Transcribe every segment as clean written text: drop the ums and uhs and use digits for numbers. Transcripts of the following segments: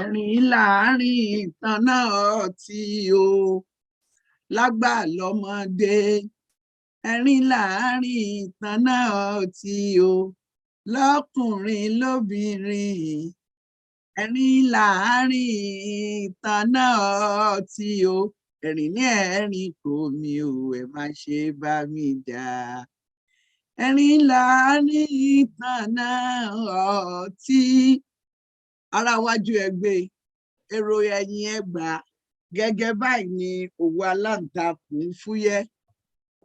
Ẹ̀rín láàrin ìtànà ọtí o lágbà lọ́mọdé, ẹ̀rín láàrin ìtànà ọtí o lọ́kùnrin lóbìnrin, ẹ̀rín láàrin ìtànà ọtí o, ẹ̀rín ní ẹ̀rín kò mí o, ẹ má ṣe bá mi jà. Ẹ̀rín láàrin ìtànà ọtí. Ará wájú ẹgbẹ́ èrò ẹ̀yìn ẹgbà gẹ́gẹ́ báyìí ni òwú aláǹtakùn fúyẹ́.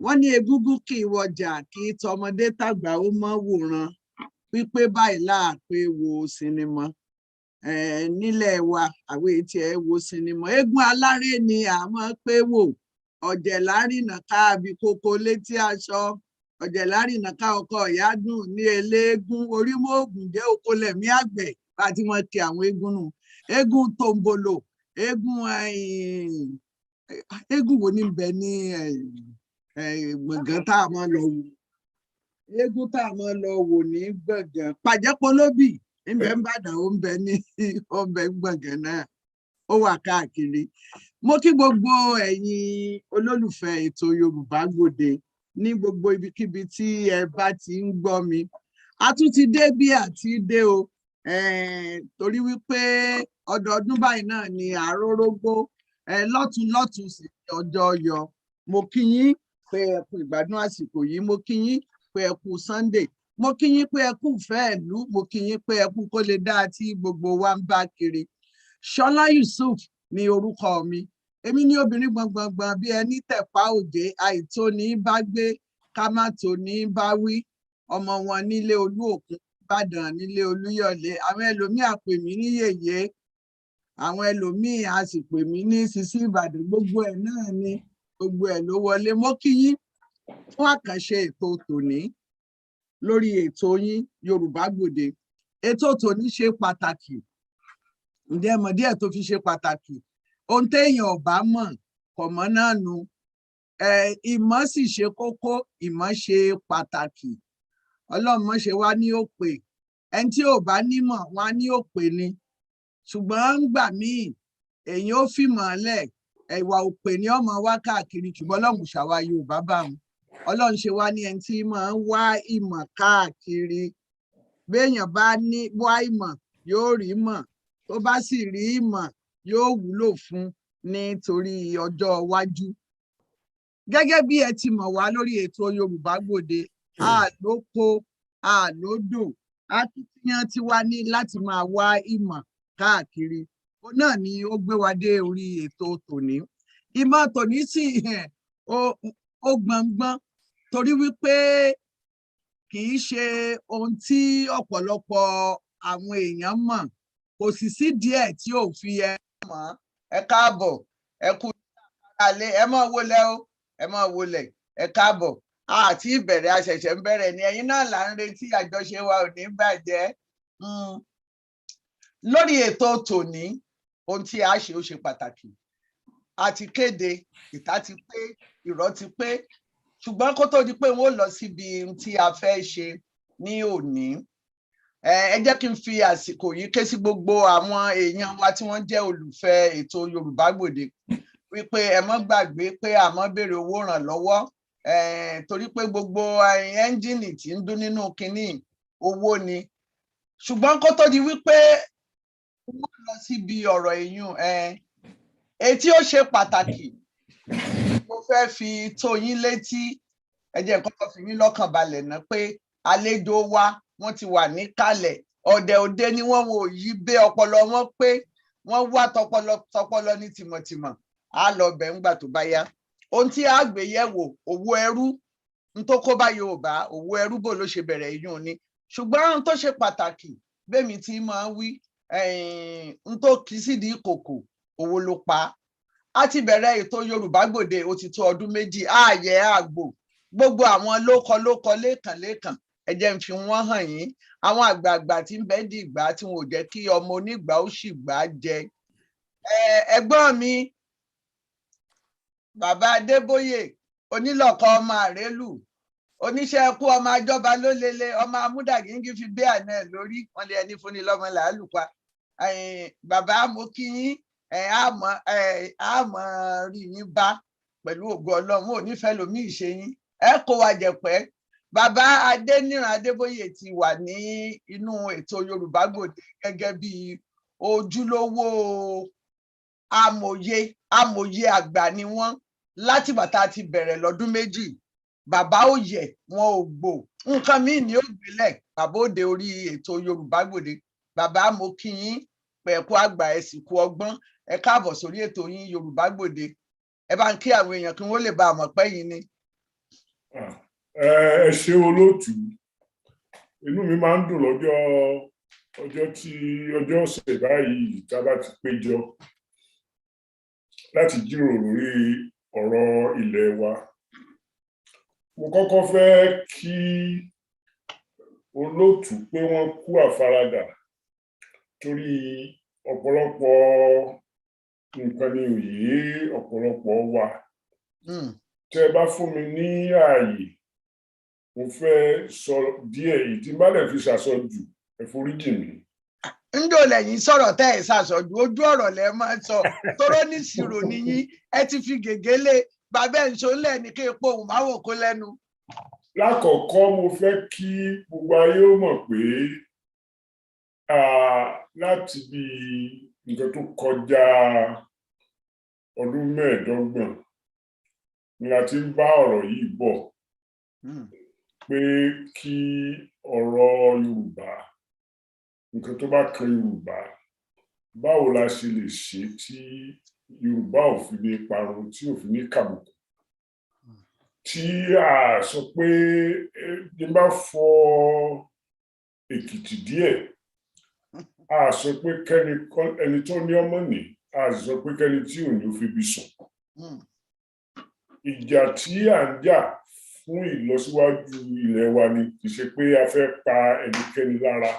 Wọ́n ní egúngún kì í wọjà kí tọmọdé tàgbà ó mọ́ wòran, pípé báyìí láàpẹ wo sinimá. Nílẹ̀ wa àwọn etí ẹ wo sinimá. Eégún aláré ni àmọ́ pé wò, ọ̀jẹ̀ lárìnà káàbí kókó létí aṣọ, ọ̀jẹ̀ lárìnà ká ọkọ ìyádùn ní eléégún, orí mọ́ògùn jẹ́ oko lẹ̀mí àgbẹ̀ bá tí wọ́n ti àwọn eégún nù. Eégún tòǹbòlò, eégún wo ní bẹ ní gbọ̀ngàn tá a máa lọ wò, eégún tá a máa lọ wò ní gbọ̀ngàn pàjẹ́pọ̀lóbì níbẹ̀ ń bàdàn, ó ń bẹ ní ọbẹ̀ gbọ̀ngàn náà, ó wà káàkiri. Mo kí gbogbo ẹ̀yin olólùfẹ́ ètò Yorùbá Gbòde ní gbogbo ibikíbi tí ẹ bá ti ń gbọ́ mi. A tún ti dé bí àti dé o, torí wípé ọdọọdún báyìí náà ni àrórógbó, lọ́tùn sí ọjọ́ yọ. Mo kí yín pé ẹ kú ìgbádùn àsìkò yìí, mo kí yín pé ẹ kú Sunday, mo kí yín pé ẹ kú ìfẹ́ ìlú, mo kí yín pé ẹ kú kó lè dáa tí gbogbo wa ń bá kiri. Ṣọlá Yusuf ni orúkọ mi. Èmi ní obìnrin gbọ̀ngbọ̀ngbọ̀n bí ẹni tẹ̀pá òjé, àìtó ní bá gbé ká má tó ní bá wí. Ọmọ wọn nílé Olú Òkun, Ìbàdàn nílé Olúyọ̀lé. Àwọn ẹlòmíì á pè mí ní yèyé, àwọn ẹlòmíì á sì pè mí ní Sisi Ìbàdàn. Gbogbo ẹ̀ náà ni, gbogbo ẹ̀ ló wọlé. Mo kí yín fún àkànṣe ètò tòní lórí ètò yín Yorùbá Gbòde. Ètò tòní ṣe pàtàkì. Ǹjẹ́ mọ̀ díẹ̀ tó fi ṣe pàtàkì? Ohun téèyàn ò bá mọ̀ kò mọ̀ náà nu. Ìmọ̀ sì ṣe kókó, ìmọ̀ ṣe pàtàkì. Ọlọ́run mọ̀ ṣe wá ní òpè. Ẹni tí ò bá nímọ̀ wá ní òpè ni. Ṣùgbọ́n ńgbà míì èèyàn ó fìmọ̀ lẹ̀, ìwà òpè ni ọmọ wá káàkiri, ṣùgbọ́n Ọlọ́run ṣàwa Yorùbá bá wọn. Ọlọ́run ṣe wá ní ẹni tí máa ń wá ìmọ̀ káàkiri. Béèyàn bá ní wá ìmọ̀ yóò rí mọ̀, tó bá sì rí ìmọ̀ yóò wúlò fún nítorí ọjọ́ iwájú. Gẹ́gẹ́ bí ẹ ti mọ̀ wá lórí ètò Yorùbá Gbòde, àlóko àlódò, akitiyan tiwa ní láti máa wá ìmọ̀ káàkiri. Ó náà ni ó gbé wa dé orí ètò tòní. Ìmọ̀ tòní sì ó gbọ̀ngbọ̀n torí wípé kì í ṣe ohun tí ọ̀pọ̀lọpọ̀ àwọn èèyàn mọ̀, kò sì sí díẹ̀ tí ò fi ẹ mọ̀. Ẹ káàbọ̀, ẹ kú alẹ́, ẹ máa wọlé o, ẹ máa wọlé, ẹ káàbọ̀. Àti ìbẹ̀rẹ̀ a ṣẹ̀ṣẹ̀ ń bẹ̀rẹ̀ ni, ẹ̀yin náà là ń retí, àjọṣe wa ò ní bàjẹ́. Lórí ètò tòní, ohun tí a ṣe ó ṣe pàtàkì. A ti kéde, ìta ti pé, ìrọ̀ ti pé, ṣùgbọ́n kó tó di pé wọ́n lọ síbi tí a fẹ́ ṣe ní òní, ẹ jẹ́ kí n fi àsìkò yìí ké sí gbogbo àwọn èèyàn wa tí wọ́n jẹ́ olùfẹ́ ètò Yorùbá Gbòde. wípé ẹ mọ́ gbàgbé pé àmọ́ béèrè owó ìrànlọ́wọ́ torí pé gbogbo ẹ́ńjìnì tí ń dún nínú kinní owó ni ṣùgbọ́n kó tó di wípé wọ́n lọ síbi ọ̀rọ̀ èèyàn etí ó ṣe pàtàkì mo fẹ́ fi tó yín létí ẹ jẹ́ kọ́kọ́ fi yín lọ́kàn balẹ̀ ná pé àlejò wa wọ́n ti wà níkàlẹ̀ ọ̀dẹ̀ òde ni wọ́n wò yí bẹ ọpọlọ wọn pé wọ́n wá tọpọlọ ní tìmọ̀tìmọ̀ á lọ bẹ̀ ńgbà tó bá yá ohun tí a gbé yẹ̀wò òwò ẹrú n tó kó bá Yorùbá òwò ẹrú bò ló ṣe bẹ̀rẹ̀ ìyún ni ṣùgbọ́n ohun tó ṣe pàtàkì bẹ́mi tí máa wí n tó kì í sídìí ìkòkò òwò ló pa á ti bẹ̀rẹ̀ ètò Yorùbá Gbòde ó ti tó ọdún méjì ààyè àgbò gbogbo àwọn lókọ lẹ́ẹ̀kan ẹ jẹ́ n fi wọ́n hàn yín àwọn àgbààgbà tí ń bẹ di ìgbà tí wọn ò jẹ́ kí ọmọ onígbà ó sì gbà jẹ ẹ̀gbọ́n mi bàbá Adébóyè onílọ̀kọ ọmọ àrélù oníṣẹ́ ẹkú ọmọ àjọba ló lele ọmọ amúdàgíngí fi bí àná ẹ̀ lórí wọn lé ẹni fúnni lọ́mọ làálùpá bàbá mo kí yín àmọ́ rí yín bá pẹ̀lú ògo Ọlọ́run ò nífẹ̀ẹ́ lómi ìṣe yín ẹ kó wa jẹ̀pẹ́ bàbá Adéníran Adébóyè ti wà ní inú ètò Yorùbá Gbòde gẹ́gẹ́ bí ojúlówó amòye àgbà ni wọ́n láti bàtà ti bẹ̀rẹ̀ lọ́dún méjì bàbá òye wọn ò gbò nǹkan míì ní ògbélẹ̀ bàbá òde orí ètò Yorùbá Gbòde bàbá mo kí yín pẹ̀kú àgbà ẹ̀sìnkú ọgbọ́n ẹ káàbọ̀ sórí ètò yín Yorùbá Gbòde ẹ bá ń kí àwọn èèyàn kí wọ́n lè bá àmọ̀ pẹ́ yín ni. ẹ ṣe olóòtú inú mi máa ń dùn lọ́jọ́ ọ̀sẹ̀ báyìí tá a bá ti péjọ láti jíròrò lórí ọ̀rọ̀ ilẹ̀ wa. Mo kọ́kọ́ fẹ́ kí olóòtú pé wọ́n kú àfaradà torí ọ̀pọ̀lọpọ̀ nǹkan ni òye ọ̀pọ̀lọpọ̀ wa. Tẹ́ bá fún mi ní ààyè mo fẹ́ sọ díẹ̀ èyí tí bá lè fi ṣàsọjù ẹ foríjì mi. Ńjọ́ lẹ́yìn sọ̀rọ̀ tẹ́ ẹ̀ ṣàsọjù ojú ọ̀rọ̀ lẹ máa ń sọ tóró ní ìṣirò nìyí ẹ ti fi gègé lé bàbá ẹ̀ ń ṣó ńlẹ̀ ní kí epo òun máa wò kó lẹ́nu. Lákọ̀ọ́kọ́ mo fẹ́ kí gbogbo ayé ó mọ̀ pé láti bí nǹkan tó kọjá ọdún 25 ni a ti ń bá ọ̀rọ̀ yìí bọ̀ pé kí ọ̀rọ̀ Yorùbá nǹkan tó bá kan Yorùbá báwo la ṣe lè ṣe tí Yorùbá ò fi ní parun tí ò fi ní kàbùkù tí a sọ pé ní bá fọ Èkìtì díẹ̀ a sọ pé ẹni tó ní ọmọ ní a sọ pé kẹ́ni tí ò ní ó fi bí sùn. Ìjà tí à ń jà fún ìlọsíwájú ilẹ̀ wa ni kì í ṣe pé a fẹ́ pa ẹnikẹ́ni lára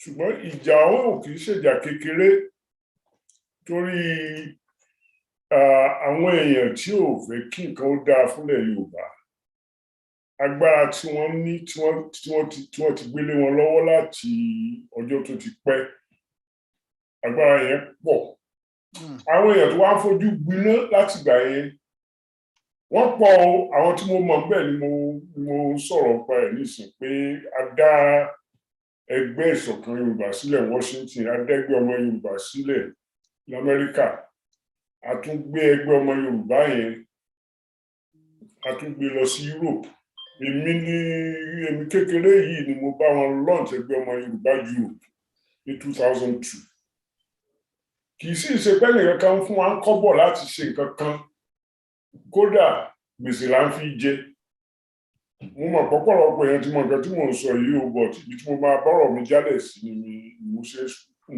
ṣùgbọ́n ìjà ọ̀hún ò kì í ṣèjà kékeré torí àwọn èèyàn tí ò fẹ́ kí nǹkan ó dáa fúnlẹ̀ Yorùbá agbára tí wọ́n ní tí wọ́n ti gbélé wọn lọ́wọ́ láti ọjọ́ tó ti pẹ́ agbára yẹn pọ̀ àwọn èèyàn tó wá fojú gbiná láti gbà yẹn wọ́n pọ̀ àwọn tí mo mọ̀ bẹ́ẹ̀ ni mo sọ̀rọ̀ pa ẹ̀ nísìn pé a dá ẹgbẹ́ ìṣọ̀kan Yorùbá sílẹ̀ Washington a dá ẹgbẹ́ ọmọ Yorùbá sílẹ̀ l'Amẹ́ríkà a tún gbé ẹgbẹ́ ọmọ Yorùbá yẹn a tún gbé lọ sí Europe èmi kékeré yìí ni mo bá wọn launch ẹgbẹ́ ọmọ Yorùbá Europe ní 2002 kì í sì ṣe pé nìkan kan fún wa ń kọ́bọ̀ láti ṣe nǹkan kan kódà gbèsè là ń fi jẹ mo mọ̀ pọ̀pọ̀lọpọ̀ èèyàn tí mo nǹkan tí mò ń sọ yìí ó bọ̀ ibi tí mo máa bọ́rọ̀ mi jálẹ̀ sí ni mo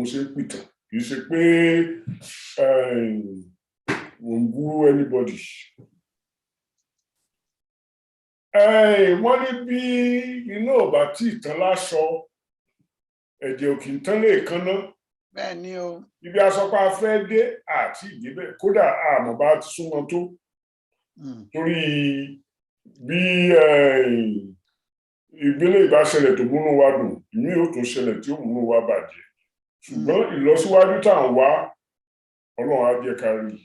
ṣe ń pìtàn kì í ṣe pé mo ń bú anybody. Wọ́n ní bí iná ò bá tí ì tán láṣọ ẹ̀jẹ̀ ò kì í tán lè kánná. Bẹ́ẹ̀ ni o. Ibi asọpá fẹ́ dé àti ìdíbẹ̀ kódà àmọ́ bá ti súnmọ́ tó torí bí ìgbélé ìbá ṣẹlẹ̀ tó múnú wa dùn ìmí ò tún ṣẹlẹ̀ tí ó múnú wa bàjẹ́ ṣùgbọ́n ìlọsíwájú tá à ń wá Ọlọ́run á jẹ́ ká rí.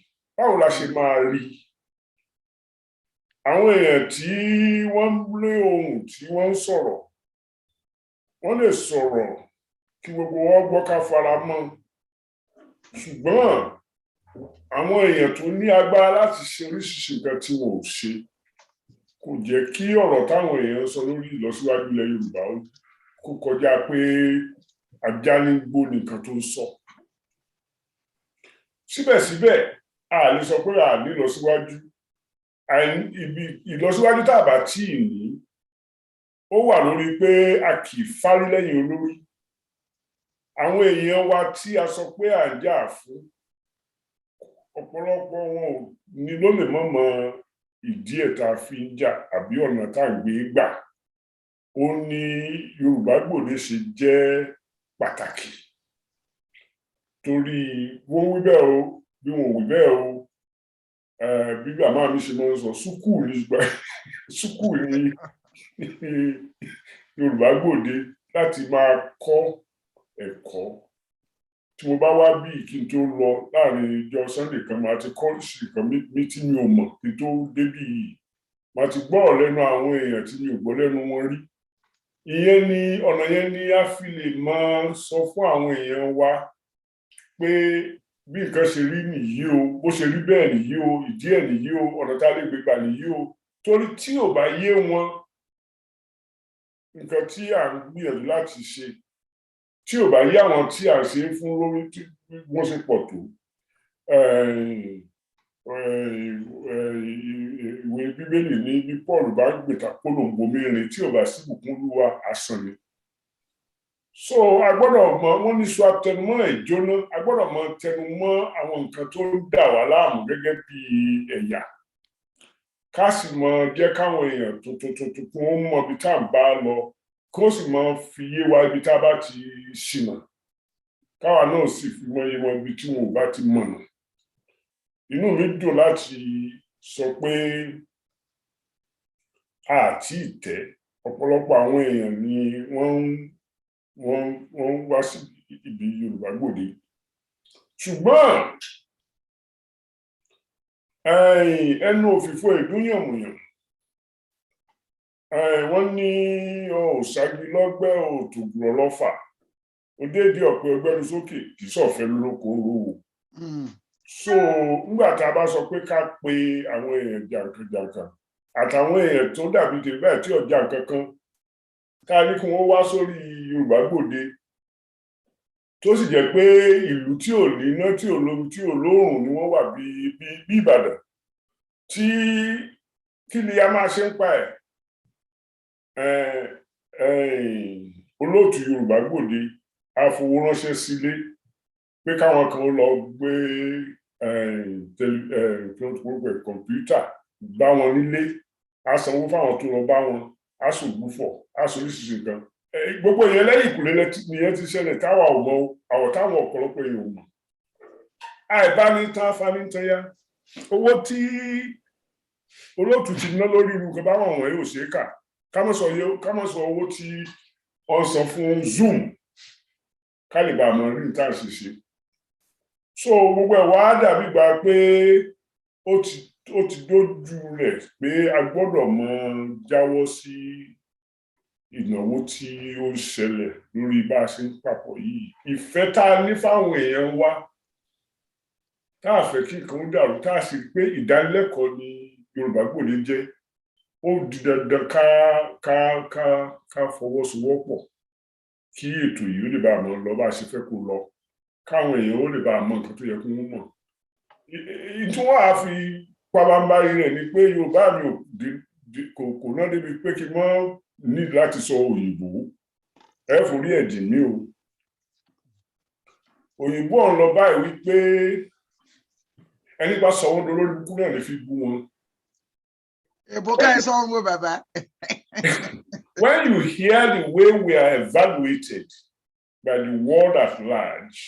báwo la ṣe máa rí àwọn èèyàn tí wọ́n lé ohùn tí wọ́n ń sọ̀rọ̀ wọ́n lè sọ̀rọ̀ kí gbogbo wọn gbọ́ ká fara mọ́ ṣùgbọ́n àwọn èèyàn tó ní agbára láti ṣe oríṣiríṣi nǹkan tí wọn ò ṣe kò jẹ́ kí ọ̀rọ̀ táwọn èèyàn sọ lórí ìlọsíwájú ilẹ̀ Yorùbá kó kọjá pé ajá ní gbó nìkan tó ń sọ. Síbẹ̀síbẹ̀ a lè sọ pé a ní ìlọsíwájú ìlọsíwájú tá a bá tí ì ní ó wà lórí pé a kì í fárí lẹ́yìn olórí. Àwọn èèyàn wa tí a sọ pé à ń jà fún ọ̀pọ̀lọpọ̀ wọn ni ló lè mọ̀ ìdí ẹ̀ tá a fi ń jà àbí ọ̀nà tá à ń gbé gbà. Ó ní Yorùbá Gbòde ṣe jẹ́ pàtàkì torí wọ́n wí bẹ́ẹ̀ o bí wọn ò wí bẹ́ẹ̀ o bí màmá mi ṣe máa ń sọ sùkúù ní Yorùbá Gbòde láti máa kọ́ ẹ̀kọ́. Tí mo bá wá bí kí n tó lọ láàrin ìjọ Sunday kan máa ti kọ́ ìṣìkan mi tí mi ò mọ̀ kí n tó débí yìí máa ti gbọ́ lẹ́nu àwọn èèyàn tí mi ò gbọ́ lẹ́nu wọn rí. Ìyẹn ni ọ̀nà yẹn ni a fi lè máa sọ fún àwọn èèyàn wa pé bí nǹkan ṣe rí nìyí o bó ṣe rí bẹ́ẹ̀ nìyí o ìdí ẹ̀ nìyí o ọ̀nà tá a lè gbé gbà nìyí o torí tí ò bá yé wọn nǹkan tí à ń gbìyànjú láti ṣe tí ò bá yé àwọn tí à ń ṣe fún lórí tí wọ́n ṣe pọ̀ tó ìwé Bíbélì ní bí Paul bá gbèta polongo mẹ́rin tí ò bá sí ìbùkún Olúwa asán ni. So a gbọ́dọ̀ mọ̀ wọ́n ní sọ àtẹnumọ́ ìjóná a gbọ́dọ̀ mọ̀ tẹnumọ́ àwọn nǹkan tó ń dà wá láàmú gẹ́gẹ́ bí ẹ̀yà ká sì mọ̀ jẹ́ káwọn èèyàn tuntun kí wọ́n mọ̀ ibi tá à ń bá lọ kó sì mọ̀ fi yé wa ibi tá a bá ti ṣìnà káwa náà sì fi mọ̀ yé wọn ibi tí wọn ò bá ti mọ̀nà. Inú mi dùn láti sọ pé àti ìtẹ́ ọ̀pọ̀lọpọ̀ àwọn èèyàn ni wọ́n wá sí ibi Yorùbá Gbòde ṣùgbọ́n ẹnu òfìfo ìdúnyànmùyàn wọ́n ní òṣàgì lọ́gbẹ́ òtògùrọ̀ lọ́fà òdèdè ọ̀pẹ ọgbẹ́nu sókè kì í sọ̀fẹ́ lóko rówó. So nígbà tá a bá sọ pé ká pe àwọn èèyàn jàǹkànjàǹkàn àtàwọn èèyàn tó dàbí tèmi báyìí tí ọjà kankan ká ní kí wọ́n wá sórí Yorùbá Gbòde tó sì jẹ́ pé ìlú tí ò ní iná tí ò lómi tí ò lóòrùn ni wọ́n wà bí Ìbàdàn tí kí ni a máa ṣe ń pa olóòtú Yorùbá Gbòde á fowó ránṣẹ́ sílé pé káwọn kan lọ gbé kọ̀ǹpútà bá wọn nílé á sanwó fáwọn tó lọ bá wọn á ṣògbúfọ̀ á ṣe oríṣiríṣi nǹkan gbogbo ìyẹn lẹ́yìn ìkùlé nìyẹn ti ṣẹlẹ̀ táwa ò mọ̀ àwọ̀ táwọn ọ̀pọ̀lọpọ̀ èèyàn ò mọ̀ àìbánitán afanitanya owó tí olóòtú ti ná lórí irú kan báwọn wọ̀nyí ò ṣeé kà ká má sọ owó tí wọ́n san fún Zoom ká lè bá àmọ́ rí nǹkan ṣiṣẹ́. So gbogbo ẹ̀ wá dàbí gbà pé ó ti dójú rẹ̀ pé a gbọ́dọ̀ mọ jáwọ́ sí ìnáwó tí ó ń ṣẹlẹ̀ lórí bá a ṣe ń papọ̀ yìí. Ìfẹ́ tá a ní fáwọn èèyàn wa tá a fẹ́ kí nǹkan ó dàrú tá a sì pé ìdánilẹ́kọ̀ọ́ ni Yorùbá Gbòde jẹ́ ó di dandan ká fọwọ́sowọ́pọ̀ kí ètò yìí ó lè bá a mọ̀ lọ bá a ṣe fẹ́ kó lọ káwọn èèyàn ó lè bá a mọ̀ nǹkan tó yẹ kí wọ́n mọ̀. Tí wọ́n á fi pabambarí rẹ̀ ni pé Yorùbá mi kò ná débi pé kí wọ́n ní láti sọ òyìnbó ẹ forí ẹ̀dì mí o. Òyìnbó ọ̀n lọ báyìí wípé ẹni bá sọ wọ́n dolórí ikú náà lè fi bú wọn. Èbó ká ẹ sọ wọn mọ bàbá. When you hear the way we are evaluated by the world at large,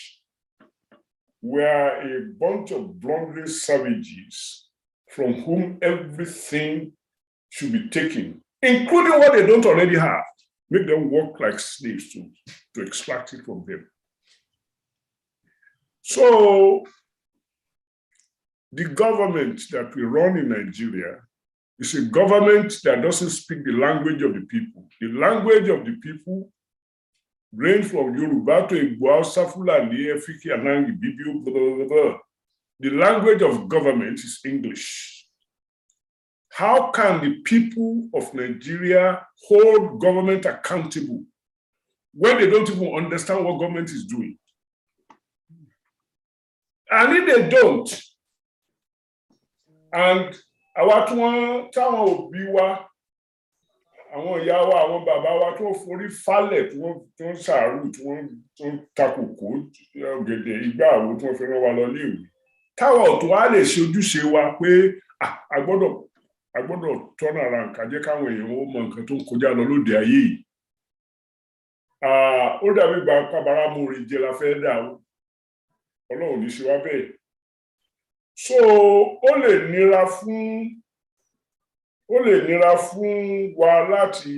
we are a bunch of blundering savages from whom everything should be taken, including what they don't already have, make them work like slaves to extract it from them. So the government that we run in Nigeria is a government that doesn't speak the language of the people. The language of the people range from Yoruba to Igbo, Hausa, Fulani, Efiki, Anangi, Bibio, blah, blah, blah. The language of government is English. How can the people of Nigeria hold government accountable when they don't even understand what government is doing? And if they don't, and àwa tí wọ́n táwọn òbí wa, àwọn ìyá wa, àwọn bàbá wa tí wọ́n forí falẹ̀, tí wọ́n ṣàárù, tí wọ́n takòkò ọ̀gẹ̀dẹ̀ ìgbà àwo tí wọ́n fi rán wa lọ léèwé. Táwọn ọ̀tún wa lè ṣe ojúṣe wa pé a gbọ́dọ̀ turn around ká jẹ́ káwọn èèyàn ó mọ nǹkan tó ń kọjá lọ lóde ayé yìí. Ó dàbí ìgbà kábàárà mórí jẹ la fẹ́ dà ó. Ọlọ́run ní ṣe wá bẹ́ẹ̀. So ó lè nira fún wa láti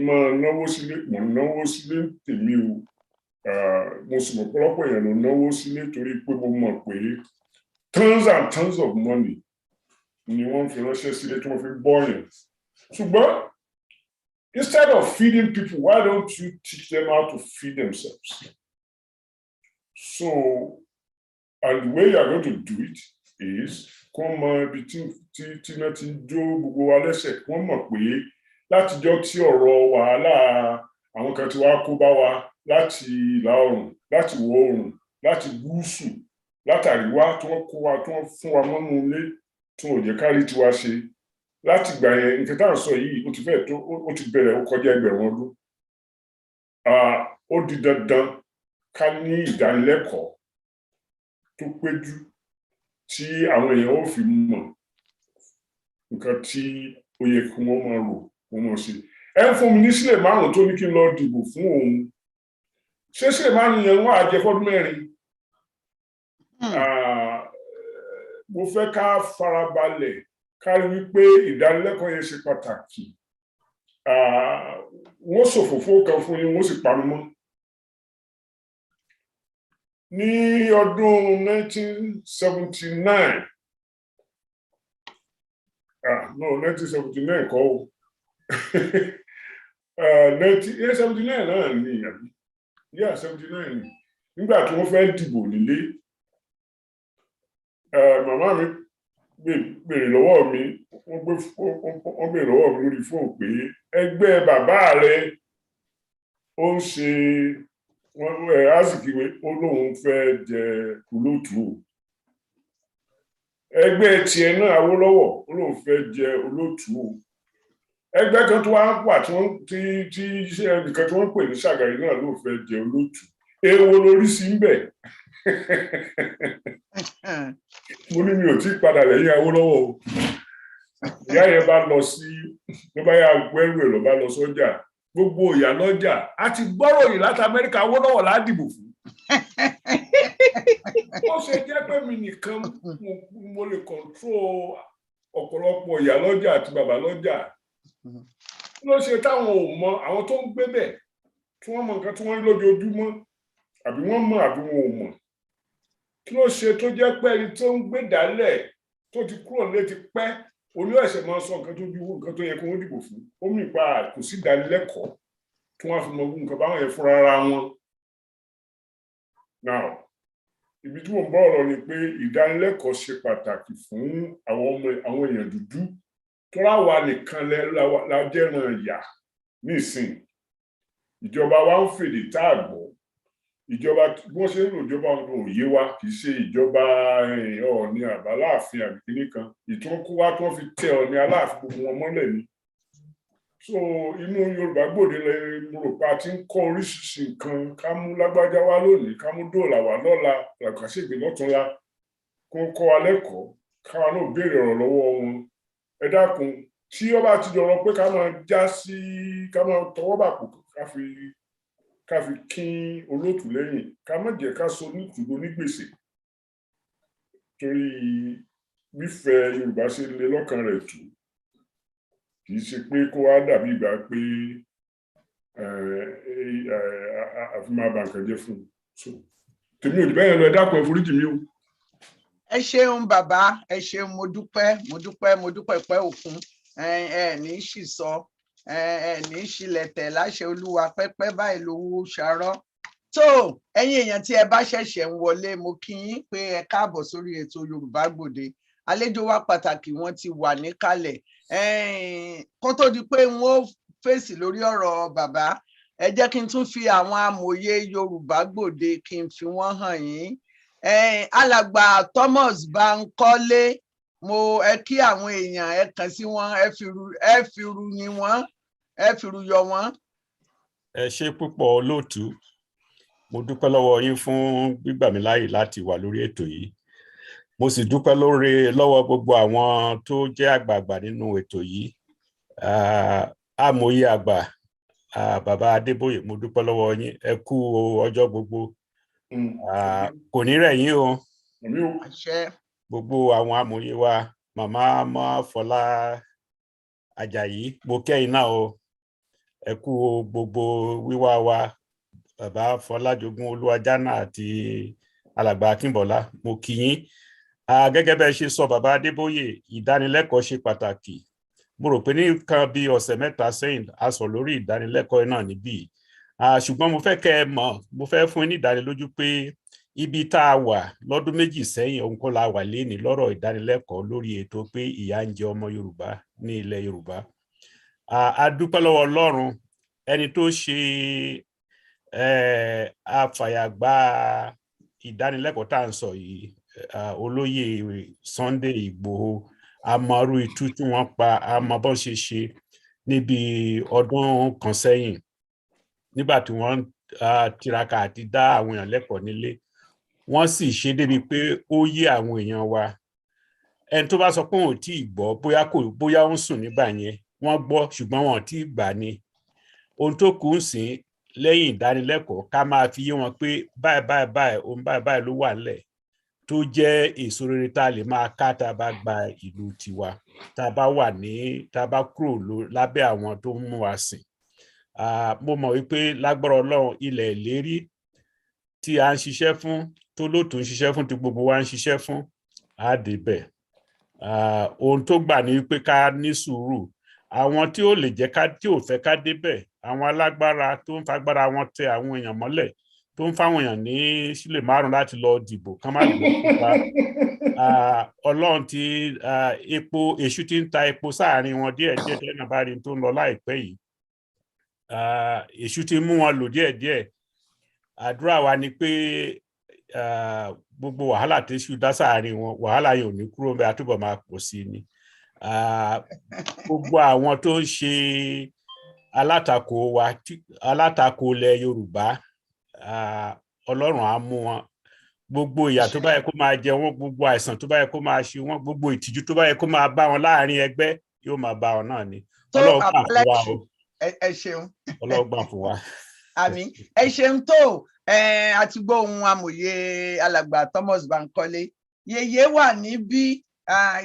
máa náwó sílé, mo náwó sílé tèmi o. Mo sì mọ̀ pọ̀lọpọ̀ èèyàn ló náwó sílé torí pé mo mọ̀ pé tons and tons of money ni wọ́n fi ránṣẹ́ sílé tí wọ́n fi bọ́yàn. Ṣùgbọ́n instead of feeding people, why don't you teach them how to feed themselves? So, and the way you are going to do it is kó mọ ibi tí náà ti jó gbogbo wa lẹ́sẹ̀, kó mọ̀ pé látijọ́ tí ọ̀rọ̀ wàhálà àwọn kan ti wá kó bá wa láti ìlà oòrùn, láti ìwọ̀ oòrùn, láti gúúsù, látàríwá tí wọ́n kó wa, tí wọ́n fún wa mọ́nú ilé, tí wọ́n ò jẹ́ kárí tiwa ṣe. Láti ìgbà yẹn nǹkan tá à ń sọ yìí ó ti fẹ́ tó, ó ti bẹ̀rẹ̀, ó kọjá ẹgbẹ̀rún ọdún. Ó di dandan ká ní ìdánilẹ́kọ̀ọ́ tó péjú tí àwọn èèyàn ó fi mọ̀ nǹkan tí ó yẹ kí wọ́n máa rò, wọ́n máa ṣe. Ẹ ń fún mi ní sílẹ̀ márùn-ún tó ní kí n lọ dìbò fún òun. Ṣé sílẹ̀ márùn-ún yẹn wọ́n á jẹ fọ́dún mẹ́rin? Mo fẹ́ ká farabalẹ̀ ká rí wípé ìdánilẹ́kọ̀ọ́ yẹn ṣe pàtàkì. Wọ́n ṣòfófó kan fún yín, wọ́n sì parun mọ́. Ní ọdún 1979, no, 1979 kọ́ o. 1979 náà ni àbí? Yeah, 79 ni. Nígbà tí wọ́n fẹ́ dìbò nílé, màmá mi béèrè lọ́wọ́ mi, wọ́n béèrè lọ́wọ́ mi lórí fóònù pé ẹgbẹ́ bàbá rẹ ó ń ṣe Azikiwe, ó lóun fẹ́ jẹ olóòtú. Ẹgbẹ́ tiẹ̀ náà Awólọ́wọ̀, ó lóun fẹ́ jẹ olóòtú. Ẹgbẹ́ kan tó wá wà tí nǹkan tí wọ́n pè ní Ṣàgàrí náà ló fẹ́ jẹ olóòtú. Èwo lórí sí ń bẹ̀? Mo ní mi ò tí padà lẹ́yìn Awólọ́wọ̀ o. Ìyá yẹn bá lọ sí, ló bá yà gbẹ́rù ẹ̀ ló bá lọ sọ́jà. Gbogbo ìyá lọ́jà a ti gbọ́rọ̀ yìí láti Amẹ́ríkà, Awólọ́wọ̀ ládìbò fún. Ó ṣe jẹ́ pé mi nìkan mo lè control ọ̀pọ̀lọpọ̀ ìyá lọ́jà àti bàbá lọ́jà. Kí ló ṣe táwọn ò mọ àwọn tó ń gbé bẹ̀ tí wọ́n mọ nǹkan tí wọ́n rí lójoojúmọ́, àbí wọ́n mọ̀ àbí wọn ò mọ̀? Kí ló ṣe tó jẹ́ pé ẹni tó ń gbé dálẹ̀ tó ti kúrò lé ti pẹ́, oní ẹ̀sẹ̀ máa sọ nǹkan tó ju nǹkan tó yẹ kí wọ́n dìbò fún? Ó mì pa kò sí ìdánilẹ́kọ̀ọ́ tí wọ́n á fi mọ nǹkan báwọn yẹn fúnra ara wọn. Now, ibi tí mo ń bọ̀ ọ̀rọ̀ ni pé ìdánilẹ́kọ̀ọ́ ṣe pàtàkì fún àwọn èèyàn dúdú tó ráwa nìkan la jẹ́ràn ìyà nísìn. Ìjọba wa ń fèdè tá a gbọ́. Ìjọba bí wọ́n ṣe ń lò ìjọba ọdún òye wa kì í ṣe ìjọba Ọọ̀ni àbáláàfin àbí kìíní kan. Ìtúnkú wa tí wọ́n fi tẹ Ọọ̀ni Aláàfin gbogbo wọn mọ́lẹ̀ ni. So inú Yorùbá Gbòde lẹ mo rò pé a ti ń kọ́ oríṣiríṣi nǹkan, ká mú lágbájá wá lónìí, ká mú dóòlà wá lọ́la, làkàṣègbè lọ́túnla, kó ń kọ́ wa lẹ́kọ̀ọ́, káwa náà béèrè ọ̀rọ̀ lọ́wọ́ wọn. Ẹ dákun, tí ó bá ti dọ̀rọ̀ pé ká máa já sí, ká máa tọwọ́ bàpò ká fi kín olóòtú lẹ́yìn, ká má jẹ́ ká so nítorí onígbèsè. Torí bífẹ́ Yorùbá ṣe lé lọ́kàn rẹ̀ tù, kì í ṣe pé kó wá dàbí ìgbà pé àfi máa bà nǹkan jẹ́ fún un. So tèmi ò ní bẹ́ẹ̀ lọ, ẹ dákun ẹ foríjì mi o. ẹ ṣeun bàbá, ẹ ṣeun, mo dúpẹ́ pẹ́ òkun, ẹ ní ṣì sọ, ẹ ní ṣìlẹ̀tẹ̀ láṣẹ Olúwa, pẹ́pẹ́ báyìí lówó ṣarọ́. tó ẹ̀yin èèyàn tí ẹ bá ṣẹ̀ṣẹ̀ ń wọlé, mo kí yín pé ẹ káàbọ̀ sórí ètò Yorùbá Gbòde. Àlejò wa pàtàkì wọn ti wà níkàlẹ̀. Kó tó di pé wọn ó fèsì lórí ọ̀rọ̀ bàbá, ẹ jẹ́ kí n tún fi àwọn amòye Yorùbá Gbòde kí n fi wọ́n hàn yín. Alàgbà Thomas Bankole, ẹ kí àwọn èèyàn, ẹ kàn sí wọn, ẹ fi ru yin wọn, ẹ fi ru yọ wọn. Ẹ ṣé púpọ̀ olóòtú, mo dúpẹ́ lọ́wọ́ yín fún gbígbà mí láàyè láti wà lórí ètò yìí. Mo sì dúpẹ́ lọ́wọ́ gbogbo àwọn tó jẹ́ àgbààgbà nínú ètò yìí. Amòye àgbà bàbá Adébóyè, mo dúpẹ́ lọ́wọ́ yín, ẹ kú ọjọ́ gbogbo. Kò ní rẹ̀ yín o. Gbogbo àwọn amòye wa, màmá Fọlá Àjàyí, mo kẹ́yìn náà o. Ẹ kú gbogbo wíwá wa, bàbá Fọlájogún Olúwajánà àti alàgbà Akínbọ́lá, mo kí yín. Gẹ́gẹ́ bẹ́ẹ̀ ṣe sọ bàbá Adébóyè, ìdánilẹ́kọ̀ọ́ ṣe pàtàkì. Mo rò pé ní nǹkan bí ọ̀sẹ̀ mẹ́ta sẹ́yìn a sọ lórí ìdánilẹ́kọ̀ọ́ náà níbí. Ṣùgbọ́n mo fẹ́ kẹ́ ẹ mọ̀, mo fẹ́ fún yín ní ìdánilójú pé ibi tá a wà lọ́dún méjì sẹ́yìn òun kọ́ la wà lénìí lọ́rọ̀ ìdánilẹ́kọ̀ọ́ lórí ètò pé ìyà ń jẹ ọmọ Yorùbá ní ilẹ̀ Yorùbá. A dúpẹ́ lọ́wọ́ Ọlọ́run, ẹni tó ṣe àfàyàgbà ìdánilẹ́kọ̀ọ́ tá à ń sọ yìí, olóyè Sunday Ìgbòho, àmọ́rú ìtú tí wọ́n pa, àmọ́ bọ́n ṣe níbi ọdún kan sẹ́yìn nígbà tí wọ́n tiraka àti dá àwọn èèyàn lẹ́kọ̀ọ́ nílé. Wọ́n sì ṣe débi pé ó yé àwọn èèyàn wa. Ẹni tó bá sọ pé òun ò tí ì gbọ́, bóyá ó ń sùn nígbà yẹn, wọ́n gbọ́ ṣùgbọ́n wọn ò tí ì gbà ni. Ohun tó kù ń sìn lẹ́yìn ìdánilẹ́kọ̀ọ́ ká máa fi yé wọn pé báyìí ohun báyìí ló wà nílẹ̀ tó jẹ́ èso rere tá a lè máa ká tá a bá gba ìlú tiwa, tá a bá kúrò lábẹ́ àwọn tó ń mú wa sìn. Mo mọ̀ wípé lágbára Ọlọ́run ilẹ̀ ìlérí tí a ń ṣiṣẹ́ fún, tó lóòtú ń ṣiṣẹ́ fún, tí gbogbo wa ń ṣiṣẹ́ fún, á débẹ̀. Ohun tó gbà ní wípé ká ní sùúrù. Àwọn tí ó lè jẹ́ tí ò fẹ́ ká débẹ̀, àwọn alágbára tó ń fagbára wọn tẹ àwọn èèyàn mọ́lẹ̀, tó ń fáwọn èèyàn ní sílè 5 láti lọ dìbò kán má dìbò pupa. Ọlọ́run ti èṣù ti ń ta epo sáàrin wọn díẹ̀díẹ̀ tẹ́nà bá rí tó ń lọ láìpẹ́ yìí. Èṣù ti mú wọn lò díẹ̀díẹ̀. Àdúrà wa ni pé gbogbo wàhálà tẹ́ṣù dá sáàrin wọn, wàhálà yìí ò ní kúrò bẹ́ẹ̀, àtúbọ̀ máa pọ̀ sí ni. Gbogbo àwọn tó ń ṣe alátakò ilẹ̀ Yorùbá, Ọlọ́run á mú wọn. Gbogbo ìyà tó bá yẹ kó máa jẹ wọ́n, gbogbo àìsàn tó bá yẹ kó máa ṣe wọ́n, gbogbo ìtìjú tó bá yẹ kó máa bá wọn láàrin ẹgbẹ́ yóò máa bá wọn náà ni. Ọlọ́run gbà fún wa o. Ẹ ṣeun. Ọlọ́run gbà fún wa. Àmín. Ẹ ṣeun tó àti gbọ́ ohun amòye alàgbà Thomas Bankole. Yèyé wà níbí,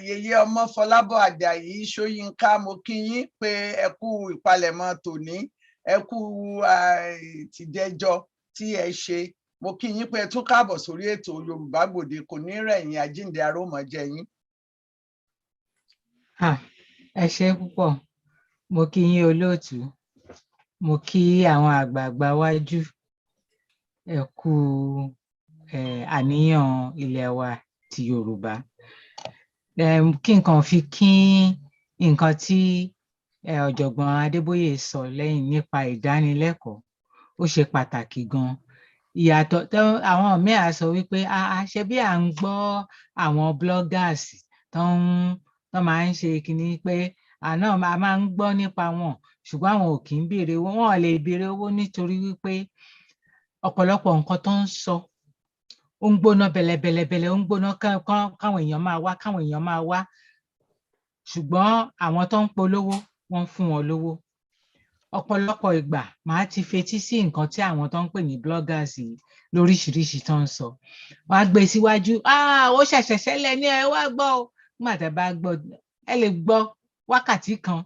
yèyé ọmọ Fọlábọ̀ Àjàyí Ṣóyínká, mo kí yín pé ẹ kú ìpalẹ̀mọ́ tòní, ẹ kú tìjẹjọ́ tí ẹ ṣe. Mo kí yín pé ẹ tún káàbọ̀ sórí ètò Yorùbá Gbòde, kò ní rẹ̀yìn, àjíǹde ara ó máa jẹ yín. Ẹ ṣé púpọ̀, mo kí yín olóòtú, mo kí àwọn àgbààgbà wájú, ẹ kú àníyàn ilẹ̀ wa ti Yorùbá. Kí nǹkan fi kín nǹkan tí ọ̀jọ̀gbọ́n Adébóyè sọ lẹ́yìn nípa ìdánilẹ́kọ̀ọ́, ó ṣe pàtàkì gan. Ìyàtọ̀ àwọn míì á sọ wípé ṣe bí à ń gbọ́ àwọn bloggers tó máa ń ṣe kinní pé àná a máa ń gbọ́ nípa wọn ṣùgbọ́n àwọn ò kì í béèrè owó, wọn ò lè béèrè owó nítorí wípé ọ̀pọ̀lọpọ̀ nǹkan tó ń sọ ó ń gbóná bẹ̀lẹ̀bẹ̀lẹ̀bẹ̀lẹ̀, ó ń gbóná káwọn èèyàn máa wá ṣùgbọ́n àwọn tó ń polówó wọ́n fún wọn lówó. Ọ̀pọ̀lọpọ̀ ìgbà màá ti fetí sí nǹkan tí àwọn tó ń pè ní bloggers yìí lóríṣiríṣi tó ń sọ. Wọ́n á gbé síwájú, ó ṣẹ̀ṣẹ̀ ṣẹlẹ̀ ní ẹ wá gbọ́ o. Nígbà tí ẹ bá gbọ́, ẹ lè gbọ́ wákàtí kan,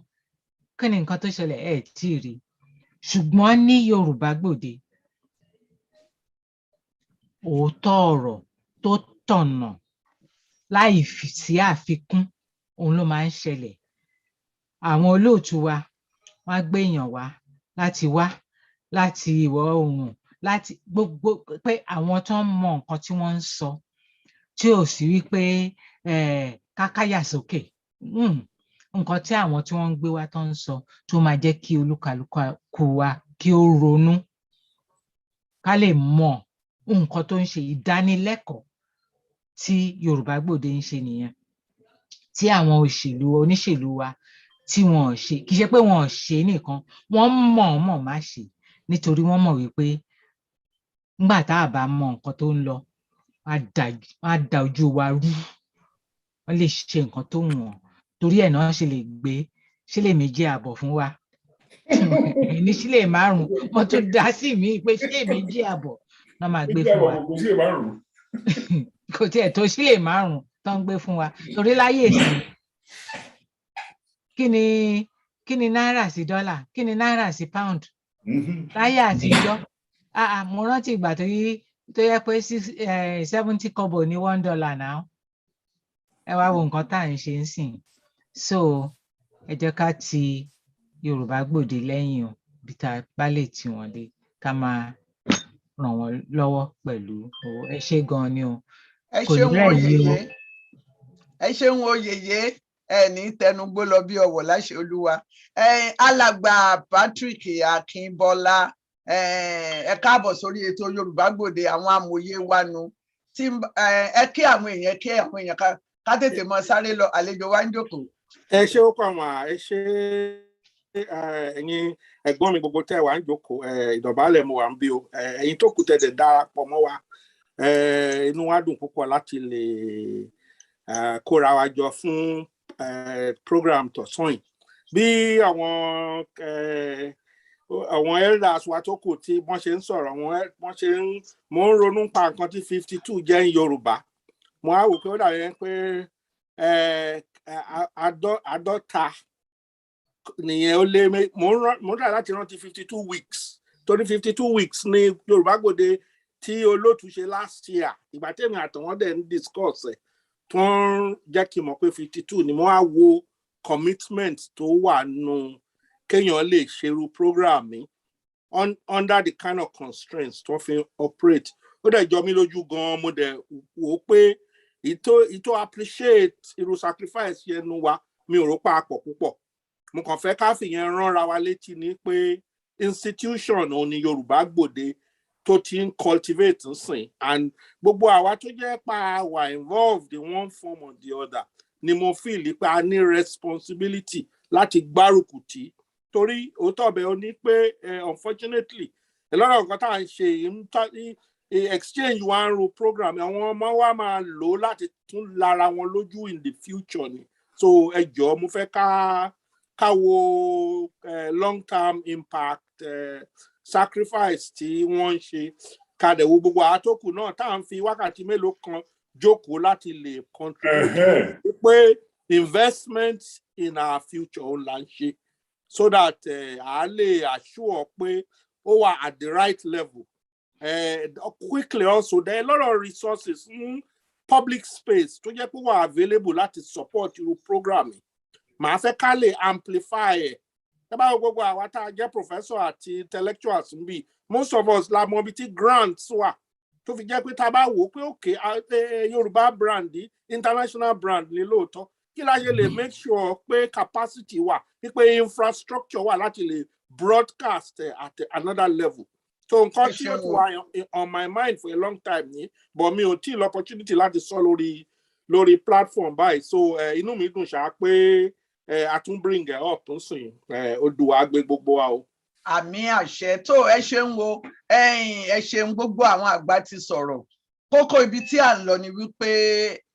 kí ni nǹkan tó ṣẹlẹ̀ ẹ tí ì rí. Ṣùgbọ́n ní Yorùbá Gbòde, òótọ́ ọ̀rọ̀ tó tọ̀nà láì sí àfikún òun ló máa ń ṣẹlẹ̀. Àwọn olóòtú wa wọ́n á gbé èèyàn wá láti ìwọ̀ oòrùn, láti gbogbo pé àwọn tó ń mọ nǹkan tí wọ́n ń sọ tí ò sí wípé kákáyà sókè. Nǹkan tí àwọn tí wọ́n ń gbé wá tó ń sọ tó máa jẹ́ kí olúkálùkù wa kí ó ronú, ká lè mọ nǹkan tó ń ṣe. Ìdánilẹ́kọ̀ọ́ tí Yorùbá Gbòde ń ṣe nìyẹn, tí àwọn oníṣèlú wa tí wọn ò ṣe. Kì í ṣe pé wọn ò ṣe nìkan, wọ́n mọ̀ọ́mọ̀ má ṣe, nítorí wọ́n mọ̀ wípé nígbà tá a bá mọ nǹkan tó ń lọ, wọ́n á da ojú wa rú, wọ́n lè ṣe nǹkan tó wù wọ́n. Torí ẹ̀ náà ṣe lè gbé sílè 2.5 fún wa ní sílè 5, wọ́n tún dá sí mi pé sílè 2.5 náà máa gbé fún wa. Kò tiẹ̀ tó sílè 5 tó ń gbé fún wa. Torí láyé ìsìn kí ni náírà sí dọ́là, kí ni náírà sí pound láyé àtijọ́. Mo rántí ìgbà tó yẹ pé 70 kobo ní $1 náà. Ẹ wá wo nǹkan tá à ń ṣe ń sìn. So ẹ jẹ́ ká ti Yorùbá Gbòde lẹ́yìn o, bí tá a bá lè tì wọ́n dé, ká máa ràn wọ́n lọ́wọ́ pẹ̀lú owó. Ẹ ṣé gan-an ni o. Ẹ ṣeun oyèyé, ẹ ṣeun oyèyé, ní tẹnugbó lọ bí ọwọ̀ láṣẹ Olúwa. Alàgbà Patrick Akínbọ́lá, ẹ káàbọ̀ sórí ètò Yorùbá Gbòde, àwọn amòye wa nu. Ẹ kí àwọn èèyàn ká tètè mọ sáré lọ, àlejò wa ń jókòó. Ẹ ṣé ó pàmò, ẹ ṣé ẹ̀yin ẹ̀gbọ́n mi gbogbo tẹ́ wà ń jókòó, ìdọ̀bálẹ̀ mo wà ń bí o, ẹ̀yin tó kù tẹ̀dẹ̀ darapọ̀ mọ́ wa, inú wa dùn púpọ̀ láti lè kóra wa jọ fún program tọ̀sán yìí. Bí àwọn elders wa tó kù tí wọ́n ṣe ń sọ̀rọ̀, mo ń ronú pa nǹkan tí 52 jẹ́ ní Yorùbá. Mo á wò pé ó dàbí ẹni pé àádọ́ta nìyẹn ó lé. Mo dà láti rántí 52 weeks, torí 52 weeks ní Yorùbá Gbòde tí olóòtú ṣe last year. Ìgbà tèmi àtàwọn dẹ̀ ń discuss ẹ̀ tó ń jẹ́ kí n mọ̀ pé 52 ni mo á wo commitment tó wà nù kéèyàn lè ṣerú program mi under the kind of constraints tó fi operate. Ó dẹ̀ jọ mí lójú gan-an. Mo dẹ̀ wò ó pé ìtò appreciate irú sacrifice yẹn nu wa, mi ò rò papọ̀ púpọ̀. Mo kàn fẹ́ ká fìyẹn ránra wa létí ni pé institution òun ni Yorùbá Gbòde tó ti ń cultivate ń sìn, and gbogbo àwa tó jẹ́ pa wà involved in one form or the other ni mo feel pé a ní responsibility láti gbárùkù tì. Torí òótọ́ ọbẹ̀ ó ní pé unfortunately a lot of nǹkan tá à ń ṣe exchange wa ń ro program, àwọn ọmọ wa máa lò láti tún lára wọn lójú in the future ni. So ẹ jọ̀ọ́, mo fẹ́ ká wo long term impact sacrifice tí wọ́n ń ṣe, ká dẹ̀ wo gbogbo àtókù náà tá à ń fi wákàtí mélòó kan jókòó láti lè contribute pé investment in our future òun là ń ṣe, so that a lè assure pé ó wà at the right level. Quickly also, there are a lot of resources in public space tó jẹ́ pé wà available láti support irú program. Màá fẹ́ ká lè amplify ẹ̀. Ẹ bá wo gbogbo àwa tá a jẹ́ professor àti intellectuals ń bì, most of us la mọ̀ bí tí grants wà tó fi jẹ́ pé tá a bá wò ó pé okay, Yorùbá brand, international brand ni lóòótọ́, kí la ṣe lè make sure pé capacity wà, pé infrastructure wà láti lè broadcast at another level. So nǹkan tí ó ti wà on my mind for a long time ni, but mi ò tí ì opportunity láti sọ lórí platform báyìí. So inú mi dùn ṣá pé a tún bring it up tó sìn, Olúwa gbé gbogbo wa o. Àmì àṣẹ. Tó ẹ ṣeun wo, ẹ ṣeun, gbogbo àwọn àgbà ti sọ̀rọ̀. Kókó ibi tí à ń lọ ni wípé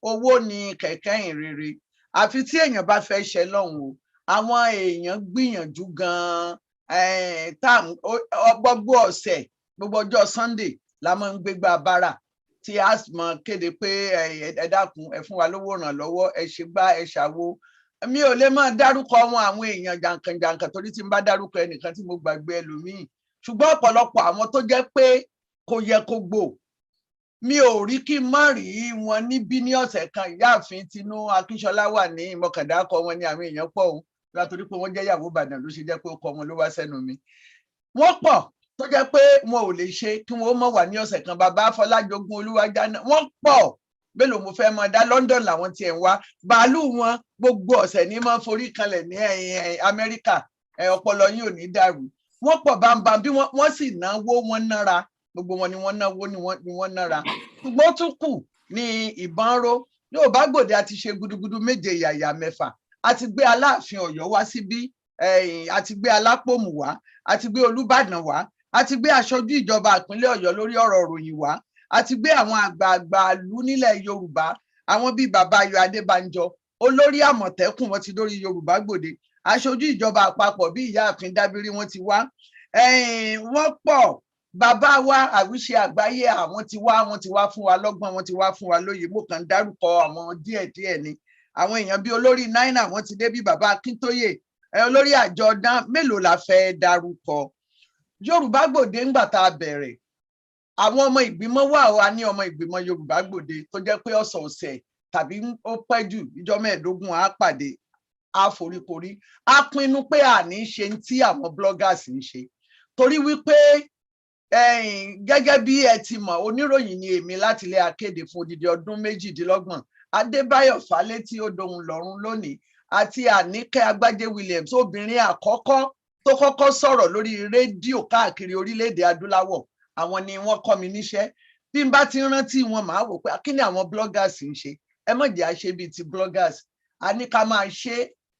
owó ni kẹ̀kẹ́ ìrere. Àfi tí èèyàn bá fẹ́ ṣe lọ́hùn o, àwọn èèyàn gbìyànjú gan-an. Gbogbo ọ̀sẹ̀, gbogbo ọjọ́ Sunday la máa ń gbégbá bára tí a mọ̀ kéde pé ẹ dákun, ẹ fún wa lówó ìrànlọ́wọ́, ẹ ṣe gbá, ẹ ṣàwo. Mi ò lè máa dárúkọ àwọn èèyàn jàǹkànjàǹkàn torí tí n bá dárúkọ ẹnìkan tí mo gbàgbé ẹlòmíì. Ṣùgbọ́n ọ̀pọ̀lọpọ̀ àwọn tó jẹ́ pé kò yẹ kó gbò. mi ò rí kí n má rí wọn níbí ní ọ̀sẹ̀ kan. Ìyáàfin Tinú Akínsọlá wà ní ìmọ̀kàndá kọ wọn ní àwọn èèyàn pọ̀ o nítorí pé wọ́n jẹ́ ìyàwó Ìbàdàn ló ṣe jẹ́ pé ó kọ wọn ló wá sẹ́nu mi. Wọ́n pọ̀ tó jẹ́ pé wọn ò lè ṣe kí wọ́n mọ̀ wà ní ọ̀sẹ̀ kan. Bàbá Fọlájogún Olúwajáná wọ́n pọ̀ mélòó mo fẹ́ mọ̀ dá. London làwọn tiẹ̀ ń wá. Bàálù wọn gbogbo ọ̀sẹ̀ ní máa forí kanlẹ̀ ní Amẹ́ríkà. Ọpọlọ yín ò ní dàrú. Wọ́n pọ̀ bámbám bí wọ́n sì náwó wọn nára. Gbogbo wọn ni wọ́n náwó ni wọ́n nára. Ṣùgbọ́n tún kù ní ìbọn ró. Yorùbá Gbòde a ti ṣe gudugudu méje yàyà mẹ́fà. A ti gbé Aláàfin Ọ̀yọ́ wá síbí. A ti gbé Alápòmù wá. A ti gbé Olúbàdàn wá. A ti gbé aṣojú ìjọba ìpínlẹ̀ Ọ̀yọ́ lórí ọ̀rọ̀ ìròyìn wá. A ti gbé àwọn àgbààgbà ìlú nílẹ̀ Yorùbá. Àwọn bíi bàbá Ayọ̀ Adébánjọ, olórí Àmọ̀tẹ́kùn wọn ti dórí Yorùbá Gbòde. Aṣojú ìjọba àpapọ̀ bíi Ìyáàfin Dábírí wọn ti wá. Wọ́n pọ̀. Bàbá wa Àwíṣe Àgbáyé àwọn ti wá fún wa lọ́gbọ́n, wọ́n ti wá fún wa lóye. Mo kàn dárúkọ àwọn díẹ̀díẹ̀ ni. Àwọn èèyàn bíi olórí náírà wọ́n ti dé bí bàbá Akíntóyè. Olórí àjọ dán mélòó la fẹ́ dárúkọ. Yorùbá Gbòde ńgbà tá a bẹ̀rẹ̀. Àwọn ọmọ ìgbìmọ̀ wà ó, a ní ọmọ ìgbìmọ̀ Yorùbá Gbòde tó jẹ́ pé ọ̀sọ̀ọ̀sẹ̀ tàbí ó pẹ́ jù ìjọ mẹ́ẹ̀ẹ́dógún á pàdé, á foríkorí. A pinnu pé a ní ṣe tí àwọn bloggers ń ṣe. Torí wípé gẹ́gẹ́ bí ẹ ti mọ̀, oníròyìn ni èmi láti ilé akéde fún odidi ọdún 28. Adébáyọ̀ Fálétí ó dohun lọ́rùn lónìí àti Àníkẹ́ Agbájé Williams, obìnrin àkọ́kọ́ tó kọ́kọ́ sọ̀rọ̀ lórí rédíò káàkiri orílẹ̀-èdè adúláwọ̀. Àwọn ni wọ́n kọ́ mi níṣẹ́. Bí n bá ti rántí wọn màá wò pé kí ni àwọn bloggers ń ṣe. Ẹ má jẹ́ àṣe bíi ti bloggers. A ní ká máa ṣe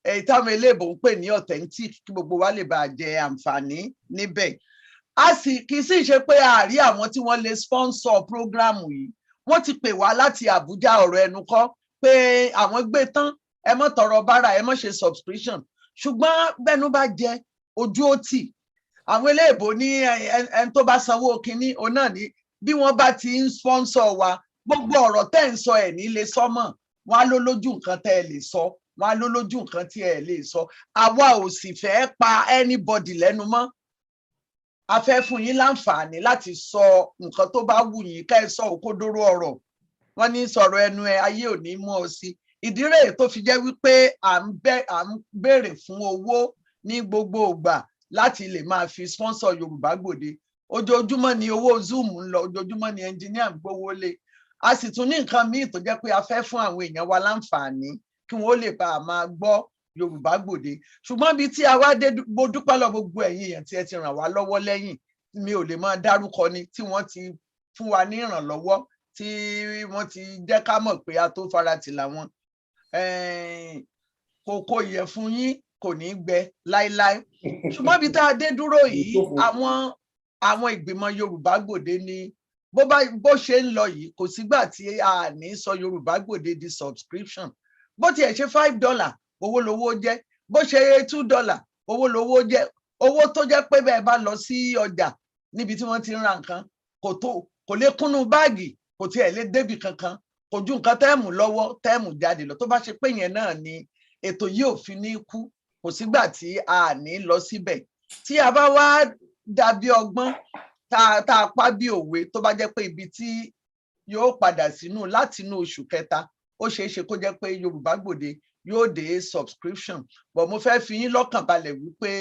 èyí táwọn eléèbó ń pè ní authentic kí gbogbo wa lè bá jẹ àǹfààní níbẹ̀. A sì kì í sì ṣe pé àárí àwọn tí wọ́n lè sponsor program yìí. Wọ́n ti pè wá láti Àbújá, ọ̀rọ̀ ẹnu kọ́ pé àwọn gbé tán, ẹ má tọrọ bára, ẹ má ṣe subscription. Ṣùgbọ́n bẹ́nu bá jẹ ojú ó tì. Àwọn eléèbó ní ẹni tó bá sanwó kínní òun náà ní bí wọ́n bá ti ń sponsor wa, gbogbo ọ̀rọ̀ tẹ́ ń sọ ẹ̀ ní lè sọ mọ́. Wọ́n á ló lójú nǹkan tẹ́ ẹ lè sọ, wọ́n á ló lójú nǹkan tí ẹ lè sọ. Àwa ò sì fẹ́ pa anybody lẹ́nu mọ́. A fẹ́ fún yín láǹfààní láti sọ nǹkan tó bá wù yín, ká ẹ sọ òkodoro ọ̀rọ̀. Wọ́n ní sọ̀rọ̀ ẹnu ẹ ayé ò ní mú ọ sí. Ìdí rèé tó fi jẹ́ wípé à ń béèrè fún owó ní gbogbo ìgbà láti lè máa fi sponsor Yorùbá Gbòde. Ojoojúmọ́ ni owó Zoom ń lọ, ojoojúmọ́ ni engineer ń gbówó lé. A sì tún ní nǹkan míì tó jẹ́ pé a fẹ́ fún àwọn èèyàn wa láǹfààní kí wọ́n lè bá a máa gbọ́ Yorùbá Gbòde. Ṣùgbọ́n bí tí a wá dé, mo dúpẹ́ lọ gbogbo ẹ̀yin èèyàn tí ẹ ti ràn wá lọ́wọ́ lẹ́yìn. Mi ò lè máa dárúkọ ni tí wọ́n ti fún wa ní ìrànlọ́wọ́, tí wọ́n ti jẹ́ ká mọ̀ pé a tó faratì làwọn. Kòkó ìyẹ̀fun yín kò ní gbẹ láíláí. Ṣùgbọ́n bí tá a dé dúró yìí, àwọn ìgbìmọ̀ Yorùbá Gbòde ni bó ṣe ń lọ yìí, kò sígbà tí a ní sọ Yorùbá Gbòde di subscription. Bó tiẹ̀ ṣe $5 owó lowó jẹ́, bó ṣe $2 owó lowó jẹ́. Owó tó jẹ́ pé bẹ́ẹ̀ bá lọ sí ọjà níbi tí wọ́n ti ń ra nǹkan kò lè kúnnú báàgì, kò tiẹ̀ lè débì kankan, kò ju nǹkan tẹ́ẹ̀mù lọ́wọ́ tẹ́ẹ̀mù jáde lọ. Tó bá ṣe pé yẹn náà ni ètò yìí ò fi ní kú, kò sígbà tí a ní lọ síbẹ̀. Tí a bá wá dàbí ọgbọ́n tá a pa bí òwe, tó bá jẹ́ pé ibi tí yóò padà sínú láti inú oṣù kẹta, ó ṣeé ṣe kó jẹ́ pé Yorùbá Gbòde yóò dé subscription. But mo fẹ́ fi yín lọ́kàn balẹ̀ wípé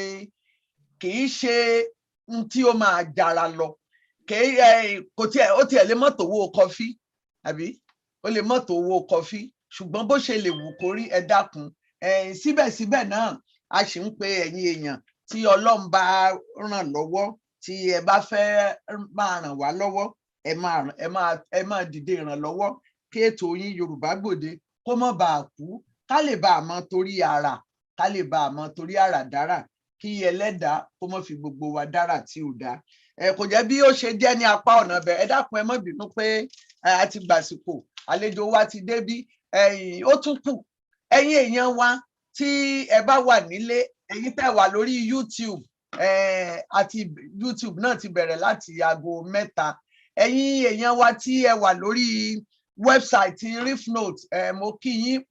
kì í ṣe tí ó máa jara lọ. Ó tiẹ̀ lè mọ́tò owó kọfí, àbí ó lè mọ́tò owó kọfí. Ṣùgbọ́n bó ṣe lè wù kó rí, ẹ dákun. Síbẹ̀síbẹ̀ náà a sì ń pe ẹ̀yin èèyàn tí Ọlọ́run bá ràn lọ́wọ́, tí ẹ bá fẹ́ máa ràn wá lọ́wọ́, ẹ máa dìde ìrànlọ́wọ́ kí ètò yín Yorùbá Gbòde kó má bàa kú, ká lè bá a mọ torí ara, ká lè bá a mọ torí ara dára, kí ẹlẹ́dàá kó má fi gbogbo wa dára tí ò dá. Kò jẹ́ bí ó ṣe jẹ́ ní apá ọ̀nà bẹ̀. Ẹ dákun, ẹ má bínú pé a ti gbàsìkò, àlejò wa ti débí. Ó tún kù ẹ̀yin èèyàn wa tí ẹ bá wà nílé, ẹ̀yin tẹ́ wà lórí YouTube, àti YouTube náà ti bẹ̀rẹ̀ láti aago 3. Ẹ̀yin èèyàn wa tí ẹ wà lórí wẹ́bsáìtì Riffnote, mo kí yín,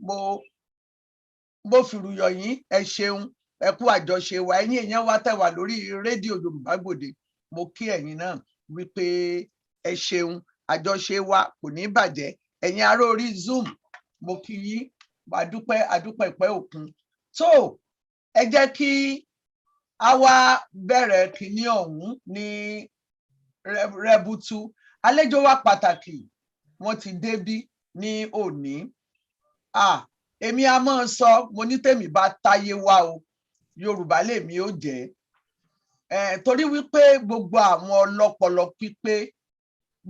mo fìrùyọ̀ yín, ẹ ṣeun, ẹ kú àjọṣe wa. Ẹ̀yin èèyàn wa tẹ́ wà lórí rédíò Yorùbá Gbòde, mo kí ẹ̀yin náà wípé ẹ ṣeun, àjọṣe wa kò ní bàjẹ́. Ẹ̀yin ará orí Zoom mo kí yín, adúpẹ́ ìpẹ́ òkun. So ẹ jẹ́ kí a wá bẹ̀rẹ̀ kínní ọ̀hún ní rẹbutu. Àlejò wa pàtàkì wọ́n ti débí ní òní. Èmi a máa sọ, mo ní tèmi bá táyé wá o, Yorùbá lèmi ó jẹ́. Torí wípé gbogbo àwọn ọlọ́pọlọ pípé,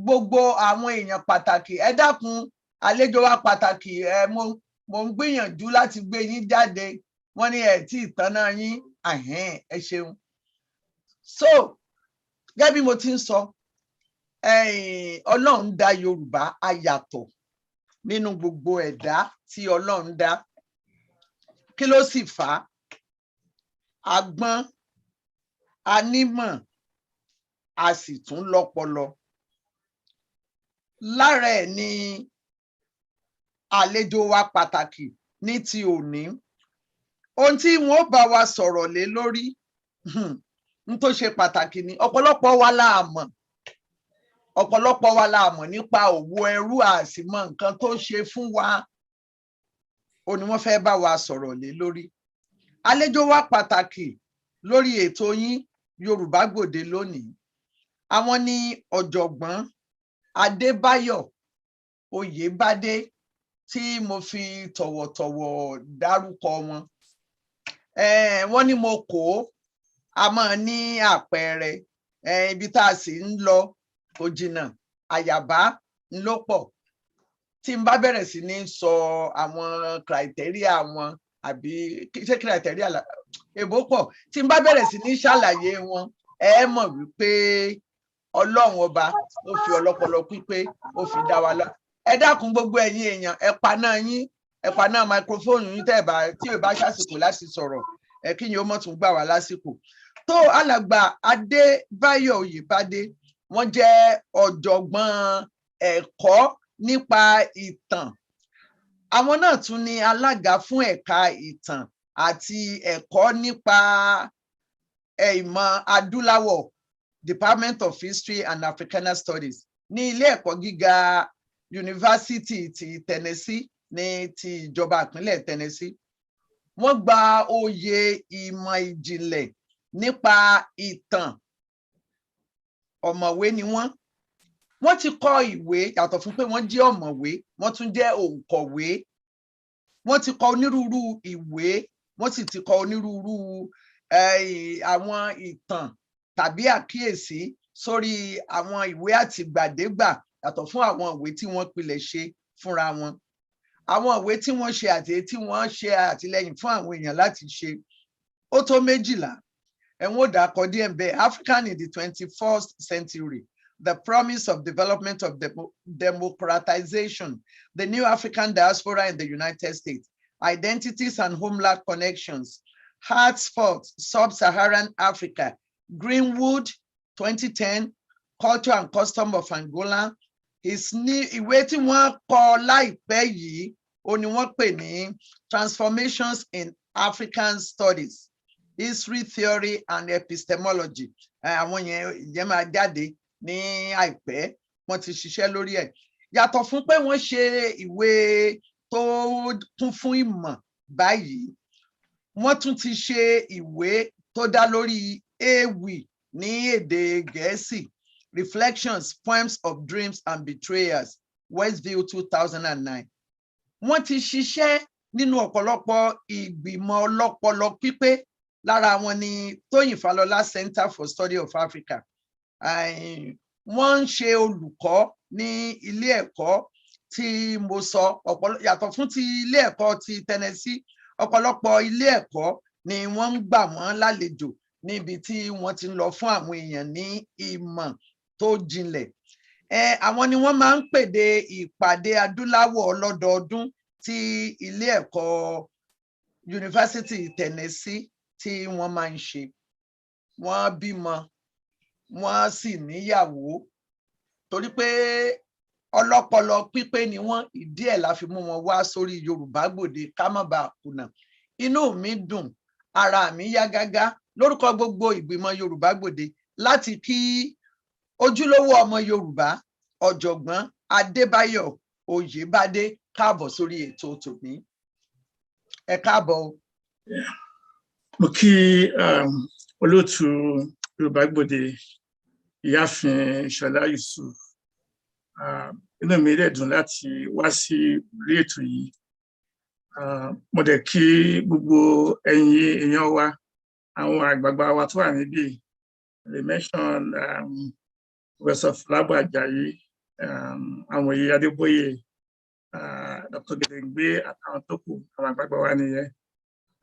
gbogbo àwọn èèyàn pàtàkì, ẹ dákun àlejò wa pàtàkì, mo ń gbìyànjú láti gbé yín jáde, wọ́n ní ẹ tí ìtànà yín, ẹ ṣeun. So gẹ́gẹ́ bí mo ti ń sọ, Ọlọ́run dá Yorùbá a yàtọ̀ nínú gbogbo ẹ̀dá tí Ọlọ́run dá. Kí ló sì fà á? A gbọ́n, a nímọ̀, a sì tún lọ́pọlọ. Lára ẹ̀ ni àlejò wa pàtàkì ní ti òní. Ohun tí wọ́n bá wa sọ̀rọ̀ lé lórí n tó ṣe pàtàkì ni ọ̀pọ̀lọpọ̀ wa la mọ̀ nípa òwò ẹrú, a sì mọ nǹkan tó ṣe fún wa. Ó ní wọ́n fẹ́ bá wa sọ̀rọ̀ lé lórí. Àlejò wa pàtàkì lórí ètò yín Yorùbá Gbòde lónìí, àwọn ni ọ̀jọ̀gbọ́n Adébáyọ̀ Oyèbádé, tí mo fi tọ̀wọ̀tọ̀wọ̀ dárúkọ wọn. Wọ́n ní mo kó a máa ní àpẹẹrẹ, ibi tá a sì ń lọ kò jìnnà, àyàbá ń ló pọ̀. Tí n bá bẹ̀rẹ̀ sí ní sọ àwọn criteria wọn, àbí ṣé criteria èbó pọ̀, tí n bá bẹ̀rẹ̀ sí ní ṣàlàyé wọn, ẹ mọ̀ wípé Ọlọ́run ọba ó fi ọlọ́pọlọ pípé ó fi dá wa lọ. Ẹ dákun gbogbo ẹ̀yin èèyàn, ẹ paná microphone yín tí ò bá ṣàsìkò láti sọ̀rọ̀, kí ni ó mọ̀ tún gbà wá lásìkò. Tó alàgbà Adébáyọ̀ Oyèbádé, wọ́n jẹ́ ọ̀jọ̀gbọ́n ẹ̀kọ́ nípa ìtàn. Àwọn náà tún ní alága fún ẹ̀ka ìtàn àti ẹ̀kọ́ nípa ìmọ̀ adúláwọ̀, Department of History and Africana Studies ní ilé ẹ̀kọ́ gíga Yunifásítì ti Tennessee ní ti ìjọba ìpínlẹ̀ Tennessee. Wọ́n gba oyè ìmọ̀ ìjìnlẹ̀ nípa ìtàn. Ọ̀mọ̀wé ni wọ́n. Wọ́n ti kọ ìwé, yàtọ̀ fún pé wọ́n jẹ́ ọ̀mọ̀wé, wọ́n tún jẹ́ òǹkọ̀wé. Wọ́n ti kọ onírúurú ìwé, wọ́n sì ti kọ onírúurú àwọn ìtàn tàbí àkíyèsí sórí àwọn ìwé àtìgbàdégbà, yàtọ̀ fún àwọn ìwé tí wọ́n pilẹ̀ ṣe fúnra wọn. Àwọn ìwé tí wọ́n ṣe àti tí wọ́n ṣe àtìlẹ́yìn fún àwọn èèyàn láti ṣe ó tó 12. Ẹ̀wọ̀n ò dàkọ díẹ̀ bẹ́ẹ̀. African in the 21st century, the promise of development of democratization, the new African diaspora in the United States, identities and homeland connections, Hartford, Sub-Saharan Africa, Greenwood, 2010, Culture and Custom of Angola. Ìwé tí wọ́n kọ láìpẹ́ yìí ó ní wọ́n pè ní Transformations in African Studies, History, Theory and Epistemology. Àwọn yẹn máa jáde ní àìpẹ́, wọ́n ti ṣiṣẹ́ lórí ẹ̀. Yàtọ̀ fún pé wọ́n ṣe ìwé tó kún fún ìmọ̀ báyìí, wọ́n tún ti ṣe ìwé tó dá lórí ewì ní èdè Gẹ̀ẹ́sì, Reflections, Poems of Dreams and Betrayers, Westview 2009. Wọ́n ti ṣiṣẹ́ nínú ọ̀pọ̀lọpọ̀ ìgbìmọ̀ ọlọ́pọlọ pípé. Lára wọn ni Tóyìn Fálọlá Center for Study of Africa. Wọ́n ń ṣe olùkọ́ ní ilé ẹ̀kọ́ tí mo sọ, yàtọ̀ fún ti ilé ẹ̀kọ́ ti Tennessee, ọ̀pọ̀lọpọ̀ ilé ẹ̀kọ́ ni wọ́n ń gbà wọ́n lálejò níbi tí wọ́n ti ń lọ fún àwọn èèyàn ní ìmọ̀ tó jinlẹ̀. Àwọn ni wọ́n máa ń pèdè ìpàdé adúláwọ̀ ọlọ́dọọdún tí ilé ẹ̀kọ́ Yunifásítì Tennessee tí wọ́n máa ń ṣe. Wọ́n bímọ, wọ́n sì níyàwó, torí pé ọlọ́pọlọ pípé ni wọ́n. Ìdí ẹ̀ la fi mú wọn wá sórí Yorùbá Gbòde ká má bàa kùnà. Inú mi dùn, ara mi yá gágá lórúkọ gbogbo ìgbìmọ̀ Yorùbá Gbòde láti kí ojúlówó ọmọ Yorùbá, Ọ̀jọ̀gbọ́n Adébáyọ̀ Oyèbádé káàbọ̀ sórí ètò tòní. Ẹ káàbọ̀ o. Mo kí olóòtú Yorùbá Gbòde ìyáàfin Ṣọlá Yusuf. Inú mi dẹ̀ dùn láti wá sí orí ètò yìí. Mo dẹ̀ kí gbogbo ẹ̀yin èèyàn wa, àwọn àgbààgbà wa tó wà níbí. They mention Professor Fọlábọ̀ Àjàyí, Amòye Adébóyè, Dr. Gedengbe àtàwọn tó kù, àwọn àgbààgbà wa nìyẹn.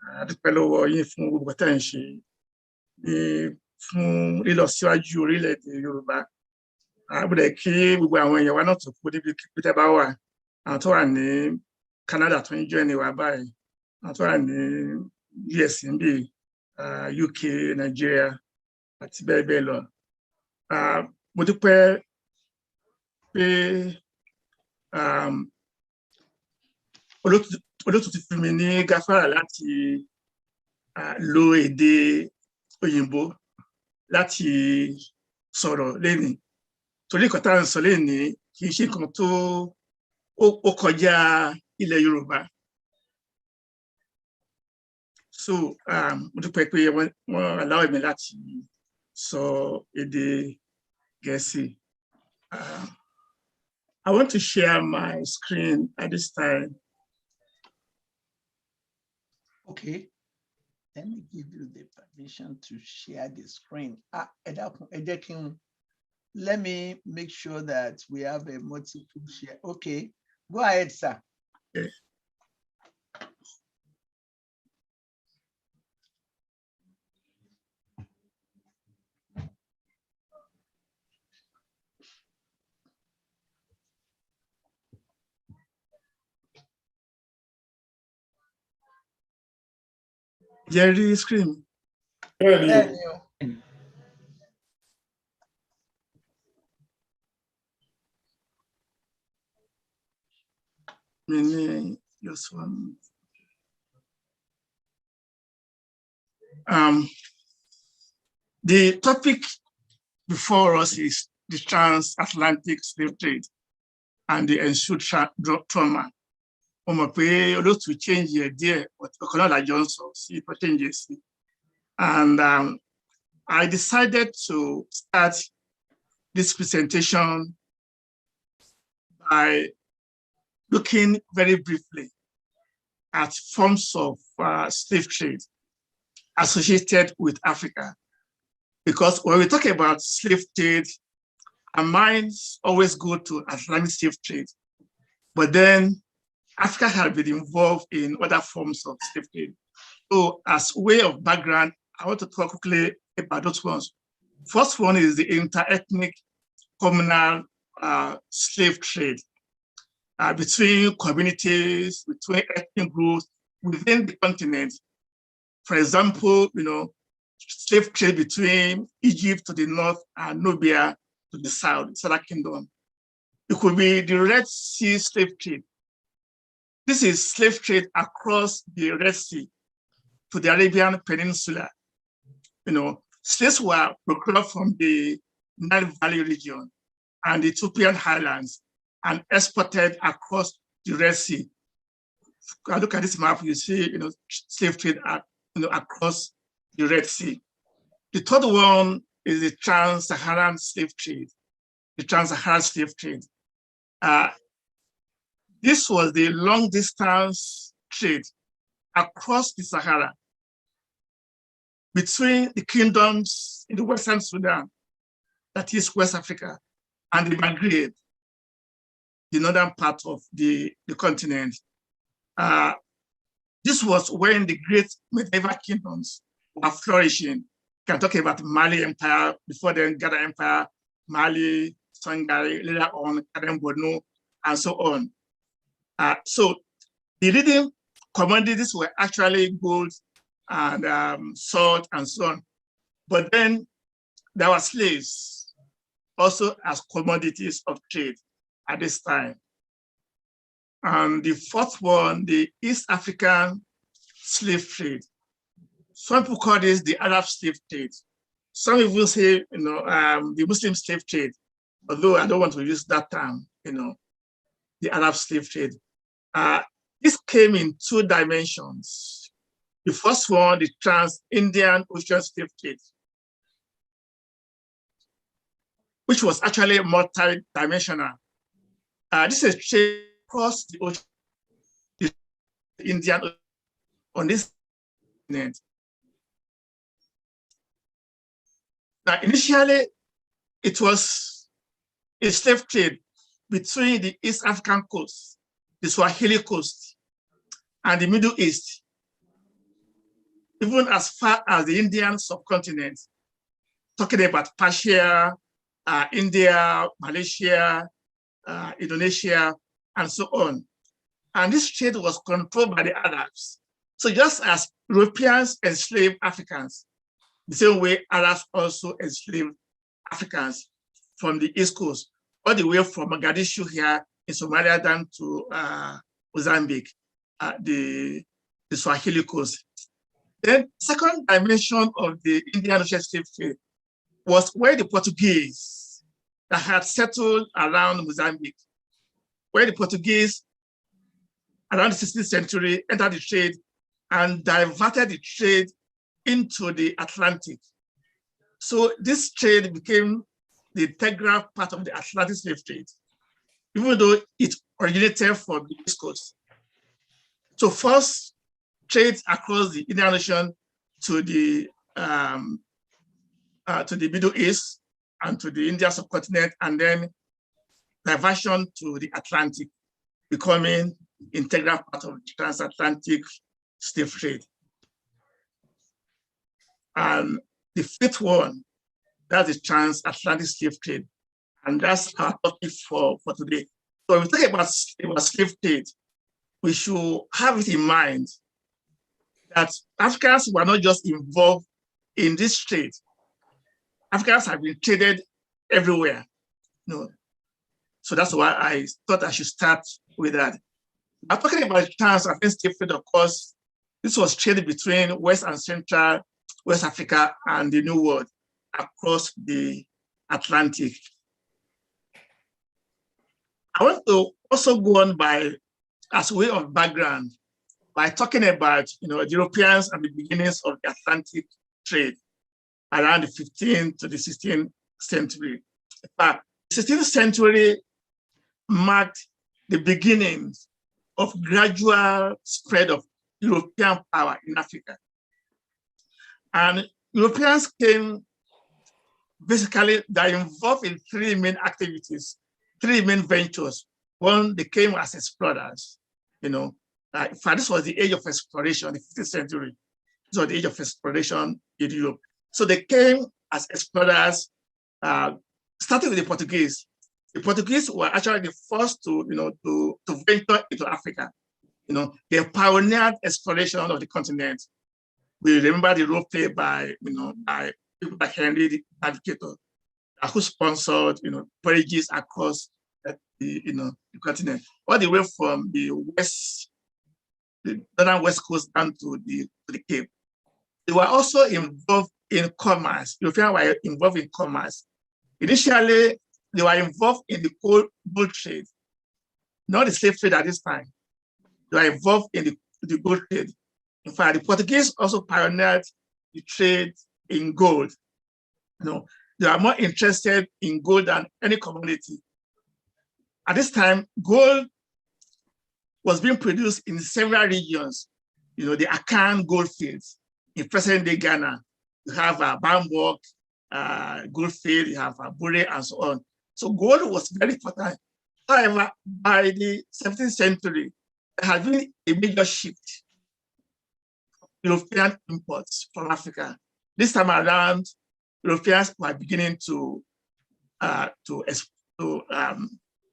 A dúpẹ́ lọ́wọ́ yín fún gbogbo tẹ́ ń ṣe fún lílọsíwájú orílẹ̀-èdè Yorùbá. A gbọ́dọ̀ kí gbogbo àwọn èèyàn wa náà tó kú níbi kíkú tẹ́ bá wà. Àwọn tó wà ní Canada tó ń join wa báyìí, àwọn tó wà ní US níbí, UK, Nigeria àti bẹ́ẹ̀ bẹ́ẹ̀ lọ. Mo dúpẹ́ pé olóòtú ti fún mi ní gáfárà láti lo èdè òyìnbó láti sọ̀rọ̀ lénìí. Torí nǹkan tá à ń sọ lénìí kì í ṣe nǹkan tó ó kọjá ilẹ̀ Yorùbá. So mo dúpẹ́ pé wọ́n allow mi láti sọ èdè Gẹ̀ẹ́sì. I want to share my screen at this time. Okay. Let me give you the permission to share the screen. Let me make sure that we have a multiple share. Okay, go ahead, sir. Okay. Jerry scream. Just one. The topic before us is the transatlantic slave trade and the ensued trauma. To change the idea, but changes. And I decided to start this presentation by looking very briefly at forms of slave trade associated with Africa. Because when we talk about slave trade, our minds always go to Atlantic slave trade. But then Africa has been involved in other forms of slave trade. So as way of background, I want to talk quickly about those ones. First one is the interethnic communal slave trade between communities, between ethnic groups within the continent. For example, slave trade between Egypt to the north and Nubia to the south, Southern Kingdom. It could be the Red Sea slave trade. This is slave trade across the Red Sea to the Arabian Peninsula. Slaves were procured from the Nile Valley region and the Ethiopian highlands and exported across the Red Sea. If you look at this map, you see, slave trade across the Red Sea. The third one is the trans-Saharan slave trade. The trans-Saharan slave trade. This was the long-distance trade across the Sahara between the kingdoms in the Western Sudan, that is West Africa, and the Maghreb, the northern part of the continent. This was when the great medieval kingdoms were flourishing. You can talk about Mali Empire, before then Ghana Empire, Mali, Songhai, later on Kadem Borno, and so on. So the leading commodities were actually gold and salt and so on. But then there were slaves also as commodities of trade at this time. And the fourth one, the East African slave trade. Some people call this the Arab slave trade. Some people say, the Muslim slave trade. although I don't want to use that term, the Arab slave trade. This came in two dimensions. The first one, the trans-Indian Ocean slave trade, which was actually multi-dimensional. This is trade across the ocean, the Indian Ocean, on this continent. Now, initially, it was a slave trade between the East African coast, the Swahili coast, and the Middle East, even as far as the Indian subcontinent, talking about Persia, India, Malaysia, Indonesia, and so on. And this trade was controlled by the Arabs. So just as Europeans enslaved Africans, the same way Arabs also enslaved Africans from the East Coast, all the way from Mogadishu here in Somalia down to Mozambique, the Swahili coast. Then second dimension of the Indian Ocean slave trade was where the Portuguese that had settled around Mozambique, where the Portuguese around the 16th century entered the trade and diverted the trade into the Atlantic. So this trade became the integral part of the Atlantic slave trade, even though it originated from the East Coast. So first, trade across the Indian Ocean to the Middle East and to the Indian subcontinent, and then diversion to the Atlantic, becoming integral part of the transatlantic slave trade. And the fifth one, that's the transatlantic slave trade. And that's our topic for today. So when we talk about slave trade, we should have it in mind that Africans were not just involved in this trade. Africans have been traded everywhere. So that's why I thought I should start with that. I'm talking about transatlantic slave trade, of course. This was trade between West and Central West Africa and the New World across the Atlantic. I want to also go on as a way of background, by talking about the Europeans and the beginnings of the Atlantic trade around the 15th to the 16th century. The 16th century marked the beginnings of gradual spread of European power in Africa. And Europeans came basically, they're involved in three main activities, three main ventures. One, they came as explorers, this was the age of exploration, the 15th century. This was the age of exploration in Europe. So they came as explorers, starting with the Portuguese. The Portuguese were actually the first to venture into Africa. They pioneered exploration of the continent. We remember the role played by people like Henry the Navigator, who sponsored voyages across the continent, all the way from the northern west coast down to the Cape. They were also involved in commerce. Europeans were involved in commerce. Initially, they were involved in the gold trade, not the slave trade at this time. They were involved in the gold trade. In fact, the Portuguese also pioneered the trade in gold. They are more interested in gold than any commodity. At this time, gold was being produced in several regions. The Akan gold fields in present-day Ghana. You have Bambok gold field, you have Bure, and so on. So gold was very important. However, by the 17th century, there had been a major shift in European imports from Africa. This time around, Europeans were beginning to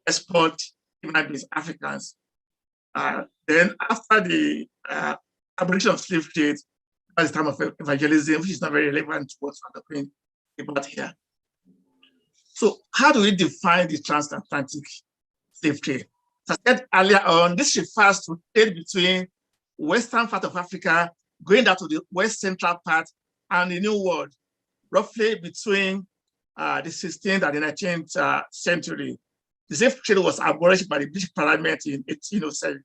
export human beings, Africans. Then after the abolition of slave trade, at the time of evangelism, which is not very relevant to what we're talking about here. So how do we define the transatlantic slave trade? As I said earlier on, this refers to trade between western part of Africa going down to the west central part and the New World, roughly between the 16th and the 19th century. The slave trade was abolished by the British Parliament in 1807.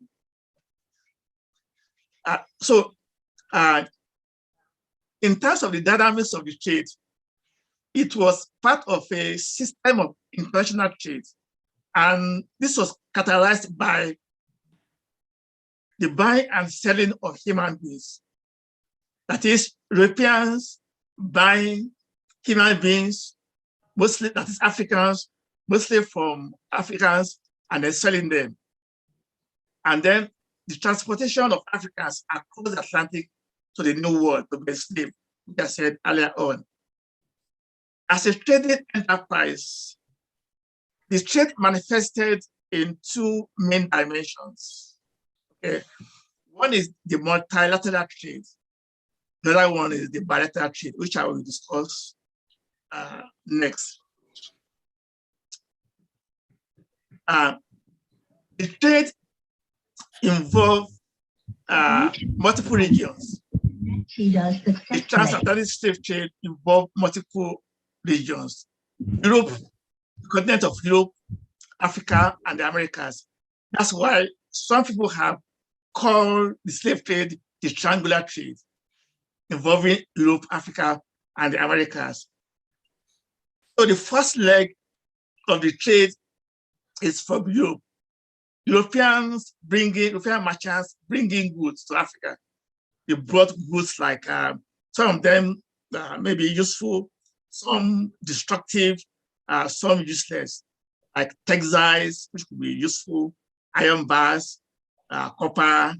In terms of the dynamics of the trade, it was part of a system of international trade. And this was characterized by the buying and selling of human beings. That is, Europeans buying human beings, mostly, that is Africans, mostly from Africans, and then selling them. And then the transportation of Africans across the Atlantic to the New World to be enslaved, which I said earlier on. As a trading enterprise, the trade manifested in two main dimensions. Okay. One is the multilateral trade. The other one is the bilateral trade, which I will discuss next. The trade involved multiple regions. The transatlantic slave trade involved multiple regions. Europe, the continent of Europe, Africa, and the Americas. That's why some people have called the slave trade the triangular trade, involving Europe, Africa, and the Americas. So the first leg of the trade is from Europe. European merchants bringing goods to Africa. They brought goods like some of them may be useful, some destructive, some useless, like textiles, which could be useful, iron bars, copper,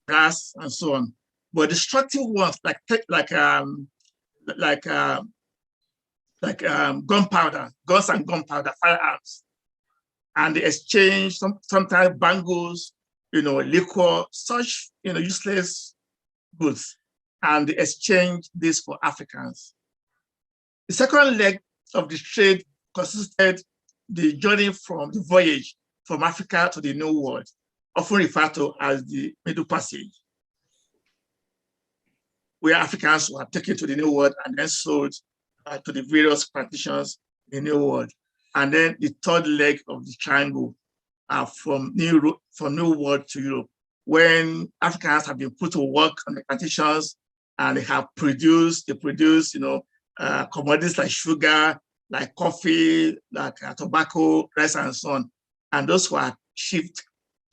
brass, and so on. But destructive ones like gunpowder, guns and gunpowder, firearms, and they exchange sometimes bangles, liquor, such useless goods, and they exchange this for Africans. The second leg of the trade consisted the journey from the voyage from Africa to the New World, often referred to as the Middle Passage, where Africans were taken to the New World and then sold to the various plantations in the New World. And then the third leg of the triangle from New World to Europe, when Africans have been put to work on the plantations and they produce, commodities like sugar, like coffee, like tobacco, rice, and so on. And those were shipped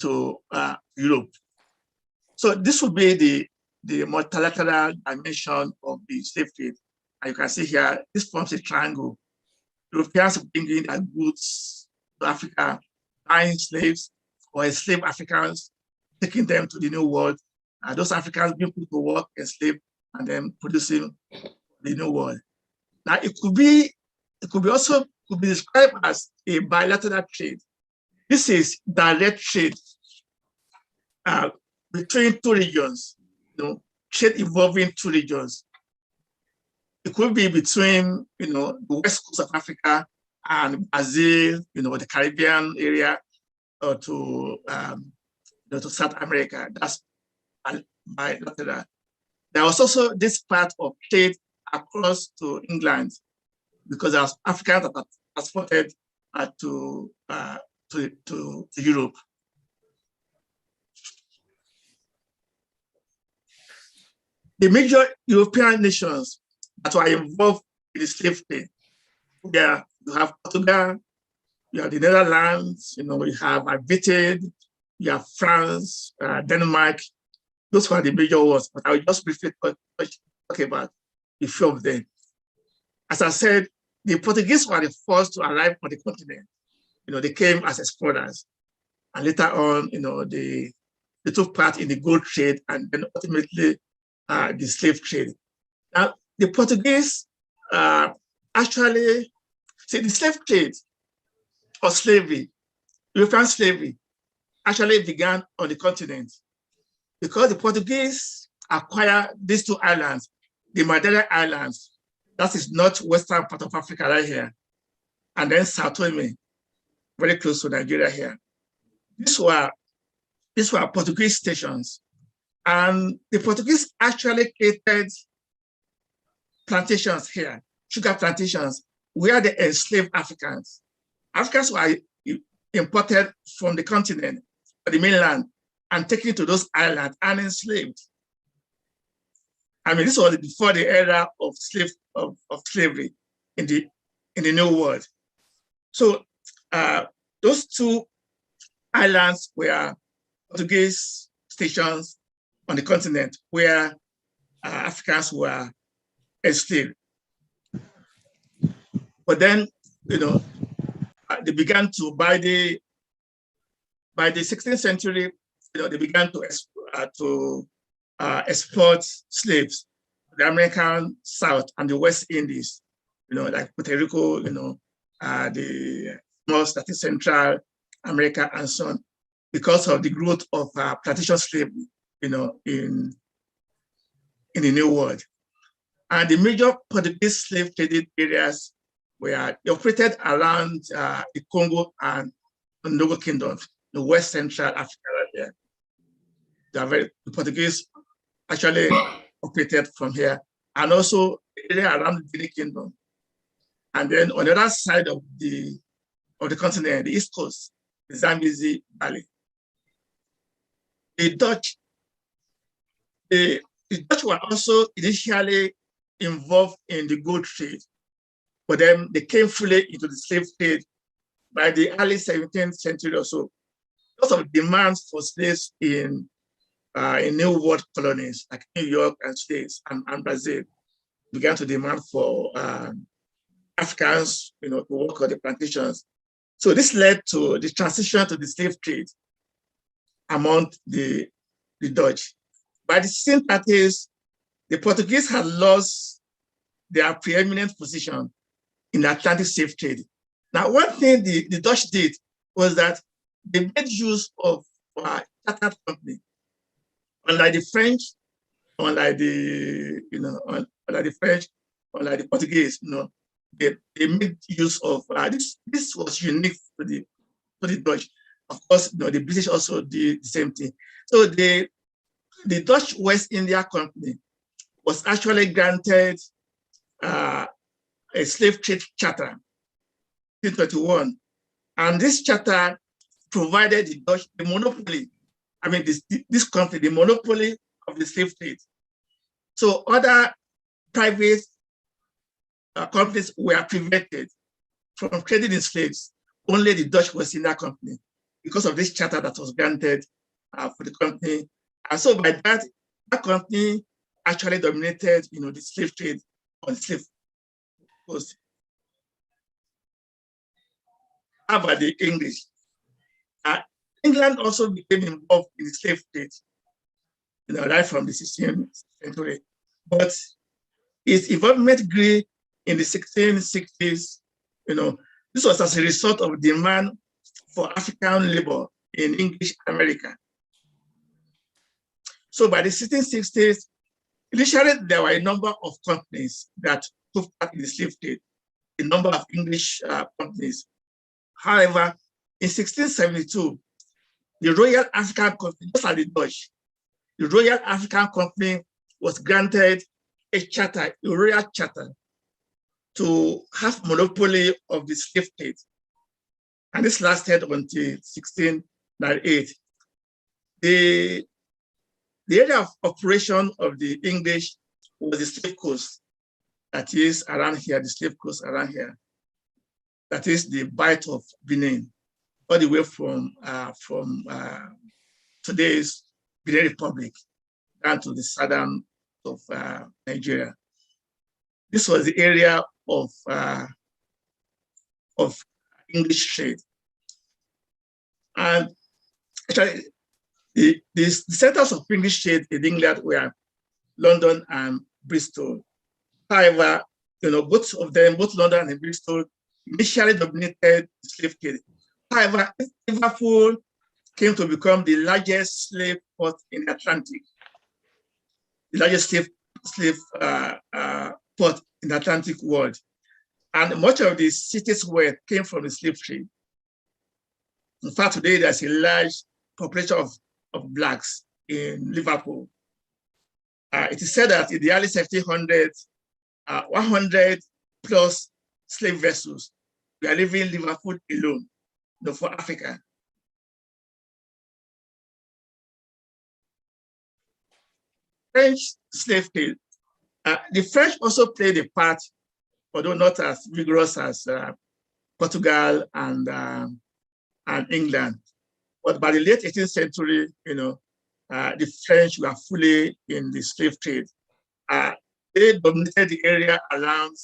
to Europe. So this would be the multilateral dimension of the slave trade. And you can see here, this forms a triangle. Europeans bringing their goods to Africa, buying slaves, or enslaved Africans, taking them to the New World. And those Africans being put to work, enslaved, and then producing the New World. Now it could be described as a bilateral trade. This is direct trade between two regions, trade involving two regions. It could be between, the west coast of Africa and Brazil, the Caribbean area, or to South America. That's bilateral. There was also this part of trade across to England, because there was Africans that are transported to Europe. The major European nations that were involved in the slave trade, you have Portugal, you have the Netherlands, you have Britain, you have France, Denmark. Those were the major ones, but I will just briefly talk about a few of them. As I said, the Portuguese were the first to arrive on the continent. They came as explorers, and later on, they took part in the gold trade and then ultimately the slave trade. Now, the Portuguese actually, the slave trade or slavery, European slavery, actually began on the continent because the Portuguese acquired these two islands, the Madeira Islands, that is northwestern part of Africa right here, and then Sao Tome, very close to Nigeria here. These were Portuguese stations, and the Portuguese actually created plantations here. sugar plantations where they enslaved Africans. Africans were imported from the continent, the mainland, and taken to those islands and enslaved. I mean, this was before the era of slavery in the New World. So those two islands were Portuguese stations on the continent where Africans were enslaved. But then, they began to, by the 16th century, they began to export slaves to the American South and the West Indies, like Puerto Rico, the North, that is Central America, and so on, because of the growth of plantation slavery, in the New World. And the major Portuguese slave traded areas were operated around the Congo and the Nogo Kingdom, the West Central Africa right there. The Portuguese actually operated from here, and also the area around the Guinea Kingdom. And then on the other side of the continent, the East Coast, the Zambezi Valley. The Dutch were also initially involved in the gold trade, but then they came fully into the slave trade by the early 17th century or so, because of demands for slaves in New World colonies like New York and states and Brazil began to demand for Africans, to work on the plantations. So this led to the transition to the slave trade among the Dutch. By the 1630s, the Portuguese had lost their preeminent position in the Atlantic slave trade. Now, one thing the Dutch did was that they made use of chartered company, unlike the French, unlike the Portuguese. They made use of this was unique to the Dutch. Of course, the British also did the same thing. So the Dutch West India Company was actually granted a slave trade charter in 1921. And this charter provided the Dutch the monopoly, this company, the monopoly of the slave trade. So other private companies were prevented from trading in slaves, only the Dutch West India Company, because of this charter that was granted for the company. And so by that company actually dominated, the slave trade on the slave coast. How about the English? England also became involved in the slave trade, right from the 16th century. But its involvement grew in the 1660s. This was as a result of demand for African labor in English America. So by the 1660s, initially there were a number of companies that took part in the slave trade, a number of English companies. However, in 1672, the Royal African Company, just like the Dutch, the Royal African Company was granted a charter, a royal charter, to have monopoly of the slave trade. And this lasted until 1698. The area of operation of the English was the slave coast, that is around here, the slave coast around here. That is the Bight of Benin, all the way from today's Benin Republic down to the southern of Nigeria. This was the area of English trade. And actually, the centers of English trade in England were London and Bristol. However, both of them, both London and Bristol, initially dominated the slave trade. However, Liverpool came to become the largest slave port in the Atlantic, the largest slave port in the Atlantic world. And much of the city's wealth came from the slave trade. In fact, today there's a large population of Blacks in Liverpool. It is said that in the early 1700s, 100 plus slave vessels. We are leaving Liverpool alone, for Africa. French slave trade. The French also played a part, although not as vigorous as Portugal and England. But by the late 18th century, the French were fully in the slave trade. They dominated the area around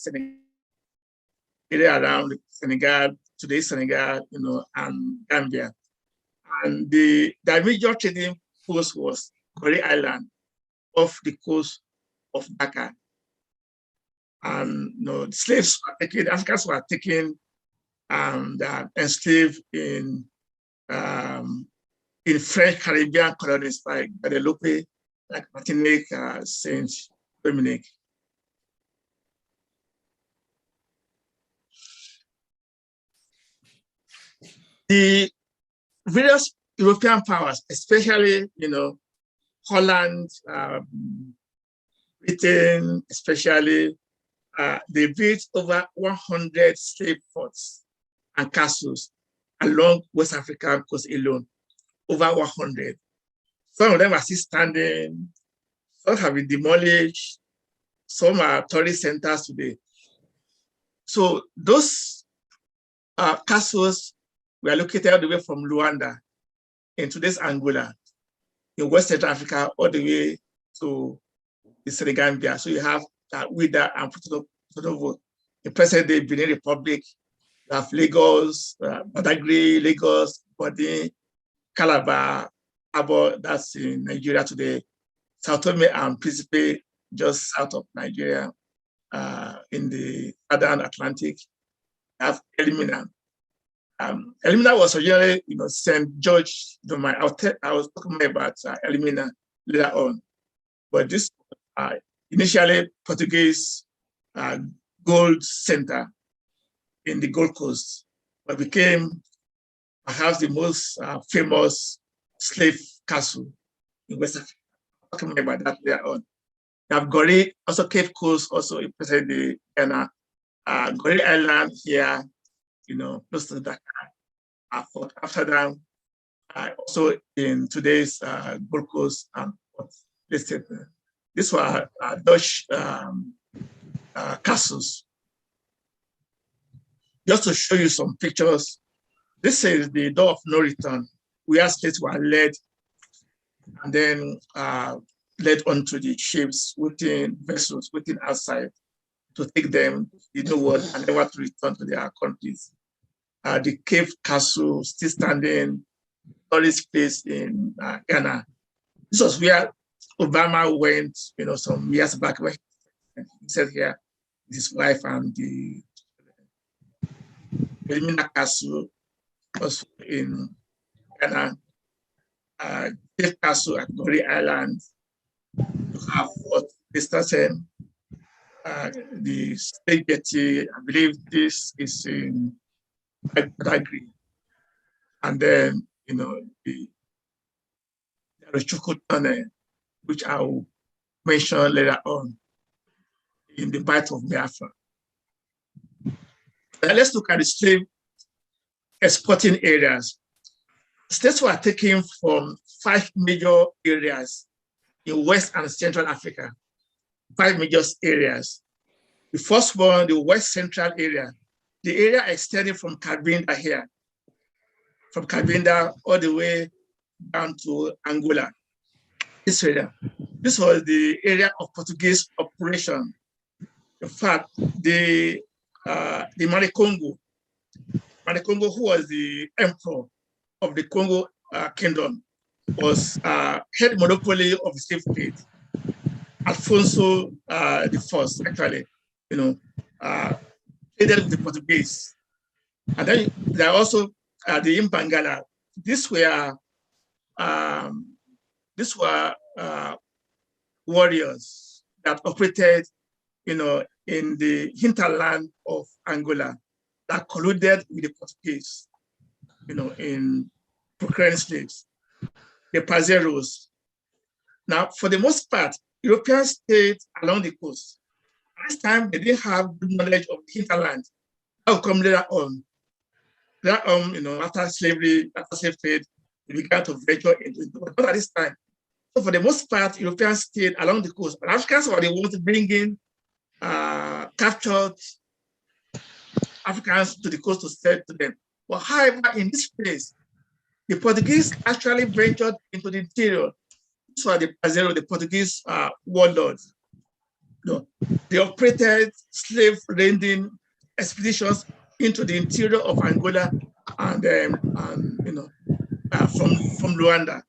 Senegal, today's Senegal, and Gambia. And the major trading post was Gorée Island, off the coast of Dakar. And slaves were taken, Africans were taken and enslaved in French Caribbean colonies like Guadeloupe, like Martinique, Saint Dominique. The various European powers, especially Holland, Britain, especially, they built over 100 slave forts and castles along West African coast alone, over 100. Some of them are still standing, some have been demolished, some are tourist centers today. So those castles were located all the way from Luanda in today's Angola, in West Central Africa, all the way to the Senegambia. So you have Ouidah and Porto Novo. In present-day Benin Republic, you have Lagos, Badagry, Lagos, Bodin, Calabar, Abo, that's in Nigeria today, Sao Tome and Principe, just south of Nigeria, in the Southern Atlantic. You have Elimina. Elimina was originally, St. George Domain. I was talking about Elimina later on, but this initially Portuguese gold center in the Gold Coast, but became perhaps the most famous slave castle in West Africa. I'm talking about that later on. You have Gorée, also Cape Coast, also in present-day Ghana. Gorée Island here, close to Dakar. Fort Amsterdam, also in today's Gold Coast and listed. These were Dutch castles. Just to show you some pictures, this is the door of no return, where slaves were led and then led onto the ships, vessels waiting outside to take them, and never to return to their countries. The Cape Castle, still standing, tourist place in Ghana. This was where Obama went, some years back. Where he said here, his wife and the Elimina Castle was in Ghana. Cape Castle at Gorée Island. You have Fort Christensen, the State Jetty. I believe this is in Badagry. And then, the Chuku Tunnel, which I will mention later on in the Bight of Biafra. Now let's look at the slave exporting areas. States were taken from 5 major areas in West and Central Africa, 5 major areas. The first one, the West Central area, the area extending from Cabinda here, from Cabinda all the way down to Angola. This area. This was the area of Portuguese operation. In fact, the Manikongo, who was the emperor of the Congo kingdom, was head monopoly of the slave trade. Alfonso the First, actually, traded with the Portuguese. And then there are also the Impangala. These were warriors that operated, in the hinterland of Angola, that colluded with the Portuguese, in procuring slaves, the Pazeros. Now, for the most part, Europeans stayed along the coast this time, they didn't have good knowledge of the hinterland. That will come later on. Later on, after slavery, after slave trade, they began to venture into it, but not at this time. So for the most part, Europeans stayed along the coast, but Africans were the ones to bring in captured Africans to the coast to sell to them. But however, in this place, the Portuguese actually ventured into the interior. These were the Portuguese warlords. They operated slave raiding expeditions into the interior of Angola and from Luanda.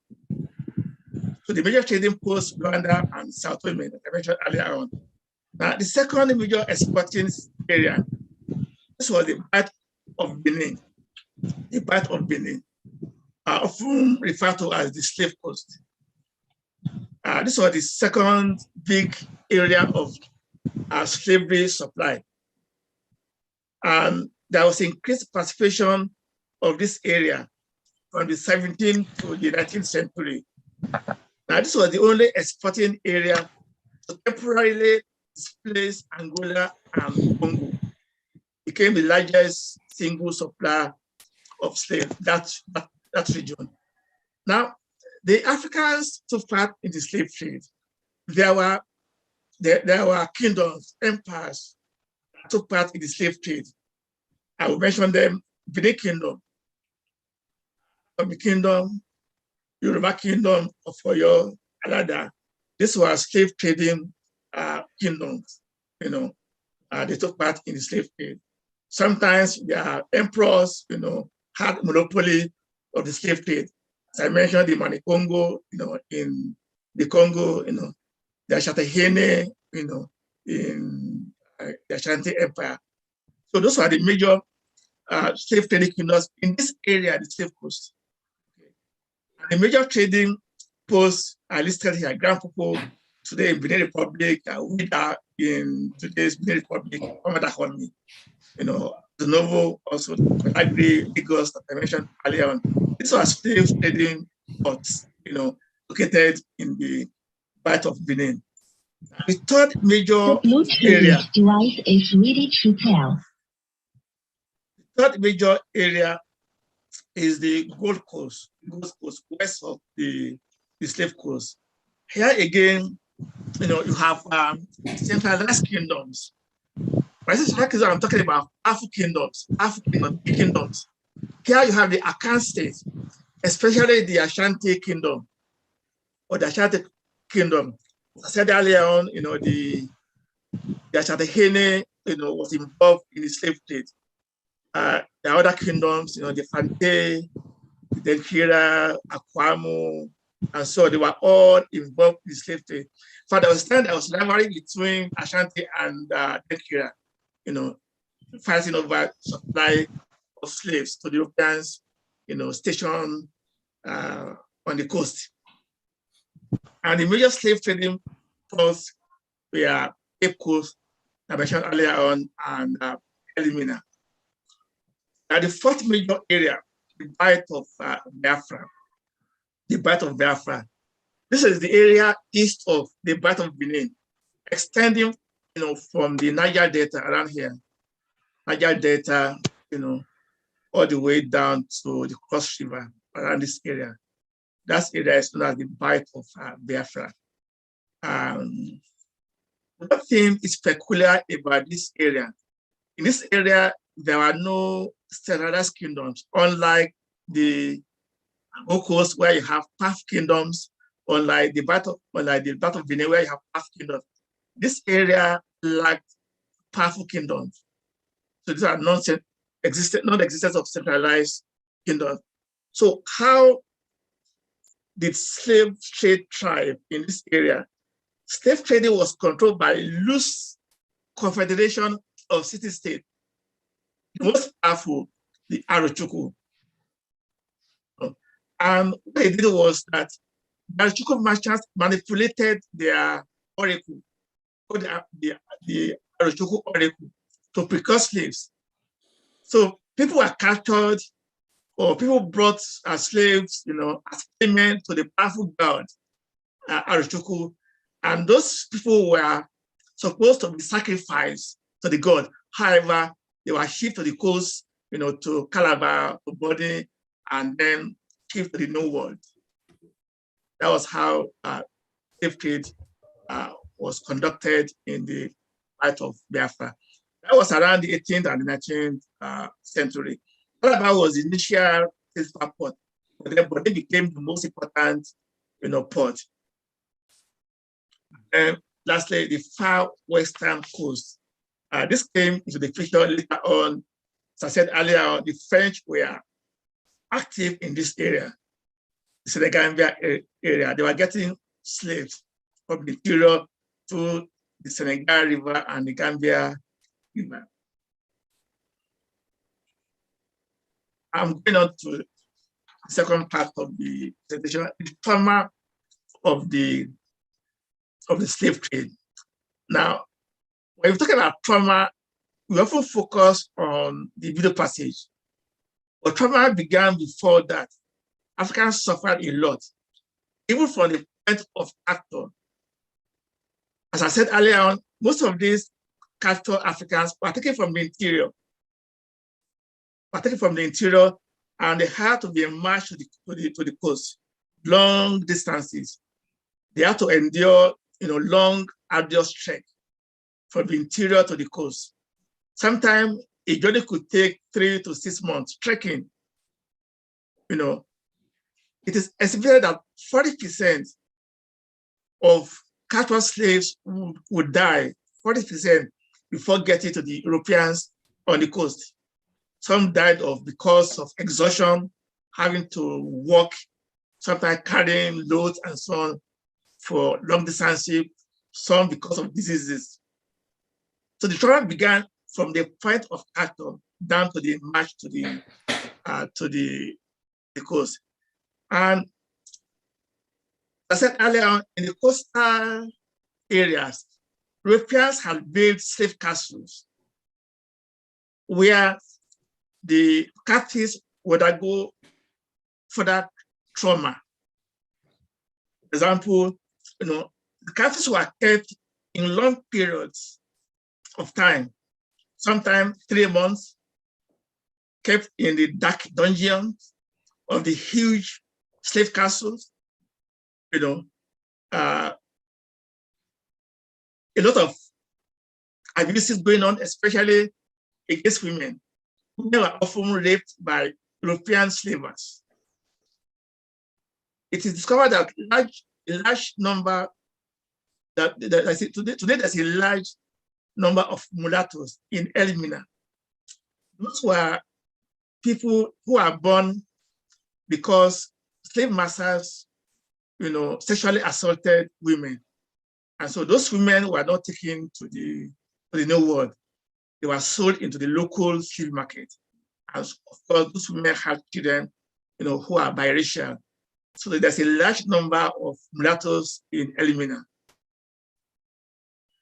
So the major trading posts, Luanda and South Women, that I mentioned earlier on. Now, the second major exporting area, this was the Bight of Benin. The Bight of Benin, often referred to as the Slave Coast. This was the second big area of slavery supply. And there was increased participation of this area from the 17th to the 19th century. Now, this was the only exporting area to temporarily displace Angola and Congo. It became the largest single supplier of slaves, that region. Now, the Africans took part in the slave trade. There were kingdoms, empires that took part in the slave trade. I will mention them: Benin Kingdom, Tomi Kingdom, Yoruba Kingdom of Oyo, Alada. These were slave trading kingdoms. They took part in the slave trade. Sometimes their emperors, had monopoly of the slave trade. As I mentioned, the Manikongo, in the Congo, the Ashanti, in the Ashanti Empire. So those are the major slave trading kingdoms in this area, the Slave Coast. And the major trading posts are listed here: Grand Popo, today in Benin Republic, Ouida in today's Benin Republic, Omadahoni, the Novo, also Agri, Lagos, that I mentioned earlier on. These are slave trading ports, located in the Bight of Benin. The third major area. Device is ready to pair. The third major area is the Gold Coast, west of the Slave Coast. Here again, you have centralized kingdoms. By centralized, I'm talking about African kingdoms. Here you have the Akan state, especially the Ashanti Kingdom, or the Ashanti Kingdom. As I said earlier on, the Ashanti was involved in the slave trade. There are other kingdoms, the Fante, the Denkira, Akwamo, and so they were all involved in the slave trade. For the time, there was rivalry between Ashanti and Denkira, fighting over supply of slaves to the Europeans, stationed on the coast. And the major slave trading ports were Cape Coast, I mentioned earlier on, and Elimina. The fourth major area, the Bight of Biafra. The Bight of Biafra. This is the area east of the Bight of Benin, extending, from the Niger Delta around here, Niger Delta, all the way down to the Cross River around this area. That area is known as the Bight of Biafra. One thing is peculiar about this area. In this area, there are no centralized kingdoms, unlike the Gold Coast, where you have half kingdoms, unlike the Bight of Benin, where you have half kingdoms. This area lacked powerful kingdoms. So these are non-existence of centralized kingdoms. So how did slave trade thrive in this area? Slave trading was controlled by a loose confederation of city-states. The most powerful, the Arochukwu. And what they did was that the Arochukwu merchants manipulated their oracle, the Arochukwu oracle, to procure slaves. So people were captured, or people brought as slaves, as payment to the powerful god, Arochukwu. And those people were supposed to be sacrificed to the god. However, they were shipped to the coast, to Calabar, to Body, and then shipped to the New World. That was how slave trade was conducted in the fight of Biafra. That was around the 18th and the 19th century. Calabar was the initial port, but it became the most important, port. And lastly, the far western coast. This came into the picture later on. As I said earlier, the French were active in this area, the Senegambia area. They were getting slaves from the interior to the Senegal River and the Gambia River. I'm going on to the second part of the presentation, the trauma of the slave trade. Now, when we talk about trauma, we often focus on the video passage, but trauma began before that. Africans suffered a lot, even from the point of capture. As I said earlier on, most of these captured Africans were taken from the interior. And they had to be marched to the coast, long distances. They had to endure, long, arduous trek from the interior to the coast. Sometimes a journey could take 3 to 6 months trekking. It is estimated that 40% of captured slaves would die, 40% before getting to the Europeans on the coast. Some died because of exhaustion, having to walk, sometimes carrying loads and so on for long distances, some because of diseases. So the trauma began from the point of capture down to the march to the coast. And as I said earlier on, in the coastal areas, Europeans had built slave castles where the captives would go for that trauma. For example, the captives were kept in long periods of time, sometimes 3 months, kept in the dark dungeons of the huge slave castles. A lot of abuses going on, especially against women. Women were often raped by European slavers. It is discovered that a large number today there's a large number of mulattoes in Elmina. Those were people who are born because slave masters, sexually assaulted women. And so those women were not taken to the New World. They were sold into the local slave market. And of course, those women had children, who are biracial. So there's a large number of mulattoes in Elmina.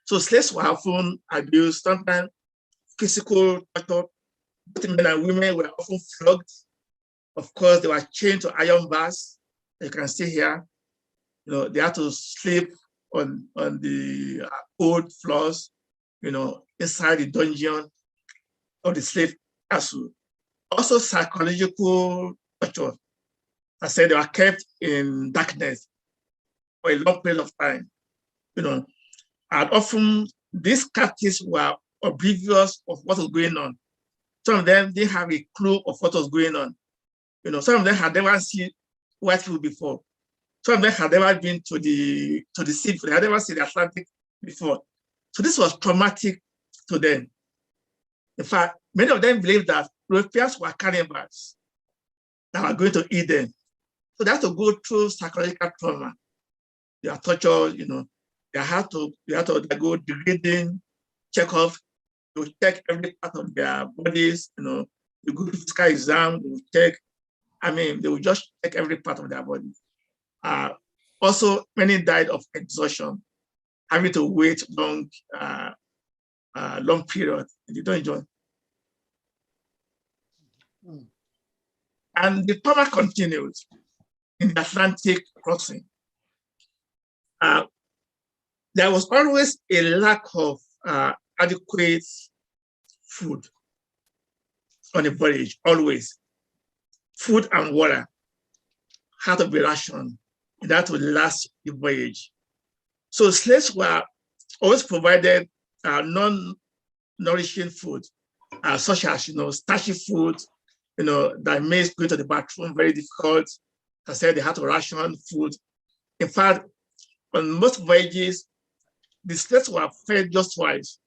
So slaves were often abused, sometimes physical torture. Both men and women were often flogged. Of course, they were chained to iron bars. You can see here, they had to sleep on the cold floors, inside the dungeon of the slave castle. Also psychological torture. I said they were kept in darkness for a long period of time, and often these captives were oblivious of what was going on. Some of them didn't have a clue of what was going on. Some of them had never seen white people before. Some of them had never been to the sea before. They had never seen the Atlantic before. So this was traumatic to them. In fact, many of them believed that Europeans were cannibals that were going to eat them. So they had to go through psychological trauma. They are tortured, they had to undergo degrading checkup. They would check every part of their bodies, they go to physical exam, they would check. They would just check every part of their body. Also, many died of exhaustion, having to wait long period. They don't enjoy. And the trauma continues in the Atlantic crossing. there was always a lack of adequate food on the voyage, always. Food and water had to be rationed in order to last the voyage. So slaves were always provided non-nourishing food, such as, starchy food, that makes going to the bathroom very difficult. I said they had to ration food. In fact, on most voyages, the slaves were fed just twice.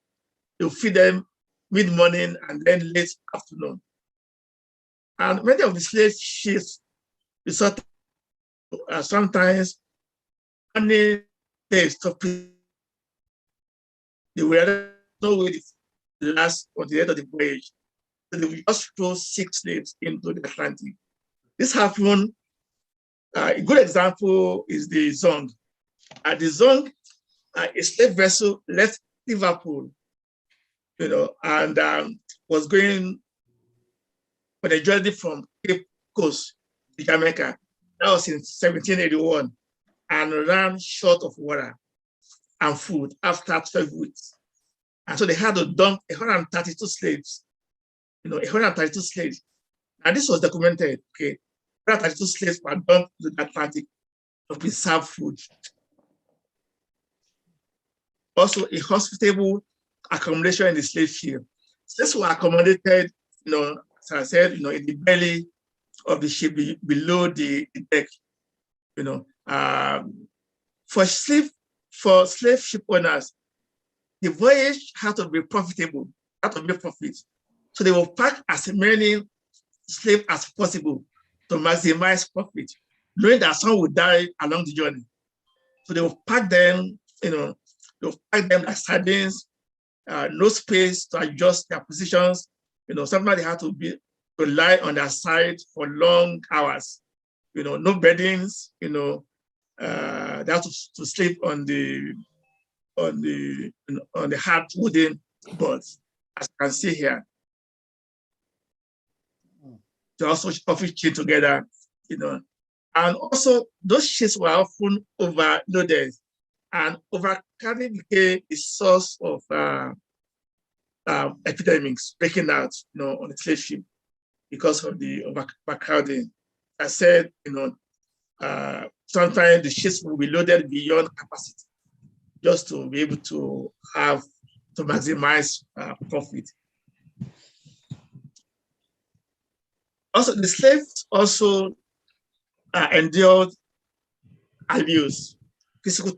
You feed them mid-morning and then late afternoon. And many of the slave ships resulted sometimes only days to they were no way to last on the end of the voyage. So they would just throw 6 slaves into the Atlantic. This happened. A good example is the Zong. The Zong, a slave vessel, left Liverpool, and was going on a journey from Cape Coast to Jamaica. That was in 1781, and ran short of water and food after 12 weeks. And so they had to dump 132 slaves, 132 slaves. And this was documented, okay? 132 slaves were dumped to the Atlantic to preserve food. Also, a hospitable accommodation in the slave ship. Slaves were accommodated, as I said, in the belly of the ship below the deck. For slave ship owners, the voyage had to be profitable, had to make profit. So they will pack as many slaves as possible to maximize profit, knowing that some would die along the journey. So they will pack them, they'll pack them like sardines, no space to adjust their positions. Sometimes they had to lie on their side for long hours. No beddings. They have to sleep on the hard wooden boards, as you can see here. They also often chained together, and also those ships were often overloaded, and overcrowding became a source of epidemics breaking out, on the slave ship because of the overcrowding. I said, sometimes the ships will be loaded beyond capacity just to be able to maximize profit. Also, the slaves also endured abuse, physical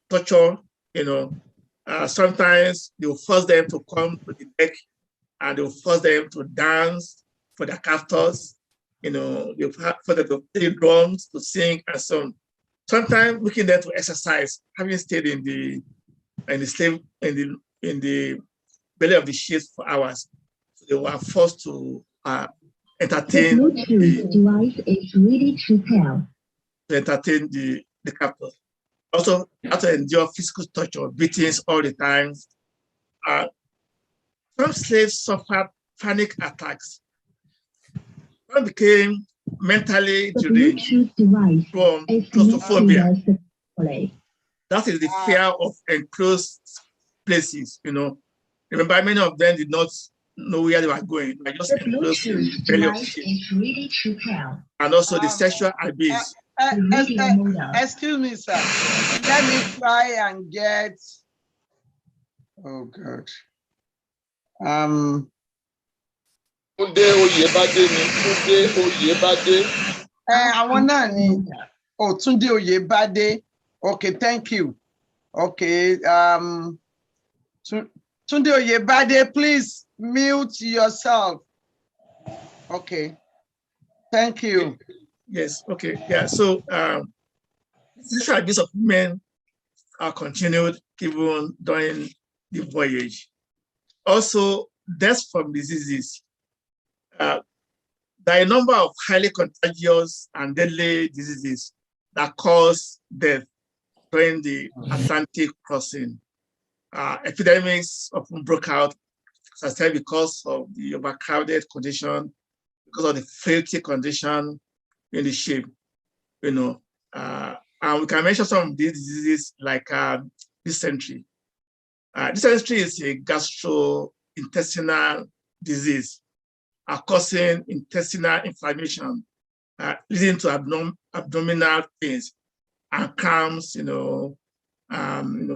torture. Sometimes they will force them to come to the deck, and they will force them to dance for their captors. They will force them to play drums, to sing, and so on. Sometimes making them to exercise, having stayed in the belly of the ship for hours. So they were forced to entertain Bluetooth device is ready to pair. To entertain the captors. Also, had to endure physical torture, beatings all the time. Some slaves suffered panic attacks. Some became mentally deranged from claustrophobia. That is the fear of enclosed places. Remember, many of them did not know where they were going. They were just enclosed in the belly of the ship. And also the sexual abuse. Excuse me, sir. Let me try and get. Oh God. Túndé Oyèbádé ni Túndé Oyèbádé. Àwọn náà ni. Oh, Túndé Oyèbádé. Okay, thank you. Okay. Túndé Oyèbádé, please mute yourself. Okay. Thank you. Yes. Okay. Yeah. So, sexual abuse of women are continued even during the voyage. Also, deaths from diseases. There are a number of highly contagious and deadly diseases that cause death during the Atlantic crossing. Epidemics often broke out, as I said, because of the overcrowded condition, because of the filthy condition in the ship, and we can mention some of these diseases like dysentery. Dysentery is a gastrointestinal disease causing intestinal inflammation, leading to abdominal pains and cramps,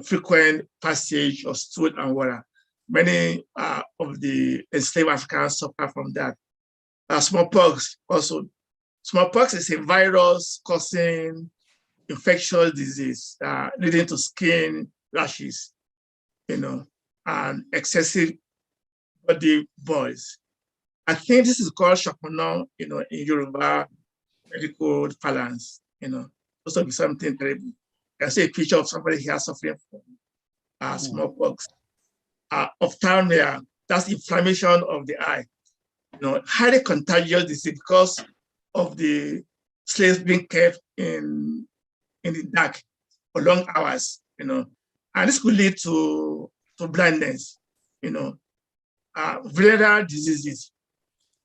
frequent passage of stool and water. Many of the enslaved Africans suffer from that. Smallpox also. Smallpox is a virus causing infectious disease, leading to skin rashes, and excessive body boils. I think this is called shokono, in Yoruba medical parlance, also be something terrible. I see a picture of somebody here suffering from smallpox. Ophthalmia, that's inflammation of the eye. Highly contagious disease because of the slaves being kept in the dark for long hours, and this could lead to blindness, venereal diseases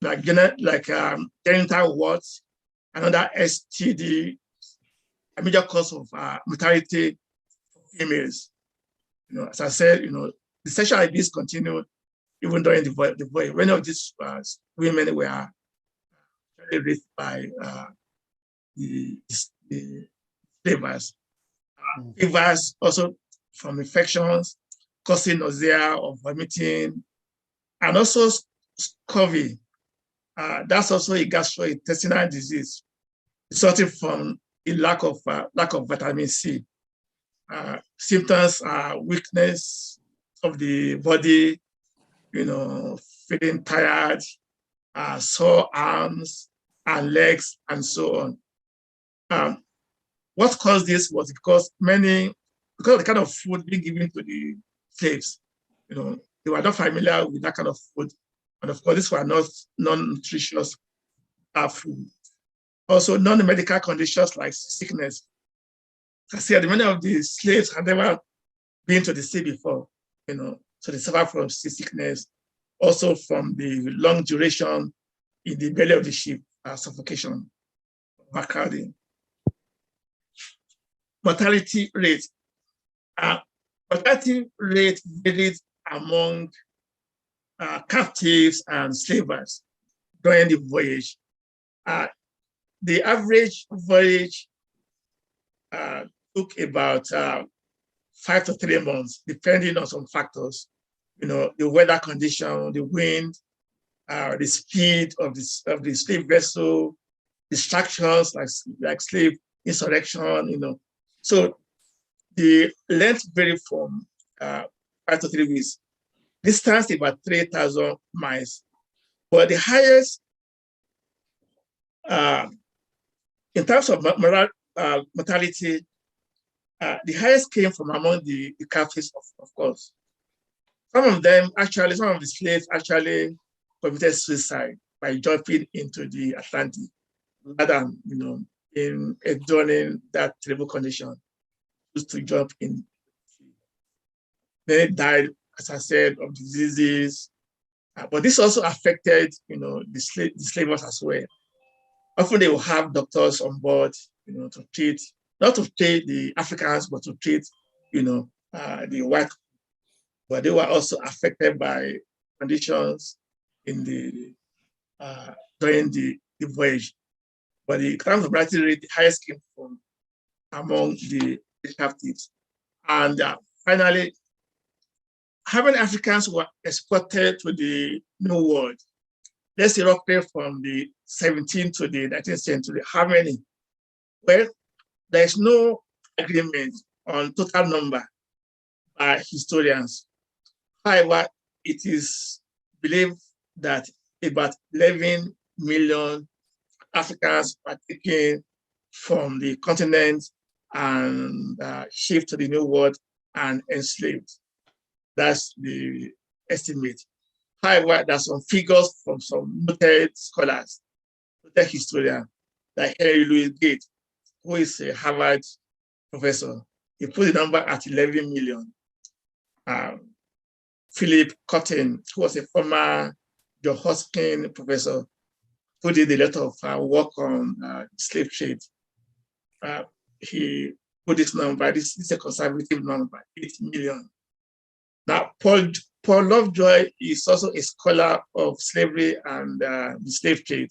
like genital warts, another STD, a major cause of mortality for females. As I said, the sexual abuse continued even during the voyage. Many of these women were raped by the slavers. Fevers also from infections, causing nausea or vomiting, and also scurvy. That's also a gastrointestinal disease resulting from a lack of vitamin C. Symptoms are weakness of the body, feeling tired, sore arms and legs, and so on. What caused this was because of the kind of food being given to the slaves. They were not familiar with that kind of food. And of course, these were not non-nutritious food. Also, non-medical conditions like sickness. I said many of the slaves had never been to the sea before, so they suffer from seasickness, also from the long duration in the belly of the ship, suffocation, overcrowding. Mortality rate. Mortality rate varied among captives and slavers during the voyage. The average voyage took about 5 to 3 months, depending on some factors. The weather condition, the wind, the speed of the slave vessel, distractions like slave insurrection. So the length varied from 5 to 3 weeks. Distance about 3,000 miles. But the highest, in terms of mortality, the highest came from among the captives, of course. Some of the slaves actually committed suicide by jumping into the Atlantic rather than, in enduring that terrible condition, just to jump in. They died, as I said, of diseases, but this also affected, the slavers as well. Often they will have doctors on board, to treat, not to treat the Africans, but to treat, the white. But they were also affected by conditions in during the voyage. But the terms of mortality rate, the highest came from among the captives. And finally, how many Africans were exported to the New World? Let's say roughly from the 17th to the 19th century. How many? Well, there is no agreement on total number by historians. However, it is believed that about 11 million Africans were taken from the continent and shipped to the New World and enslaved. That's the estimate. However, there's some figures from some noted scholars, noted historians, like Henry Louis Gates, who is a Harvard professor. He put the number at 11 million. Philip Cotton, who was a former Johns Hopkins professor, who did a lot of work on slave trade. He put this number. This is a conservative number, 8 million. Now, Paul Lovejoy is also a scholar of slavery and the slave trade.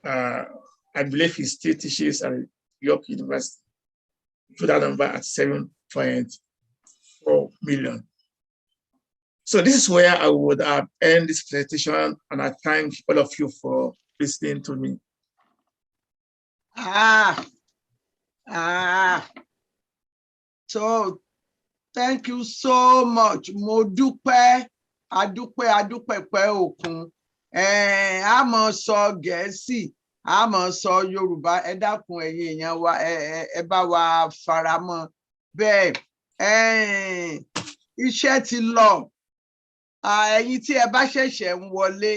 I believe he still teaches at York University. Put that number at 7.4 million. So this is where I would end this presentation, and I thank all of you for listening to me. So thank you so much. Mo dúpẹ́, adúpẹ́ pẹ́ òkun. A máa sọ Gẹ̀ẹ́sì, a máa sọ Yorùbá. Ẹ dákun ẹ̀yin èèyàn wa, ẹ bá wa faramọ́. Bẹ́ẹ̀, iṣẹ́ ti lọ. Ẹ̀yin tí ẹ bá ṣẹ̀ṣẹ̀ ń wọlé,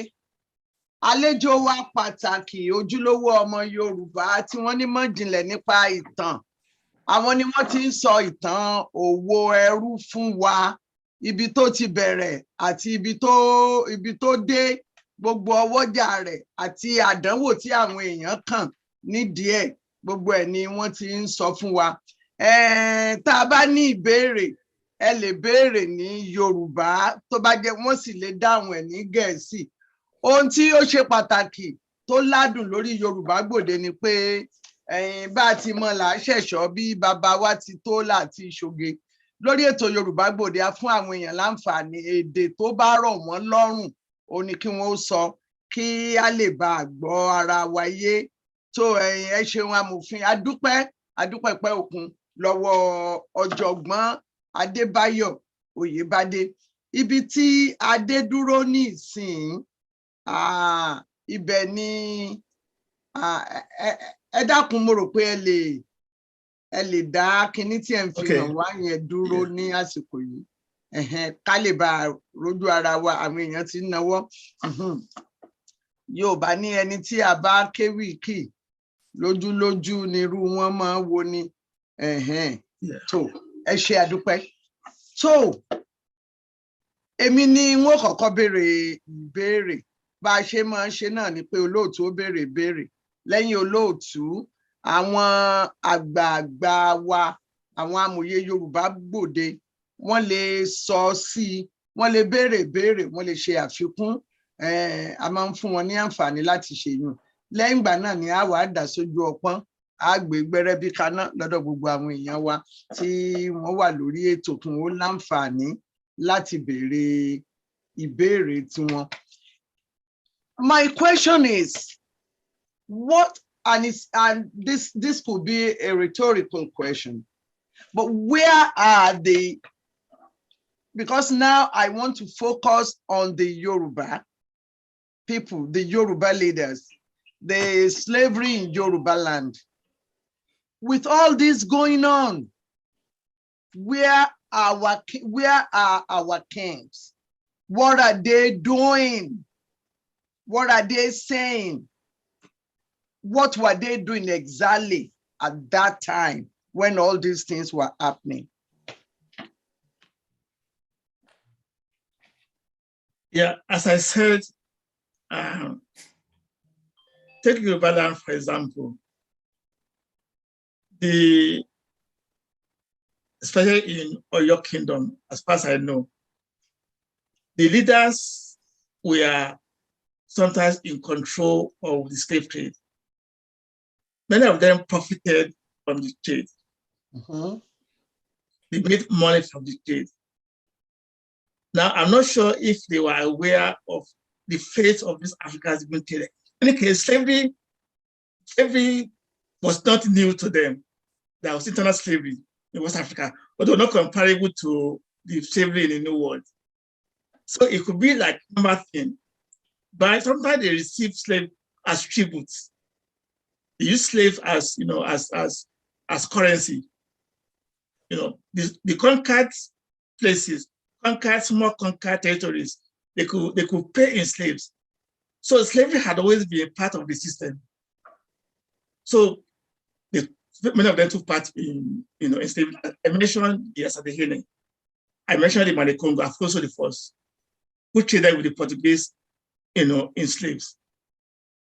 àlejò wa pàtàkì, ojúlówó ọmọ Yorùbá tí wọ́n ní mọ̀ jìnlẹ̀ nípa ìtàn. Àwọn ni wọ́n ti ń sọ ìtàn òwò ẹrú fún wa, ibi tó ti bẹ̀rẹ̀ àti ibi tó dé, gbogbo ọwọ́jà rẹ̀ àti àdánwò tí àwọn èèyàn kàn nídìí ẹ̀, gbogbo ẹ̀ ni wọ́n ti ń sọ fún wa. Tá a bá ní ìbéèrè, ẹ lè béèrè ní Yorùbá, tó bá jẹ́ wọ́n sì lè dáhùn ẹ̀ ní Gẹ̀ẹ́sì. Ohun tí ó ṣe pàtàkì tó ládùn lórí Yorùbá Gbòde ni pé bá a ti mọ̀ là á ṣẹ̀ṣọ́ bí bàbá wa ti tó láti ṣoge. Lórí ètò Yorùbá Gbòde, a fún àwọn èèyàn láǹfààní èdè tó bá rọ̀ wọ́n lọ́rùn, ó ní kí wọ́n sọ kí a lè bá a gbọ́ ara wa yé. Tó ẹ ṣeun amòfin, adúpẹ́ pẹ́ òkun lọ́wọ́ ọ̀jọ̀gbọ́n Adébáyọ̀ Oyèbádé. Ibi tí adé dúró ní ìsìn, ibẹ̀ ni ẹ dákun, mo rò pé ẹ lè dá kinní tí ẹ ń fi hàn wá yẹn dúró ní àsìkò yìí, ká lè bá rojú ara wa. Àwọn èèyàn ti ń nawọ́. Yorùbá ní ẹni tí a bá kéwì kì lójúlójú nírú wọn máa wo ni. Tó ẹ ṣe àdúpẹ́. Tó èmi ni wọ́n kọ́kọ́ béèrè ìbéèrè. Bá a ṣe máa ń ṣe náà ni pé olóòtú ó béèrè ìbéèrè. Lẹ́yìn olóòtú, àwọn àgbààgbà wa, àwọn amòye Yorùbá Gbòde, wọ́n lè sọ sí i, wọ́n lè béèrè ìbéèrè, wọ́n lè ṣe àfikún. A máa ń fún wọn ní àǹfààní láti ṣèyún. Lẹ́yìn ìgbà náà ni a wà dà sójú ọpọ́n, a gbé gbẹ́rẹ́ bí kaná lọ́dọ̀ gbogbo àwọn èèyàn wa tí wọ́n wà lórí ètò kí wọ́n láǹfààní láti béèrè ìbéèrè tiwọn. My question is, this could be a rhetorical question, but where are because now I want to focus on the Yoruba people, the Yoruba leaders, the slavery in Yoruba land. With all this going on, where are our kings? What are they doing? What are they saying? What were they doing exactly at that time when all these things were happening? Yeah, as I said, take Yoruba land, for example. Especially in Oyo Kingdom, as far as I know, the leaders were sometimes in control of the slave trade. Many of them profited from the trade. They made money from the trade. Now, I'm not sure if they were aware of the fate of these Africans being traded. In any case, slavery was not new to them. There was internal slavery in West Africa, but they were not comparable to the slavery in the New World. So it could be like number thing. But sometimes they receive slaves as tributes. They use slaves as, as currency. The conquered places, small conquered territories, they could pay in slaves. So slavery had always been a part of the system. So many of them took part in slavery. I mentioned the Asantehene. I mentioned the Manikongo, Afonso the First, who traded with the Portuguese, in slaves.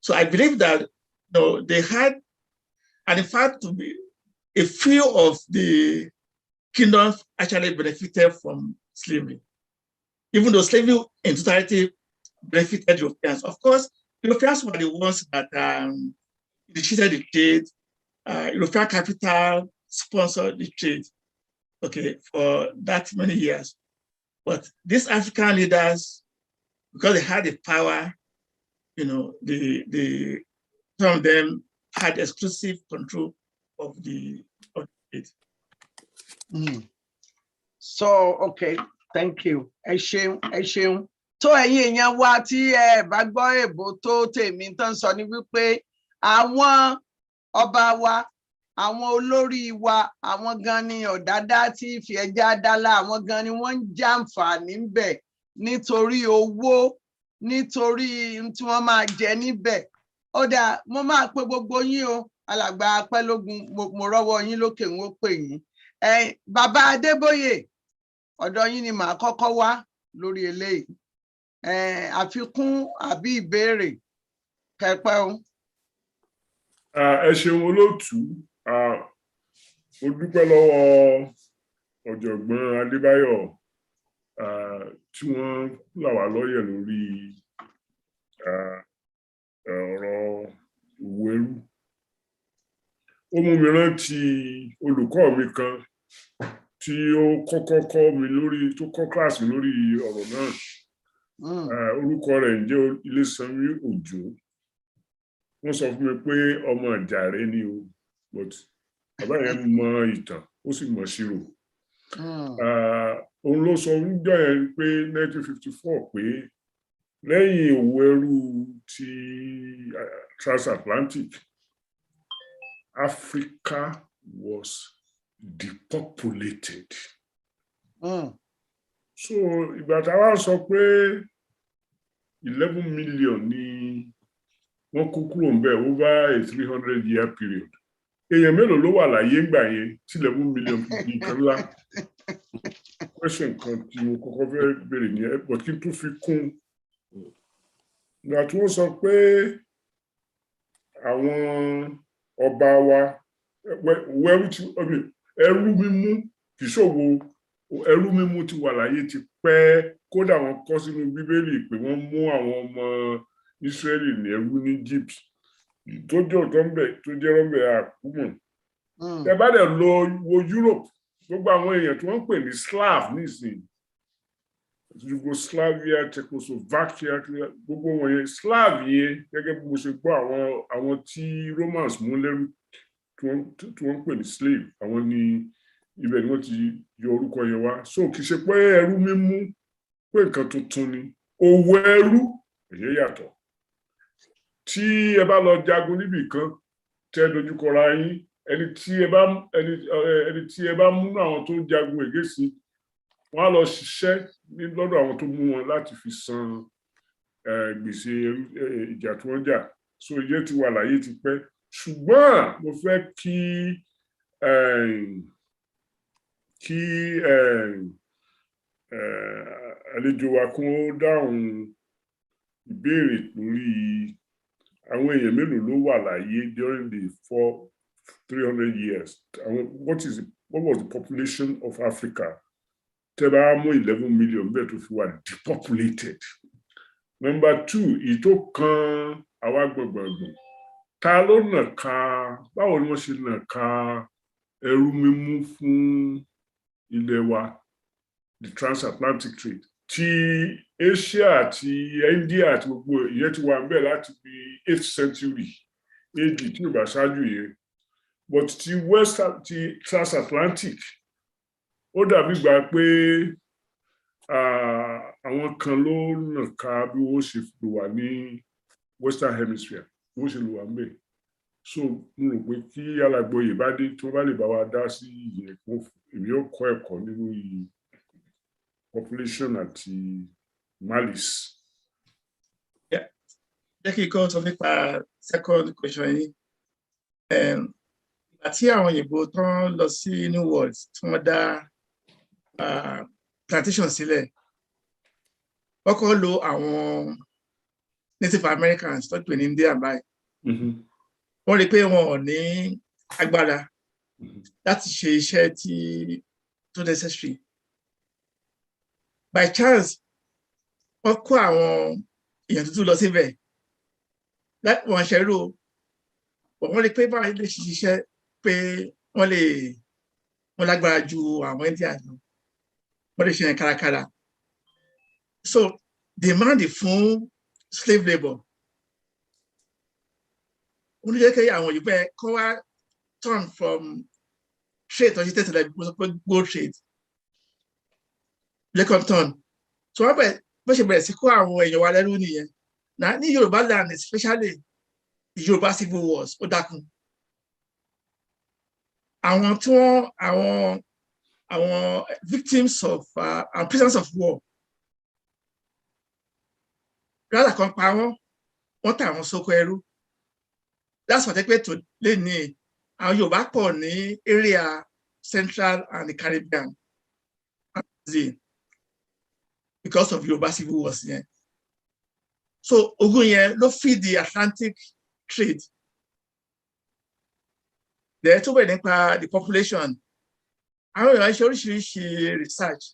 So I believe that they had, and in fact, a few of the kingdoms actually benefited from slavery, even though slavery in totality benefited Europeans. Of course, Europeans were the ones that initiated the trade. European capital sponsored the trade, okay, for that many years. But these African leaders, because they had the power, you know, some of them had exclusive control of the trade. So, okay, thank you. Ẹ ṣeun. Tó ẹ̀yin èèyàn wa tí ẹ bá gbọ́ èbó tó tèmi tán sọ ní wípé àwọn ọba wa, àwọn olórí wa, àwọn gan ni ọ̀dádá tí fi ẹja dálá, àwọn gan ni wọ́n ń jàǹfààní níbẹ̀ nítorí owó, nítorí tí wọ́n máa jẹ níbẹ̀. Ó dáa, mo máa pe gbogbo yín o, alàgbà Apẹ́lógún, mo rọ́wọ́ yín lókè ń ó pè yín. Bàbá Adébóyè, ọ̀dọ̀ yín ni màá kọ́kọ́ wá lórí eléyìí. Àfikún àbí ìbéèrè kẹpẹ́ o. Ẹ ṣeun olóòtú, mo dúpẹ́ lọ́wọ́ ọ̀jọ̀gbọ́n Adébáyọ̀ tí wọ́n là wá lọ́yẹ̀ lórí ọ̀rọ̀ òwò ẹrú. Ó mú mi rántí olùkọ́ mi kan tí ó kọ́kọ́ kọ́ mi lórí, tó kọ́ kíláàsì lórí ọ̀rọ̀ náà. Orúkọ rẹ̀ ń jẹ́ Ilésanmí Òjó. Wọ́n sọ fún mi pé ọmọ Ìjàre ni o, but bàbá yẹn mọ ìtàn, ó sì mọ ṣírò. Òun ló sọ níjọ́ yẹn pé 1954 pé lẹ́yìn òwò ẹrú ti transatlantic, Africa was depopulated. So ìgbà táwa sọ pé 11 million ni wọ́n kó kúrò ń bẹ̀ over a 300-year period. Èèyàn mélòó ló wà láyé ńgbà yẹn tí 11 million fi di nǹkan ńlá? Question kan tí mo kọ́kọ́ fẹ́ béèrè ní ẹ̀, but kí n tún fi kún. Ìgbà tí wọ́n sọ pé àwọn ọba wa ẹrú mímú kì í ṣòwò, ẹrú mímú ti wà láyé ti pẹ́, kódà wọ́n kọ sínú Bíbélì pé wọ́n mú àwọn ọmọ Ísírẹ́lì ní ẹrú ní Egypt. Tó jẹ́ ọ̀tọ̀ ńbẹ̀, tó jẹ́ rọ́ńbẹ̀ àkúmọ̀. Ẹ bá dẹ̀ lọ wo Europe, gbogbo àwọn èèyàn tí wọ́n ń pè ní Slav nísìnyí, Yugoslavia, Czechoslovakia, gbogbo wọn yẹn, Slav yẹn gẹ́gẹ́ bí mo ṣe gbọ́ àwọn tí Romans mú lẹ́rú tí wọ́n ń pè ní slave, àwọn ni ibẹ̀ ni wọ́n ti yọ orúkọ yẹn wá. So kì í ṣe pé ẹrú mímú pé nǹkan tuntun ni. Òwò ẹrú èyí yàtọ̀. Tí ẹ bá lọ jagun níbì kan, tẹ́ dojúkọra yín, ẹni tí ẹ bá mú àwọn tó ń jagun ègèsì, wọ́n á lọ ṣiṣẹ́ lọ́dọ̀ àwọn tó mú wọn láti fi san gbèsè ìjà tí wọ́n jà. So ìyẹn ti wà láyé ti pẹ́. Ṣùgbọ́n mo fẹ́ kí àlejò wa kún ó dáhùn ìbéèrè lórí àwọn èèyàn mélòó ló wà láyé during the 300 years. What was the population of Africa? Tẹ́ bá mú 11 million bẹ́ẹ̀ tó fi wà depopulated. Number 2, ìtó kan àwa gbọ̀ngbọ̀ngbọ̀n. Ta ló nà ká, báwo ni wọ́n ṣe nà ká ẹrú mímú fún ilẹ̀ wa, the transatlantic trade? Ti Asia àti India àti gbogbo ìyẹn ti wà ńbẹ̀ láti bí 8th century AD tí ò bá ṣáájú yẹn. But ti transatlantic, ó dàbí gbà pé àwọn kan ló nà ká bí wọ́n ṣe lò wà ní Western Hemisphere, wọ́n ṣe lò wà ńbẹ̀. So mo rò pé kí Alàgbóyè bá dé tí wọ́n bá lè bá wa dá sí ìyẹn, èmi ó kọ́ ẹ̀kọ́ nínú population àti malice. Jẹ́ kí n kọ́ sọ nípa second question yìí. Àti àwọn òyìnbó tán lọ sí New World tí wọ́n dá plantation sílẹ̀, wọ́n kọ́ lo àwọn Native Americans tó pè ní India báyìí. Wọ́n rí pé wọn ò ní agbára láti ṣe iṣẹ́ tí tó necessary. By chance wọ́n kó àwọn èèyàn tuntun lọ síbẹ̀ wọ́n ṣẹ́rú wọ́n lè pé báwọn lè ṣiṣẹ́ pé wọ́n lágbára ju àwọn Indians lọ wọ́n lè ṣe yẹn kárakára. So demand fún slave labour ó ní jẹ́ kí àwọn òyìnbó ẹ̀ kọ́ wá turn from trade tó ṣe tẹ̀sílẹ̀ gold trade lẹ́kọ̀ọ́ turn. So wọ́n bó ṣe bẹ̀rẹ̀ sí kó àwọn èèyàn wa lẹ́rú nìyẹn ní Yorùbá land especially Yorùbá civil wars ó dákun. Àwọn tí àwọn victims of and prisoners of war rárá kan pa wọ́n tà wọ́n sóko ẹrú. That's what pé tó lè ní àwọn Yorùbá pọ̀ ní area Central and the Caribbean because of Yorùbá civil wars yẹn. So ogun yẹn ló feed the Atlantic trade. There tó bẹ̀rẹ̀ nípa the population. Àwọn èèyàn ṣe oríṣiríṣi research.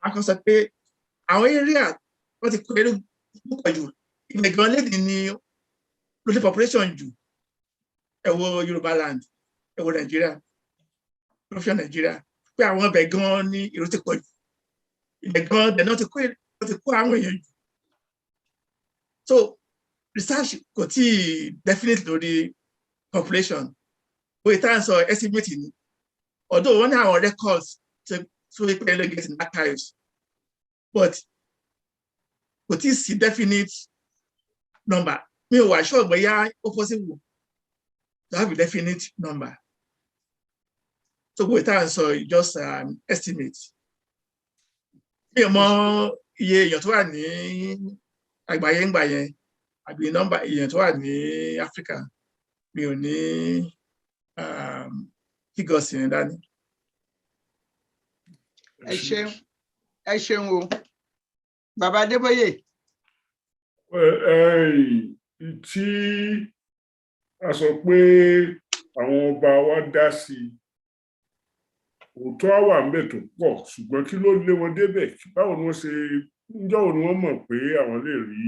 A kàn sọ pé àwọn area wọ́n ti kó ẹrú púpọ̀ jù ilẹ̀ gan lédè ní lórí population jù. Ẹ wo Yorùbá land, ẹ wo Nigeria, population Nigeria. Pé àwọn ọbẹ̀ gan ní èrò ti pọ̀ jù. Ilẹ̀ gan dẹ̀ náà ti kó àwọn èèyàn jù. So research kò tí definite lórí population. But it so estimate ni. Although one of our records to get in archives, but is definite number. Me was sure but yeah, possible to have a definite number. So with so just estimate. Me more iye tó wà ní àgbáyé ńgbà yẹn àbí number iye tó wà ní Africa. Mi ò ní figures yẹn dání. Ẹ ṣeun o bàbá Adébóyè. Tí a sọ pé àwọn ọba wa dá sí òótọ́ wà ń bẹ̀ tó pọ̀ ṣùgbọ́n kí ló lé wọn débẹ̀ báwo ni wọ́n ṣe ǹjọ́ wo ni wọ́n mọ̀ pé àwọn lè rí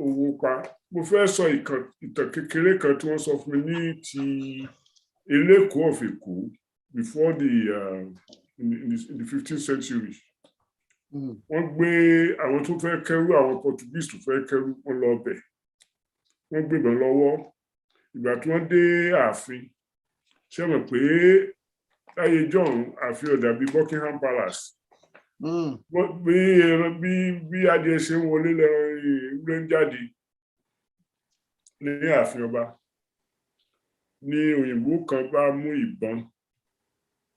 owó pa. Mo fẹ́ sọ ìtàn kékeré kan tí wọ́n sọ fún mi ní ti Eléko of Èkó before in the 15th century. Wọ́n gbé àwọn tó fẹ́ kẹ́rù àwọn Portuguese tó fẹ́ kẹ́rù wọn lọ bẹ̀. Wọ́n gbébọn lọ́wọ́. Ìgbà tí wọ́n dé ààfin ṣé mọ̀ pé láyé John ààfin ó dàbí Buckingham Palace. Bí adìẹ ṣe ń wọlé lẹ́ran ewúrẹ́ ń jáde ní ààfin ọba ní òyìnbó kan bá mú ìbọn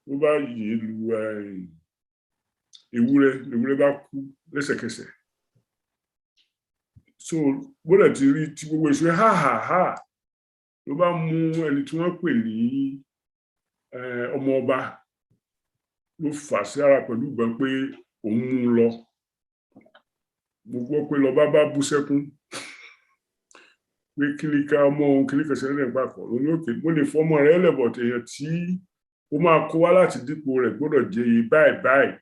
ló bá yìn lu ewúrẹ́ bá kú lẹ́sẹ̀kẹsẹ̀. So bọ́dẹ̀ ti rí tí gbogbo ìṣe ha ló bá mú ẹni tí wọ́n pè ní ọmọ ọba ló fà sí ara pẹ̀lú ìbọn pé òun mú un lọ. Mo gbọ́ pé lọ́ba bá bú sẹ́kún pé kíníkà ọmọ òun kíníkà ṣẹlẹ̀ nípa kọ̀ ló ní òkè mo lè fọmọ rẹ lẹ́bọ̀ tèèyàn tí ó máa kó wá láti dípò rẹ̀ gbọ́dọ̀ jẹ́ iye báyìí.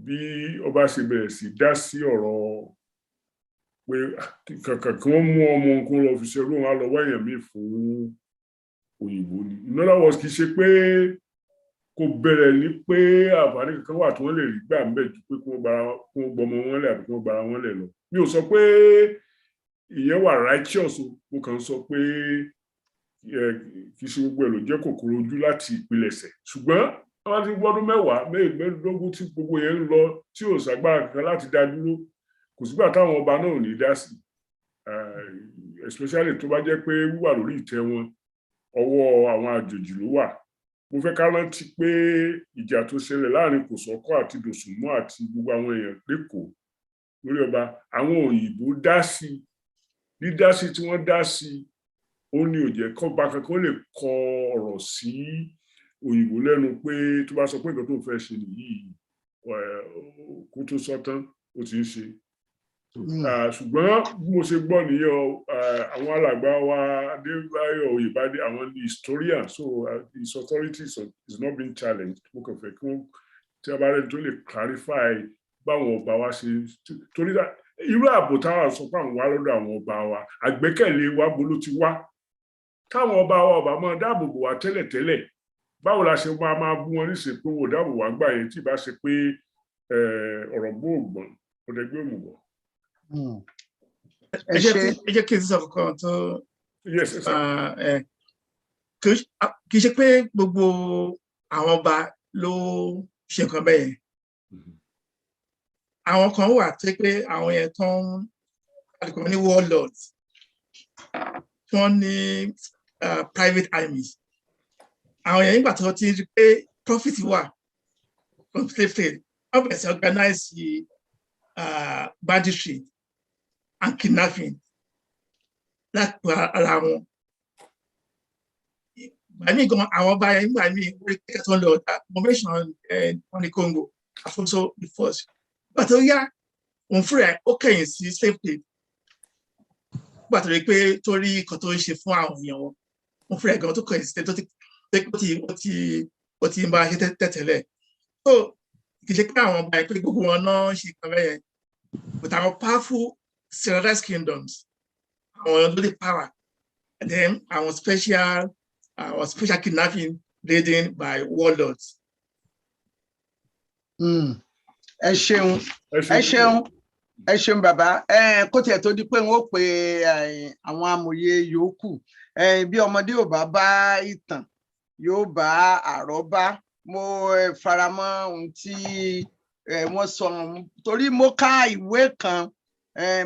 Bí ọba ṣe bẹ̀rẹ̀ sí dá sí ọ̀rọ̀ pé kàkà kí wọ́n mú ọmọ nǹkan lọ fi ṣe olóhùn á lọ wáyàn míì fún òyìnbó ni. In other words kì í ṣe pé kò bẹ̀rẹ̀ ní pé àǹfààní kankan wà tí wọ́n lè rí gbà ń bẹ̀ ju pé kí wọ́n gbọmọ wọn lẹ̀ àbí kí wọ́n gbara wọn lẹ̀ lọ. Mi ò sọ pé ìyẹn wà righteous o, mo kàn sọ pé kì í ṣe gbogbo ẹ̀ ló jẹ́ kòkòrò ojú láti ìpilẹ̀ṣẹ̀. Ṣùgbọ́n wọ́n ti gbọ́dún mẹ́wàá mẹ́ẹ̀ẹ́dógún tí gbogbo yẹn ń lọ tí ò ságbára kankan láti dá dúró kò sígbà táwọn ọba náà ò ní dá sí especially tó bá jẹ́ pé wíwà lórí ìtẹ́ wọn ọwọ́ àwọn àjòjì ló wà. Mo fẹ́ ká rántí pé ìjà tó ṣẹlẹ̀ láàrin Kòsọ́kọ́ àti Dòsùnmọ́ àti gbogbo àwọn èèyàn lẹ́kọ̀ọ́ lórí ọba àwọn òyìnbó dá sí dídá sí tí wọ́n dá sí ó ní ó jẹ́ kọ́ba kankan lè kọ ọ̀rọ̀ sí òyìnbó lẹ́nu pé tó bá sọ pé nǹkan tó fẹ́ ṣe nìyí kó tó sọ tán ó ti ń ṣe. ṣùgbọ́n bí mo ṣe gbọ́ nìyẹn àwọn alàgbà wa Adébáyọ̀ Oyèbádé àwọn historian so his authority is not being challenged mo kàn fẹ́ kí wọ́n tí a bá rẹ̀ tó lè clarify báwọn ọba wa ṣe torí irú ààbò táwọn sọ pé àwọn wá lọ́dọ̀ àwọn ọba wa àgbẹ́kẹ̀lé wa bolo ti wá táwọn ọba wa ọba máa dáàbò bò wá tẹ́lẹ̀tẹ́lẹ̀ báwo la ṣe máa bú wọn níṣe pé wò dáàbò wá gbà yẹn tí ì bá ṣe pé ọ̀rọ̀ gbóògbọ̀n ọ̀dẹ̀gbẹ́ òmùgọ̀. ẹ jẹ́ kí n sọ kankan tó kì í ṣe pé gbogbo àwọn ọba ló ṣe nǹkan bẹ́ẹ̀ yẹn àwọn kan wà tó pé àwọn yẹn tó ń àdìpọ̀ ní warlords tí wọ́n ní private armies àwọn yẹn nígbà tó ti rí pé profit wà from slave trade wọ́n bẹ̀rẹ̀ sí organize banditry and kidnapping láti pa ara wọn. Gbàmí gan àwọn ọba yẹn nígbà míì orí kẹ́kẹ́ tó ń lọ ọ̀dà convention on the Congo àfọ́sọ́ the first. Nígbà tó yá òun fúnra ẹ̀ ó kẹ̀yìn sí slave trade. Nígbà tó rí pé torí nǹkan tó ń ṣe fún àwọn èèyàn wọn òun fúnra ẹ̀ gan tó kẹ̀yìn sí tó ti ń bá ṣe tẹ̀tẹ̀lẹ̀. So kì í ṣe pé àwọn ọba yẹn pé gbogbo wọn náà ṣe kan bẹ́yẹn but àwọn powerful centralized kingdoms àwọn lórí power and then àwọn special kidnapping leading by warlords. ẹ ṣeun bàbá kó tiẹ̀ tó di pé n ó pe àwọn amòye yòókù bí ọmọdé ò bá ìtàn yóò bá àrọ́bá mo faramọ́ ohun tí wọ́n sọ torí mo ká ìwé kan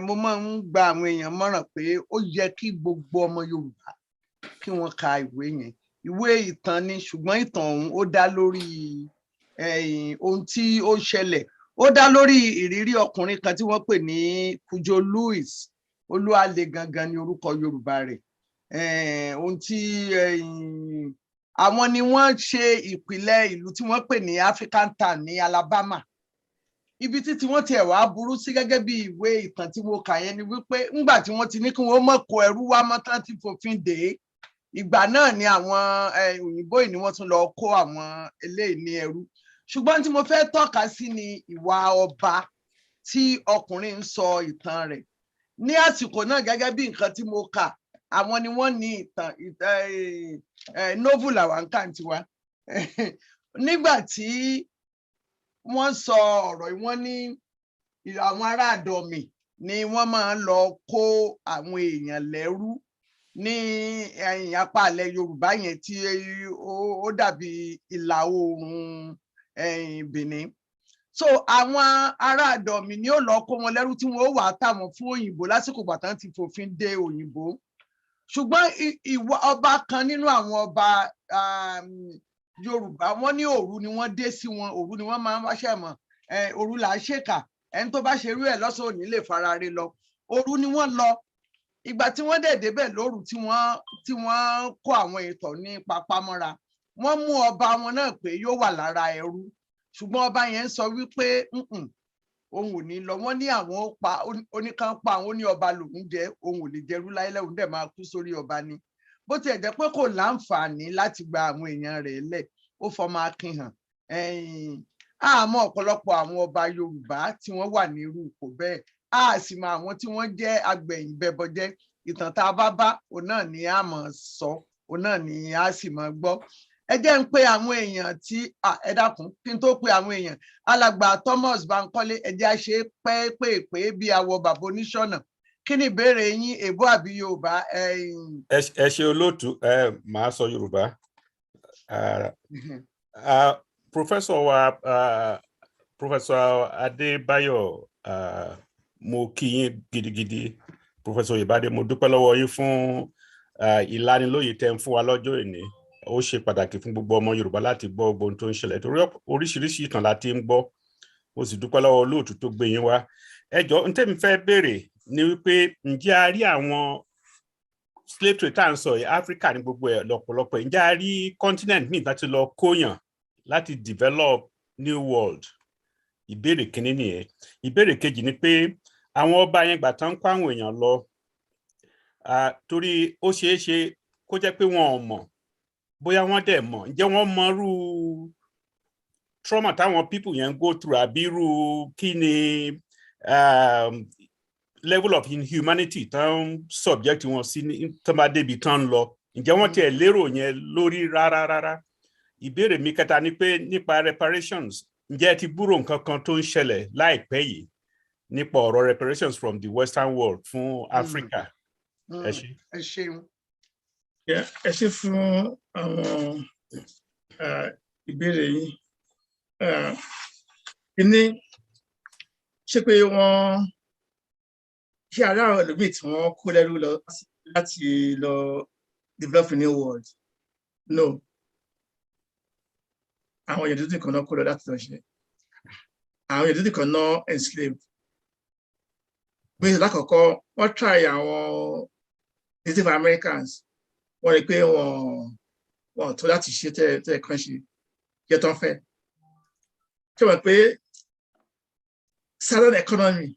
mo máa ń gba àwọn èèyàn mọ̀ràn pé ó yẹ kí gbogbo ọmọ Yorùbá kí wọ́n ka ìwé yẹn ìwé ìtàn ni ṣùgbọ́n ìtàn ọ̀hún ó dá lórí ohun tí ó ṣẹlẹ̀ ó dá lórí ìrírí ọkùnrin kan tí wọ́n pè ní Kújọ Louis Olúalé gangan ní orúkọ Yorùbá rẹ̀ ohun tí àwọn ni wọ́n ṣe ìpìlẹ̀ ìlú tí wọ́n pè ní African Town ní Alabama ibi tí wọ́n tiẹ̀ wá burú sí gẹ́gẹ́ bí ìwé ìtàn tí mo kà yẹn ni wípé ńgbà tí wọ́n ti ní kí wọ́n mọ̀ kó ẹrú wá mọ́ tán ti fòfin dè é ìgbà náà ni àwọn òyìnbó yìí ni wọ́n tún lọ kó àwọn eléyìí ní ẹrú ṣùgbọ́n tí mo fẹ́ tọ́ka sí ni ìwà ọba tí ọkùnrin ń sọ ìtàn rẹ̀ ní àsìkò náà gẹ́gẹ́ bí nǹkan tí mo kà àwọn ni wọ́n ní ìtàn novel àwọn kan tiwa nígbà tí wọ́n sọ ọ̀rọ̀ wọ́n ní àwọn ará àdọ̀mì ni wọ́n máa ń lọ kó àwọn èèyàn lẹ́rú ní apá ilẹ̀ Yorùbá yẹn tí ó dàbí ìlà oòrùn Benin so àwọn ará àdọ̀mì ni ó lọ kó wọn lẹ́rú tí wọ́n ó wà táwọn fún òyìnbó lásìkò bàtà ti fòfin dè òyìnbó ṣùgbọ́n ọba kan nínú àwọn ọba Yorùbá wọ́n ní òru ni wọ́n dé sí wọn òru ni wọ́n máa ń wáṣẹ mọ òru là á ṣèkà ẹni tó bá ṣe irú ẹ̀ lọ́sàn òní lè fara re lọ òru ni wọ́n lọ ìgbà tí wọ́n dẹ̀ débẹ̀ lóru tí wọ́n kó àwọn ìtọ̀ ní papámọ́ra wọ́n mú ọba wọn náà pé yóò wà lára ẹrú ṣùgbọ́n ọba yẹn sọ wípé òun ò ní lọ wọ́n ní àwọn oníkan pa àwọn ní ọba lòun jẹ́ òun ò lè jẹrú láyélẹ òun dẹ̀ máa kú sórí ọba ni bó tiẹ̀ jẹ́ pé kò láǹfààní láti gba àwọn èèyàn rẹ̀ lẹ̀ ó fọmọ akin hàn àmọ́ ọ̀pọ̀lọpọ̀ àwọn ọba Yorùbá tí wọ́n wà ní irú ipò bẹ́ẹ̀ a sì mọ àwọn tí wọ́n jẹ́ agbẹ̀yìnbẹ̀bọ̀jẹ́ ìtàn tá a bá òun náà ni a mọ̀ sọ òun náà ni a sì mọ̀ gbọ́ ẹ jẹ́ ń pe àwọn èèyàn tí ẹ dákun kí n tó pe àwọn èèyàn alàgbà Thomas Bankole ẹ jẹ́ á ṣe pẹ́ẹ́pẹ́ẹ́pẹ́ bí awọ bàbá oníṣọ̀nà kí ni ìbéèrè yín èbó àbí Yorùbá. ẹ ṣe olóòtú màá sọ Yorùbá professor wa professor Adébáyọ̀ mo kí yín gidigidi professor Oyèbádé mo dúpẹ́ lọ́wọ́ yín fún ìlanilóye tẹ́ ń fún wa lọ́jọ́ ìní ó ṣe pàtàkì fún gbogbo ọmọ Yorùbá láti gbọ́ ohun tó ń ṣẹlẹ̀ torí oríṣiríṣi ìtàn láti ń gbọ́ mo sì dúpẹ́ lọ́wọ́ olóòtú tó gbé yín wá ẹ jọ̀ọ́ n tẹ́mi fẹ́ béèrè ni wípé ǹjẹ́ a rí àwọn slave trade tá à ń sọ yìí Áfíríkà ní gbogbo ẹ̀ lọ́pọ̀lọpọ̀ ǹjẹ́ a rí continent míì láti lọ kóyàn láti develop new world ìbéèrè kìíní nìyẹn ìbéèrè kejì ni pé àwọn ọba yẹn gbà tán kó àwọn èèyàn lọ torí ó ṣeé ṣe kó jẹ́ pé wọn ò mọ̀ bóyá wọ́n dẹ̀ mọ̀ ǹjẹ́ wọ́n mọrú trauma táwọn people yẹn go through àbí irú kí ni level of inhumanity tán subject wọn sí tán bá débi tán lọ ǹjẹ́ wọ́n tiẹ̀ lérò yẹn lórí rárá. Ìbéèrè mi kẹta ni pé nípa reparations ǹjẹ́ ẹ ti gbúrò nǹkan kan tó ń ṣẹlẹ̀ láìpẹ́ yìí nípa ọ̀rọ̀ reparations from the western world fún Africa? Ẹ ṣé. Ẹ ṣeun. Ẹ ṣé fún àwọn ìbéèrè yìí. Kíní ṣé pé wọ́n ṣe ara àwọn ẹlòmíì tí wọ́n kó lẹ́rú lọ láti lọ develop a new world? No. Àwọn èèyàn dúdú kan náà kó lọ láti lọ ṣe. Àwọn èèyàn dúdú kan náà enslaved. Bí lákọ̀ọ́kọ́ wọ́n try àwọn Native Americans wọ́n rí pé wọ́n tó láti ṣe tẹ́ kan ṣe jẹ́ tán fẹ́. Ṣé wọ́n pé Southern economy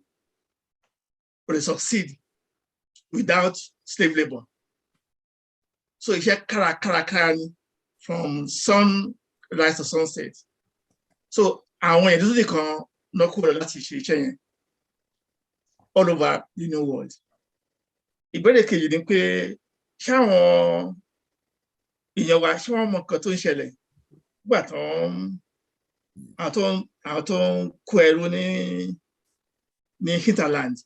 will succeed without slave labor. So iṣẹ́ kárakára ni from sunrise to sunset. So àwọn èèyàn dúdú kan náà kó lọ láti ṣe iṣẹ́ yẹn all over the new world. Ìbéèrè kejì ni pé ṣé àwọn èèyàn wa ṣé wọ́n mọ nǹkan tó ń ṣẹlẹ̀ nígbà àwọn tó ń kó ẹrú ní hinterland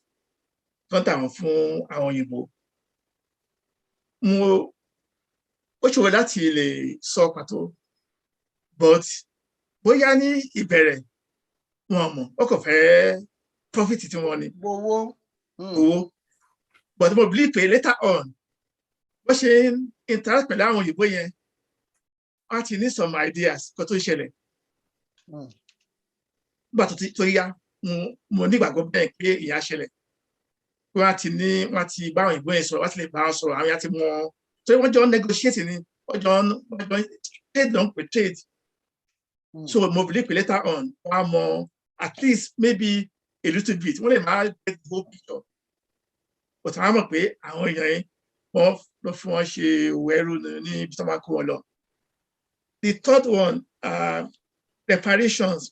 tó ń tà wọ́n fún àwọn òyìnbó. Ó ṣòro láti lè sọ pàtó but bóyá ní ìbẹ̀rẹ̀ wọn mọ̀ ó kàn fẹ́ profit tí wọ́n ní. Owó. But mo believe pé later on wọ́n ṣe interact pẹ̀lú àwọn òyìnbó yẹn wọ́n ti ní some ideas kó tó ṣẹlẹ̀. Nígbà tó yá mo nígbàgbọ́ bẹ́ẹ̀ pé ìyà ṣẹlẹ̀. Wọ́n ti bá àwọn òyìnbó yẹn sọ̀rọ̀ wọ́n ti lè bá wọn sọ̀rọ̀ àwọn yà ti mọ torí wọ́n jọ negotiate ni wọ́n jọ trade don pe trade. So mo believe pé later on wọ́n á mọ at least maybe a little bit wọ́n lè máa get the whole picture. But àwọn mọ̀ pé àwọn èèyàn yẹn wọ́n lọ fún wọn ṣe wẹ́rù ní ibi tó máa kó wọn lọ. The third one, reparations.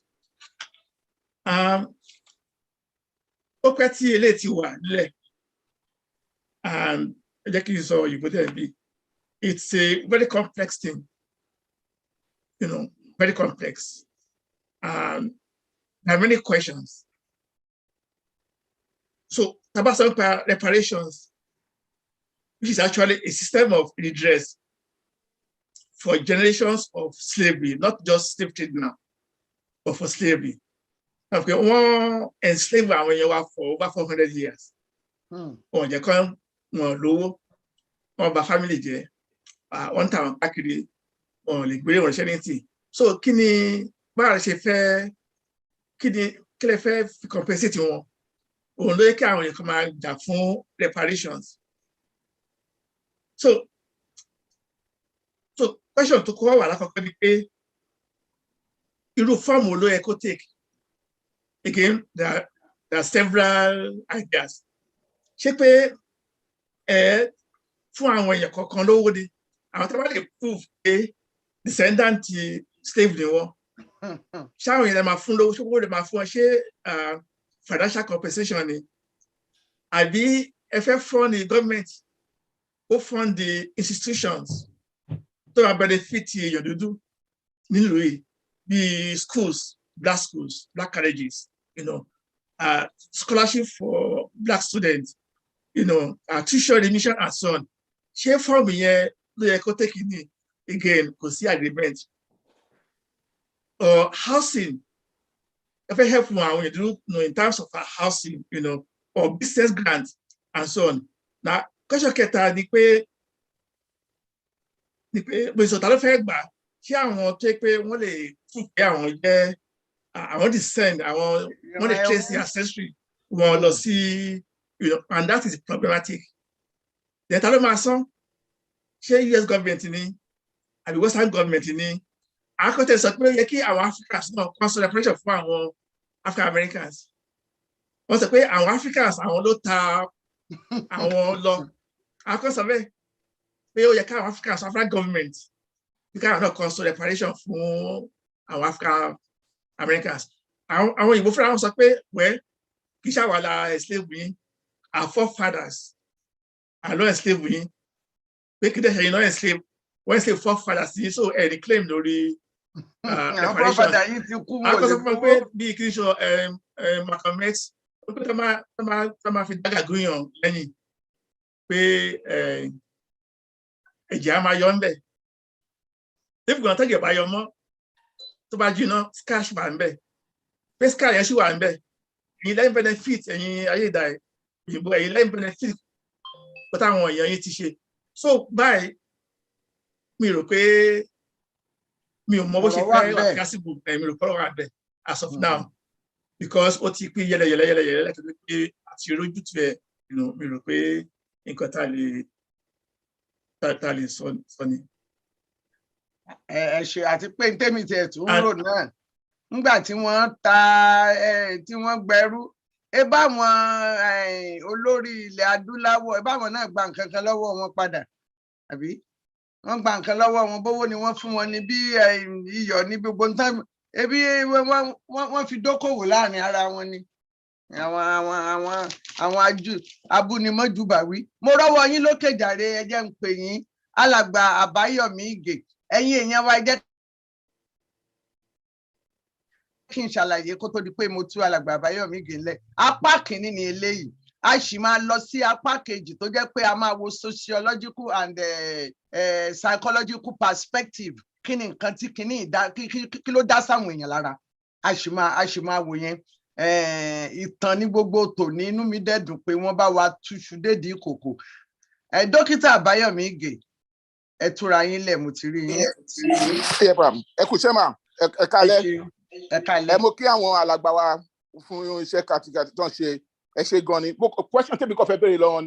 Ó pẹ́ tí eléyìí ti wà nílẹ̀. Ẹ jẹ́ kí n sọ òyìnbó tẹ̀ bí. It's a very complex thing, very complex. There are many questions. So, Tabasa reparations, which is actually a system of redress for generations of slavery, not just slave trade now, but for slavery. Okay, one enslaved for over 400 years. On the come, one low, one by family there, one time actually, on the great or anything. So, kini ba se fe, kini compensate one. Òun ló yẹ kí àwọn èèyàn máa jà fún reparations. So question tó kọ́ wà lákọ̀ọ́kọ́ ni pé irú fọ́ọ̀mù wo ló yẹ kó take? Again, there are several ideas. Ṣé pé fún àwọn èèyàn kọ̀ọ̀kan lówó ni àwọn tó bá lè prove pé descendant slave ni wọ́n. Ṣé àwọn èèyàn máa fún lówó ṣé owó lè máa fún ọ ṣé financial compensation ni àbí ẹ fẹ́ fund the government ó fund the institutions tó máa benefit èèyàn dúdú nílùú yìí bí schools, black colleges, scholarship for black students, tuition remission and so on. Ṣé fọ́ọ̀mù yẹn ló yẹ kó take ní again kò sí agreement or housing? If I help one, in terms of housing, or business grants and so on. Now, question kẹta ni pé so ta ló fẹ́ gbà ṣé àwọn tó pé wọ́n lè fún pé àwọn jẹ́ àwọn descend àwọn wọ́n lè trace the ancestry wọn lọ sí and that is problematic. Then ta ló máa san ṣé US government ni àbí Western government ni? Akọ́tẹ̀ sọ pé ó yẹ kí àwọn Africans náà kọ́ sọ reparation fún àwọn African Americans. wọ́n sọ pé àwọn Africans àwọn ló ta àwọn lọ. Àkọsọ bẹ́ẹ̀ pé ó yẹ káwọn African government bí káwọn náà kan sọ reparation fún àwọn African Americans. Àwọn òyìnbó fúnra wọn sọ pé wẹ́ kì í ṣàwàlà slave yín, our forefathers àlọ́ slave yín pé kí dẹ́sẹ̀ yín náà slave wọ́n slave forefathers yín so ẹ̀rí claim lórí reparation. Àkọsọ fún mi pé bí kì í ṣọ Malcolm X ó pé tó máa fi dágà gúnyàn lẹ́yìn pé ẹ̀jẹ̀ á máa yọ ń bẹ̀. Nígbà tó jẹ̀ bá yọ mọ́ tó bá jiná scar wà ń bẹ̀ pé scar yẹn sì wà ń bẹ̀ ẹ̀yin lẹ́yìn benefit ẹ̀yin ayédà òyìnbó ẹ̀yin lẹ́yìn benefit pé táwọn èèyàn yìí ti ṣe. So báyìí mi rò pé mi ò mọ bó ṣe fẹ́ wà kásìbò mi rò pé ọ̀rọ̀ wà bẹ̀ as of now because ó ti pín yẹlẹyẹlẹyẹlẹ lẹ́tọ̀ọ́ pé àti orójútu ẹ̀ mi rò pé nǹkan tá a lè sọ ni. Ẹ ṣe àti pé tèmi tiẹ̀ tún rò náà nígbà tí wọ́n ta tí wọ́n gbẹrú báwọn olórí ilẹ̀ adúláwọ̀ báwọn náà gba nǹkan kan lọ́wọ́ wọn padà àbí wọ́n gba nǹkan lọ́wọ́ wọn bówó ni wọ́n fún wọn ní bí iyọ̀ ní gbogbo nǹkan ebi wọ́n fi dókòwò láàrin ara wọn ni àwọn abúnimọ́júbàwí. Mo rọ́wọ́ yín lókè jàre ẹ jẹ́ ń pè yín alàgbà Àbáyọ̀mí Ìgè ẹ̀yin èèyàn wa jẹ́ kí n ṣàlàyé kó tó di pé mo tú alàgbà Àbáyọ̀mí Ìgè ńlẹ̀. Apá kìíní ni eléyìí a sì máa lọ sí apá kejì tó jẹ́ pé a máa wo sociological and psychological perspective kí ni nǹkan tí kí ló dá sáwọn èèyàn lára a sì máa wò yẹn. Ìtàn ní gbogbo tòní inú mi dẹ́dùn pé wọ́n bá wa túṣu dédìí ìkòkò. Dókítà Àbáyọ̀mí Ìgè ẹ túra yín lẹ̀ mo ti rí yín. Ẹ kú iṣẹ́ mà ẹ kálẹ́ ẹ mú kí àwọn alàgbà wa fún iṣẹ́ kàtìkàtì tó ń ṣe ẹ ṣe gan ni. Question tẹ́bi kọ́ fẹ́ bẹ̀rẹ̀ lọ on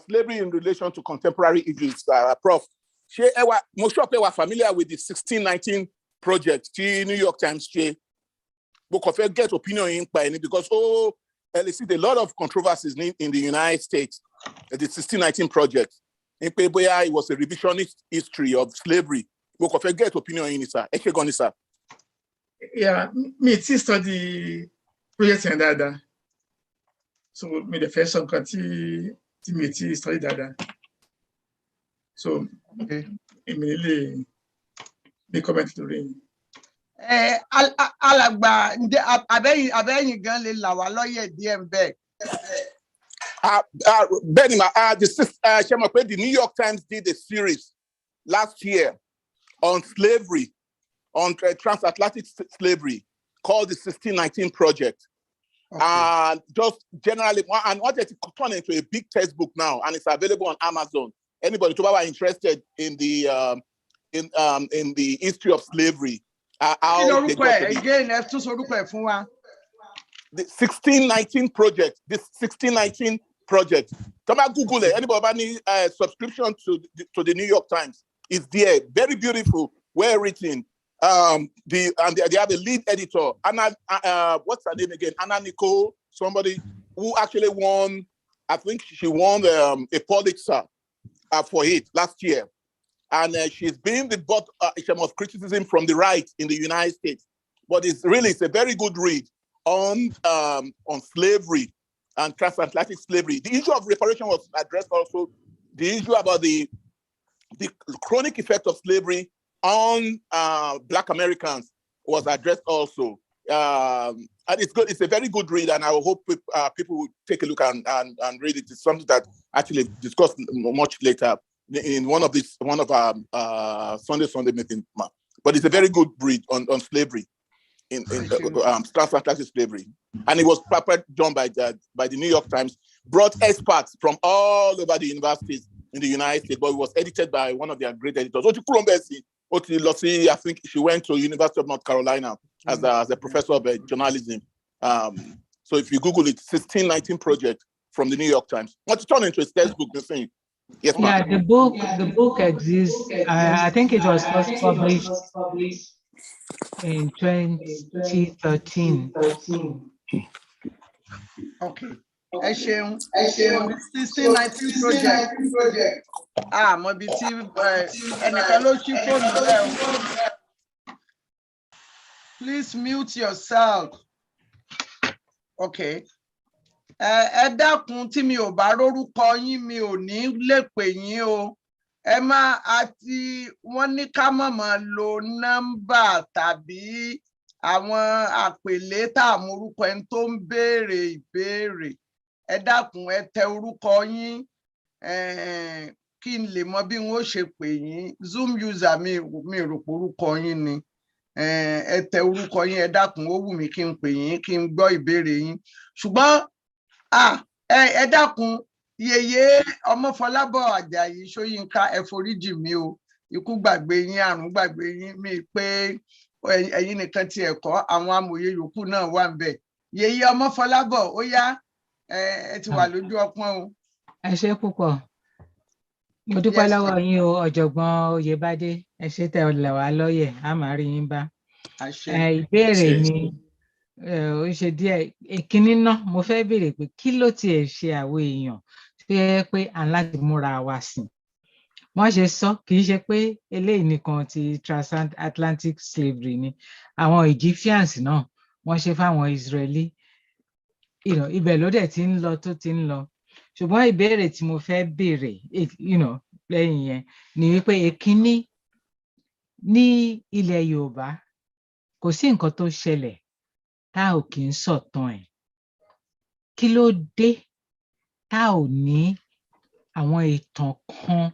slavery in relation to contemporary issues, Prof. Ṣé ẹ wà mo sure pé wà familiar with the 1619 project tí New York Times ṣe? Mo kàn fẹ́ get opinion yín pa ẹni because elicit a lot of controversies in the United States, the 1619 project. In pé bóyá it was a revisionist history of slavery. Mo kàn fẹ́ get opinion yín ni sir. Ẹ ṣe gan ni sir. Yeah, me ti study project yẹn dáadáa. So me the first nǹkan tí me ti study dáadáa. So èmi lè ní comment lórí yẹn. Alàgbà abẹ́yìn gan lè là wá lọ́yẹ̀ díẹ̀ ń bẹ̀. Benny, the New York Times did a series last year on slavery, on transatlantic slavery, called the 1619 Project. Okay. And just generally, and what it turned into a big textbook now, and it's available on Amazon. Anybody who are interested in the history of slavery. Again, the 1619 Project. This 1619 Project. Come and Google it. Anybody need subscription to the New York Times? It's there. Very beautiful, well written. They have a lead editor, Anna. What's her name again? Anna Nicole. Somebody who actually won. I think she won a Pulitzer for it last year, and she's been the butt of criticism from the right in the United States. But it's a very good read on slavery and transatlantic slavery. The issue of reparation was addressed also. The issue about the chronic effect of slavery on Black Americans was addressed also. And it's good. It's a very good read, and I hope people will take a look and read it. It's something that actually discussed much later in one of our Sunday meeting. But it's a very good read on slavery in transatlantic slavery, and it was properly done by the New York Times. Brought experts from all over the universities in the United States, but it was edited by one of their great editors. I think she went to University of North Carolina as a professor of journalism. So if you Google it, 1619 Project from the New York Times. What's it turned into a textbook? You're saying? Yes, ma'am. Yeah, the book exists. I think it was first published in 2013. Okay. Ẹ ṣeun. So the 1619 project. Mo bi tí ẹnìkan ló ṣí fóònù rẹ̀ o. Please mute yourself. Okay. Ẹ dákun tí mi ò bá rórúkọ yín mi ò ní lè pè yín o. Ẹ má àti wọ́n ní ká má máa lo nọ́mbà tàbí àwọn àpèlé tá a mọ orúkọ ẹni tó ń béèrè ìbéèrè. Ẹ dákun ẹ tẹ orúkọ yín kí n lè mọ bí n ó ṣe pè yín. Zoom user mi rò pé orúkọ yín ni. Ẹ tẹ orúkọ yín, ẹ dákun ó wù mí kí n pè yín kí n gbọ́ ìbéèrè yín. Ṣùgbọ́n ẹ dákun Yèyé Ọmọfọlábọ̀ Àjàyí Ṣóyínká ẹ foríjì mí o. Ikú gbàgbé yín, àrùn gbàgbé yín, mi pé ẹ̀yin nìkan ti ẹ̀kọ́, àwọn amòye yòókù náà wà ńbẹ̀. Yèyé Ọmọfọlábọ̀ ó yá ẹ ti wà lójú ọpọ́n o. Ẹ ṣé púpọ̀. Mo dúpẹ́ lọ́wọ́ yín o, ọ̀jọ̀gbọ́n Oyèbádé. Ẹ ṣé tẹ́ là wá lóye, a máa rí yín bá. Ìbéèrè mi ó ṣe díẹ̀. Ìkíní náà mo fẹ́ béèrè pé kí ló tiẹ̀ ṣe àwọn èèyàn tó yẹ pé à ń láti múra wa sìn. Wọ́n ṣe sọ kì í ṣe pé eléyìí nìkan ti transatlantic slavery ni. Àwọn Egyptians náà wọ́n ṣe fáwọn Israeli. Ibẹ̀ ló dẹ̀ ti ń lọ tó ti ń lọ. Ṣùgbọ́n ìbéèrè tí mo fẹ́ béèrè lẹ́yìn yẹn ni wípé èkíní ní ilẹ̀ Yorùbá kò sí nǹkan tó ṣẹlẹ̀ tá ò kì í sọ̀tàn ẹ̀. Kí ló dé tá ò ní àwọn ìtàn kan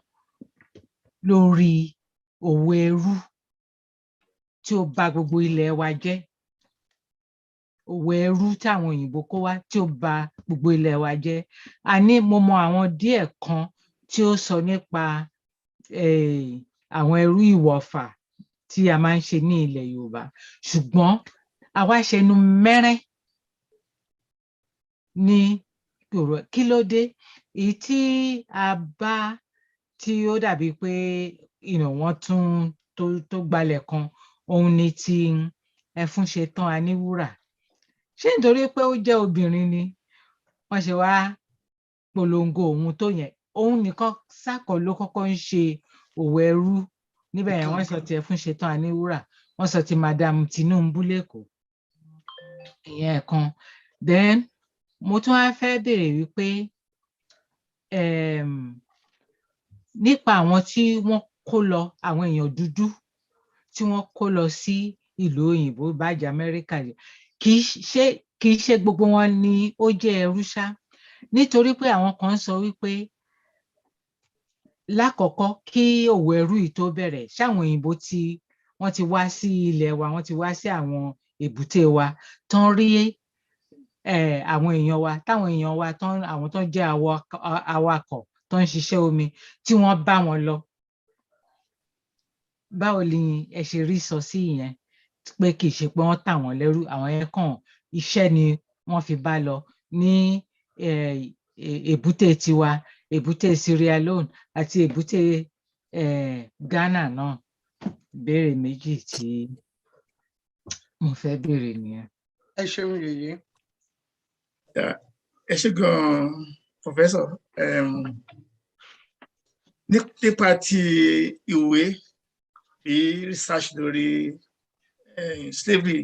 lórí òwò ẹrú tí ó bà gbogbo ilẹ̀ wa jẹ́? Òwò ẹrú tí àwọn òyìnbó kó wá tí ó bà gbogbo ilẹ̀ wa jẹ́. Mo mọ àwọn díẹ̀ kan tí ó sọ nípa àwọn ẹrú ìwọ̀fà tí a máa ń ṣe ní ilẹ̀ Yorùbá. Ṣùgbọ́n àwa ṣẹnu mẹ́rẹ́ ní Yorùbá. Kí ló dé? Èyí tí a bá tí ó dàbí pé wọ́n tún tó gbalẹ̀ kan, òun ni ti Ẹfúnṣetán Aníwúrà. Ṣé nítorí pé ó jẹ́ obìnrin ni wọ́n ṣe wá polongo òun tó yẹn? Òun nìkan sákọ̀ ló kọ́kọ́ ń ṣe òwò ẹrú níbẹ̀ yẹn. Wọ́n sọ ti Ẹfúnṣetán Aníwúrà, wọ́n sọ ti Madam Tinubu lẹ́kọ̀ọ́. Ìyẹn kan. Then mo tún wá fẹ́ béèrè wípé nípa àwọn tí wọ́n kó lọ, àwọn èèyàn dúdú tí wọ́n kó lọ sí ìlú òyìnbó bájẹ́ Amẹ́ríkà, kì í ṣe gbogbo wọn ni ó jẹ́ ẹrú ṣá. Nítorí pé àwọn kan sọ wípé lákọ̀ọ́kọ́ kí òwò ẹrú yìí tó bẹ̀rẹ̀, ṣáwọn òyìnbó wọ́n ti wá sí ilẹ̀ wa, wọ́n ti wá sí àwọn èbúté wa tán rí àwọn èèyàn wa, táwọn èèyàn wa àwọn tó jẹ́ awakọ̀ tó ń ṣiṣẹ́ omi tí wọ́n bá wọn lọ. Báwo ni ẹ ṣe rí sọ sí ìyẹn? Pé kì í ṣe pé wọ́n tà wọ́n lẹ́rú, àwọn yẹn kàn iṣẹ́ ni wọ́n fi bá lọ ní èbúté tiwa, èbúté Sierra Leone àti èbúté Ghana náà. Ìbéèrè méjì tí mo fẹ́ béèrè nìyẹn. Ẹ ṣeun Yèyé. Ẹ ṣé gan-an, Professor. Nípa ti ìwé research lórí slavery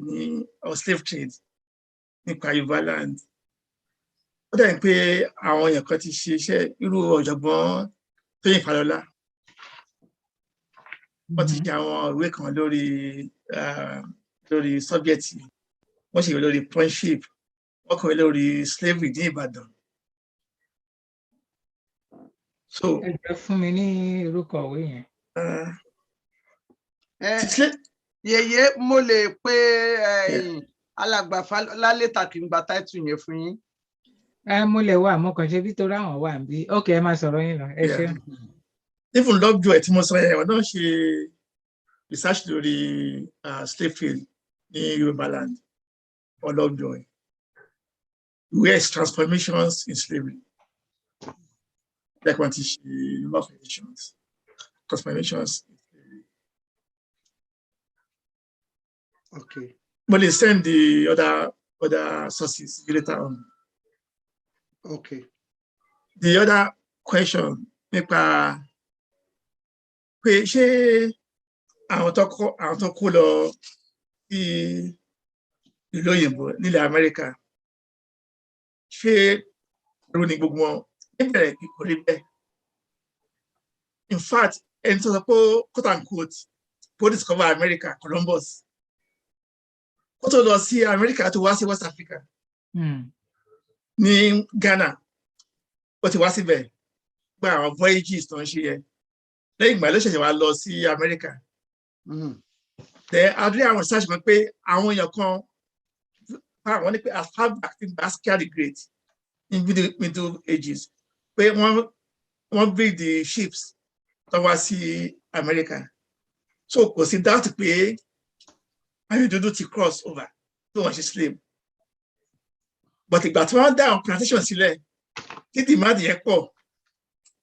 or slave trade nípa Yorùbá land, ó dàbí pé àwọn èèyàn kan ti ṣe iṣẹ́, irú ọ̀jọ̀gbọ́n Tóyìn Fálọlá, wọ́n ti ṣe àwọn ìwé kan lórí subject, wọ́n ṣe ìwé lórí friendship, wọ́n kọ̀wé lórí slavery ní Ìbàdàn. So ẹ jẹ́ fún mi ní orúkọ ìwé yẹn. Yèyé, mo lè pe alàgbà Fálọlá létà kí n gba táìtù yẹn fún yín. Mo lè wà, mo kàn ṣe bí torí àwọn wà níbí. Ok, ẹ máa sọ̀rọ̀ yín lọ. Ẹ ṣé. Even Lovejoy tí mo sọ yẹn, wọ́n náà ṣe research lórí slave trade ní Yorùbá land, or Lovejoy. Yes, transformations in slavery. Like what is love editions, transformations in slavery. Okay. But they send the other sources later on. Okay. The other question nípa pé ṣé àwọn tó kó lọ sí ìlú òyìnbó nílẹ̀ Amẹ́ríkà ṣé ẹrú ni gbogbo wọn níbẹ̀rẹ̀ kò rí bẹ́ẹ̀. In fact, ẹni tó sọ pé quote unquote kó discover America, Columbus, kó tó lọ sí America tó wá sí West Africa ní Ghana, ó ti wá síbẹ̀ gba àwọn voyages tó ń ṣe yẹn lẹ́yìn ìgbà ló ṣẹ̀ṣẹ̀ wá lọ sí America. Then adúlé àwọn research kan pé àwọn èèyàn kan àwọn ní pé as far back as Basquiat the Great in Middle Ages pé wọ́n build the ships tó wá sí America. So kò sí doubt pé àwọn dúdú ti cross over tó wọ́n ṣe slave. But ìgbà tí wọ́n dá àwọn plantation sílẹ̀ tí demand yẹn pọ̀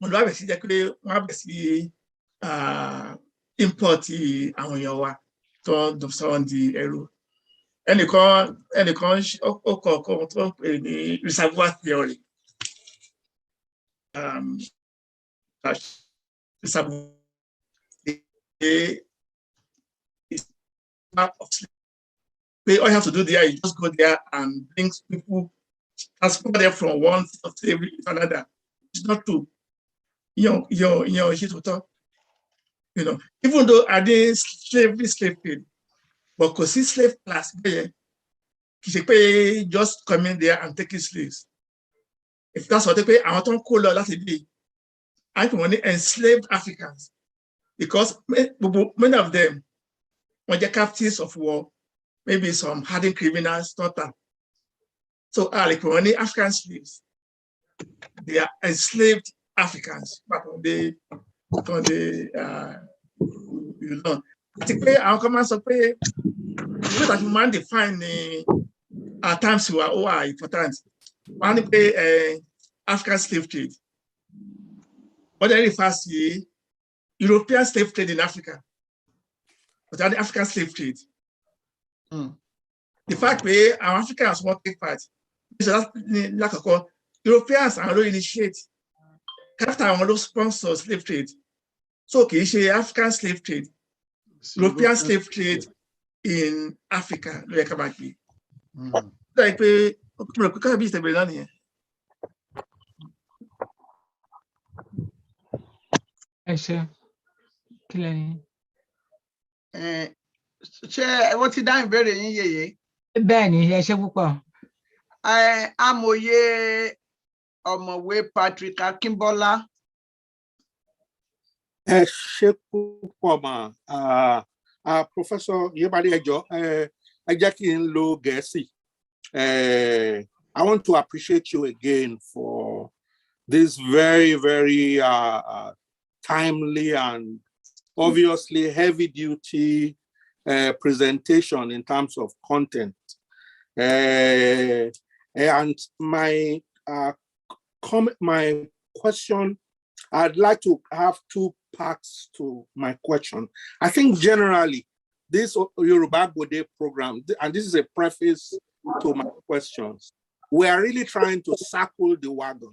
wọ́n lọ bẹ̀ sí jẹ́ pé wọ́n bẹ̀ sí import àwọn èèyàn wa tó sọ di ẹrú. ẹnìkan ó kọ̀ọ̀kan tó ń pè ní reservoir theory. Reservoir is part of sleep. All you have to do there is just go there and bring people, transfer them from one state of slavery to another. It's not true. You know, even though I did slave trade, but because see slave class, just come in there and taking slaves. If that's what they pay, I want to call that a day. I can only enslaved Africans because many of them were the captives of war, maybe some hardened criminals, not that. So like only African slaves, they are enslaved Africans, but they you know. I think our commands of pay that man define at times who are important. One pay African slave trade. What they refer to European slave trade in Africa, but the African slave trade. The fact that our Africans won't take part is that Europeans are already initiate. After our sponsor slave trade, so okay, African slave trade, European slave trade in Africa, like ṣé wọ́n ti dá ìbéèrè yín yèyé? Bẹ́ẹ̀ ni, ẹ ṣé púpọ̀. Amòye ọ̀mọ̀wé Patrick Akínbọ́lá. Ẹ ṣé púpọ̀ mà, Professor Yebade ẹjọ́, ẹ jẹ́ kí n lo Gẹ̀ẹ́sì. I want to appreciate you again for this very, very timely and obviously heavy-duty presentation in terms of content. And my question, I'd like to have two parts to my question. I think generally, this Yoruba Bode program, and this is a preface to my questions, we are really trying to circle the wagon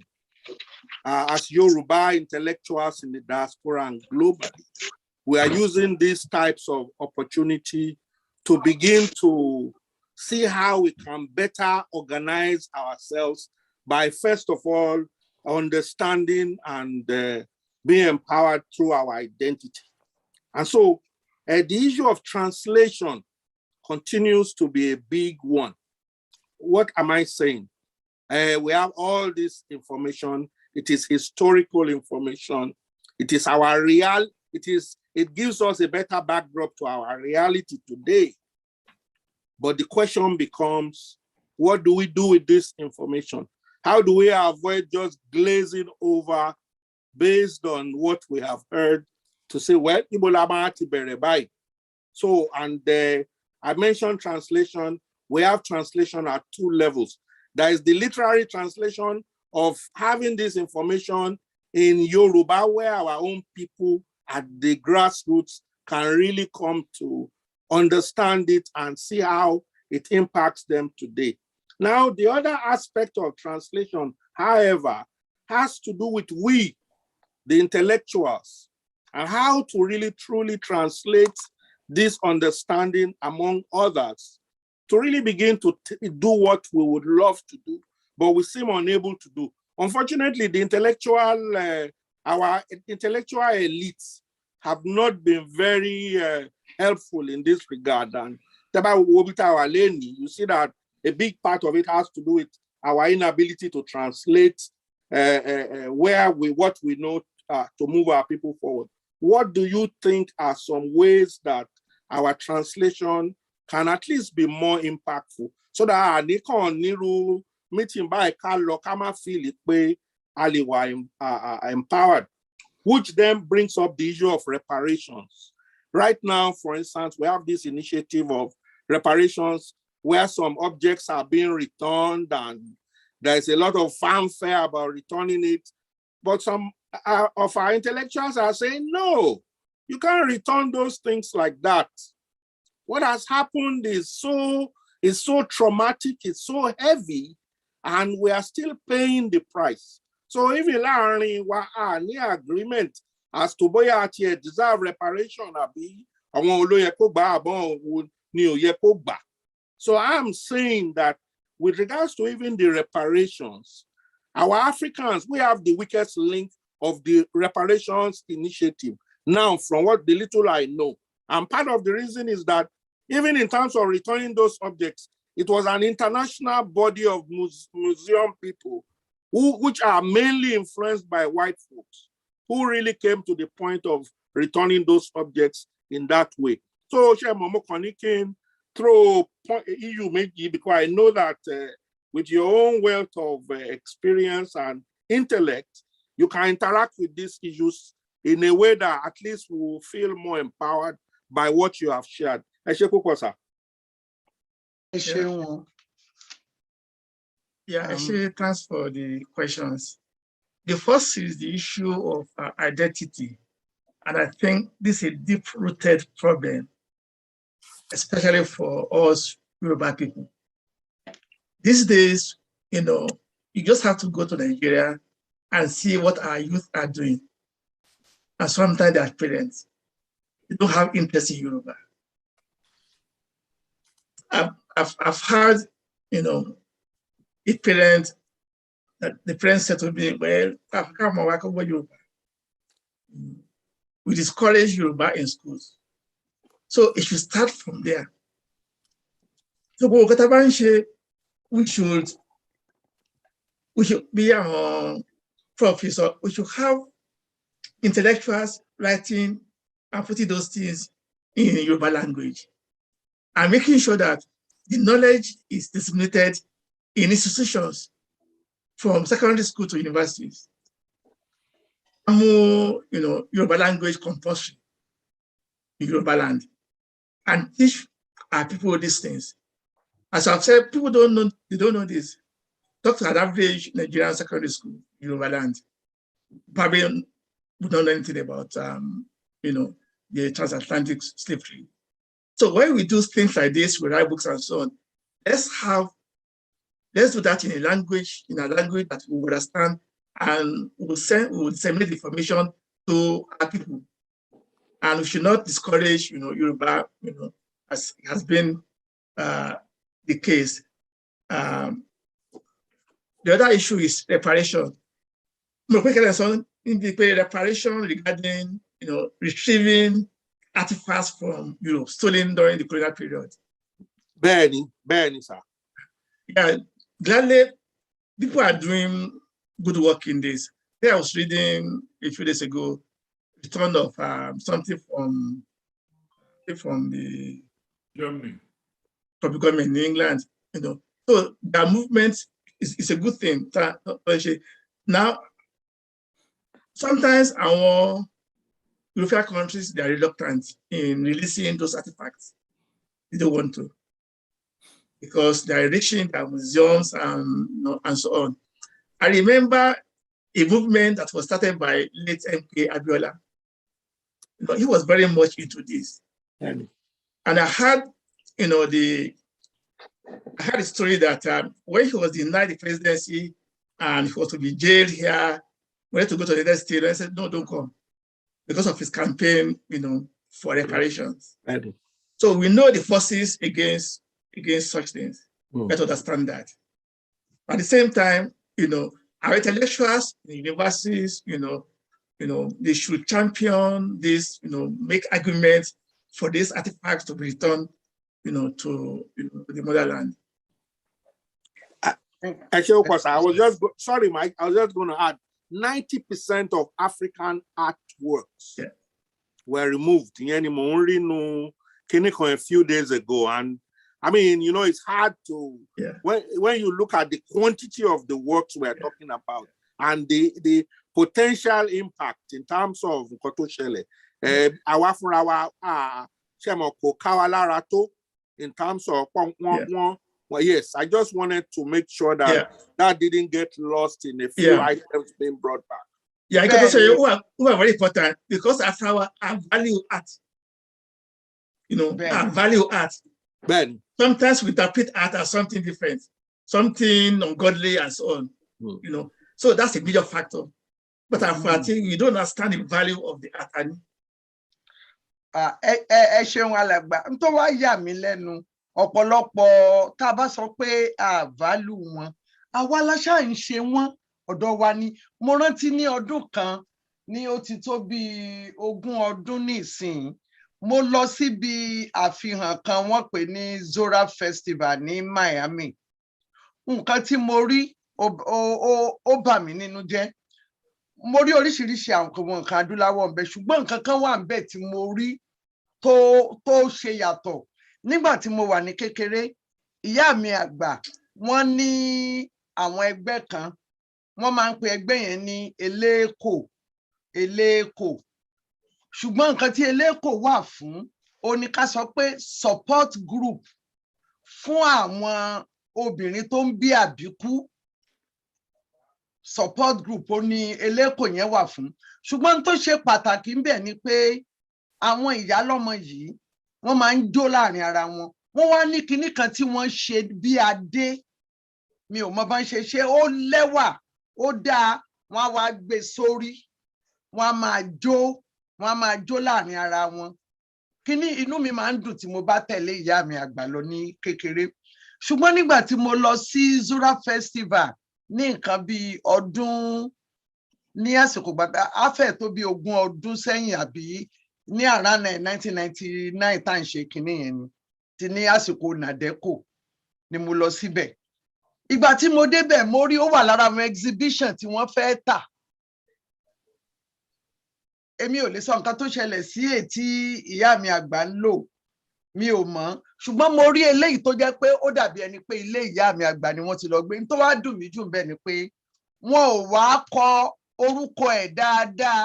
as Yoruba intellectuals in the diaspora and globally. We are using these types of opportunity to begin to see how we can better organize ourselves by, first of all, understanding and being empowered through our identity. And so the issue of translation continues to be a big one. What am I saying? We have all this information. It is historical information. It is our real, it gives us a better backdrop to our reality today. But the question becomes, what do we do with this information? How do we avoid just glazing over based on what we have heard to say, well, so, and I mentioned translation. We have translation at two levels. There is the literary translation of having this information in Yoruba, where our own people at the grassroots can really come to understand it and see how it impacts them today. Now, the other aspect of translation however, has to do with we, the intellectuals, and how to really truly translate this understanding among others to really begin to do what we would love to do, but we seem unable to do. Unfortunately, the our intellectual elites have not been very helpful in this regard. And you see that a big part of it has to do with our inability to translate what we know to move our people forward. What do you think are some ways that our translation can at least be more impactful, so that they can meeting by Kama feel it empowered, which then brings up the issue of reparations. Right now, for instance, we have this initiative of reparations where some objects are being returned, and there's a lot of fanfare about returning it. But some of our intellectuals are saying, no, you can't return those things like that. What has happened is so traumatic, it's so heavy, and we are still paying the price. So if you learn what agreement as to boya deserve reparation, so I'm saying that with regards to even the reparations, our Africans, we have the weakest link of the reparations initiative. Now, from what the little I know, and part of the reason is that even in terms of returning those objects, it was an international body of museum people which are mainly influenced by white folks, who really came to the point of returning those objects in that way. So, Momo Konikin, throw EU maybe, because I know that with your own wealth of experience and intellect, you can interact with these issues in a way that at least we will feel more empowered by what you have shared. Yeah, actually, thanks for the questions. The first is the issue of identity. And I think this is a deep-rooted problem, especially for us Yoruba people. These days, you just have to go to Nigeria and see what our youth are doing. And sometimes their parents, they don't have interest in Yoruba. I've heard, the parents said to me, well, we discourage Yoruba in schools. So it should start from there. So we should be a professor. We should have intellectuals writing and putting those things in Yoruba language, and making sure that the knowledge is disseminated in institutions from secondary school to universities. More, Yoruba language compulsory in Yoruba land, and teach our people these things. As I've said, people don't know this. Talk to an average Nigerian secondary school in Yoruba land. Probably we don't know anything about, the transatlantic slave trade. So when we do things like this, we write books and so on, let's do that in a language that we understand, and we'll disseminate the information to our people. And we should not discourage, Yoruba, as has been the case. The other issue is reparation. Reparation regarding, retrieving artifacts from Europe stolen during the colonial period. Bernie, sir. Yeah, gladly, people are doing good work in this. I was reading a few days ago, return of something from the Germany, public government in England. So the movement is a good thing. Now, sometimes our European countries, they are reluctant in releasing those artifacts. They don't want to, because they are enriching their museums and so on. I remember a movement that was started by late M.K. Abiola. He was very much into this. And I heard, I heard a story that when he was denied the presidency and he was to be jailed here, wanted to go to the next state. I said, no, don't come, because of his campaign, for reparations. So we know the forces against such things. We have to understand that. At the same time, our intellectuals, the universities, they should champion this, make arguments for these artifacts to be returned, to the motherland. Actually, of course, sorry, Mike, I was just going to add 90% of African artworks were removed a few days ago. And I mean, it's hard to, when you look at the quantity of the works we're talking about and the potential impact in terms of in terms of well, yes, I just wanted to make sure that that didn't get lost in a few items being brought back. Yeah, I can say who are very important, because after our value art, our value art. Sometimes we interpret art as something different, something ungodly and so on. So that's a major factor. But I think we don't understand the value of the art. Ọ̀pọ̀lọpọ̀ tá a bá sọ pé a value wọn, àwa la ṣáà ń ṣe wọn, ọ̀dọ̀ wa ni. Mo rántí ní ọdún kan ní ó ti tó bí 20 ọdún nísìn, mo lọ síbi àfihàn kan wọ́n pè ní Zora Festival ní Miami. Nǹkan tí mo rí ó bà mí nínú jẹ́. Mo rí oríṣiríṣi àwọn nǹkan adúláwọ̀ ńbẹ̀, ṣùgbọ́n nǹkan kan wà ńbẹ̀ tí mo rí tó ṣe yàtọ̀. Nígbà tí mo wà ní kékeré, ìyá mi àgbà wọ́n ní àwọn ẹgbẹ́ kan, wọ́n máa ń pe ẹgbẹ́ yẹn ní eléèkò. Ṣùgbọ́n nǹkan tí eléèkò wà fún, ó ní ká sọ pé support group fún àwọn obìnrin tó ń bí àbíkú. Support group ó ní eléèkò yẹn wà fún. Ṣùgbọ́n tó ṣe pàtàkì ńbẹ̀ ni pé àwọn ìyálọ́mọ yìí wọ́n máa ń jó láàrin ara wọn. Wọ́n wá ní kinní kan tí wọ́n ṣe bí adé. Mi ò mọ bá ń ṣe, ó lẹ́wà, ó dáa, wọ́n á wá gbé sórí, wọ́n á máa jó láàrin ara wọn. Kinní inú mi máa ń dùn tí mo bá tẹ̀lé ìyá mi àgbà lọ ní kékeré. Ṣùgbọ́n nígbà tí mo lọ sí Zora Festival ní nǹkan bí ọdún, ní àsìkò gbàgbà, á fẹ́ tó bí 20 ọdún sẹ́yìn àbí ní around 1999 tá à ń ṣe kinní yẹn ni, ti ní àsìkò Nàdẹ́kò ni mo lọ síbẹ̀. Ìgbà tí mo débẹ̀, mo rí ó wà lára àwọn exhibition tí wọ́n fẹ́ tà. Èmi ò lè sọ nǹkan tó ṣẹlẹ̀ sí ètí ìyá mi àgbà ń lò, mi ò mọ̀, ṣùgbọ́n mo rí eléyìí tó jẹ́ pé ó dàbí ẹni pé ilé ìyá mi àgbà ni wọ́n ti lọ gbé. Tó wá dùn mí jù bẹ́ẹ̀ ni pé wọn ò wá kọ orúkọ ẹ̀ dáadáa.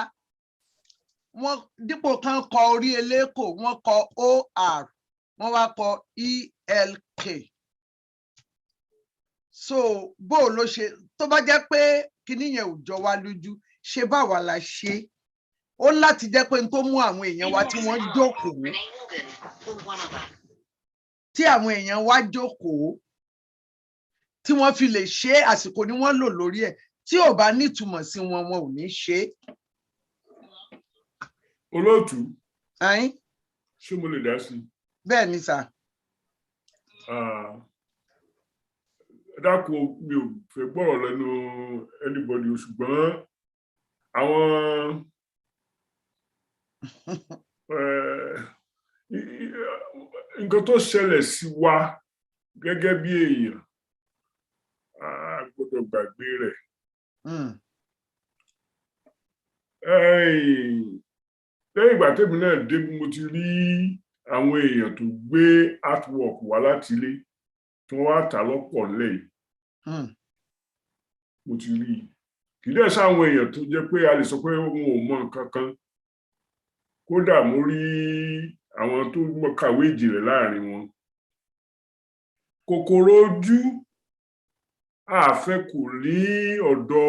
Wọ́n dípò kan kọ orí eléèkò, wọ́n kọ OR, wọ́n wá kọ ELK. So bó ló ṣe, tó bá jẹ́ pé kinní yẹn ò jọ wá lójú, ṣe báwa la ṣe. Ó láti jẹ́ pé n tó mú àwọn èèyàn wa tí wọ́n jókòó, tí àwọn èèyàn wa jókòó, tí wọ́n fi lè ṣe àsìkò ni wọ́n lò lórí ẹ̀. Tí ò bá nítumọ̀ sí wọn, wọn ò ní ṣe. Olóòtú, ṣé mo lè dá sí? Bẹ́ẹ̀ ni sà. Dákun, mi ò fẹ́ gbọ́rọ̀ lẹ́nu anybody, ṣùgbọ́n àwọn nǹkan tó ṣẹlẹ̀ sí wa gẹ́gẹ́ bí èèyàn, a gbọ́dọ̀ gbàgbé rẹ̀. Lẹ́yìn ìgbà tèmi náà dé, mo ti rí àwọn èèyàn tó gbé artwork wá láti ilé tí wọ́n wá tà lọ́pọ̀ lẹ́yìn. Mo ti rí kì í dẹ̀ sáwọn èèyàn tó jẹ́ pé a lè sọ pé wọn ò mọ nǹkan kan. Kódà mo rí àwọn tó kàwé ìjìnlẹ̀ láàrin wọn. Kòkòrò ojú àfẹ́ kò rí ọ̀dọ̀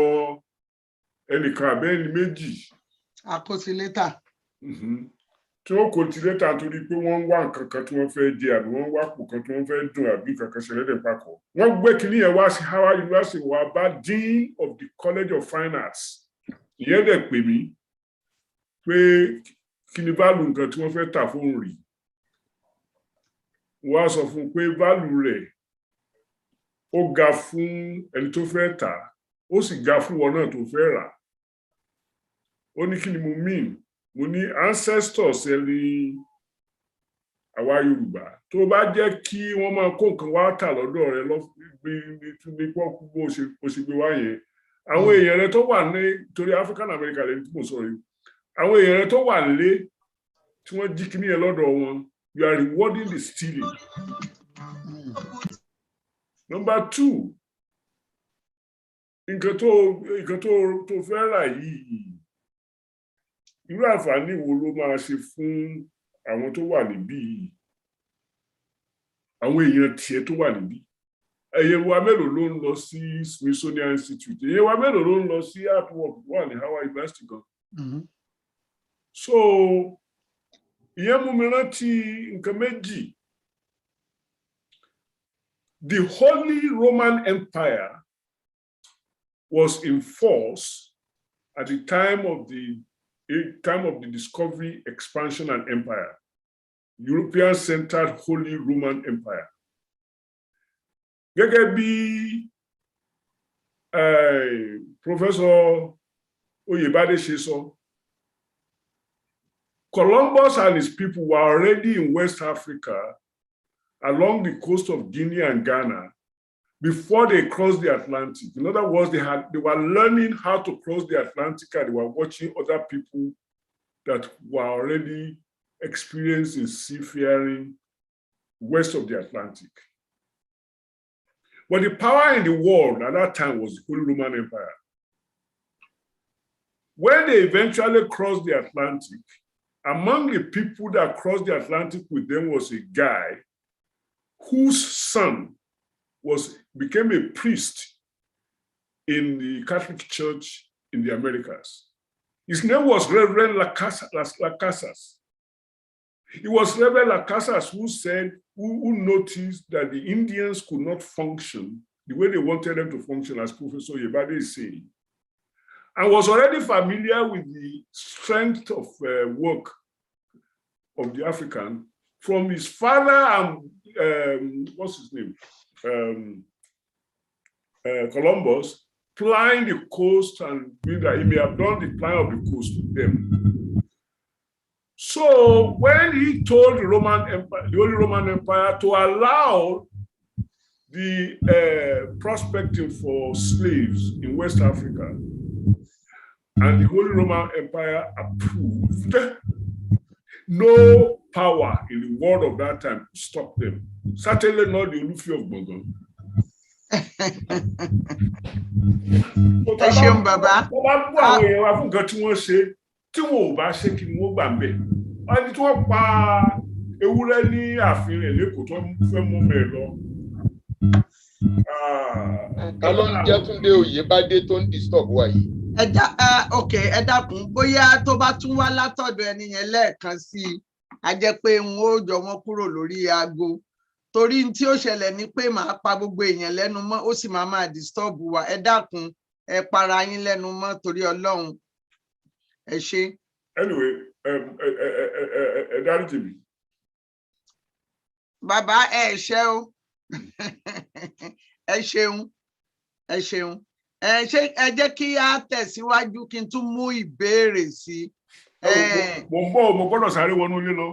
ẹnìkan àbẹ́ ẹni méjì. Àkọsílétà. tí wọ́n kò tí lẹ́tà torí pé wọ́n ń wá nǹkan kan tí wọ́n fẹ́ jẹ àbí wọ́n ń wá pò kan tí wọ́n fẹ́ dùn àbí nǹkan kan ṣẹlẹ̀ dẹ̀ papọ̀. Wọ́n gbé kínní yẹn wá sí Howard University wá bá Dean of the College of Fine Arts. Ìyẹn dẹ̀ pè mí pé kí ni value nǹkan tí wọ́n fẹ́ tà fóun rí. Wọ́n á sọ fún un pé value rẹ̀ ó ga fún ẹni tó fẹ́ tà ó sì ga fún wọn náà tó fẹ́ rà. Ó ní kí ni mo mean? Mo ní ancestors ẹni àwa Yorùbá tó bá jẹ́ kí wọ́n máa kó nǹkan wá tà lọ́dọ̀ rẹ ní pọ́kú bó ṣe gbé wá yẹn. Àwọn èèyàn rẹ tó wà ní torí African American lẹni tí mo sọ̀rọ̀ yìí. Àwọn èèyàn rẹ tó wà nílé tí wọ́n jí kíní yẹn lọ́dọ̀ wọn, you are rewarding the stealing. Number 2, nǹkan tó fẹ́ rà yìí, irú àǹfààní wo ló máa ṣe fún àwọn tó wà níbí yìí, àwọn èèyàn tiẹ̀ tó wà níbí? Èèyàn wa mélòó ló ń lọ sí Smithsonian Institute? Èèyàn wa mélòó ló ń lọ sí artwork wà ní Howard University gan? So ìyẹn mú mi rántí nǹkan méjì. The Holy Roman Empire was in force at the time of the discovery, expansion, and empire. European-centered Holy Roman Empire. Gẹ́gẹ́ bí Professor Oyèbádé ṣe sọ, Columbus and his people were already in West Africa along the coast of Guinea and Ghana before they crossed the Atlantic. In other words, they were learning how to cross the Atlantic, and they were watching other people that were already experiencing seafaring west of the Atlantic. But the power in the world at that time was the Holy Roman Empire. When they eventually crossed the Atlantic, among the people that crossed the Atlantic with them was a guy whose son became a priest in the Catholic Church in the Americas. His name was Reverend Las Casas. It was Reverend Las Casas who noticed that the Indians could not function the way they wanted them to function, as Professor Oyèbádé is saying, and was already familiar with the strength of work of the African from his father and what's his name? Columbus, plying the coast, and he may have done the plying of the coast with them. So when he told the Holy Roman Empire to allow the prospecting for slaves in West Africa, and the Holy Roman Empire approved, no power in the world of that time to stop them. Certainly not the Olufi of Gbọ̀ngàn. Ẹ ṣeun bàbá. Wọ́n bá bú àwọn èèyàn wa fún nǹkan tí wọ́n ṣe, tí wọn ò bá ṣe kí ni wọ́n gbà ń bẹ̀. Wọ́n ní tí wọ́n pa ewúrẹ́ ní ààfin rẹ̀ lẹ́kọ̀ọ́ tó fẹ́ mú mẹ́ lọ. Ọlọ́run jẹ́ Túndé Oyèbádé tó ń disturb wa yìí. Ẹ dákun bóyá tó bá tún wá látọ̀dọ̀ ẹni yẹn lẹ́ẹ̀kan sí i, a jẹ́ pé n ó jọ wọ́n kúrò lórí aago. Torí tí ó ṣẹlẹ̀ ni pé màá pa gbogbo èèyàn lẹ́nu mọ́, ó sì máa disturb wa. Ẹ dákun, ẹ para yín lẹ́nu mọ́ torí Ọlọ́run. Ẹ ṣé. Anyway, ẹ dáríjì mi. Bàbá ẹ ṣé o. Ẹ ṣeun. Ẹ ṣeun. Ẹ jẹ́ kí a tẹ̀síwájú kí n tún mú ìbéèrè sí. Mo gbọ́dọ̀ sáré wọnú ilé lọ.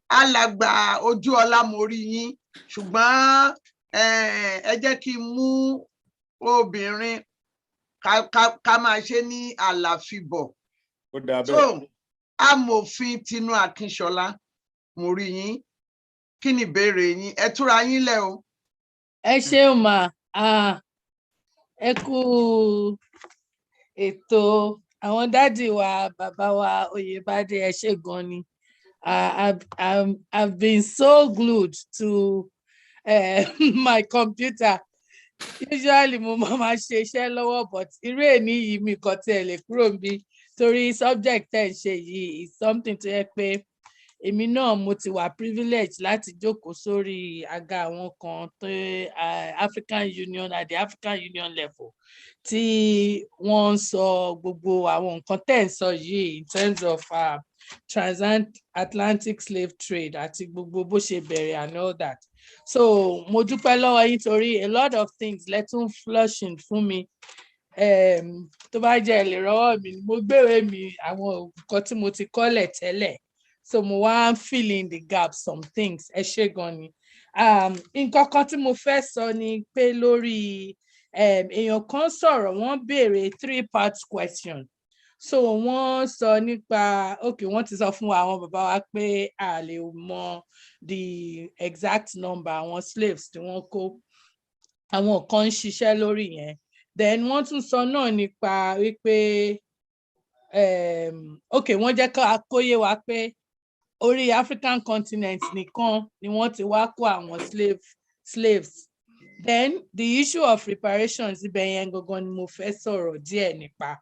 Alàgbà ojú ọlá mo rí yín, ṣùgbọ́n ẹ jẹ́ kí n mú obìnrin ká máa ṣe ní àlàfíbọ̀. So amòfin Tinú Akínṣọlá mo rí yín, kí ni ìbéèrè yín? Ẹ túra yín lẹ̀ o. Ẹ ṣeun mà, ẹ kú ètò àwọn dádì wa bàbá wa Oyèbádé, ẹ ṣé gan ni. I've been so glued to my computer. Usually mo máa ṣe iṣẹ́ lọ́wọ́, but irú èní yìí mi kàn tiẹ̀ lè kúrò níbí torí subject ẹ̀ ń ṣe yìí is something tó yẹ pé èmi náà mo ti wà privilege láti jókòó sórí àga àwọn kan tó African Union at the African Union level tí wọ́n ń sọ gbogbo àwọn nǹkan tẹ́ ń sọ yìí in terms of transatlantic slave trade àti gbogbo bó ṣe bẹ̀rẹ̀ and all that. So mo dúpẹ́ lọ́wọ́ yín torí a lot of things lẹ́tún flushing fún mi. Tó bá jẹ́ lè rọ́wọ́ mi mo gbéwé mi àwọn nǹkan tí mo ti kọ́lẹ̀ tẹ́lẹ̀. So mo wá fill in the gaps some things. Ẹ ṣé gan ni. Nǹkan kan tí mo fẹ́ sọ ni pé lórí èèyàn kan sọ̀rọ̀ wọ́n béèrè 3-part question. So wọ́n sọ nípa wọ́n ti sọ fún àwọn bàbá wa pé a lè mọ the exact number àwọn slaves tí wọ́n kó. Àwọn kan ń ṣiṣẹ́ lórí yẹn. Then wọ́n tún sọ náà nípa wípé wọ́n jẹ́ ká kóyé wa pé orí African continent nìkan ni wọ́n ti wá kó àwọn slaves. Then the issue of reparations ibẹ̀ yẹn gangan ni mo fẹ́ sọ̀rọ̀ díẹ̀ nípa.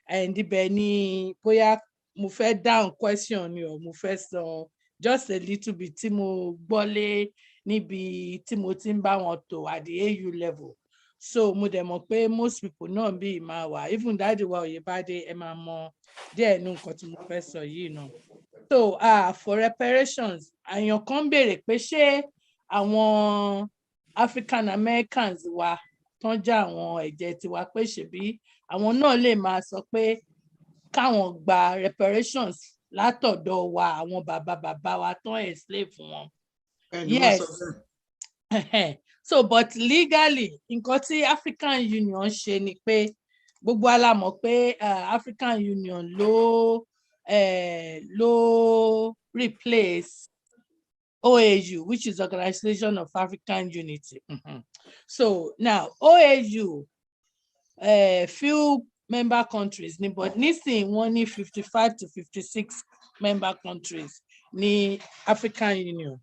And ibẹ̀ ni bóyá mo fẹ́ down question ni o mo fẹ́ sọ just a little bit tí mo gbọ́lé níbi tí mo ti ń bá wọn tò at the AU level. So mo dẹ̀ mọ̀ pé most people náà bí máa wà even Daddy wa Oyèbádé ẹ máa mọ díẹ̀ nínú nǹkan tí mo fẹ́ sọ yìí náà. So for reparations àyàn kan béèrè pé ṣé àwọn African Americans wa tán já àwọn ẹ̀jẹ̀ tiwa pé ṣebí àwọn náà lè máa sọ pé káwọn gba reparations látọ̀dọ̀ wa àwọn bàbá wa tán enslave wọn. Yes. So but legally nǹkan tí African Union ṣe ni pé gbogbo wa la mọ̀ pé African Union ló replace OAU, which is Organization of African Unity. So now OAU few member countries ni but nísìnyí wọ́n ní 55 to 56 member countries ní African Union.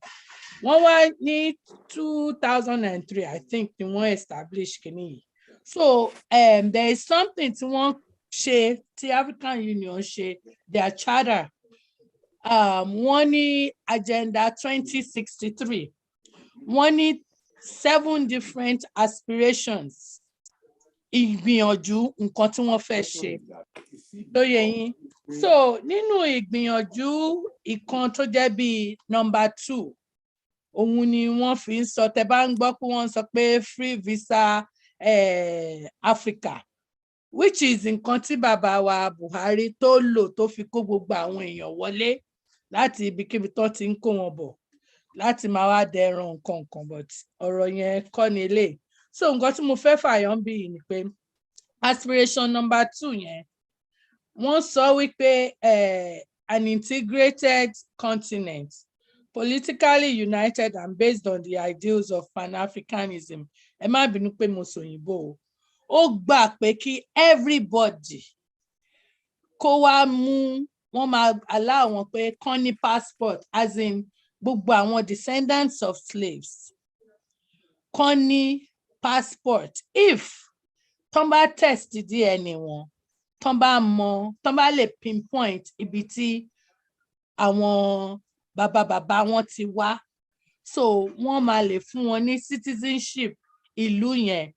Wọ́n wá ní 2003 I think ni wọ́n establish kìíní yìí. So there is something tí wọ́n ṣe tí African Union ṣe their charter. Wọ́n ní agenda 2063. Wọ́n ní 7 different aspirations. Ìgbìyànjú nǹkan tí wọ́n fẹ́ ṣe. Lóye yín. So nínú ìgbìyànjú ìkan tó jẹ́ bí number 2 òun ni wọ́n fi ń sọ tẹ́ bá ń gbọ́ pé wọ́n sọ pé free visa Africa, which is nǹkan tí bàbá wa Buhari tó lò tó fi kó gbogbo àwọn èèyàn wọlé láti ibikíbi tó ti ń kó wọn bọ̀ láti máa wá dẹran nǹkan but ọ̀rọ̀ yẹn kọ́ ni eléyìí. So nǹkan tí mo fẹ́ fàyọ bí ni pé aspiration number 2 yẹn wọ́n sọ wípé an integrated continent politically united and based on the ideals of Pan-Africanism. Ẹ má bínú pé mo sòyìnbó. Ó gbà pé kí everybody kó wá mú wọ́n máa allow wọn pé kán ní passport as in gbogbo àwọn descendants of slaves kán ní passport if tán bá test DNA wọn tán bá lè pinpoint ibi tí àwọn bàbá wọn ti wá so wọ́n máa lè fún wọn ní citizenship ìlú yẹn.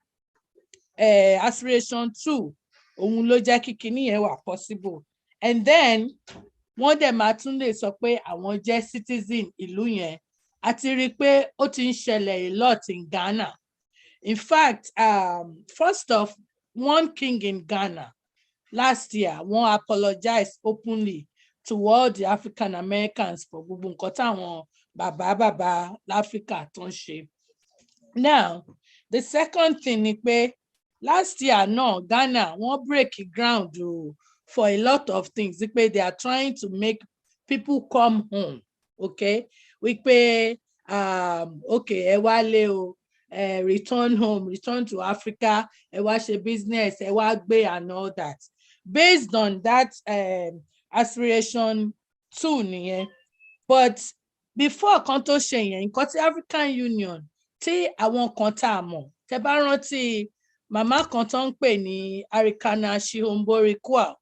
Aspiration 2 òun ló jẹ́ kí kinní yẹn wà possible and then wọ́n dẹ̀ máa tún lè sọ pé àwọn jẹ́ citizen ìlú yẹn àti rí i pé ó ti ń ṣẹlẹ̀ a lot in Ghana. In fact first off one king in Ghana last year wọ́n apologize openly to all the African Americans for gbogbo nǹkan táwọn bàbá l'Africa tó ń ṣe. Now the second thing ni pé last year náà Ghana wọ́n break ground for a lot of things wípé they are trying to make people come home, okay? Wípé okay ẹ wá lé o return home, return to Africa, ẹ wá ṣe business, ẹ wá gbé and all that. Based on that aspiration 2 nìyẹn. But before kan tó ṣe yẹn nǹkan tí African Union tí àwọn kan tá a mọ̀ tẹ́ bá rántí màmá kan tó ń pè ní Arikana Shihombori Kwal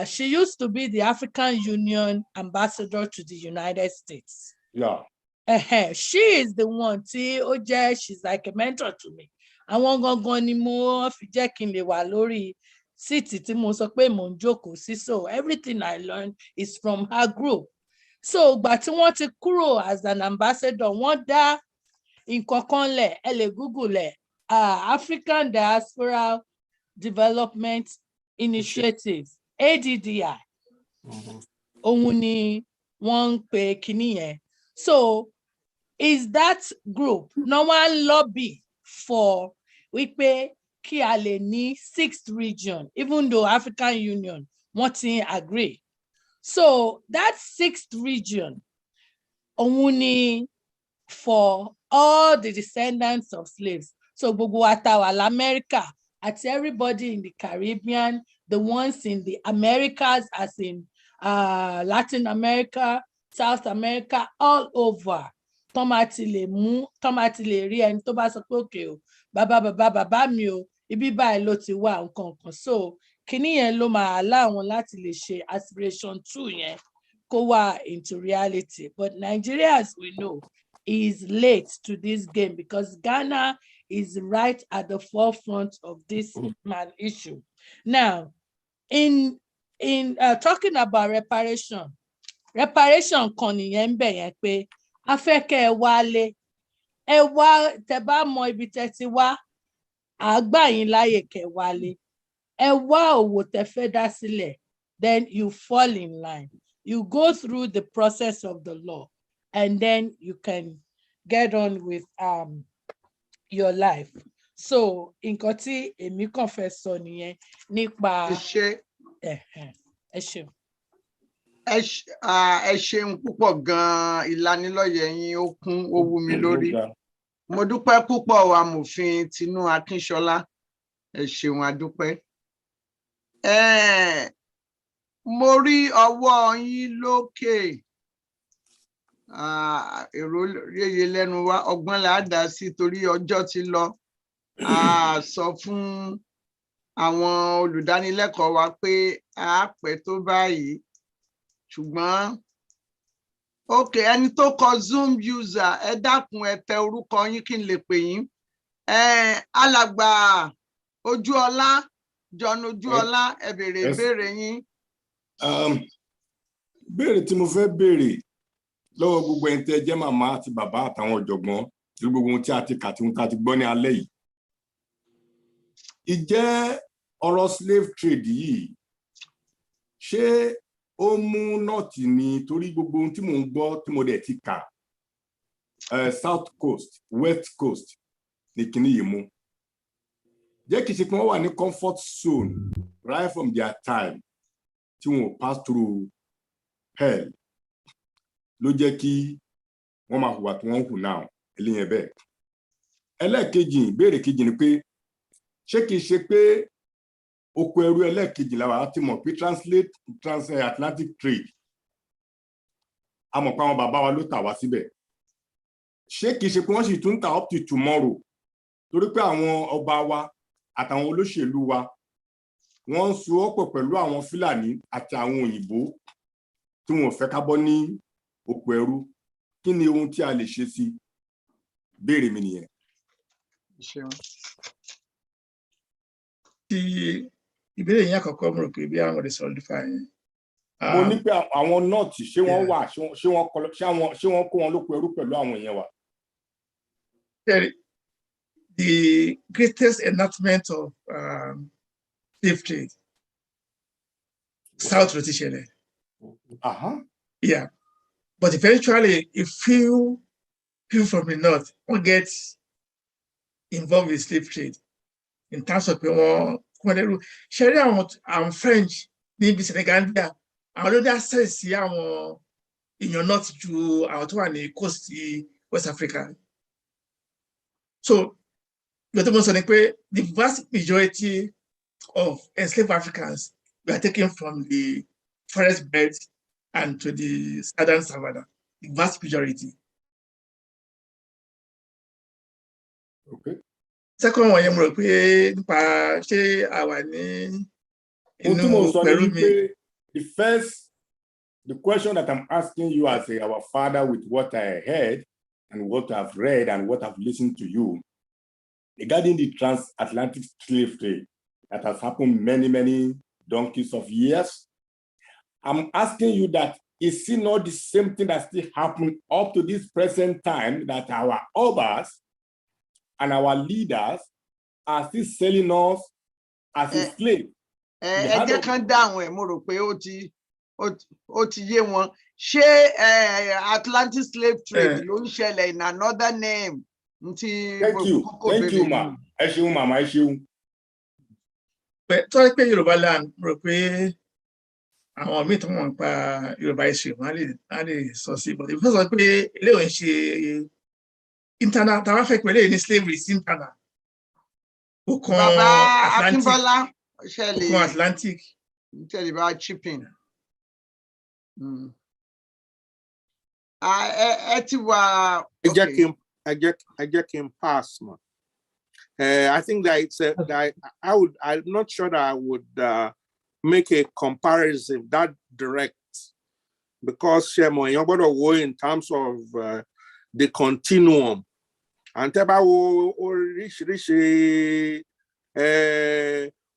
she used to be the African Union ambassador to the United States. Yeah. She is the one, she's like a mentor to me. Àwọn gangan ni mo fi jẹ́ kí n lè wà lórí síìtì tí mo sọ pé mo ń jókòó sí. So everything I learned is from her group. So ìgbà tí wọ́n ti kúrò as an ambassador, wọ́n dá nǹkan kan lẹ̀, ẹ lè Google ẹ̀, African Diaspora Development Initiative, ADDI. Òun ni wọ́n ń pè kíní yẹn. So is that group no one lobby for wípé kí a lè ní 6th region, even though African Union wọ́n ti agree. So that 6th region òun ni for all the descendants of slaves. So gbogbo wa tá wà l'America àti everybody in the Caribbean, the ones in the Americas as in Latin America, South America, all over. Tọ́mátì lè rí ẹni tó bá sọ pé òkè o, bàbá mi o, ibi báyìí ló ti wà nǹkan kan. So kíní yẹn ló máa allow wọn láti lè ṣe aspiration 2 yẹn kó wá into reality. But Nigeria, as we know, is late to this game because Ghana is right at the forefront of this issue. Now, in talking about reparation kan nìyẹn ń bẹ̀ yẹn pé a fẹ́ kẹ́ ẹ wálé, ẹ wá, tẹ́ bá mọ ibi tẹ́ ti wá, à gbà yín láyè kẹ́ ẹ wálé, ẹ wá òwò tẹ́ fẹ́ dá sílẹ̀, then you fall in line. You go through the process of the law, and then you can get on with your life. So nǹkan tí èmi kàn fẹ́ sọ nìyẹn nípa ẹ ṣeun. Ẹ ṣeun púpọ̀ gan-an, ìlanilọ́yẹ̀ yín ó kún, ó wú mi lórí. Mo dúpẹ́ púpọ̀ amòfin Tinú Akínṣọlá, ẹ ṣeun adúpẹ́. Mo rí ọwọ́ yín lókè, èrò yéye lẹ́nu wa, ọgbọ́n là á dá sí torí ọjọ́ ti lọ. A sọ fún àwọn olùdánilẹ́kọ̀ọ́ wa pé a pẹ́ tó báyìí, ṣùgbọ́n ẹni tó kọ Zoom user, ẹ dákun ẹ tẹ orúkọ yín kí n lè pè yín. Alàgbà Ojúọlá, John Ojúọlá, ẹ béèrè ìbéèrè yín. Béèrè tí mo fẹ́ béèrè lọ́wọ́ gbogbo ẹni tẹ́ jẹ́ màmá àti bàbá àtàwọn ọ̀jọ̀gbọ́n tí gbogbo ohun tí a ti kà tí ohun tí a ti gbọ́ ní alẹ́ yìí. Ìjẹ́ ọ̀rọ̀ slave trade yìí ṣé ó mú nọ́ọ̀tì ni, torí gbogbo ohun tí mò ń gbọ́ tí mo dẹ̀ ti kà, South Coast, West Coast ní kíní yìí mú. Jẹ́ kìí ṣe pé wọ́n wà ní comfort zone right from their time tí wọ́n pass through hell ló jẹ́ kí wọ́n máa hùwà tí wọ́n ń hù náà, eléyẹn bẹ́ẹ̀. Ẹlẹ́ẹ̀kejì, ìbéèrè kejì ni pé ṣé kìí ṣe pé oko ẹrú ẹlẹ́ẹ̀kejì làwọn àti mọ̀ pé transatlantic trade, a mọ̀ pé àwọn bàbá wa ló tà wá síbẹ̀. Ṣé kìí ṣe pé wọ́n sì tún tà up to tomorrow, torí pé àwọn ọba wa àtàwọn olóṣèlú wa wọ́n ń so ọ̀pọ̀ pẹ̀lú àwọn Fúlàní àti àwọn òyìnbó tí wọ́n fẹ́ ká bọ́ ní oko ẹrú. Kí ni ohun tí a lè ṣe sí? Béèrè mi nìyẹn. Ìbéèrè yẹn àkọ́kọ́ mo rò pé bí àwọn ọ̀rẹ́ solidify yẹn. Mo ní pé àwọn nọ́ọ̀tì ṣé wọ́n wà, ṣé wọ́n kó wọn lóko ẹrú pẹ̀lú àwọn èèyàn wa? The greatest enactment of slave trade, South ló ti ṣẹlẹ̀. Yeah, but eventually a few people from the North won't get involved with slave trade in terms of ṣẹ́rí àwọn French níbi Senegal, àwọn ló dá sẹ́ẹ̀ sí àwọn èèyàn North ju àwọn tó wà ní coast West Africa. So the vast majority of enslaved Africans were taken from the forest beds and to the southern savannah, the vast majority. Okay. Second one, mo rò pé nípa ṣé a wà ní The question that I'm asking you as our father with what I heard and what I've read and what I've listened to you regarding the transatlantic slave trade that has happened many donkeys of years. I'm asking you that, is it not the same thing that still happened up to this present time, that our obas and our leaders are still selling us as a slave? Ẹ jẹ́ kán dáhùn ẹ̀, mo rò pé ó ti yé wọn. Ṣé Atlantic slave trade ló ń ṣẹlẹ̀ in another name? Thank you, ma. Ẹ ṣeun, màmá, ẹ ṣeun. Tó yẹ pé Yorùbá land rò pé àwọn míì tó mọ̀ nípa Yorùbá history wọ́n á lè sọ sí, but ìfẹ́ sọ pé eléyìí ń ṣe internal, táwa fẹ́ pé eléyìí ní slavery sí internal. Bàbá Akínbọ́lá ṣẹlẹ̀ Òkun Atlantic. Tell about shipping. I can pass, man. I think that it's I'm not sure that I would make a comparison that direct, because you're going to go in terms of the continuum. And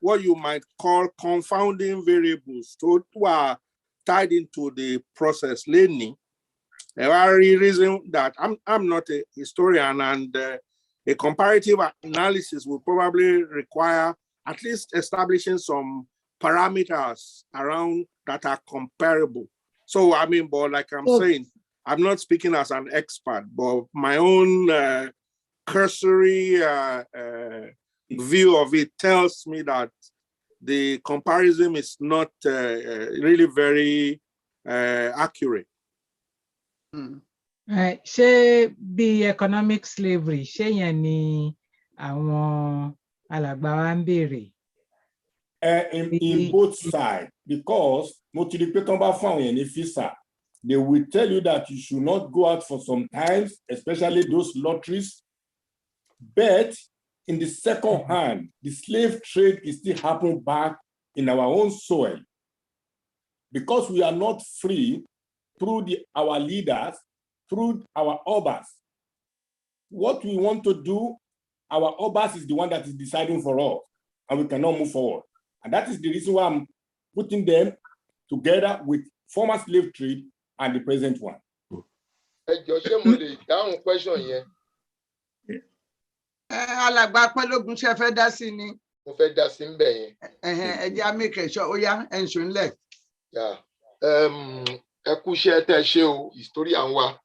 what you might call confounding variables who are tied into the process learning. Every reason that I'm not a historian, and a comparative analysis will probably require at least establishing some parameters around that are comparable. So I mean, but like I'm saying, I'm not speaking as an expert, but my own cursory view of it tells me that the comparison is not really very accurate. Ṣé bí economic slavery ṣé yẹn ni àwọn alàgbà wa ń béèrè? In both sides, because they will tell you that you should not go out for some times, especially those lotteries. But in the second hand, the slave trade is still happening back in our own soil, because we are not free through our leaders, through our obas. What we want to do, our obas is the one that is deciding for us, and we cannot move forward. And that is the reason why I'm putting them together with former slave trade and the present one. Question here. Alàgbà Pẹ́lógún ṣe fẹ́ dá sí ni. Mo fẹ́ dá sí ńbẹ̀ yẹn. Ẹ jẹ́ make sure ó yá ẹ̀ǹṣó ńlẹ̀. Ẹ kú iṣẹ́ tẹ́ ṣe o, historian wa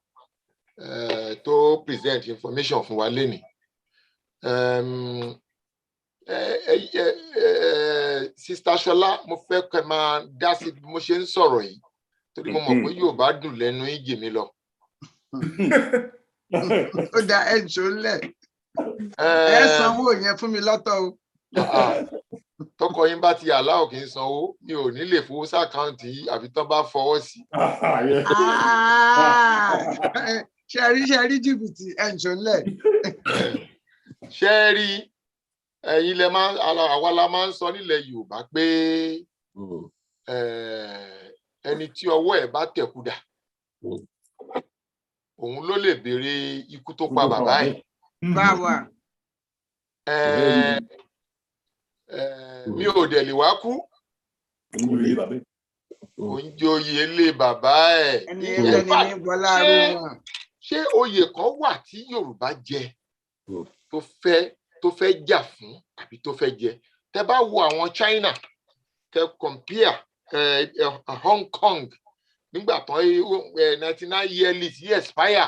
tó present information fún wa lénìí. Sister Ṣọlá, mo fẹ́ kẹ́ máa dá sí bí mo ṣe ń sọ̀rọ̀ yìí, torí mo mọ̀ pé Yorùbá dùn lẹ́nu ìjì mi lọ. Ó dá ẹ̀ǹṣó ńlẹ̀. Ẹ sanwó yẹn fún mi lọ́tọ̀ o. Tọkọ yín bá ti àláò kì í sanwó, mi ò ní lè fowó sàkáǹtì yìí àfi tán bá fọwọ́ sí. Ṣe rí jìbìtì ẹ̀ǹṣó ńlẹ̀. Ṣé rí ẹ̀yin lẹ máa àwa la máa ń sọ nílẹ̀ Yorùbá pé ẹni tí ọwọ́ ẹ̀ bá tẹ̀kúdà òun ló lè béèrè ikú tó pa bàbá ẹ̀. Báwa. Mi ò dẹ̀ lè wá kú. Oúnjẹ oyè ilé bàbá ẹ̀. Ṣé oyè kan wà tí Yorùbá jẹ tó fẹ́ jà fún àbí tó fẹ́ jẹ? Tẹ́ bá wo àwọn China, tẹ́ compare Hong Kong nígbà tán 99 years sí expire.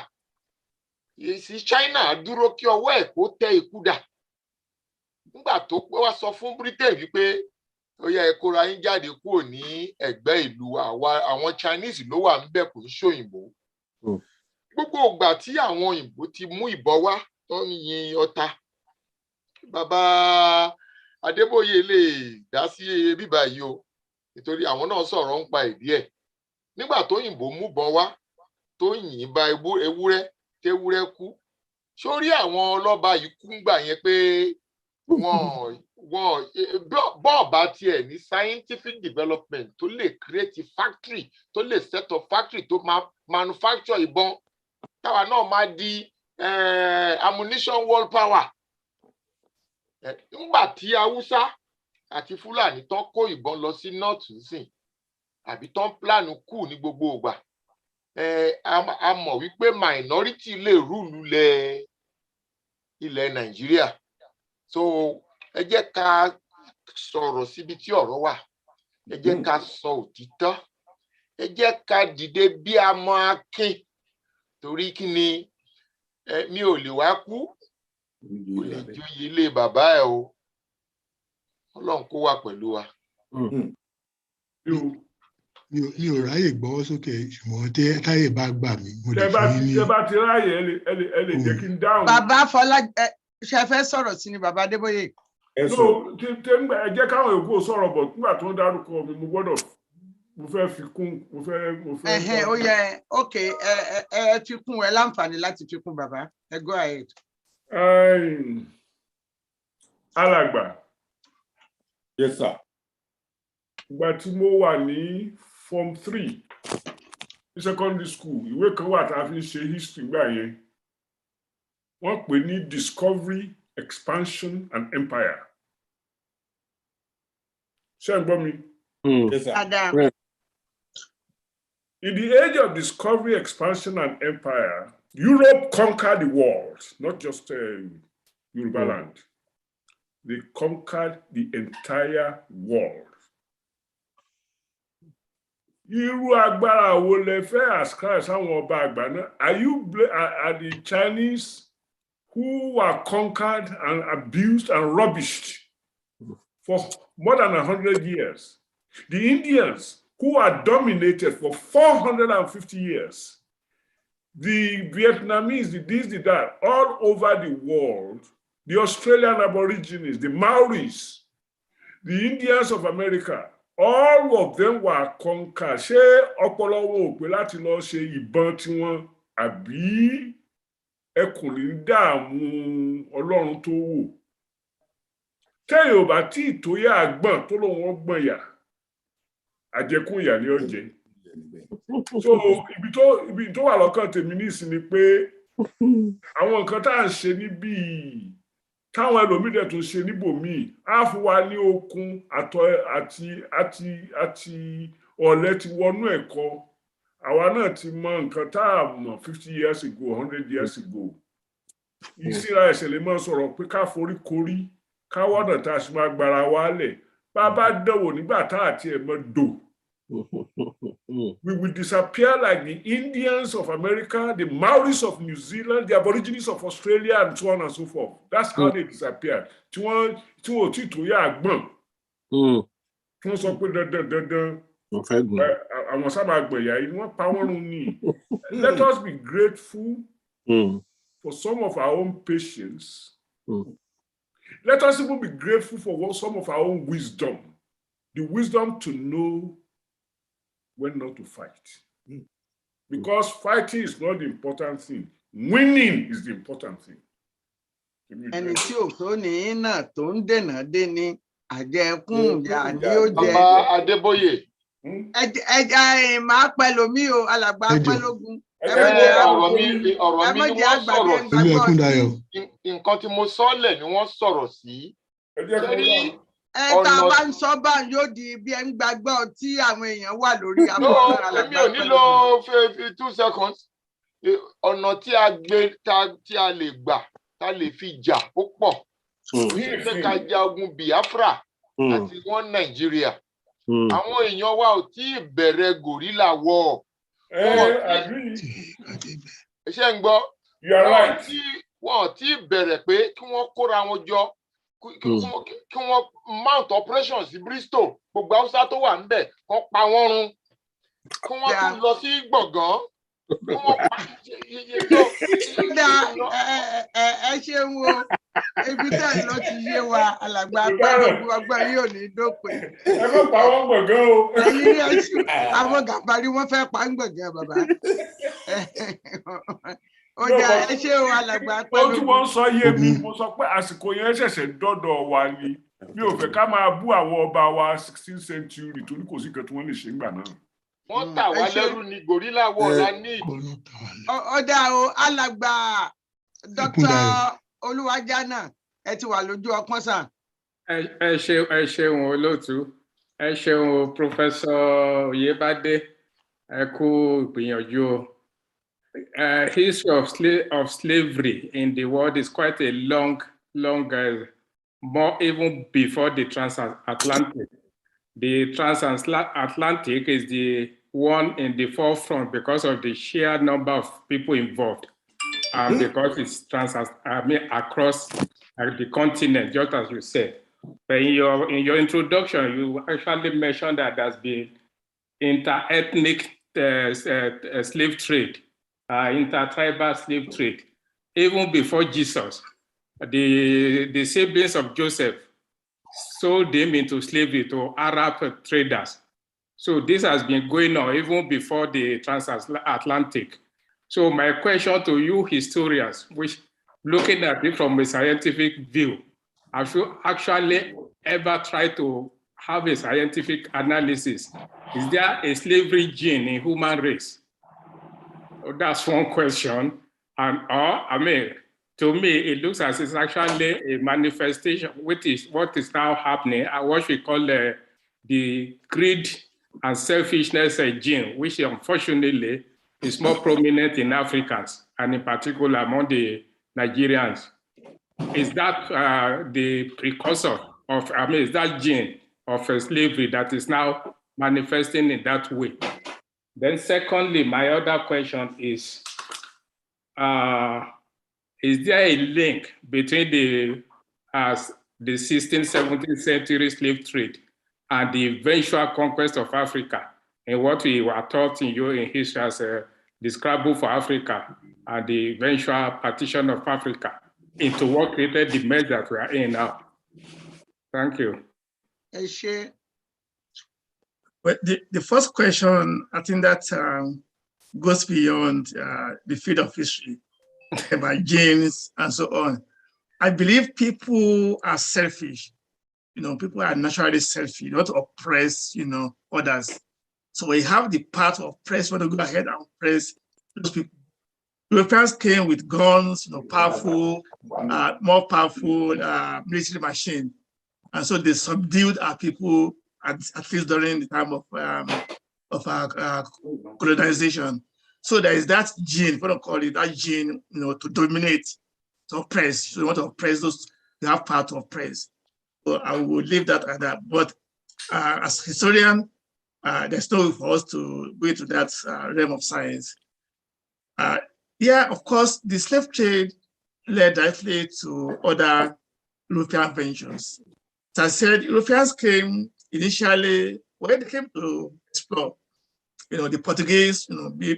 Sí China dúró kí ọwọ́ ẹ̀ kó tẹ ikú dà. Nígbà tó wá sọ fún Britain wípé ó yẹ ẹ kóra yín jáde kúrò ní ẹ̀gbẹ́ ìlú àwọn Chinese ló wà níbẹ̀, kò ń ṣòyìnbó. Gbogbo ìgbà tí àwọn òyìnbó ti mú ìbọn wá tó ń yin ọta, bàbá Adébóyè lè dá sí bíbá yìí o, nítorí àwọn náà sọ̀rọ̀ ń pa ìdí ẹ̀. Nígbà tó òyìnbó mú ìbọn wá tó yìn bá ewúrẹ́ tewúrẹ́ kú, sórí àwọn ọlọ́ba yìí kú ńgbà yẹn pé bọ́ọ̀bá tiẹ̀ ní scientific development tó lè create factory tó lè set up factory tó máa manufacture ìbọn táwa náà máa di ammunition world power. Nígbà tí Haúsá àti Fúlàní tán kó ìbọn lọ sí north nsìn àbí tán plánù kù ní gbogbo ìgbà a mọ̀ wípé minority lè rúlu ilẹ̀ Nàìjíríà. So ẹ jẹ́ ká sọ̀rọ̀ síbi tí ọ̀rọ̀ wà, ẹ jẹ́ ká sọ òtítọ́, ẹ jẹ́ ká dìde bí amọ akin torí kí ni mi ò lè wá kú kò lè joyè ilé bàbá ẹ o. Ọlọ́run kó wà pẹ̀lú wa. Mi ò ráyè gbọ́wọ́ sókè ṣùgbọ́n táyè bá gbà mí mo lè fún yín ní. Tẹ́ bá ti ráyè ẹ lè jẹ́ kí n dáhùn. Bàbá Fọlá ṣe fẹ́ sọ̀rọ̀ sí ni bàbá Adébóyè. Ẹ jẹ́ káwọn èkó sọ̀rọ̀ bọ̀ nígbà tó ń dárúkọ mi mo fẹ́ fi kún mo fẹ́. Ó yẹ ok ẹ fi kún ẹ láǹfààní láti fi kún bàbá ẹ go ahead. Alàgbà. Yes sir. Ìgbà tí mo wà ní form 3 ní secondary school ìwé kan wà tá a fi ń ṣe history gbà yẹn wọ́n pè ní discovery, expansion and empire. Ṣé ẹ gbọ́ mi? Yes sir. In the age of discovery, expansion and empire, Europe conquered the world, not just Yoruba land. They conquered the entire world. Irú agbára wo lẹ fẹ́ ascribe sáwọn ọba àgbà náà? Are the Chinese who were conquered and abused and rubbished for more than 100 years? The Indians who are dominated for 450 years? The Vietnamese, the this, the that, all over the world, the Australian Aborigines, the Maoris, the Indians of America, all of them were conquered. Ṣé ọpọlọ wọn ò pé láti lọ ṣe ìbọn tiwọn àbí ẹkùn ní dààmú Ọlọ́run tó wò? Tẹ́yìn ò bá tí ìtóyà àgbọ̀n tó lóun ọgbọ̀n yà àjẹkùn ìyà ní ọ̀jẹ̀. So ibi tó wà lọ́kàn tèmi nísìn ni pé àwọn nǹkan tá à ń ṣe níbí táwọn ẹlòmídẹ̀ tó ṣe níbòmíì á fún wa ní okun àti ọ̀lẹ ti wọnú ẹ̀kọ́. Àwa náà ti mọ nǹkan tá a mọ̀ 50 years ago 100 years ago. Ìsíra ẹ̀ṣẹ̀ lè máa sọ̀rọ̀ pé ká forí korí ká wọ́nà tá a sì máa gbára wálẹ̀. Bá bá dánwò nígbà tá àti ẹ̀ mọ́ dò. We will disappear like the Indians of America, the Maoris of New Zealand, the Aborigines of Australia, and so on and so forth. That's how they disappeared. Tí wọ́n ò tí tó yá àgbọ̀n. Tí wọ́n sọ pé dandan. Àwọn sábà gbẹ̀yà yìí wọ́n pa wọ́n run ni. Let us be grateful for some of our own patience. Let us even be grateful for some of our own wisdom. The wisdom to know when not to fight. Because fighting is not the important thing. Winning is the important thing. Ẹni tí ò tó ní náà tó ń dènà dé ní àjẹkùn ìyà ni ó jẹ. Bàbá Adébóyè. Ẹja máa pẹ́ lómi o, alàgbà pẹ́ lógún. Ọ̀rọ̀ mi ni wọ́n sọ̀rọ̀ sí. Nǹkan tí mo sọ́lẹ̀ ni wọ́n sọ̀rọ̀ sí. Tá a bá ń sọ bá yóò di bí ẹ ń gbàgbọ́ tí àwọn èèyàn wà lórí àbúrò alàgbà. Èmi ò nílò 2 seconds. Ọ̀nà tí a lè gbà tá a lè fi jà ó pọ̀. Ṣé ká ja ogun Biafra àti wọn Nàìjíríà? Àwọn èèyàn wa ò tí ì bẹ̀rẹ̀ gorilla war. Ṣé ń gbọ́? Wọ́n ò tí ì bẹ̀rẹ̀ pé kí wọ́n kóra wọn jọ kí wọ́n mount operation sí Bristol gbogbo Haúsá tó wà níbẹ̀ kán pa wọ́n run kí wọ́n tún lọ sí gbọ̀ngàn kí wọ́n pa ẹ ṣeun o ibi tẹ́ ẹ lọ ti yé wa alàgbà pẹ́ẹ́lú ọgbọ́n yóò ní dópin. Ẹ fẹ́ pa wọ́n gbọ̀ngàn o. Ẹyin rí ẹṣin àwọn Gàmbàrí wọ́n fẹ́ pa ń gbọ̀ngàn bàbá. Ó dá ẹ ṣé o alàgbà pẹ́ẹ́lú. Ó tún wọ́n sọ yé mi mo sọ pé àsìkò yẹn ṣẹ̀ṣẹ̀ dọ́dọ̀ wa ni Mi ò fẹ́ ká máa bú àwọn ọba wa 16th century torí kò sí nǹkan tí wọ́n lè ṣe ńgbà náà. Wọ́n tà wá lẹ́rú ní gorilla war la ní. Ọ̀dà o, alàgbà Dr. Olúwajánà, ẹ ti wà lójú ọpọ́n sà. Ẹ ṣeun olóòtú. Ẹ ṣeun Professor Oyèbádé. Ẹ kú ìgbìyànjú o. History of slavery in the world is quite a long, more even before the transatlantic. The transatlantic is the one in the forefront because of the sheer number of people involved, and because it's across the continent, just as you said. But in your introduction, you actually mentioned that there's been inter-ethnic slave trade, inter-tribal slave trade. Even before Jesus, the siblings of Joseph sold them into slavery to Arab traders. So this has been going on even before the transatlantic. So my question to you historians, which looking at it from a scientific view, have you actually ever tried to have a scientific analysis? Is there a slavery gene in human race? That's one question. And to me, it looks as it's actually a manifestation, which is what is now happening, what we call the greed and selfishness gene, which unfortunately is more prominent in Africans, and in particular among the Nigerians. Is that the precursor of, is that gene of slavery that is now manifesting in that way? Then secondly, my other question is there a link between the 16th, 17th century slave trade and the eventual conquest of Africa, and what we were taught in history as the scrabble for Africa and the eventual partition of Africa into what created the mess that we are in now? Thank you. Well, the first question, I think that goes beyond the field of history about genes and so on. I believe people are selfish. People are naturally selfish, not oppress, others. So we have the part to oppress, want to go ahead and oppress those people. Europeans came with guns, powerful, more powerful military machine. And so they subdued our people, at least during the time of colonization. So there is that gene, if you want to call it, that gene, to dominate, to oppress. So you want to oppress those, you have power to oppress. So I will leave that at that. But as a historian, there's no way for us to go into that realm of science. Yeah, of course, the slave trade led directly to other European ventures. As I said, Europeans came initially, when they came to explore, the Portuguese,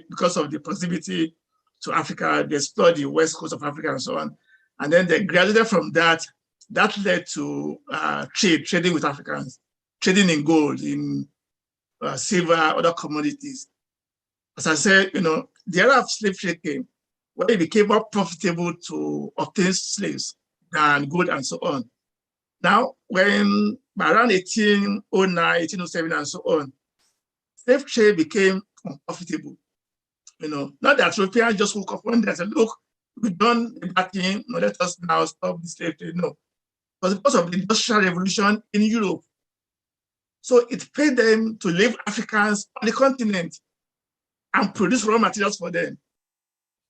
because of the proximity to Africa, they explored the west coast of Africa and so on. And then they graduated from that. That led to trading with Africans, trading in gold, in silver, other commodities. As I said, the era of slave trade came when it became more profitable to obtain slaves than gold and so on. Now, when around 1809, 1807 and so on, slave trade became unprofitable. Not that Europeans just woke up one day and said, look, we've done that thing, let us now stop the slave trade. No, it was because of the Industrial Revolution in Europe. So it paid them to leave Africans on the continent and produce raw materials for them,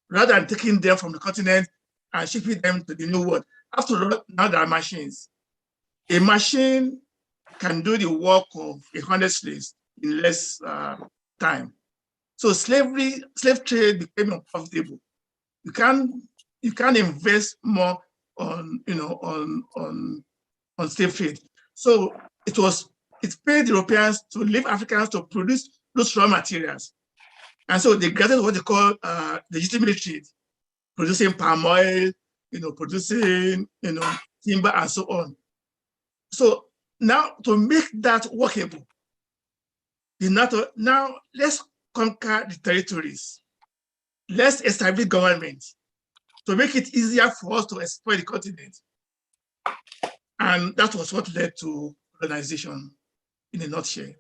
rather than taking them from the continent and shipping them to the New World. After all, now there are machines. A machine can do the work of 100 slaves in less time. So slave trade became unprofitable. You can't invest more on slave trade. So it paid Europeans to leave Africans to produce those raw materials. And so they gathered what they call legitimate trade, producing palm oil, producing, timber and so on. So now to make that workable, now let's conquer the territories. Let's establish government to make it easier for us to exploit the continent. And that was what led to colonization in a nutshell.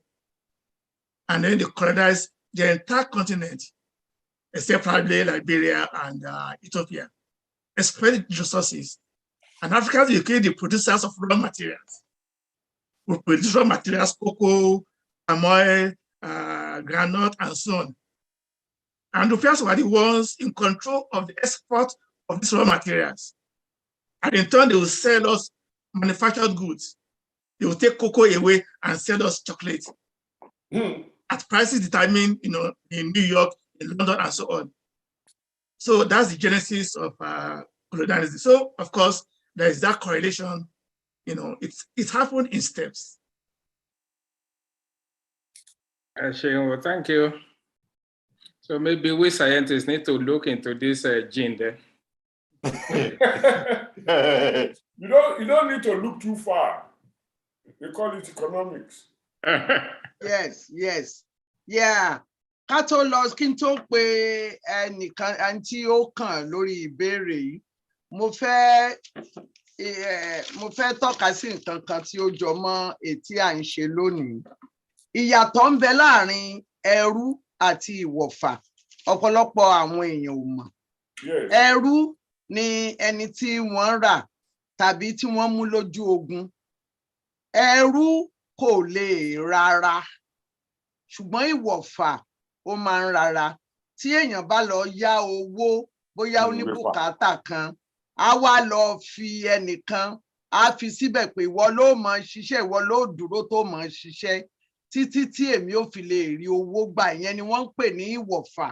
And then they colonized the entire continent, except probably Liberia and Ethiopia, exploited resources. And Africans became the producers of raw materials. We produce raw materials, cocoa, palm oil, granite, and so on. And the Europeans were the ones in control of the export of these raw materials. And in turn, they will sell us manufactured goods. They will take cocoa away and sell us chocolate at prices determined, in New York, in London, and so on. So that's the genesis of colonialism. So, of course, there is that correlation. It happened in steps. Thank you. So maybe we scientists need to look into this gene then. You don't need to look too far. They call it economics. Yes. Yeah. Ká tó lọ kí n tó pe ẹnìkan àǹtí ó kàn lórí ìbéèrè yìí, mo fẹ́ tọ́ka sí nǹkan kan tí ó jọ mọ́ ètí à ń ṣe lónìí. Ìyàtọ̀ ń bẹ láàrin ẹrú àti ìwọ̀fà. Ọ̀pọ̀lọpọ̀ àwọn èèyàn ò mọ̀. Ẹrú ni ẹni tí wọ́n rà tàbí tí wọ́n mú lójú ogun. Ẹrú kò lè rárá, ṣùgbọ́n ìwọ̀fà ó máa ń rárá. Tí èèyàn bá lọ yá owó, bóyá ó ní bùkátà kan, á wá lọ fi ẹnìkan, á fi síbẹ̀ pé ìwọ ló máa ṣiṣẹ́, ìwọ ló dúró tó máa ṣiṣẹ́ títí tí èmi ò fi lè rí owó gbà. Ìyẹn ni wọ́n ń pè ní ìwọ̀fà.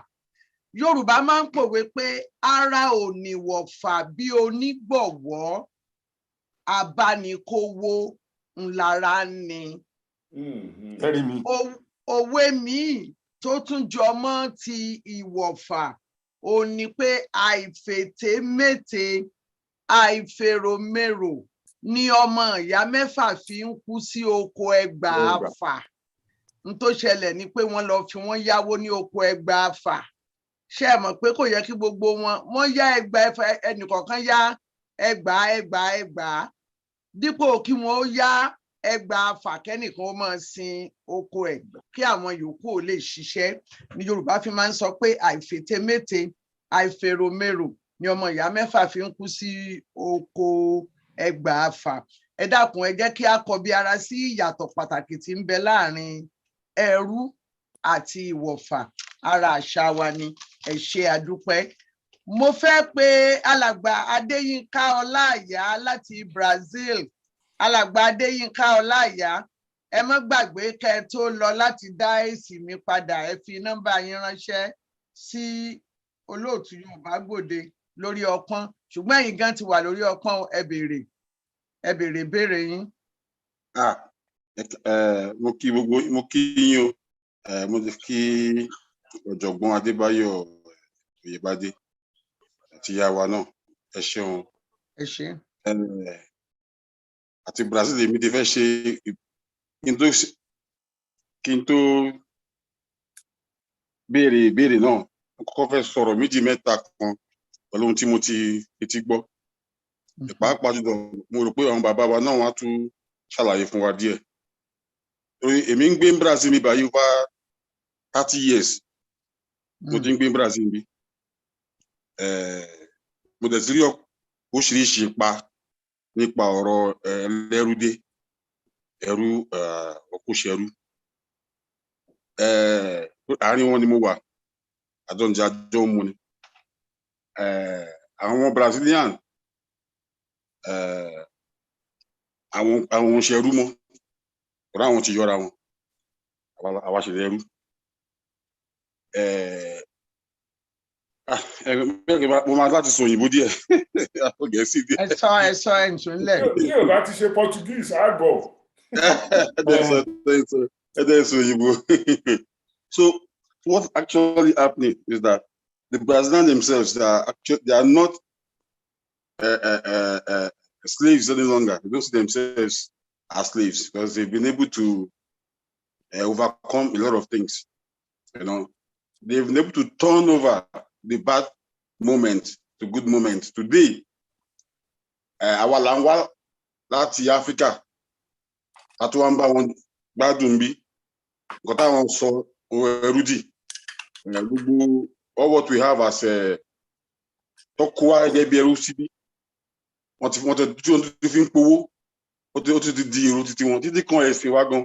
Yorùbá máa ń pòwe pé ara ò ní wọ̀fà bí onígbọ̀wọ́, abánikówó ńlára ni. Òwe míì tó tún jọ mọ́ ti ìwọ̀fà ò ní pé àìfètémété, àìfèròmérò ni ọmọ ìyá mẹ́fà fi ń kú sí oko ẹgbàáfà. N tó ṣẹlẹ̀ ni pé wọ́n lọ fi wọ́n yáwó ní oko ẹgbàáfà. Ṣé ẹ mọ̀ pé kò yẹ kí gbogbo wọ́n yá ẹgbàáfà, ẹnìkọ̀ọ̀kan yá ẹgbàá. Dípò kí wọ́n ó yá ẹgbàáfà kẹ́nìkan ó máa sin oko ẹ̀ kí àwọn yòókù ò lè ṣiṣẹ́, ní Yorùbá fi máa ń sọ pé àìfètémété, àìfèròmérò ni ọmọ ìyá mẹ́fà fi ń kú sí oko ẹgbàáfà. Ẹ dákun, ẹ jẹ́ kí a kọbi ara sí ìyàtọ̀ pàtàkì tí ń bẹ láàrin ẹrú àti ìwọ̀fà. Ara àṣà wa ni. Ẹ ṣé àdúpẹ́. Mo fẹ́ pe alàgbà Adéyínká Ọláìyá láti Brazil. Alàgbà Adéyínká Ọláìyá, ẹ má gbàgbé kẹ́ ẹ tó lọ láti dá èsì mi padà, ẹ fi nọ́mbà yín ránṣẹ́ sí olóòtú Yorùbá Gbòde lórí ọpọ́n. Ṣùgbọ́n ẹ̀yin gan ti wà lórí ọpọ́n, ẹ béèrè béèrè yín. Mo kí yín o, mo ti kí ọ̀jọ̀gbọ́n Adébáyọ̀ Oyèbádé àti ìyá wa náà. Ẹ ṣeun. Ẹ ṣé. Àti Brazil èmi ti fẹ́ ṣe kí n tó béèrè ìbéèrè náà, mo kọ́kọ́ fẹ́ sọ̀rọ̀ méjì mẹ́ta kan pẹ̀lú ohun tí mo ti gbọ́. Pàápàá jùlọ mo rò pé àwọn bàbá wa náà wá tún ṣàlàyé fún wa díẹ̀. Torí èmi ń gbé ní Brazil mi báyìí over 30 years. Mo ti ń gbé ní Brazil mi. Mo dẹ̀ ti rí oríṣiríṣi ipa nípa ọ̀rọ̀ ẹlẹ́rúdé, ẹrú ọkọ̀ṣẹ́rú. Àárín wọn ni mo wà, àjọ mu ni. Àwọn Brazilian, àwọn ṣẹrú mọ́, ọ̀rọ̀ àwọn ti yọra wọn, àwa ṣe lẹ́rú. Mo máa láti sọ òyìnbó díẹ̀. Gẹ̀ẹ́sì díẹ̀. Ẹ sọ ẹ̀ǹtún lẹ̀. Tí o bá ti ṣe Portuguese, á gbọ́. So what's actually happening is that the Brazilians themselves, they are not slaves any longer. They don't see themselves as slaves because they've been able to overcome a lot of things. They've been able to turn over the bad moment to good moment. Today, our language láti Áfíríkà àti wọ́n bá wọn gbádùn bí nǹkan táwọn sọ ẹrú dì gbogbo all what we have as tó kó wá gẹ́gẹ́ bí ẹrú síbí wọ́n ti fi ń powó ó ti di èrò títí wọn títí kan ẹ̀sìn wá gan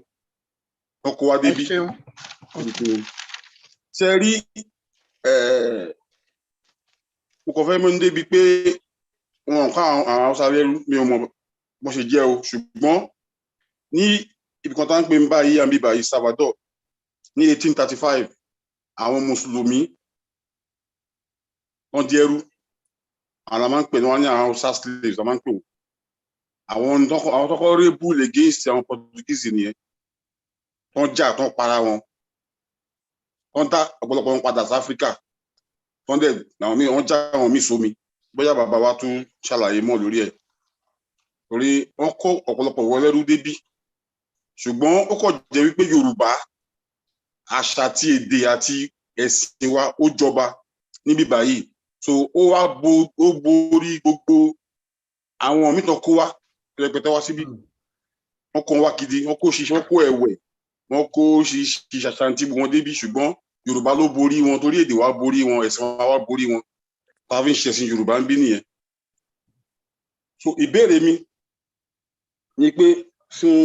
wọ́n kó wá débí ṣe rí mo kàn fẹ́ mú débi pé wọn kọ́ àwọn Haúsá lẹ́rú mi ò mọ̀ bó ṣe jẹ́ o ṣùgbọ́n ní ibi kan tá ń pè ń báyìí àmì báyìí Salvador ní 1835 àwọn mùsùlùmí wọ́n di ẹrú àwọn máa ń pè wọ́n ní àwọn Hausa slaves wọ́n máa ń pè wọ́n àwọn tọ́kọ́ rebel against àwọn Portuguese nìyẹn wọ́n jà tán para wọn wọ́n dá ọ̀pọ̀lọpọ̀ wọn padà sí Áfíríkà wọ́n dẹ̀ àwọn míì wọ́n já àwọn míì sómi bóyá bàbá wa tún ṣàlàyé mọ́ lórí ẹ̀ torí wọ́n kó ọ̀pọ̀lọpọ̀ wọlẹ́rú débí ṣùgbọ́n ó kọ̀ jẹ́ wípé Yorùbá àṣà àti èdè àti ẹ̀sìn wa ó jọba níbí báyìí so ó wá borí gbogbo àwọn mìíràn kó wá rẹpẹtẹ wá síbí wọ́n kó wá gidi wọ́n kó ṣiṣẹ́ wọ́n kó ẹ̀wẹ̀ wọ́n kó ṣiṣẹ́ àṣàntì wọn débí ṣùgbọ́n Yorùbá ló borí wọn torí èdè wa borí wọn ẹ̀sìn wa wá borí wọn tá a fi ń ṣẹ̀sìn Yorùbá ń bí nìyẹn so ìbéèrè mi ni pé fún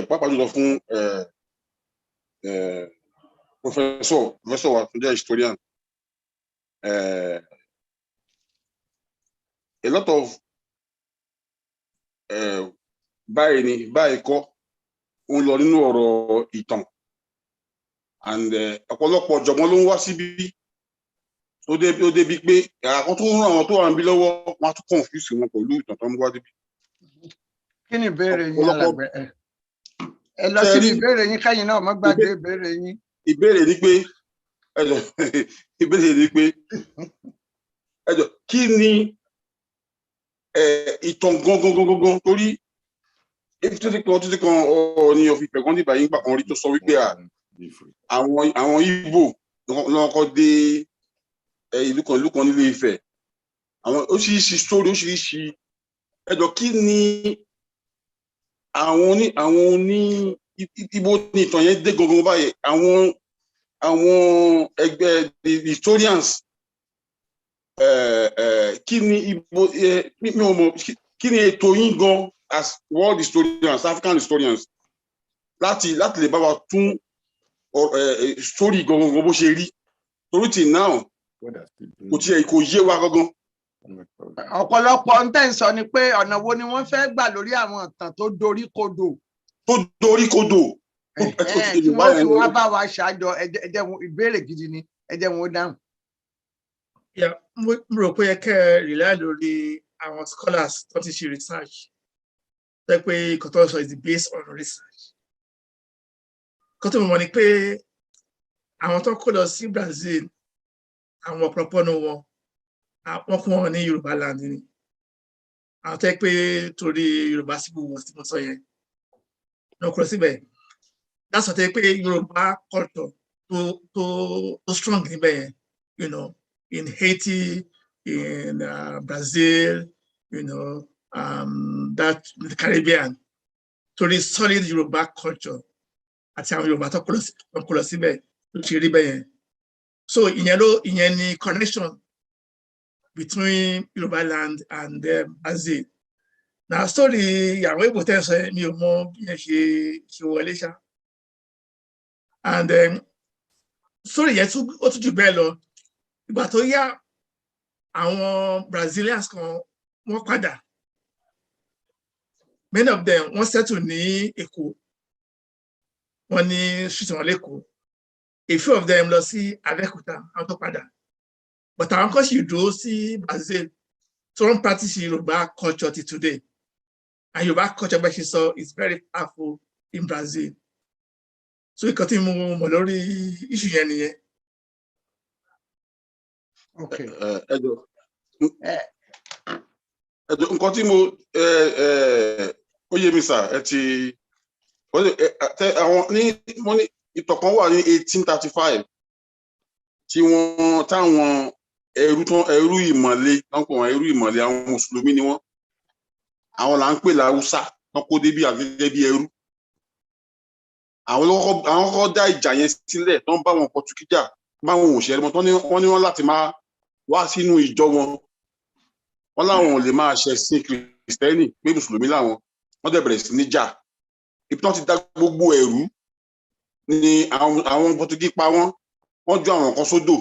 pàápàá jùlọ fún professor wa tó jẹ́ historian a lot of báyìí kọ́ ń lọ nínú ọ̀rọ̀ ìtàn and ọ̀pọ̀lọpọ̀ ọ̀jọ̀gbọ́n ló ń wá síbí ó débi pé àwọn tó ń ràn àwọn tó wà níbí lọ́wọ́ wọn á tún confuse wọn pẹ̀lú ìtàn tó ń wá débi. Kí ni ìbéèrè yín alàgbẹ̀ ẹ lọ sí ìbéèrè yín káyìn náà má gbàgbé ìbéèrè yín. Ìbéèrè ni pé kí ni ìtàn gangan torí títí kan ní òfin ìfẹ̀gán dìbà yín gbà kan rí tó sọ wípé àwọn Ìgbò lọ́kọ́ dé ìlú kan nílé Ifẹ̀ àwọn oríṣiríṣi story oríṣiríṣi kí ni àwọn ní ibo ní ìtàn yẹn dé gangan báyìí àwọn ẹgbẹ́ historians kí ni ibo mi ò mọ̀ kí ni ètò yín gan as world historians African historians láti lè bá wa tún story gangan bó ṣe rí torí tí now kò yé wa gangan. Ọ̀pọ̀lọpọ̀ ń tẹ̀ ń sọ ni pé ọ̀nà wo ni wọ́n fẹ́ gbà lórí àwọn ìtàn tó dorí kodò. Tí wọ́n fi wá bá wa ṣàjọ ẹjẹ́ ìbéèrè gidi ni ẹjẹ́ wọn ó dáhùn. Mo rò pé ẹ kẹ́ ẹ rely lórí àwọn scholars tó ti ṣe research tẹ́ pé nǹkan tó sọ is based on research. Nǹkan tó mọ̀ ni pé àwọn tó kó lọ sí Brazil àwọn ọ̀pọ̀lọpọ̀ nínú wọn wọ́n fún wọn ní Yorùbá land ni àwọn tẹ́ pé torí Yorùbá síbò wọn tí mo sọ yẹn náà kúrò síbẹ̀ that's why tẹ́ pé Yorùbá culture tó strong níbẹ̀ yẹn in Haiti in Brazil that the Caribbean torí solid Yorùbá culture àti àwọn Yorùbá tó kó lọ síbẹ̀ ló ṣe rí bẹ́ẹ̀ yẹn so ìyẹn ni connection between Yoruba land and Brazil. Now, story ìyàwó Ìgbò tẹ́ sọ mi ò mọ bí ẹ ṣe wọlé ṣá. And story yẹn ó tún jù bẹ́ẹ̀ lọ. Ìgbà tó yá àwọn Brazilians kan wọ́n padà. Many of them wọ́n settle ní Èkó. Wọ́n ní street wọn lÉkòó. A few of them lọ sí Abẹ́òkúta àwọn tó padà. But àwọn kan ṣì dúró sí Brazil tó ń practice Yorùbá culture till today. And Yorùbá culture bẹ́ẹ̀ ṣe sọ is very powerful in Brazil. So nǹkan tí mo mọ̀ lórí issue yẹn nìyẹn. Okay. Nǹkan tí ó yé mi sà mo ní ìtàn kan wà ní 1835 tí táwọn ẹrú ìmọ̀le àwọn mùsùlùmí ni wọ́n àwọn là ń pè láwùsá wọn kó débi àgẹ́gẹ́ bí ẹrú àwọn kọ́kọ́ dá ìjà yẹn sílẹ̀ tó ń bá wọn Pọtugí jà báwọn òṣèré wọn wọ́n ní wọ́n láti máa wá sínú ìjọ wọn láwọn ò lè máa ṣẹ̀sìn kìrìsìtẹ́nì pé mùsùlùmí làwọn wọ́n dẹ̀ bẹ̀rẹ̀ sí ní jà ibi tí wọ́n ti dá gbogbo ẹ̀rú ni àwọn Pọtugí pa wọ́n ju àwọn kan sódò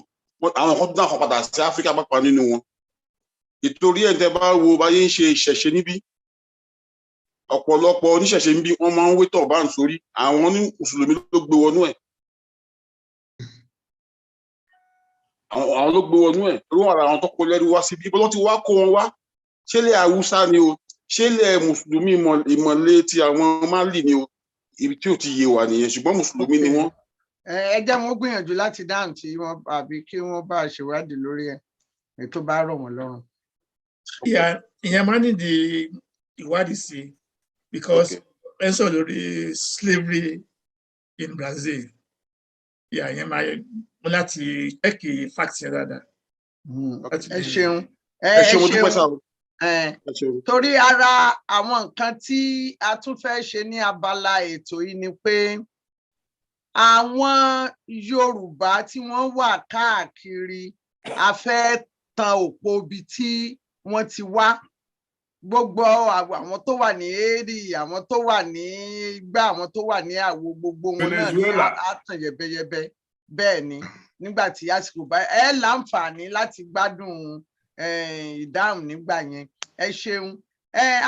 àwọn kan tó dáhùn padà sí Áfíríkà pápá nínú wọn ìtorí ẹ̀ tẹ́ bá wo báyé ń ṣe ìṣẹ̀ṣe níbí ọ̀pọ̀lọpọ̀ oníṣẹ̀ṣe níbí wọ́n máa ń wé tọ̀bán sórí àwọn ní mùsùlùmí ló gbé wọnú ẹ̀ àwọn ló gbé wọnú ẹ̀ torí wọn ara àwọn tó kó lẹ́rú wá síbi ibo ló ti wá kó wọn wá ṣé ilẹ̀ Haúsá ni o ṣé ilẹ̀ mùsùlùmí ìmọ̀lé ti àwọn Málì ni o ibi tí ò ti yé wa nìyẹn ṣùgbọ́n mùsùlùmí ni wọ́n. ẹ jẹ́ wọ́n gbìyànjú láti dáhùn tí wọ́n àbí kí wọ́n bá ṣèwádìí lórí ẹ̀ ètò bá rọ̀ wọ́n lọ́rùn. ìyẹn máa ń ní ìwádìí sí because ẹ sọ lórí slavery in Brazil ìyẹn máa mú láti chẹ́kì fact yẹn dáadáa. ẹ ṣeun torí ara àwọn nǹkan tí a tún fẹ́ ṣe ní abala ètò yìí ni pé àwọn Yorùbá tí wọ́n wà káàkiri a fẹ́ tan òpó ibi tí wọ́n ti wá gbogbo àwọn tó wà ní èrì àwọn tó wà ní igbá àwọn tó wà ní àwo gbogbo wọn náà ní àtàn yẹbẹyẹbẹ bẹ́ẹ̀ ni nígbà tí àsìkò bá ẹ láǹfààní láti gbádùn ìdáhùn nígbà yẹn ẹ ṣeun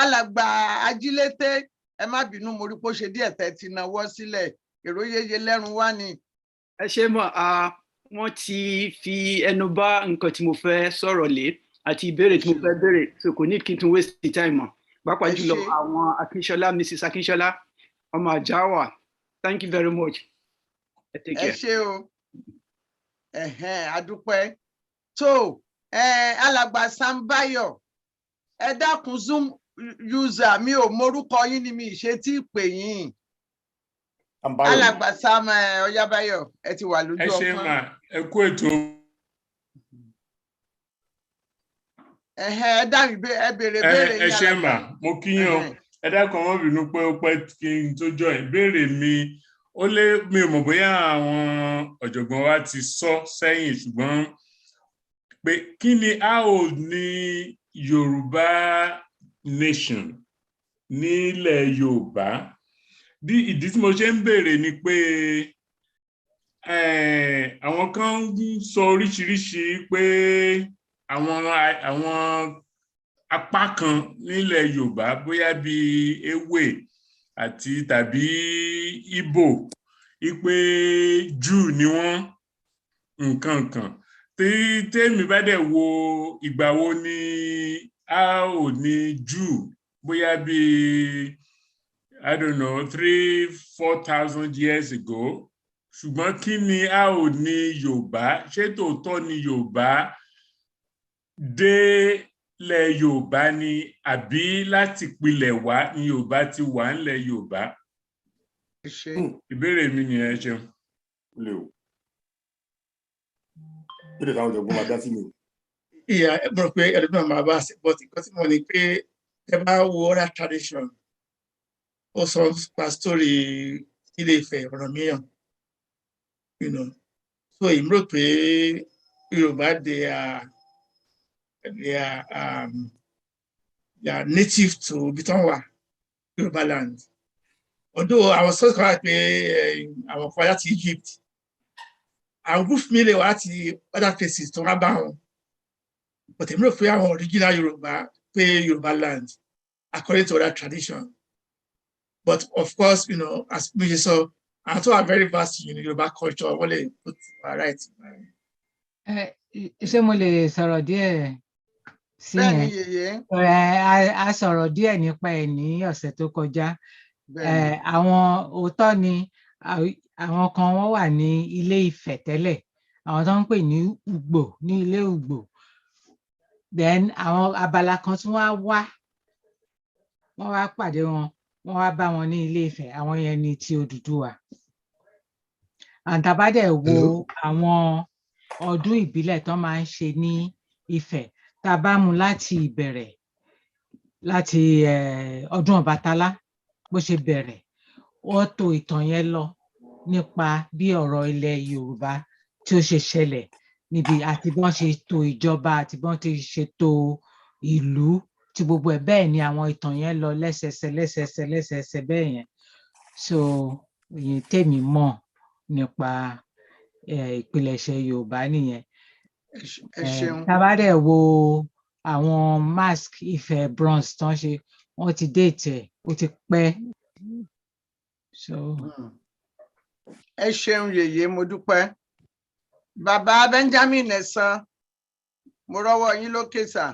alàgbà Ajílété ẹ má bínú mo rí pé ó ṣe díẹ̀ tẹ́ ti náwó sílẹ̀ èrò yeye lẹ́rùn wá ni. ẹ ṣe mọ̀ wọ́n ti fi ẹnu bá nǹkan tí mo fẹ́ sọ̀rọ̀ lé àti ìbéèrè tí mo fẹ́ béèrè so kò ní kí n tún waste time mọ́ pàápàá jùlọ àwọn Akínsọ́lá Mrs. Akínsọ́lá ọmọ Àjáwà thank you very much. ẹ ṣe o adúpẹ́ tó alàgbà Sambayo ẹ dákun Zoom user mi ò mórúkọ yín ni mi ṣe tí ì pè yín alàgbà Sam Ọ̀yábáyọ̀ ẹ ti wà lójú ọpọ́n. ẹ ṣe mà ẹ kú ètò. ẹ dáhùn ẹ béèrè béèrè yín. ẹ ṣe mà mo kí yín o ẹ dákun ọmọ bínú pé ó pẹ́ kí n tó jọ ìbéèrè mi ó lé mi ò mọ̀ bóyá àwọn ọ̀jọ̀gbọ́n wa ti sọ sẹ́yìn ṣùgbọ́n pé kí ni a ò ní Yorùbá nation nílẹ̀ Yorùbá bí ìdí tí mo ṣe ń béèrè ni pé àwọn kan ń sọ oríṣiríṣi pé àwọn apá kan nílẹ̀ Yorùbá bóyá bíi Ewé àti tàbí Ìgbò ipe Júù ni wọ́n nǹkan kan tèmi bá dẹ̀ wo ìgbà wo ni a ò ní Júù bóyá bíi I don't know 3,000-4,000 years ago ṣùgbọ́n kí ni a ò ní Yorùbá ṣé tòótọ́ ni Yorùbá délẹ̀ Yorùbá ni àbí láti pilẹ̀ wá ni Yorùbá ti wà ńlẹ̀ Yorùbá. Ìbéèrè mi nìyẹn ẹ ṣeun. Ìbéèrè táwọn ọ̀jọ̀gbọ́n máa dá sí mi. Ìyá ẹ mọ̀ pé ẹlòmíràn máa bá a ṣe bọ́ nǹkan tí mo ní pé ẹ bá wo oral tradition ó sọ pa story Ilé Ifẹ̀ Ọ̀rànmíyàn so èmi rò pé Yorùbá they are native to Bitonwa, Yorùbá land. Although I was so correct pé àwọn kan láti Egypt àwọn group mi lè wá láti other places tó wá bá wọn but èmi rò pé àwọn original Yorùbá pé Yorùbá land according to other tradition. But of course, as we saw, I thought I'm very vast in Yoruba culture. I want to put right. Ṣé mo lè sọ̀rọ̀ díẹ̀ sí yẹn? A sọ̀rọ̀ díẹ̀ nípa ẹ̀ ní ọ̀sẹ̀ tó kọjá. Àwọn òótọ́ ni àwọn kan wọ́n wà ní Ilé Ifẹ̀ tẹ́lẹ̀, àwọn tó ń pè ní Ùgbò ní Ilé Ùgbò. Then àwọn abala kan tí wọ́n wá pàdé wọn. Wọ́n wá bá wọn ní Ilé Ifẹ̀ àwọn yẹn ní ti Odùduwà àǹtàbádẹ̀ wo àwọn ọdún ìbílẹ̀ tó máa ń ṣe ní Ifẹ̀ tá a bá mú láti ìbẹ̀rẹ̀ láti ọdún Ọbàtálá bó ṣe bẹ̀rẹ̀ wọ́n tò ìtàn yẹn lọ nípa bí ọ̀rọ̀ ilẹ̀ Yorùbá tí ó ṣe ṣẹlẹ̀ níbi àti bí wọ́n ṣe tò ìjọba àti bí wọ́n ti ṣe tò ìlú tí gbogbo ẹ̀ bẹ́ẹ̀ ni àwọn ìtàn yẹn lọ lẹ́sẹẹsẹ bẹ́ẹ̀ yẹn so ìyẹn tèmi mọ̀ nípa ìpilẹ̀ṣẹ̀ Yorùbá nìyẹn. Tá bá dẹ̀ wo àwọn mask Ifẹ̀ bronze tán ṣe wọ́n ti déètì ẹ̀ ó ti pẹ́. Ẹ ṣeun yèyé mo dúpẹ́. Bàbá Benjamin Ẹ̀sán mo rọ́wọ́ yín lókè sà.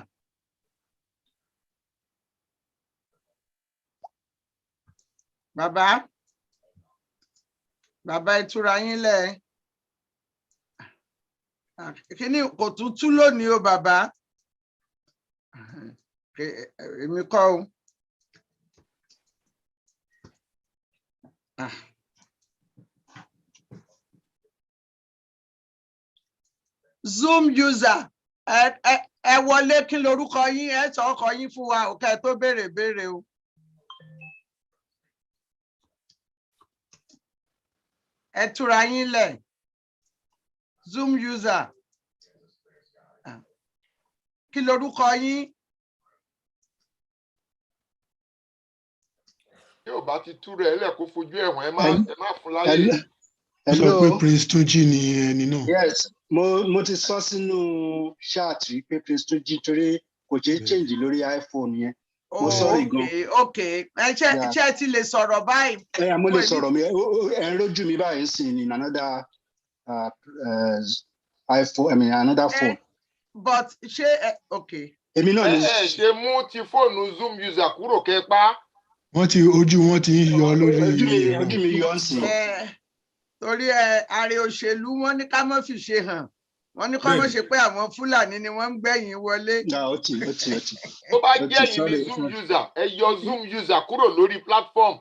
Bàbá ẹ túra yín lẹ̀. Kíní kò tún tú lónìí o bàbá. Èmi kọ́ o. Zoom user ẹ wọlé kí lorúkọ yín ẹ sọ ọkọ yín fún wa òkè tó béèrè o. Ẹ túra yín lẹ̀. Zoom user kí lorúkọ yín. Tí ò bá ti tú rẹ̀ ẹ lẹ̀ kó fojú ẹ̀wọ̀n ẹ má fún láyè. Ó sọ pé Prince Tunji ni ẹni náà. Yes, mo ti sọ sínú ṣáàtì pé Prince Tunji torí kò ṣeé change lórí iPhone yẹn. Mo sorry gan. Okay. Ṣé ti lè sọ̀rọ̀ báyìí? Mo lè sọ̀rọ̀ mi ẹ ń rójú mi báyìí sí ní another iPhone, another phone. But ṣé okay. Èmi náà ni. Ṣe mú ti fóònù Zoom user kúrò kẹ́ pa. Ojú wọn ti ń yọ lórí. Ojú mi yọ sí. Torí ààrẹ òṣèlú wọn ní ká má fi ṣe hàn. Wọ́n ní ká má ṣe pé àwọn Fúlàní ni wọ́n ń gbẹ̀yìn wọlé. Ó ti. Tó bá jẹ́ yìí ni Zoom user ẹ yọ Zoom user kúrò lórí platform.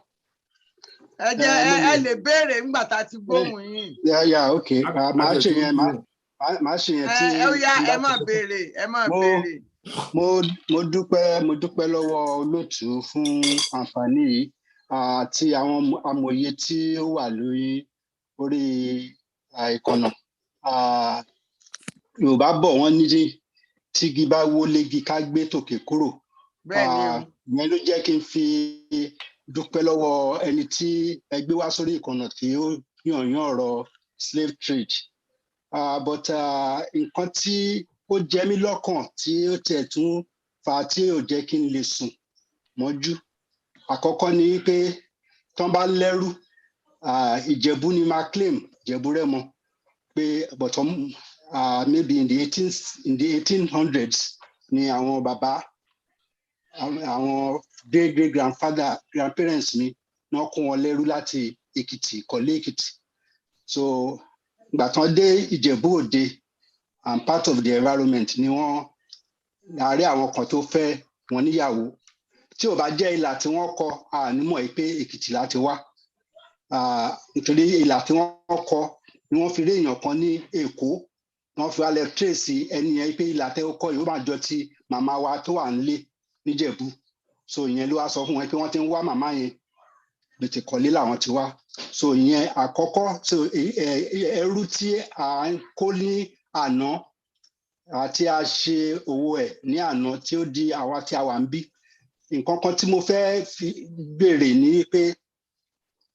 Ẹ lè béèrè nígbà tá a ti gbóhùn yín. Okay. Màá ṣe yẹn tí. Ẹ má béèrè. Mo dúpẹ́ lọ́wọ́ olóòtú fún àǹfààní yìí àti àwọn amòye tí ó wà orí ìkànnà. Yorùbá bọ̀ wọ́n ní tígi bá wó légi ká gbé tòkè kúrò. Ìyẹn ló jẹ́ kí n fi dúpẹ́ lọ́wọ́ ẹni tí ẹ gbé wá sórí ìkànnà tí ó yànyàn ọ̀rọ̀ slave trade. But nǹkan tí ó jẹ mí lọ́kàn tí ó tẹ̀ tún fa tí ò jẹ́ kí n lè sùn mọ́jú. Àkọ́kọ́ ni pé tán bá lẹ́rú Ìjẹ̀bú ni máa claim Ìjẹ̀bú Rẹ́mọ pé but maybe in the 1800s ni àwọn bàbá àwọn great grandparents mi náà kó wọn lẹ́rú láti Èkìtì Ìkọ̀lé Èkìtì. So ìgbà tán dé Ìjẹ̀bú Òde and part of the environment ni wọ́n àárẹ̀ àwọn kan tó fẹ́ wọn níyàwó tí ò bá jẹ́ ìlà tí wọ́n kọ ànímọ̀ pé Èkìtì láti wá nítorí ìlà tí wọ́n kọ ni wọ́n fi rí èèyàn kan ní Èkó wọ́n fi wá lẹ trace ẹni yẹn pé ìlà tẹ́ ó kọ yìí ó máa jọ ti màmá wa tó wà nílé níjẹ̀bú so ìyẹn ló wá sọ fún wọn pé wọ́n ti ń wá màmá yẹn lètè kọ́lé làwọn ti wá so ìyẹn àkọ́kọ́ so ẹrú tí à ń kó ní àná àti a ṣe owó ẹ̀ ní àná tí ó di àwa tí a wà ń bí nǹkan kan tí mo fẹ́ fi béèrè ní pé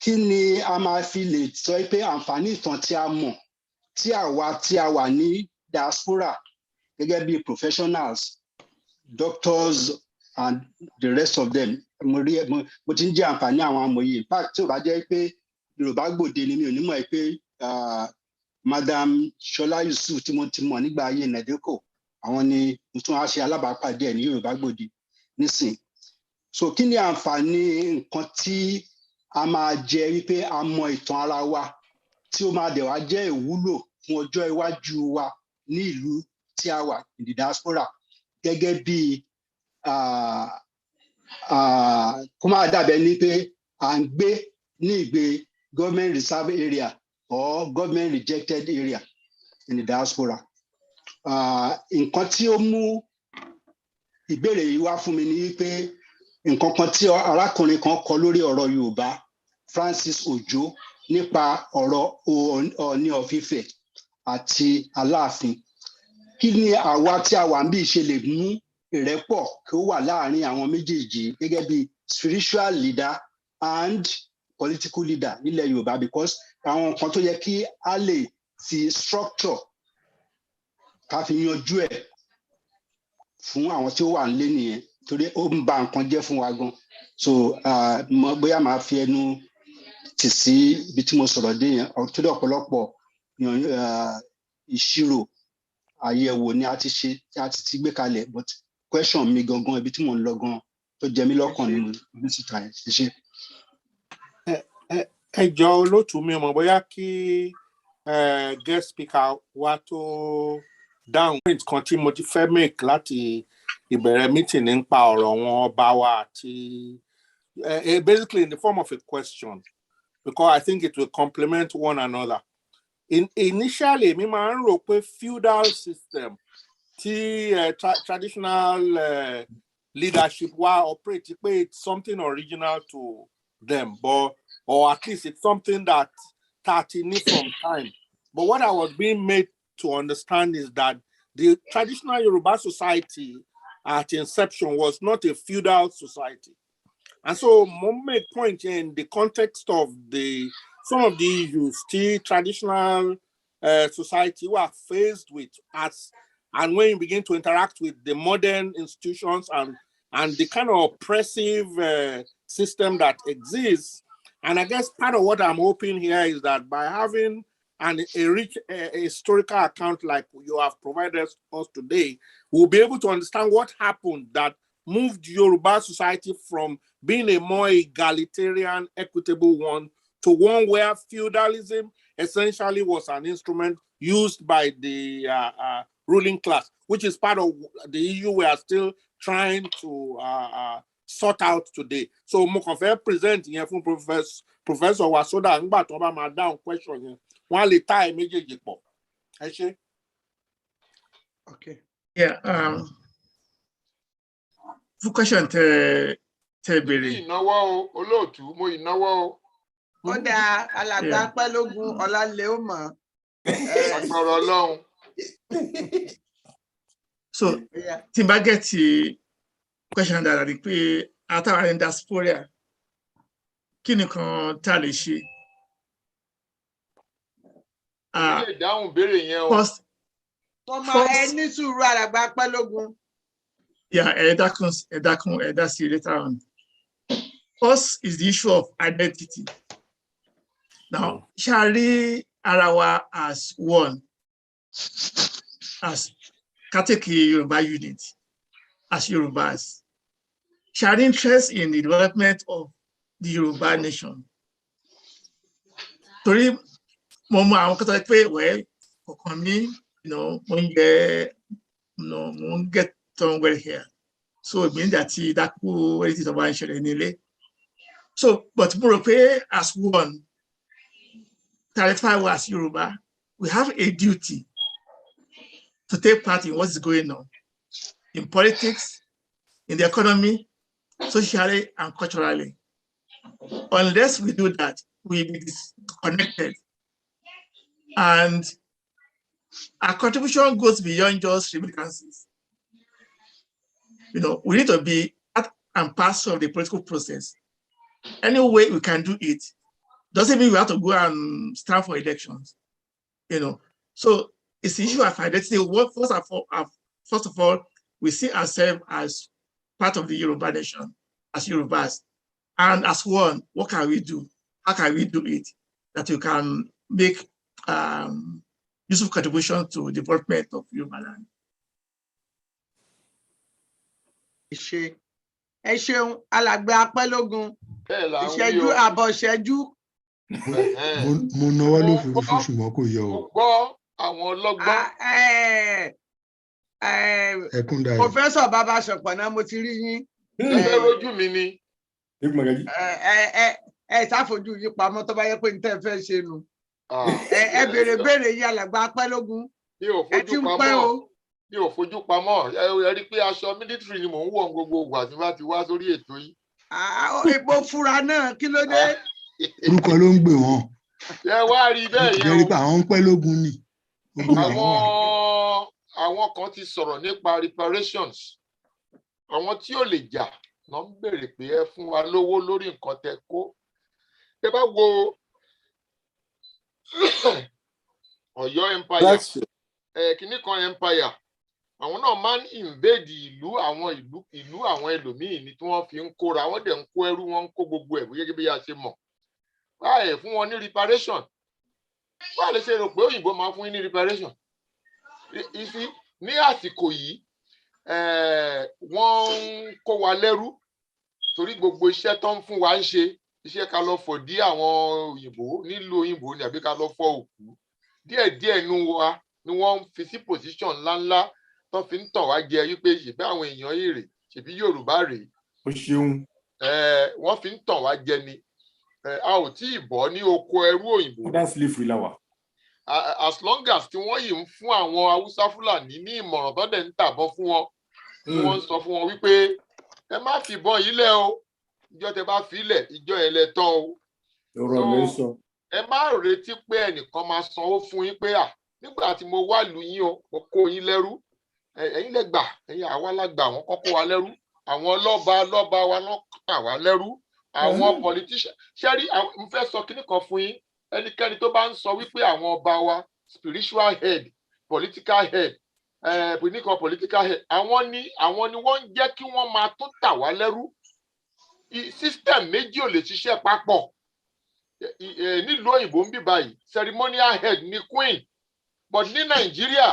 kí ni a máa fi lè sọ pé àǹfààní ìtàn tí a mọ̀ tí àwa tí a wà ní diaspora gẹ́gẹ́ bí professionals doctors and the rest of them mo ti ń jẹ àǹfààní àwọn amòye in fact tí ò bá jẹ́ pé Yorùbá Gbòde ni mi ò ní mọ̀ pé Madam Ṣọlá Yusuf tí mo ti mọ̀ nígbà ayé Nàdékò àwọn ni mo tún wá ṣe alábàápàdé ẹ̀ ní Yorùbá Gbòde nísìn so kí ni àǹfààní nǹkan tí a máa jẹ wípé a mọ ìtàn ara wa tí ó máa dẹ̀ wá jẹ́ ìwúlò fún ọjọ́ iwájú wa ní ìlú tí a wà in the diaspora gẹ́gẹ́ bí kó máa dàbẹ̀ ní pé à ń gbé ní ìgbé government reserve area or government rejected area in the diaspora. Nǹkan tí ó mú ìbéèrè yìí wá fún mi ni wípé nǹkan kan tí arákùnrin kan kọ lórí ọ̀rọ̀ Yorùbá Francis Ojo nípa ọ̀rọ̀ Ọọ̀ni of Ifẹ̀ àti Aláàfin. Kí ni àwa tí a wà níbí ṣe lè mú ìrẹ́pọ̀ kí ó wà láàárín àwọn méjèèjì gẹ́gẹ́ bí spiritual leader and political leader nílẹ̀ Yorùbá, because àwọn nǹkan tó yẹ kí a lè fi structure ká fi yanjú ẹ̀ fún àwọn tí ó wà nílé nìyẹn, torí ó ń ba nǹkan jẹ́ fún wa gan. So bóyá màá fi ẹnu tì sí ibi tí mo sọ̀rọ̀ dé yẹn, torí ọ̀pọ̀lọpọ̀ ìṣirò àyẹ̀wò ni a ti ṣe, tí a ti gbé kalẹ̀, but question mi gangan ibi tí mò ń lọ gan tó jẹ mí lọ́kàn ni mo bí síta ẹ̀ ṣe. Ẹ jọ̀ọ́ olóòtú mi mọ̀ bóyá kí guest speaker wa tó dáhùn point kan tí mo ti fẹ́ make láti ìbẹ̀rẹ̀ meeting nípa ọ̀rọ̀ wọn ọba wa àti basically in the form of a question, because I think it will complement one another. Initially, mi máa ń rò pé feudal system tí traditional leadership wa operate pé it's something original to them, but or at least it's something that started from time. But what I was being made to understand is that the traditional Yoruba society at inception was not a feudal society. And so Mom made point in the context of some of the issues the traditional society were faced with and when you begin to interact with the modern institutions and the kind of oppressive system that exists. And I guess part of what I'm hoping here is that by having a rich historical account like you have provided us today, we'll be able to understand what happened that moved Yoruba society from being a more egalitarian, equitable one to one where feudalism essentially was an instrument used by the ruling class, which is part of the issue we are still trying to sort out today. So mo kàn fẹ́ present yẹn fún Professor wa so that nígbà tó bá máa dáhùn question yẹn wọ́n lè tie méjèèjì pọ̀. Ẹ ṣé. Okay. Yeah. Fún question tẹ béèrè. Ìnáwó olóòtú mo ìnáwó o. Ó dáa alàgbà Pẹ́lógún Ọlálẹ́ ó mọ̀. Agbára Ọlọ́run. So tí n bá get question dára ni pé àtàwọn ní diaspora kí ni kan tá a lè ṣe? Ilé ìdáhùn béèrè yẹn o. Tọ́mọ ẹ ní sùúrù alàgbà Pẹ́lógún. Yeah, ẹ dá sí later on. First is the issue of identity. Now, ṣàrí ara wa as one, as Kateki Yoruba unit, as Yorubas. Ṣàrí interest in the development of the Yoruba nation. Torí mo mọ àwọn kan tó pé wẹ́ ọkàn mi, mo ń get somewhere here. So it means that dákú ẹni tí ìjọba ń ṣẹlẹ̀ nílé. So, but mo rò pé as one, terrified as Yoruba, we have a duty to take part in what's going on in politics, in the economy, socially and culturally. Unless we do that, we will be disconnected. And our contribution goes beyond just remittances. We need to be part and parcel of the political process. Any way we can do it doesn't mean we have to go and stand for elections. So it's the issue of identity. First of all, we see ourselves as part of the Yoruba nation, as Yorubas, and as one. What can we do? How can we do it that we can make useful contribution to the development of Yoruba land? Ẹ ṣeun alàgbà Pẹ́lógún. Ìṣẹ́jú àbọ̀ ìṣẹ́jú. Mo náwó lófurufú ṣùgbọ́n kò yọ o. Gbọ́ àwọn ọlọ́gbọ́n. Ẹkún dayọ̀. Professor Baba Ṣọ̀pọ̀nà mo ti rí yín. Ẹ rojú mi ni. Ẹ ṣàfojú yín pamọ́ tó bá yẹ pé ní tẹ́ fẹ́ ṣe nu. Ẹ béèrè yí alàgbà Pẹ́lógún. Mi ò fojú pamọ́. Ẹ ti ń pẹ́ o. mi ò fojú pamọ́ ẹ rí pé aṣọ mílítírì ni mò ń wọ̀ gbogbo ìgbà tí bá ti wá sórí ètò yìí. Epo fura náà kí ló dé? Orúkọ ló ń gbè wọ́n. Ẹ wá rí bẹ́ẹ̀ yẹn o. Jẹ́rí pé àwọn ń pẹ́ lógun ni. Àwọn kan ti sọ̀rọ̀ nípa reparations. Àwọn tí ò lè jà náà ń béèrè pé ẹ fún wa lówó lórí nǹkan tẹ́ kó. Ẹ bá wo Ọ̀yọ́ empire, kìíní kan empire, àwọn náà máa ń invade ìlú àwọn ẹlòmíì ni tí wọ́n fi ń kóra, wọ́n dẹ̀ ń kó ẹrú, wọ́n ń kó gbogbo ẹ̀ gẹ́gẹ́ bí a ṣe mọ̀. Báyìí fún wọn ní reparation. Báwo lè ṣe rò pé òyìnbó máa fún yín ní reparation? Ní àsìkò yìí, wọ́n ń kó wa lẹ́rú torí gbogbo iṣẹ́ tó ń fún wa ń ṣe, iṣẹ́ ká lọ fọ̀ dí àwọn òyìnbó nílùú òyìnbó ni àbí ká lọ fọ̀ òkú. Díẹ̀díẹ̀ nínú wa ni wọ́n fi sí position ńláńlá tó fi ń tàn wá jẹ wípé ṣèbí àwọn èèyàn yìí rè, ṣèbí Yorùbá rè. Ó ṣeun. Wọ́n fi ń tàn wá jẹ ni. A ò tí ì bọ́ ní oko ẹrú òyìnbó. That's slavery lawa. As long as tí wọ́n yìí ń fún àwọn Haúsá Fúlàní ní ìmọ̀ràn tó dẹ̀ ń tàbọ̀ fún wọn, wọ́n ń sọ fún wọn wípé ẹ má fìbọn yìí lẹ̀ o, ìjọ tẹ bá fi lẹ̀ ìjọ ẹ̀ lẹ̀ tán o. Ẹ má retí pé ẹnìkan máa sanwó fún yín pé nígbà tí mo wá lù yín o, mo kó yín lẹ́rú, ẹ̀yin lẹ gbà, ẹ̀yin àwa la gbà, àwọn kọ́kọ́ wa lẹ́rú, àwọn lọ́ba wa ló kà wá lẹ́rú, àwọn politician. Ṣẹ́rí, mo fẹ́ sọ kíní kan fún yín, ẹnikẹ́ni tó bá ń sọ wípé àwọn ọba wa spiritual head, political head, political head, àwọn ni wọ́n ń jẹ́ kí wọ́n máa tún tà wá lẹ́rú. System méjì ò lè ṣiṣẹ́ papọ̀. Nílùú òyìnbó ń bí báyìí, ceremonial head ni queen, but ní Nàìjíríà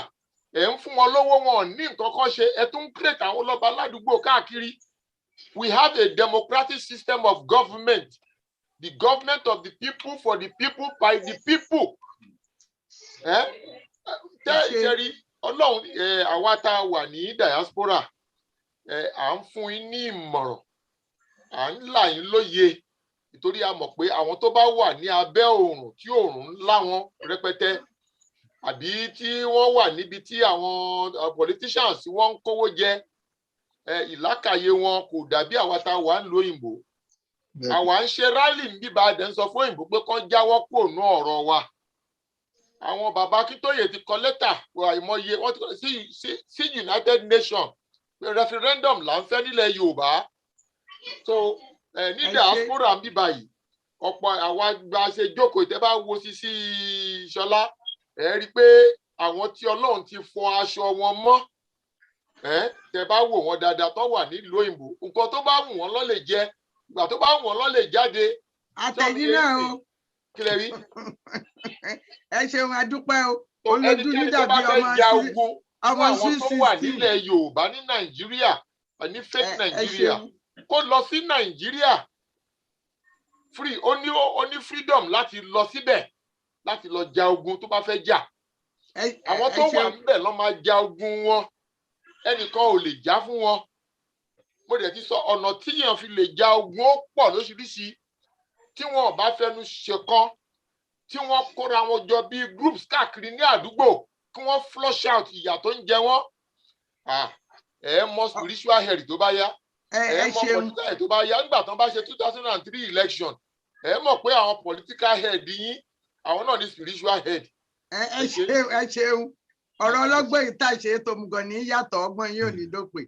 ẹ̀ ń fún wọn lówó, wọn ní nǹkan kan ṣe, ẹ tún ń create àwọn ọlọ́ba ládùúgbò káàkiri. We have a democratic system of government. The government of the people, for the people, by the people. Tẹ́rí Ọlọ́run, àwa tá a wà ní diaspora, à ń fún yín ní ìmọ̀ràn, à ń là yín lóye, nítorí a mọ̀ pé àwọn tó bá wà ní abẹ́ oòrùn tí oòrùn ń lá wọn rẹpẹtẹ, àbí tí wọ́n wà níbi tí àwọn politicians wọ́n ń kówó jẹ, ìlàkàyè wọn kò dàbí àwa tá a wà ń lo òyìnbó. Àwa ń ṣe rally ń bíbá dẹ̀ ń sọ fún òyìnbó pé kán jáwọ́ kúrò ní ọ̀rọ̀ wa. Àwọn bàbá Akíntóyè ti kọ lẹ́tà àìmọye sí United Nations referendum là ń fẹ́ nílẹ̀ Yorùbá. So ní diaspora ń bíbá yìí, ọ̀pọ̀ àwa gba ṣe jókòó, ìtẹ́ bá wo Sisi Ṣọlá, ẹ rí i pé àwọn tí Ọlọ́run ti fọ aṣọ wọn mọ́, tẹ́ bá wò wọ́n dáadáa tó wà nílùú òyìnbó, nǹkan tó bá wù wọ́n ló lè jẹ, ìgbà tó bá wù wọ́n ló lè jáde. Àtẹ̀yìn náà o. Kílẹ̀ rí. Ẹ ṣeun, adúpẹ́ o. Olójú ní Ẹnikẹ́ni tó dàbí bá fẹ́ ja ogun fún àwọn tó wà 660. nílẹ̀ Yorùbá ní Nàìjíríà, ní fake Nàìjíríà, kó lọ sí Nàìjíríà free, ó ní freedom láti lọ síbẹ̀, láti lọ ja ogun tó bá fẹ́ jà. Àwọn tó wà níbẹ̀ ló máa ja ogun wọn, ẹnìkan ò lè jà fún wọn. Mo dẹ̀ ti sọ ọ̀nà tíyàn fi lè ja ogun ó pọ̀ lóṣìṣì, tí wọn ò bá fẹnu ṣẹ̀kan, tí wọ́n kóra wọn jọ bí groups káàkiri ní àdúgbò, kí wọ́n flush out ìyà tó ń jẹ wọ́n. Ẹ mọ spiritual head tó bá yá, ẹ mọ political head tó bá yá. Nígbà tó bá ṣe 2003 election, ẹ mọ̀ pé àwọn political head yín, àwọn náà ní spiritual head. Ẹ ṣeun, ọ̀rọ̀ ọlọ́gbọ́n ìtàṣe tó mú gan ní yàtọ̀, ọgbọ́n yóò ní dópin.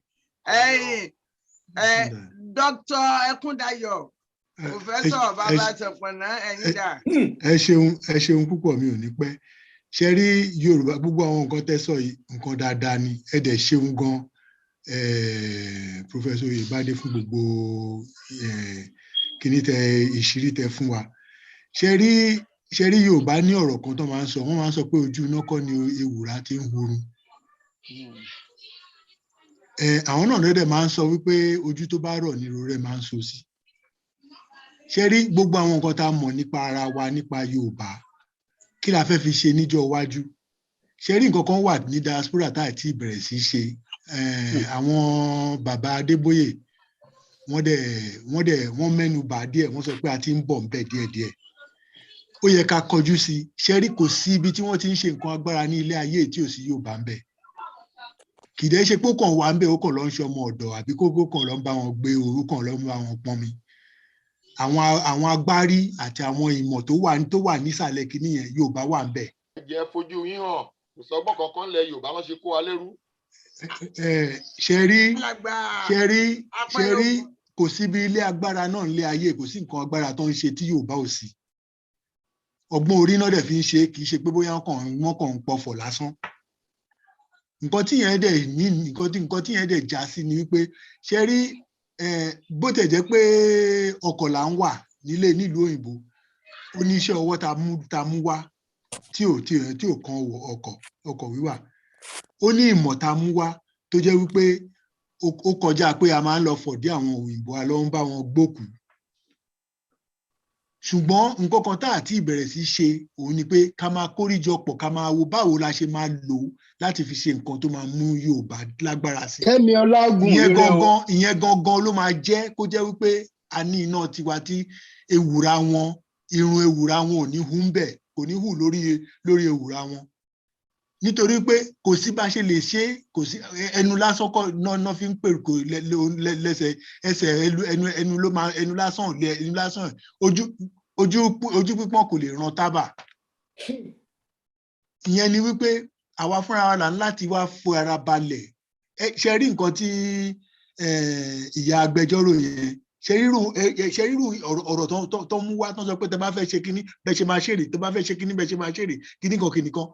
Dr. Ẹkúndayọ̀, Professor Bàbá Ṣọ̀pọ̀nná, ẹ̀yin dà. Ẹ ṣeun púpọ̀, mi ò ní pẹ́. Ṣé rí Yorùbá, gbogbo àwọn nǹkan tẹ́ sọ yìí nǹkan dáadáa ni, ẹ dẹ̀ ṣeun gan, Professor Ìbádé, fún gbogbo kíní tẹ ìṣírí tẹ fún wa. Ṣé rí Yorùbá ní ọ̀rọ̀ kan tó máa ń sọ, wọ́n máa ń sọ pé ojú iná kọ́ ni ewùrà ti ń horun. Àwọn náà lọ́dẹ̀ máa ń sọ wípé ojú tó bá rọ̀ ní irú rẹ̀ máa ń so sí. Ṣé rí gbogbo àwọn nǹkan tá a mọ̀ nípa ara wa, nípa Yorùbá, kí la fẹ́ fi ṣe níjọ́ iwájú? Ṣé rí nǹkan kan wà ní diaspora tá àti ìbẹ̀rẹ̀ sí ṣe? Àwọn bàbá Adébóyè wọ́n mẹ́nu bà díẹ̀, wọ́n sọ pé a ti ń bọ̀ ńbẹ̀ díẹ̀díẹ̀. Ó yẹ ká kọjú sí. Ṣé rí kò sí ibi tí wọ́n ti ń ṣe nǹkan agbára ní ilé ayé tí ò sí Yorùbá ńbẹ̀. kì í dẹ́ ṣe pé ó kàn wá ń bẹ̀ ó kàn lọ ń ṣe ọmọ ọ̀dọ̀ àbí kó kàn lọ ń bá wọn gbé o ó kàn lọ ń bá wọn pọnmi àwọn agbárí àti àwọn ìmọ̀ tó wà nísàlẹ̀ kìíní yẹn Yorùbá wà ń bẹ̀. Jẹ́ fojú yín hàn kò sọgbọ́n kankan lẹ Yorùbá lọ́ ṣe kó wa lẹ́rú. ṣe rí kò síbi ilé agbára náà nílé ayé kò sí nǹkan agbára tó ń ṣe tí Yorùbá ò sí ọgbọ́n orí náà dẹ̀ fi ń ṣe kì í ṣe pé bóyá wọ́n kàn ń pọ̀fọ̀ lásán nǹkan tí yẹn dẹ̀ já sí ni wípé ṣe rí bó tẹ̀ jẹ́ pé ọkọ̀ là ń wà nílùú òyìnbó ó ní iṣẹ́ ọwọ́ ta mú wá tí ò kan ọkọ̀ wíwà ó ní ìmọ̀ ta mú wá tó jẹ́ wípé ó kọjá pé a máa ń lọ fọ̀dí àwọn òyìnbó a lọ ń bá wọn gbókù ṣùgbọ́n nǹkan kan tá àti ìbẹ̀rẹ̀ sí ṣe òun ni pé ká máa kórìjọpọ̀ ká máa wo báwo la ṣe máa lò láti fi ṣe nǹkan tó máa mú Yorùbá lágbára sí. Kẹ́mi Ọlágùn ìyẹn gangan ló máa jẹ́ kó jẹ́ wípé a ní iná tiwa tí ewùrà wọn irun ewùrà wọn ò ní hù ń bẹ̀ kò ní hù lórí ewùrà wọn nítorí pé kò sí bá ṣe lè ṣe kò sí ẹnu lásán kọ́ náà fi ń pè kò lẹ́sẹ̀ ẹsẹ̀ ẹnu lásán ojú pípọ́n kò lè ran tábà ìyẹn ni wípé àwa fúnra wa là ń láti wá fo ara balẹ̀ ṣe rí nǹkan tí ìyá agbẹjọ́rò yẹn ṣe rírú ọ̀rọ̀ tó mú wá tó sọ pé tẹ bá fẹ́ ṣe kíní bẹ́ẹ̀ ṣe máa ṣèrè tó bá fẹ́ ṣe kíní bẹ́ẹ̀ ṣe máa ṣèrè kíní kan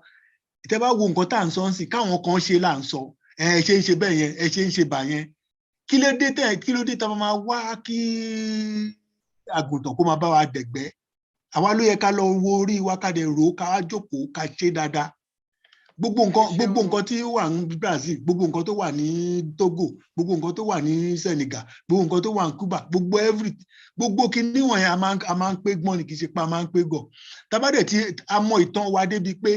tẹ bá wo nǹkan tá à ń sọ ń sìn káwọn kan ṣe là ń sọ ẹ ṣe ń ṣe bẹ́ẹ̀ yẹn ẹ ṣe ń ṣe bà yẹn kí ló dé tá máa wá kí àgùntàn kó máa bá wa dẹ̀gbẹ́ àwa ló yẹ ká lọ wo orí wa ká dẹ̀ rò ó ká wá jókòó ká ṣe dáadáa gbogbo nǹkan tí ó wà ní Brazil gbogbo nǹkan tó wà ní Togo gbogbo nǹkan tó wà ní Senegal gbogbo nǹkan tó wà ní Cuba gbogbo kinní wọ̀nyẹn a máa ń pé gbọ́n ni kì í ṣe pa a máa ń pé gọ̀ tábàdẹ̀ tí a mọ ìtàn wa débi pé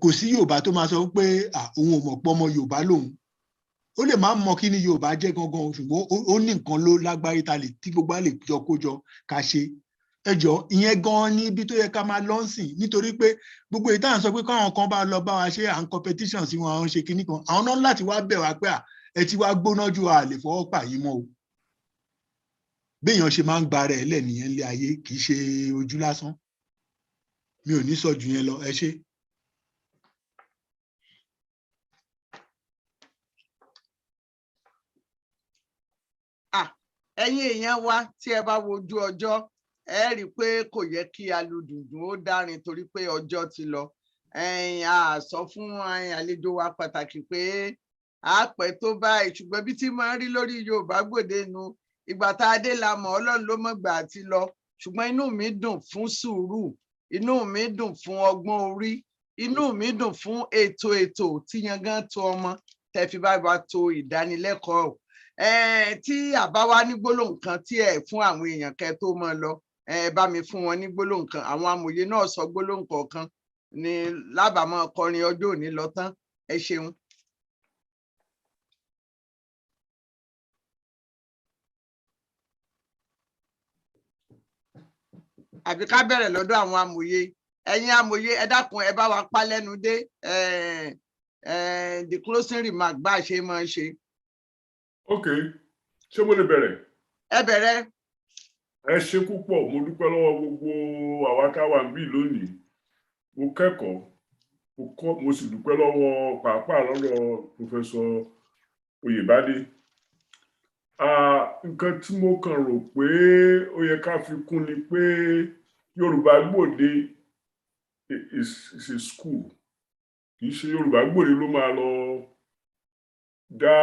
kò sí Yorùbá tó máa sọ pé òun ò mọ̀ pé ọmọ Yorùbá lòun ó lè má mọ kí ni Yorùbá jẹ́ gangan ṣùgbọ́n ó ní nǹkan ló lágbárí ta lè tí gbogbo á lè jọ kójọ ká ṣe ẹjọ́ ìyẹn gan ni ibi tó yẹ ká máa lọ sìn nítorí pé gbogbo èyí tá à ń sọ pé káwọn kan bá lọ bá wa ṣe à ń competition sí wọn àwọn ṣe kinní kan àwọn náà láti wá bẹ̀ wá pé ẹ ti wá gbóná ju a lè fọwọ́ pa yín mọ́ o béèyàn ṣe máa ń gba rẹ̀ lẹ̀ nìyẹn lé ayé kì í ṣe ojú lásán mi ò ní sọ jù yẹn lọ ẹ ṣé. ẹ̀yin èèyàn wa tí ẹ bá wojú ọjọ́ ẹ rí i pé kò yẹ kí alùdùndùn ó dárin torí pé ọjọ́ ti lọ a sọ fún àlejò wa pàtàkì pé a pẹ́ tó báyìí ṣùgbọ́n bí tí máa ń rí lórí Yorùbá Gbòde nu ìgbà tá a dé la mọ̀ Ọlọ́run ló mọ̀ gbà àti lọ ṣùgbọ́n inú mi dùn fún sùúrù inú mi dùn fún ọgbọ́n orí inú mi dùn fún ètò tí yangan tó ọmọ tẹ́ fi bá wa tó ìdánilẹ́kọ̀ọ́ tí àbá wa ní gbólóhùn kan tí ẹ fún àwọn èèyàn kẹ́ tó mọ́ lọ bá mi fún wọn ní gbólóhùn kan àwọn amòye náà sọ gbólóhùn kọ̀ọ̀kan ní lábàámọ̀ kọrin ọjọ́ òní lọ tán ẹ ṣeun. àbí ká bẹ̀rẹ̀ lọ́dọ̀ àwọn amòye ẹ̀yin amòye ẹ dákun ẹ bá wa pa lẹ́nu dé the closing remark bá a ṣe máa ń ṣe. ok ṣé mo lè bẹ̀rẹ̀. ẹ bẹ̀rẹ̀. ẹ ṣe púpọ̀ mo dúpẹ́ lọ́wọ́ gbogbo àwa táwa ń bí lónìí mo kẹ́kọ̀ọ́ mo sì dúpẹ́ lọ́wọ́ pàápàá lọ́dọ̀ pòfẹ́sọ̀ Oyèbádé nǹkan tí mo kàn rò pé ó yẹ ká fi kún ni pé Yorùbá Gbòde is a school kì í ṣe Yorùbá Gbòde ló máa lọ dá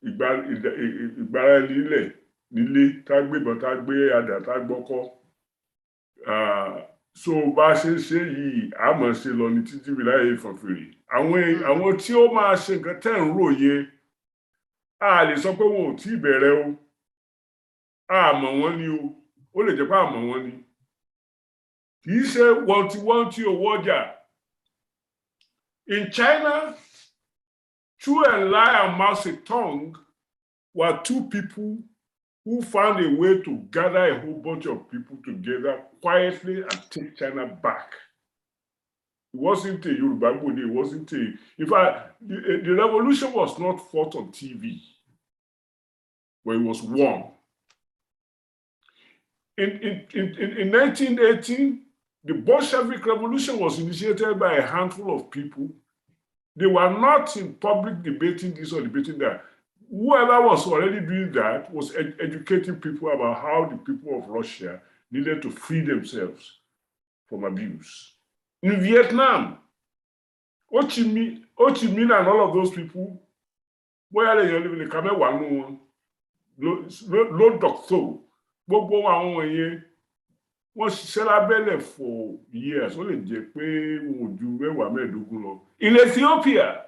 ìgbára ẹni nílẹ̀ nílé tá gbébọn tá gbé àdá tá gbọ́kọ́ so bá a ṣe ń ṣe yìí a máa ṣe lọ ní títí bí láyé ìfọ̀nfèrè àwọn tí ó máa ṣe nǹkan tẹ́ ń ròye a lè sọ pé wọn ò tí ì bẹ̀rẹ̀ o a mọ̀ wọ́n ni o ó lè jẹ́ pé a mọ̀ wọ́n ni kì í ṣe wọ́ntí owó ọjà. In China, Chu Enlai and Mao Zedong were two people who found a way to gather a whole bunch of people together quietly and take China back. It wasn't a Yoruba Gbode, it wasn't a... In fact, the revolution was not fought on TV, but it was won. In 1918, the Bolshevik Revolution was initiated by a handful of people. They were not in public debating this or debating that. Whoever was already doing that was educating people about how the people of Russia needed to free themselves from abuse. In Vietnam, Ho Chi Minh and all of those people, where they live in the Kamewa, low doctor, gbogbo àwọn wọ̀nyẹn wọ́n ṣiṣẹ́ lábẹ́lẹ̀ for years. Ó lè jẹ́ pé wọn ò ju mẹ́wàá mẹ́ẹ̀ẹ́dógún lọ. In Ethiopia,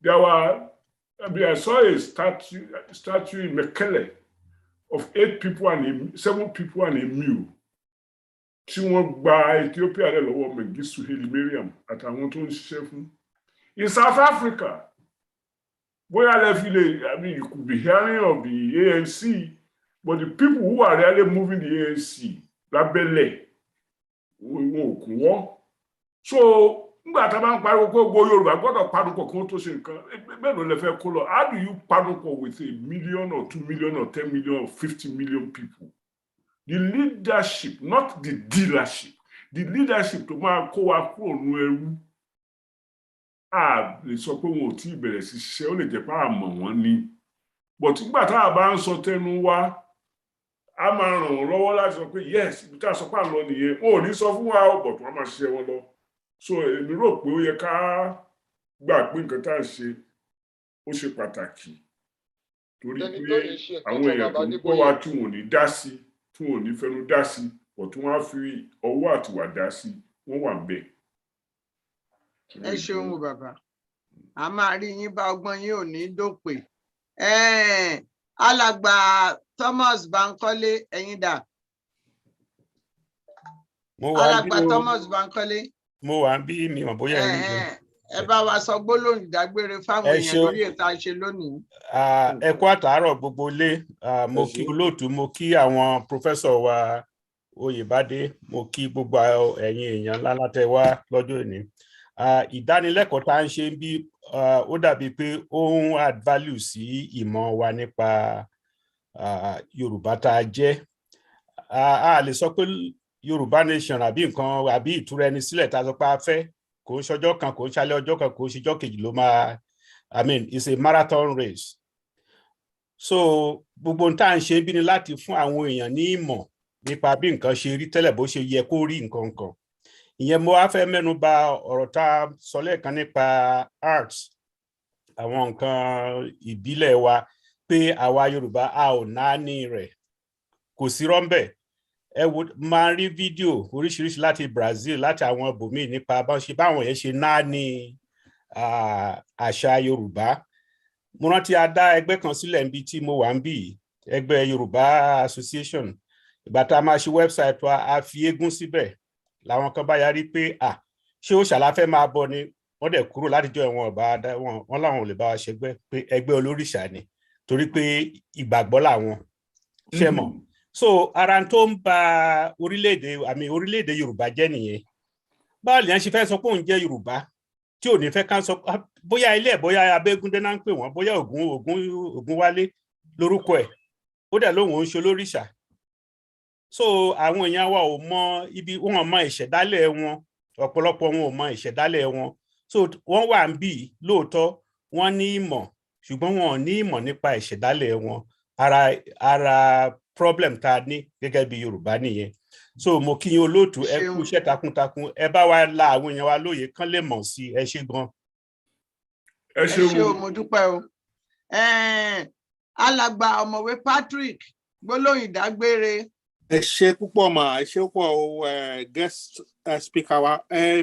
I saw a statue in Mekelle of 7 people and a mule. Tí wọ́n gba Ethiopia lẹ̀ lọ́wọ́ Mengistu Haile Mariam àtàwọn tó ń ṣiṣẹ́ fún. In South Africa, you could be hearing of the ANC, but the people who are really moving the ANC, lábẹ́lẹ̀, wọn ò kún wọ́n. So, nígbà tá a bá ń pariwo pé gbogbo Yorùbá gbọ́dọ̀ panupọ̀ kí wọ́n tó ṣe nǹkan, mélòó lẹ fẹ́ kó lọ? How do you panupọ̀ with 1 million or 2 million or 10 million or 50 million people? The leadership, not the dealership, the leadership tó máa kó wa kúrò nínú ẹrú. Lè sọ pé wọn ò tí ì bẹ̀rẹ̀ sí ṣiṣẹ́, ó lè jẹ́ pé àmọ̀ wọn ni. But nígbà tá a bá ń sọ tẹnu wa, a máa ràn wọ́n lọ́wọ́ láti sọ pé yes, ibi tá a sọ pé à ń lọ nìyẹn. Wọn ò ní sọ fún wa ọ̀bọ̀ tó wọ́n máa ṣiṣẹ́ wọn lọ. So èmi rò pé ó yẹ ká gbà pé nǹkan tá à ń ṣe ó ṣe pàtàkì. Torí pé àwọn èèyàn tó ń gbọ́ wa tí wọn ò ní dá sí, tí wọn ò ní fẹnu dá sí, ọ̀ tí wọ́n á fi ọwọ́ àtiwà dá sí, wọ́n wà ń bẹ̀. Ẹ ṣeun bàbá, a máa rí yín bá, ọgbọ́n yín ò ní dópè. Alàgbà Thomas Bankole, ẹ̀yin dà. Alàgbà Thomas Bankole. Mo wà ń bí mi mọ̀ bóyá ẹ̀yin gbé. Ẹ bá wa sọ gbólóhùn ìdágbére fáwọn èèyàn lórí ètò àṣẹ lónìí. Ẹ kú àtàárọ̀ gbogbo ilé. Mo kí olóòtú, mo kí àwọn pòfẹ́sọ̀ wa Oyèbádé, mo kí gbogbo ẹ̀yin èèyàn ńlá látẹ̀ wá lọ́jọ́ òní. Ìdánilẹ́kọ̀ọ́ tá ń ṣe bí ó dàbí pé ó ń add value sí ìmọ̀ wa nípa Yorùbá tá a jẹ́. A lè sọ pé Yorùbá nation àbí nǹkan àbí ìtura ẹni sílẹ̀ tá a sọ pé a fẹ́, kò ń ṣọjọ́ kan, kò ń ṣalẹ́ ọjọ́ kan, kò ń ṣíjọ́ kejì ló máa, it's a marathon race. So gbogbo ohun tá à ń ṣe bí ni láti fún àwọn èèyàn ní ìmọ̀ nípa bí nǹkan ṣe rí tẹ́lẹ̀, bó ṣe yẹ kó rí nǹkan kan. Ìyẹn mo wá fẹ́ mẹ́nu bà ọ̀rọ̀ tá a sọ lẹ́ẹ̀kan nípa arts, àwọn nǹkan ìbílẹ̀ wa, pé àwa Yorùbá a ò náání rẹ̀, kò sí rọ́ńbẹ̀. Ẹ wo máa rí fídíò oríṣiríṣi láti Brazil, láti àwọn ibòmíì nípa báwọn yẹn ṣe náání àṣà Yorùbá. Mo rántí a dá ẹgbẹ́ kan sílẹ̀ níbi tí mo wà ń bì, ẹgbẹ́ Yorùbá Association. Ìgbà tá a máa ṣe website wa, a fi eégún síbẹ̀. Làwọn kan bá yarí pé ṣé ó ṣàlàfẹ́ máa bọ ni, wọ́n dẹ̀ kúrò látijọ́ ẹ̀wọ̀n ọba wọn láwọn ò lè bá wa ṣẹgbẹ́, pé ẹgbẹ́ olórìṣà ni, torí pé ìgbàgbọ́ làwọn ṣe mọ̀. So ara tó ń ba orílẹ̀-èdè Yorùbá jẹ́ nìyẹn. Báwo lèèyàn ṣe fẹ́ sọ pé òun jẹ́ Yorùbá tí ò ní fẹ́ ká sọ bóyá ilé ẹ̀, bóyá Abẹ́gúndé náà ń pè wọ́n, bóyá Ògúnwálé lórúkọ ẹ̀, ó dẹ̀ lóhùn ó ń ṣe olórìṣà. So àwọn èèyàn wa ò mọ wọn ò mọ ìṣẹ̀dálẹ̀ wọn, ọ̀pọ̀lọpọ̀ wọn ò mọ ìṣẹ̀dálẹ̀ wọn. So wọ́n wà ń bì lóòótọ́, wọ́n ní ìmọ̀, ṣùgbọ́n wọn ò ní ìmọ̀ nípa ìṣẹ̀dálẹ̀ wọn. Ara problem tá a ní gẹ́gẹ́ bí Yorùbá nìyẹn. So mo kí yín olóòtú, ẹ kú iṣẹ́ takuntakun, ẹ bá wa la àwọn èèyàn wa lóye kán lè mọ̀ sí. Ẹ ṣé gan. Ẹ ṣé o, mo dúpẹ́ o. Alàgbà ọ̀mọ̀wé Patrick, gbólóhùn ìdágbére. Ẹ ṣé púpọ̀ mà, ẹ ṣé púpọ̀ o, guest speaker wa.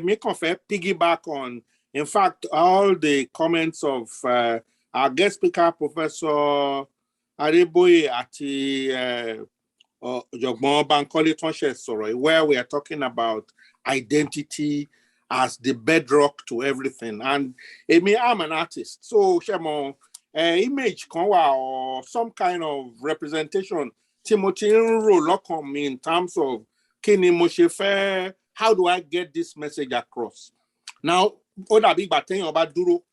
Mi kàn fẹ́ piggyback on, in fact, all the comments of our guest speaker, Professor Adeboye àti Ọ̀jọ̀gbọ́n Bankole tó ń ṣe sọ̀rọ̀, where we are talking about identity as the bedrock to everything. And I'm an artist, so ṣe mọ̀ image kan wà or some kind of representation tí mo ti ń rò lọ́kàn mi in terms of kí ni mo ṣe fẹ́, how do I get this message across? Now, ó dàbí ìgbà téèyàn bá dúró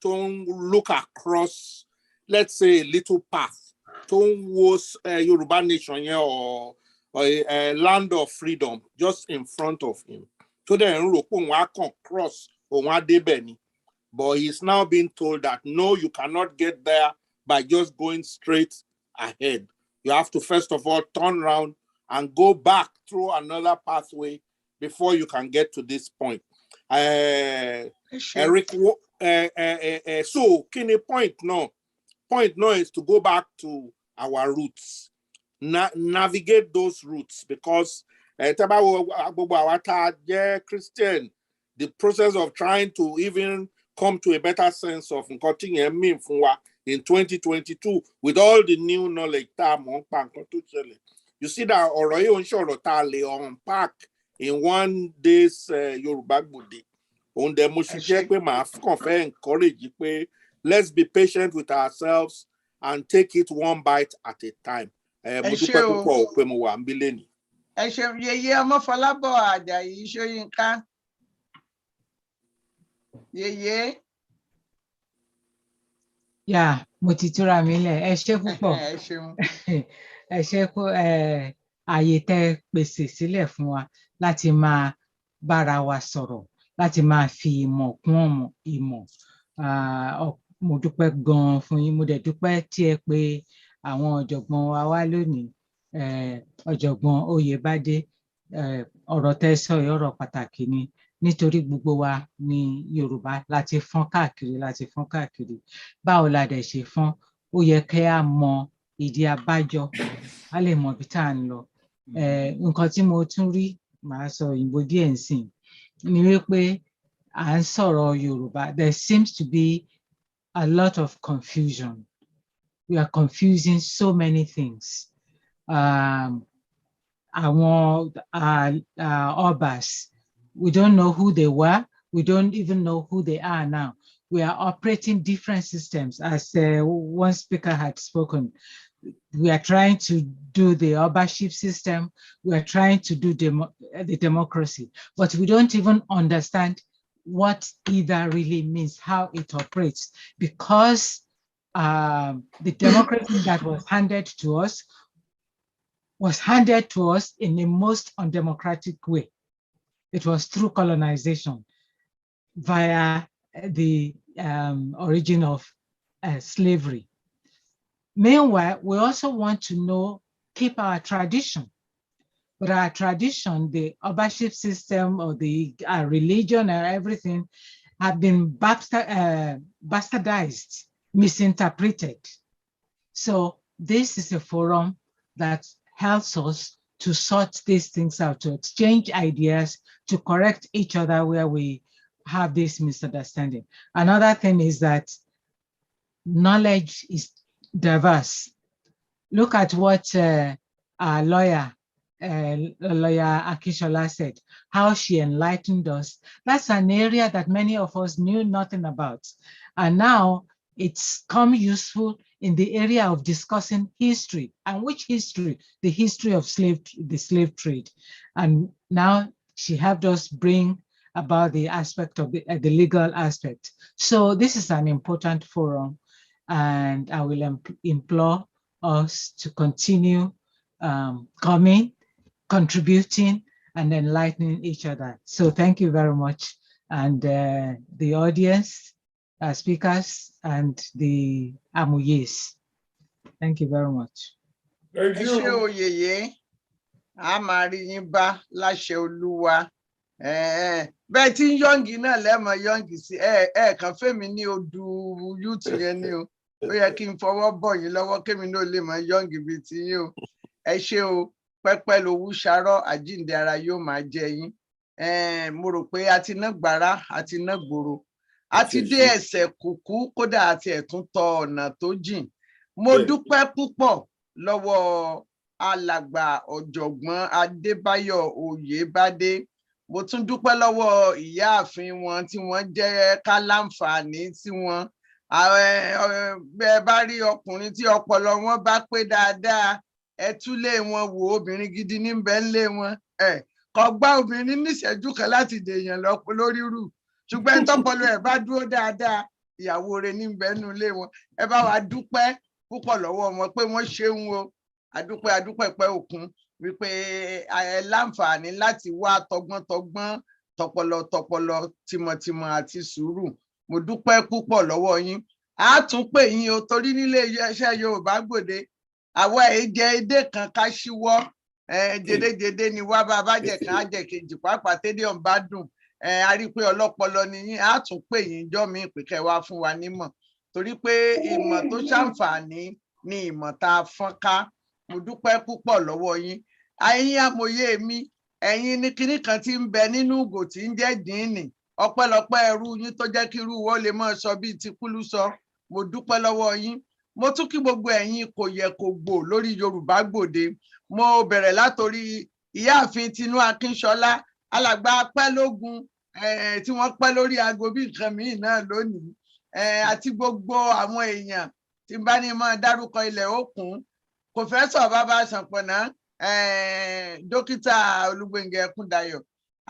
tó ń look across, let's say, a little path tó ń wo Yorùbá nation yẹn or a land of freedom just in front of him. Tó dẹ̀ ń rò pé òun á kàn cross, òun á débẹ̀ ni. But he's now being told that, no, you cannot get there by just going straight ahead. You have to, first of all, turn around and go back through another pathway before you can get to this point. Eric, so kini point no? Point no is to go back to our roots, navigate those roots, because Christian, the process of trying to even come to a better sense of in 2022 with all the new knowledge. You see that already unpack in one day's Yoruba Budi. On the encourage, let's be patient with ourselves and take it one bite at a time. Yeah, mo ti túra mi lẹ̀, ẹ ṣé púpọ̀. Ẹ ṣé kó ààyè tẹ́ pèsè sílẹ̀ fún wa láti máa bára wa sọ̀rọ̀, láti máa fi ìmọ̀ kún ìmọ̀. Mo dúpẹ́ gan-an fún yín, mo dẹ̀ dúpẹ́ tí ẹ pé àwọn ọ̀jọ̀gbọ́n wa wá lónìí, ọ̀jọ̀gbọ́n Oyèbádé, ọ̀rọ̀ tẹ́ sọ yìí ọ̀rọ̀ pàtàkì ni. Nítorí gbogbo wa ní Yorùbá láti fọ́n káàkiri. Báwo la dẹ̀ ṣe fọ́n? Ó yẹ kí a mọ ìdí abájọ, a lè mọ ibi tá à ń lọ. Nǹkan tí mo tún rí, màá sọ òyìnbó díẹ̀ nsìn, ni wípé à ń sọ̀rọ̀ Yorùbá. There seems to be a lot of confusion. We are confusing so many things. Àwọn Obas, we don't know who they were. We don't even know who they are now. We are operating different systems, as one speaker had spoken. We are trying to do the Obaship system. We are trying to do the democracy, but we don't even understand what either really means, how it operates, because the democracy that was handed to us in the most undemocratic way. It was through colonization via the origin of slavery. Meanwhile, we also want to keep our tradition. But our tradition, the Obaship system or the religion and everything have been bastardized, misinterpreted. So this is a forum that helps us to sort these things out, to exchange ideas, to correct each other where we have this misunderstanding. Another thing is that knowledge is diverse. Look at what our lawyer Akishola said, how she enlightened us. That's an area that many of us knew nothing about. And now it's come useful in the area of discussing history. And which history? The history of the slave trade. And now she helped us bring about the aspect of the legal aspect. So this is an important forum, and I will implore us to continue coming, contributing, and enlightening each other. So thank you very much. And the audience, speakers, and the Amuyes. Thank you very much. Thank you. Bẹ́ẹ̀ tí yọ́ǹgì náà lẹ́mọ̀ yọ́ǹgì sí kàn fẹ́mi ní odù yúùtù yẹn ni o. Ó yẹ kí n fọwọ́ bọ̀ yín lọ́wọ́ kémi náà lè mọ yọ́ǹgì bíi ti yín o. Ẹ ṣé o, pẹ́pẹ́ lowú ṣarọ́, àjíǹde ara yóò máa jẹ yín. Mo rò pé a ti ná gbàrà, a ti ná gbòòrò. A ti dé ẹsẹ̀ kùkú, kódà àti ẹ̀tún tọ ọ̀nà tó jìn. Mo dúpẹ́ púpọ̀ lọ́wọ́ alàgbà ọ̀jọ̀gbọ́n Adébáyọ̀ Oyèbádé. Mo tún dúpẹ́ lọ́wọ́ ìyáàfin wọn tí wọ́n jẹ́ ká láǹfààní tí wọ́n bẹ́ẹ̀ bá rí ọkùnrin tí ọpọlọ wọn bá pé dáadáa, ẹ túlé wọn wò, obìnrin gidi níbẹ̀ ńlé wọn. kọgbá obìnrin níṣẹ́jú kan láti dèèyàn lọ́pọ̀ lórí rù ṣùgbọ́n tọ́pọlọ ẹ̀ bá dúró dáadáa ìyàwó rẹ̀ ní bẹ́ẹ̀nù ilé wọn ẹ bá wa dúpẹ́ púpọ̀ lọ́wọ́ wọn pé wọ́n ṣeun o adúpẹ́ pẹ́ òkun wípé ẹ láǹfààní láti wá tọgbọ́ntọgbọ́n tọpọlọ tìmọ̀tìmọ̀ àti sùúrù mo dúpẹ́ púpọ̀ lọ́wọ́ yín a tún pè yín o torí nílé iṣẹ́ Yorùbá Gbòde àwa èyí jẹ edé kan ká ṣíwọ́ jẹdẹjẹdẹ ni wá bá bá jẹ kan á jẹ kejì pàápàá tẹdíọm bá dùn a rí i pé ọlọ́pọlọ ni yín a tún pè yín jọ́ mi pé kẹ́ wá fún wa nímọ̀ torí pé ìmọ̀ tó ṣàǹfààní ni ìmọ̀ tá a fọ́n ká mo dúpẹ́ púpọ̀ lọ́wọ́ yín ẹ̀yin amòye mi ẹ̀yin ní kinní kan tí ń bẹ nínú ìgò tí ń jẹ́ dìínì ọpẹ́lọpẹ́ ẹrú yín tó jẹ́ kí irú wọn lè máa sọ bíi ti kúlú sọ mo dúpẹ́ lọ́wọ́ yín mo tún kí gbogbo ẹ̀yin kò yẹ kó gbò lórí Yorùbá Gbòde mo bẹ̀rẹ̀ látòrí ìyáàfin Tinú Akínṣọlá alàgbà pẹ́lógún tí wọ́n pẹ́ lórí aago bí nǹkan míì náà lónìí àti gbogbo àwọn èèyàn tí bá ní máa dárúkọ ilẹ̀ òkun pòfẹ́sọ̀ bàbá Ṣànpọ̀nná dókítà Olúgbéngà Ẹkúndayọ̀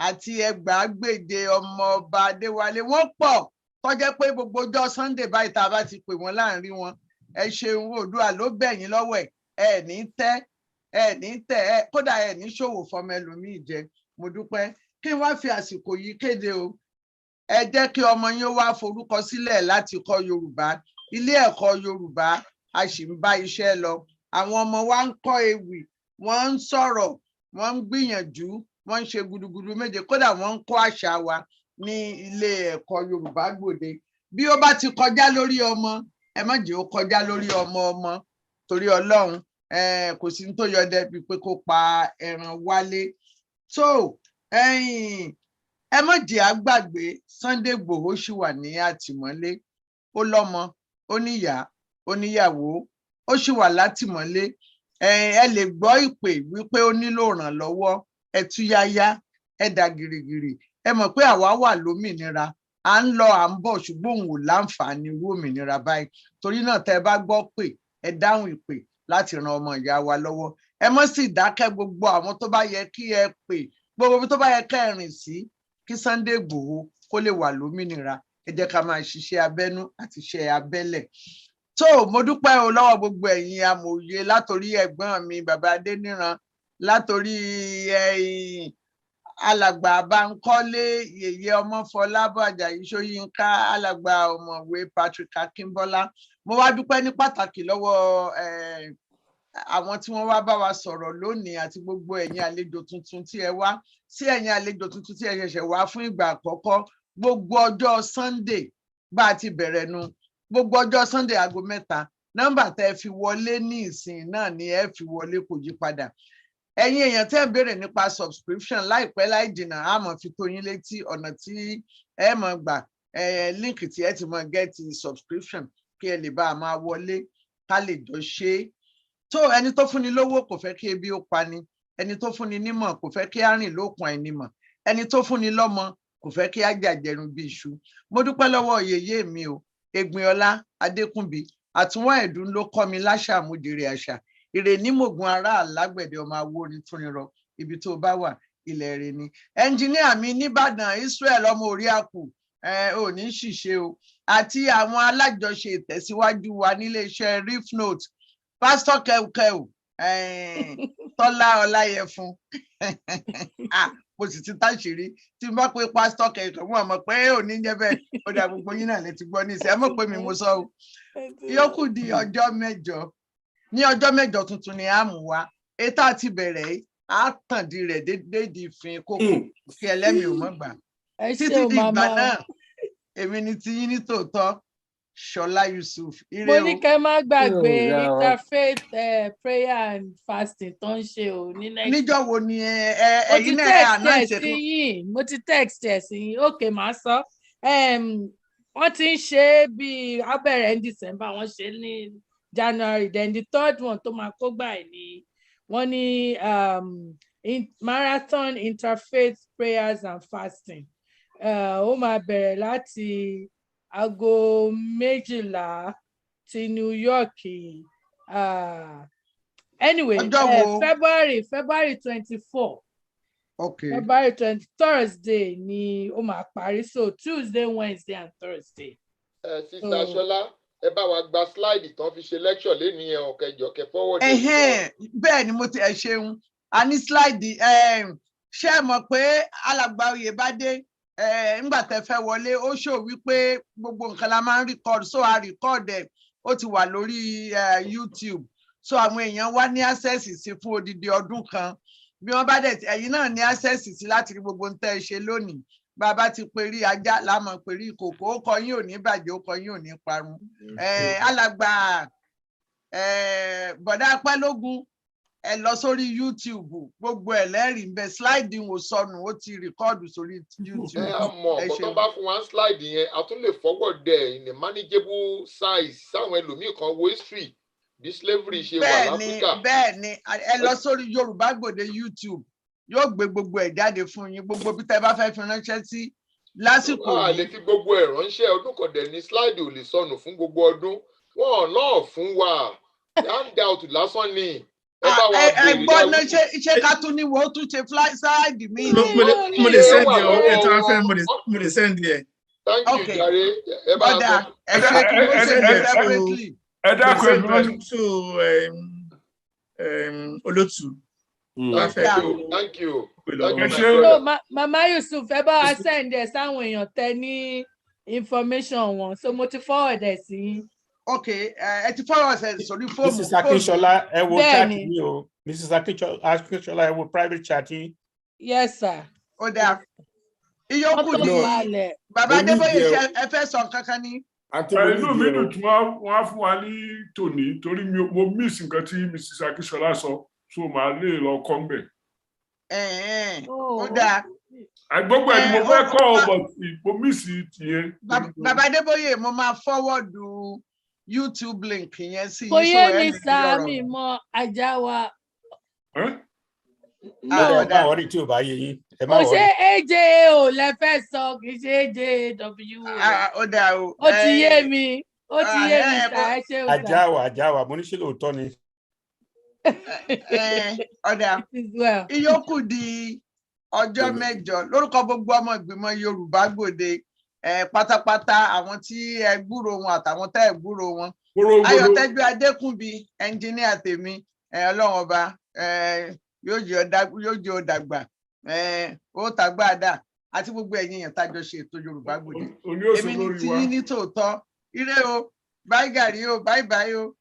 àti Ẹgbàágbèje ọmọọba Adéwálé wọ́n pọ̀ tó jẹ́ pé gbogbo ọjọ́ Sunday báyìí tá a bá ti pè wọ́n láàrin wọn ẹ ṣeun Oòduà ló bẹ̀yìn lọ́wọ́ ẹ ní tẹ́ kódà ẹ ní ṣòwò fọmọ ẹlòmíì jẹ mo dúpẹ́ kí n wá fi àsìkò yìí kéde o ẹ jẹ́ kí ọmọ yín wá forúkọ sílẹ̀ láti kọ́ Yorùbá ilé ẹ̀kọ́ Yorùbá a sì ń bá iṣẹ́ lọ àwọn ọmọ wa ń kọ́ ewì wọ́n ń sọ̀rọ̀ wọ́n ń gbìyànjú wọ́n ń ṣe gudugudu méje kódà wọ́n ń kọ́ àṣà wa ní ilé ẹ̀kọ́ Yorùbá Gbòde bí ó bá ti kọjá lórí ọmọ ẹ má jẹ́ ó kọjá lórí ọmọ torí Ọlọ́run kò sí ní tó yọ dẹbi pé kó pa ẹran wálé tó ẹ má jẹ́ àgbàgbé Sunday Igboho ṣì wà ní àtìmọ́lé ó lọ́mọ ó níyà ó níyàwó ó ṣì wà látìmọ́lé ẹ lè gbọ́ ìpè wípé ó nílò ìrànlọ́wọ́ ẹ túyáyá ẹ dà gìrìgìrì ẹ mọ̀ pé àwa wà lómìnira à ń lọ à ń bọ̀ ṣùgbọ́n òun ò láǹfààní irú òmìnira báyìí torí náà tẹ́ ẹ bá gbọ́ pé ẹ dáhùn ìpè láti ran ọmọ ìyá wa lọ́wọ́ ẹ mọ́ sì dákẹ́ gbogbo àwọn tó bá yẹ kí ẹ pè gbogbo tó bá yẹ ká ẹ rìn sí kí Sunday Igboho kó lè wà lómìnira ẹ jẹ́ ká máa ṣiṣẹ́ abẹ́nú àti iṣẹ́ abẹ́lẹ̀ tó mo dúpẹ́ o lọ́wọ́ gbogbo ẹ̀yin amòye látòrí ẹ̀gbọ́n mi bàbá Adéníran látòrí alàgbà Bánkọ́lé yèyé Ọmọfọlábọ̀ Àjàyí Ṣóyínká alàgbà ọ̀mọ̀wé Patrick Akínbọ́lá mo wá dúpẹ́ ní pàtàkì lọ́wọ́ àwọn tí wọ́n wá bá wa sọ̀rọ̀ lónìí àti gbogbo ẹ̀yin àlejò tuntun tí ẹ wá sí ẹ̀yin àlejò tuntun tí ẹ ṣẹ̀ṣẹ̀ wá fún ìgbà àkọ́kọ́ gbogbo ọjọ́ Sunday bá a ti bẹ̀rẹ̀ nu gbogbo ọjọ́ Sunday aago 3 nọ́mbà tẹ́ fi wọlé ní ìsìn náà ni ẹ fi wọlé kò yí padà ẹ̀yin èèyàn tẹ́ ń béèrè nípa subscription láìpẹ́ láì jìnnà a máa fi tó yín létí ọ̀nà tí ẹ máa gbà link tí ẹ ti máa get subscription kí ẹ lè bá a máa wọlé ká lè jọ ṣe é tó ẹni tó fúnni lówó kò fẹ́ kí ebi ó pani ẹni tó fúnni nímọ̀ kò fẹ́ kí á rìn lókun àìnímọ̀ ẹni tó fúnni lọ́mọ kò fẹ́ kí á jàjẹrun bí iṣu mo dúpẹ́ lọ́wọ́ yèyé mi o Ẹ̀gbìnọlá Adékúnbí àtúnwá ẹ̀dùn ló kọ́ mi láṣà àmúdìrẹ àṣà ìrè ní mògùn ará alágbẹ̀dẹ ọmọ awórin túnirọ ibi tó bá wà ilẹ̀ rẹ ni ẹnjìníà mi nìbàdàn Israel ọmọ orí àkù ò ní ṣìṣe o àti àwọn alájọṣe ìtẹ̀síwájú wa nílé iṣẹ́ Reef Note pásítọ̀ kẹwùkẹwù Tọ́lá Ọláyẹfun mo sì ti táṣìírí tí n bá pé pásítọ̀ kẹwùkẹwù wọn mọ̀ pé ò ní jẹ́ bẹ́ẹ̀ ó dà gbogbo yín náà lè ti gbọ́ níṣẹ́ ẹ mọ̀ pé mi mo sọ o yókù di ọjọ́ mẹ́jọ ní ọjọ́ mẹ́jọ tuntun ni a mú wa ètò àti bẹ̀rẹ̀ á tàn di rẹ̀ déédéé fin kókó kí ẹlẹ́mìí ò mọ̀ gbà títí di ìgbà náà èmi ni ti yín ní tòótọ́ Ṣọlá Yusuf ire o. mo ní kẹ́ má gbàgbé interfaith prayer and fasting tó ń ṣe o ní next. níjọ́ wo ni ẹ̀yin náà àná ìṣètò. mo ti text ẹ̀ sí yín okay màá sọ wọ́n ti ń ṣe é bíi abẹ́rẹ́ ní December wọ́n ṣe ní January then the third one tó máa kó gbà ní wọ́n ní marathon interfaith prayers and fasting ó máa bẹ̀rẹ̀ láti aago 12 ti New York anyway February 24 Okay. February 20 Thursday ni ó máa parí, so Tuesday, Wednesday and Thursday. Sister Ṣọlá, ẹ bá wa gba slide tán fi ṣe lecture lénìí ẹ ọ̀kẹjọ kẹ forward. Bẹ́ẹ̀ ni mo ti ẹ ṣeun a ní slide ṣé ẹ mọ̀ pé alàgbà Oyèbádé ńgbà tẹ́ fẹ́ wọlé ó show wípé gbogbo nǹkan la máa ń record, so a record ẹ̀ ó ti wà lórí YouTube, so àwọn èèyàn wá ní access sí fún odidi ọdún kan bí wọ́n bá dẹ̀ ẹ̀yin náà ní access sí láti rí gbogbo nǹkan tẹ́ ẹ ṣe lónìí. Bàbá ti perí ajá lámọ̀ perí ìkòkò, ó kọ yín ò ní bàjẹ́, ó kọ yín ò ní parun. Alàgbà Bọ̀dá Apẹ́lógún ẹ lọ sórí YouTube gbogbo ẹ̀ lẹ́rìí ń bẹ, slide ò sọnù, ó ti rìkọ́ọ̀dù sórí YouTube. Àmọ́ ọ̀pọ̀ tó bá fún wa slide yẹn a tún lè forward there in a manageable size sáwọn ẹlòmíì kan wo history bí slavery ṣe wà láfíríkà. Bẹ́ẹ̀ ni ẹ lọ sórí Yorùbá Gbòde YouTube yóò gbé gbogbo ẹ̀ jáde fún yín, gbogbo bí tẹ́ bá fẹ́ fi ránṣẹ́ sí lásìkò yìí. A lè fi gbogbo ẹ̀ ránṣẹ́, ọdún kan dẹ̀ ní slide ò lè sọnù fún gbogbo ọdún. Wọ́n náà fún wa handout lásán ni. Ẹ̀gbọ́n náà ṣé ká tún ní wo tún ṣe fly side mi. Mo lè send ẹ ẹ tí wọ́n fẹ́ mo lè send ẹ. Thank you jare. Ẹ bá a ẹ ṣe kí ló ṣe ní separately. Ẹ dákun ẹ so Olótù. Thank you. So Mama Yusuf ẹ bá wa send ẹ sáwọn èèyàn tẹ ní information wọn, so mo ti forward ẹ sí. Okay, ẹ ti forward ẹ sórí fóònù. Mrs. Akínsọlá ẹ wo chat mi o. Mrs. Akínsọlá ẹ wo private chat yín. Yes sir. Ó dáa. Ìyókù ni Bàbá Adébóyè ṣe ẹ fẹ́ sọ kankan ní. Inú mi dùn tí wọ́n á fún wa ní tòní torí mo miss nǹkan tí Mrs. Akínsọlá sọ, so màá lè lọ kọ́ ń bẹ̀. Ó dáa. Gbogbo ẹni mo fẹ́ kọ́ ọ but mo miss tìyẹn. Bàbá Adébóyè mo máa forward YouTube link yẹn sí. Kò yé mi sá mi mọ ajá wa. Ẹ má wọrí tí ò bá yé yín. Kò ṣe AJO lẹ fẹ́ sọ, kì í ṣe AJW. Ó dáa o. Ó ti yé mi, ó ti yé mi sá ẹ ṣe ó dáa. Àjáwà mo ní ṣe lóòótọ́ ni. Ọ̀dà ìyókù di ọjọ́ mẹ́jọ lórúkọ gbogbo ọmọ ìgbìmọ̀ Yorùbá Gbòde pátápátá àwọn tí ẹ gbúrò wọn àtàwọn tẹ́ ẹ gbúrò wọn. Ayọ̀tẹ́jú Adékúnbi ẹnjìníà tèmi Ọlọ́run ọba yóò jẹ́ ó dàgbà ó tàgbàdà àti gbogbo ẹ̀yin èèyàn tájọ ṣe ètò Yorùbá Gbòde. Èmi ní tí yín ní tòótọ́ ire o báyìí gàrí o báyìí báyìí o.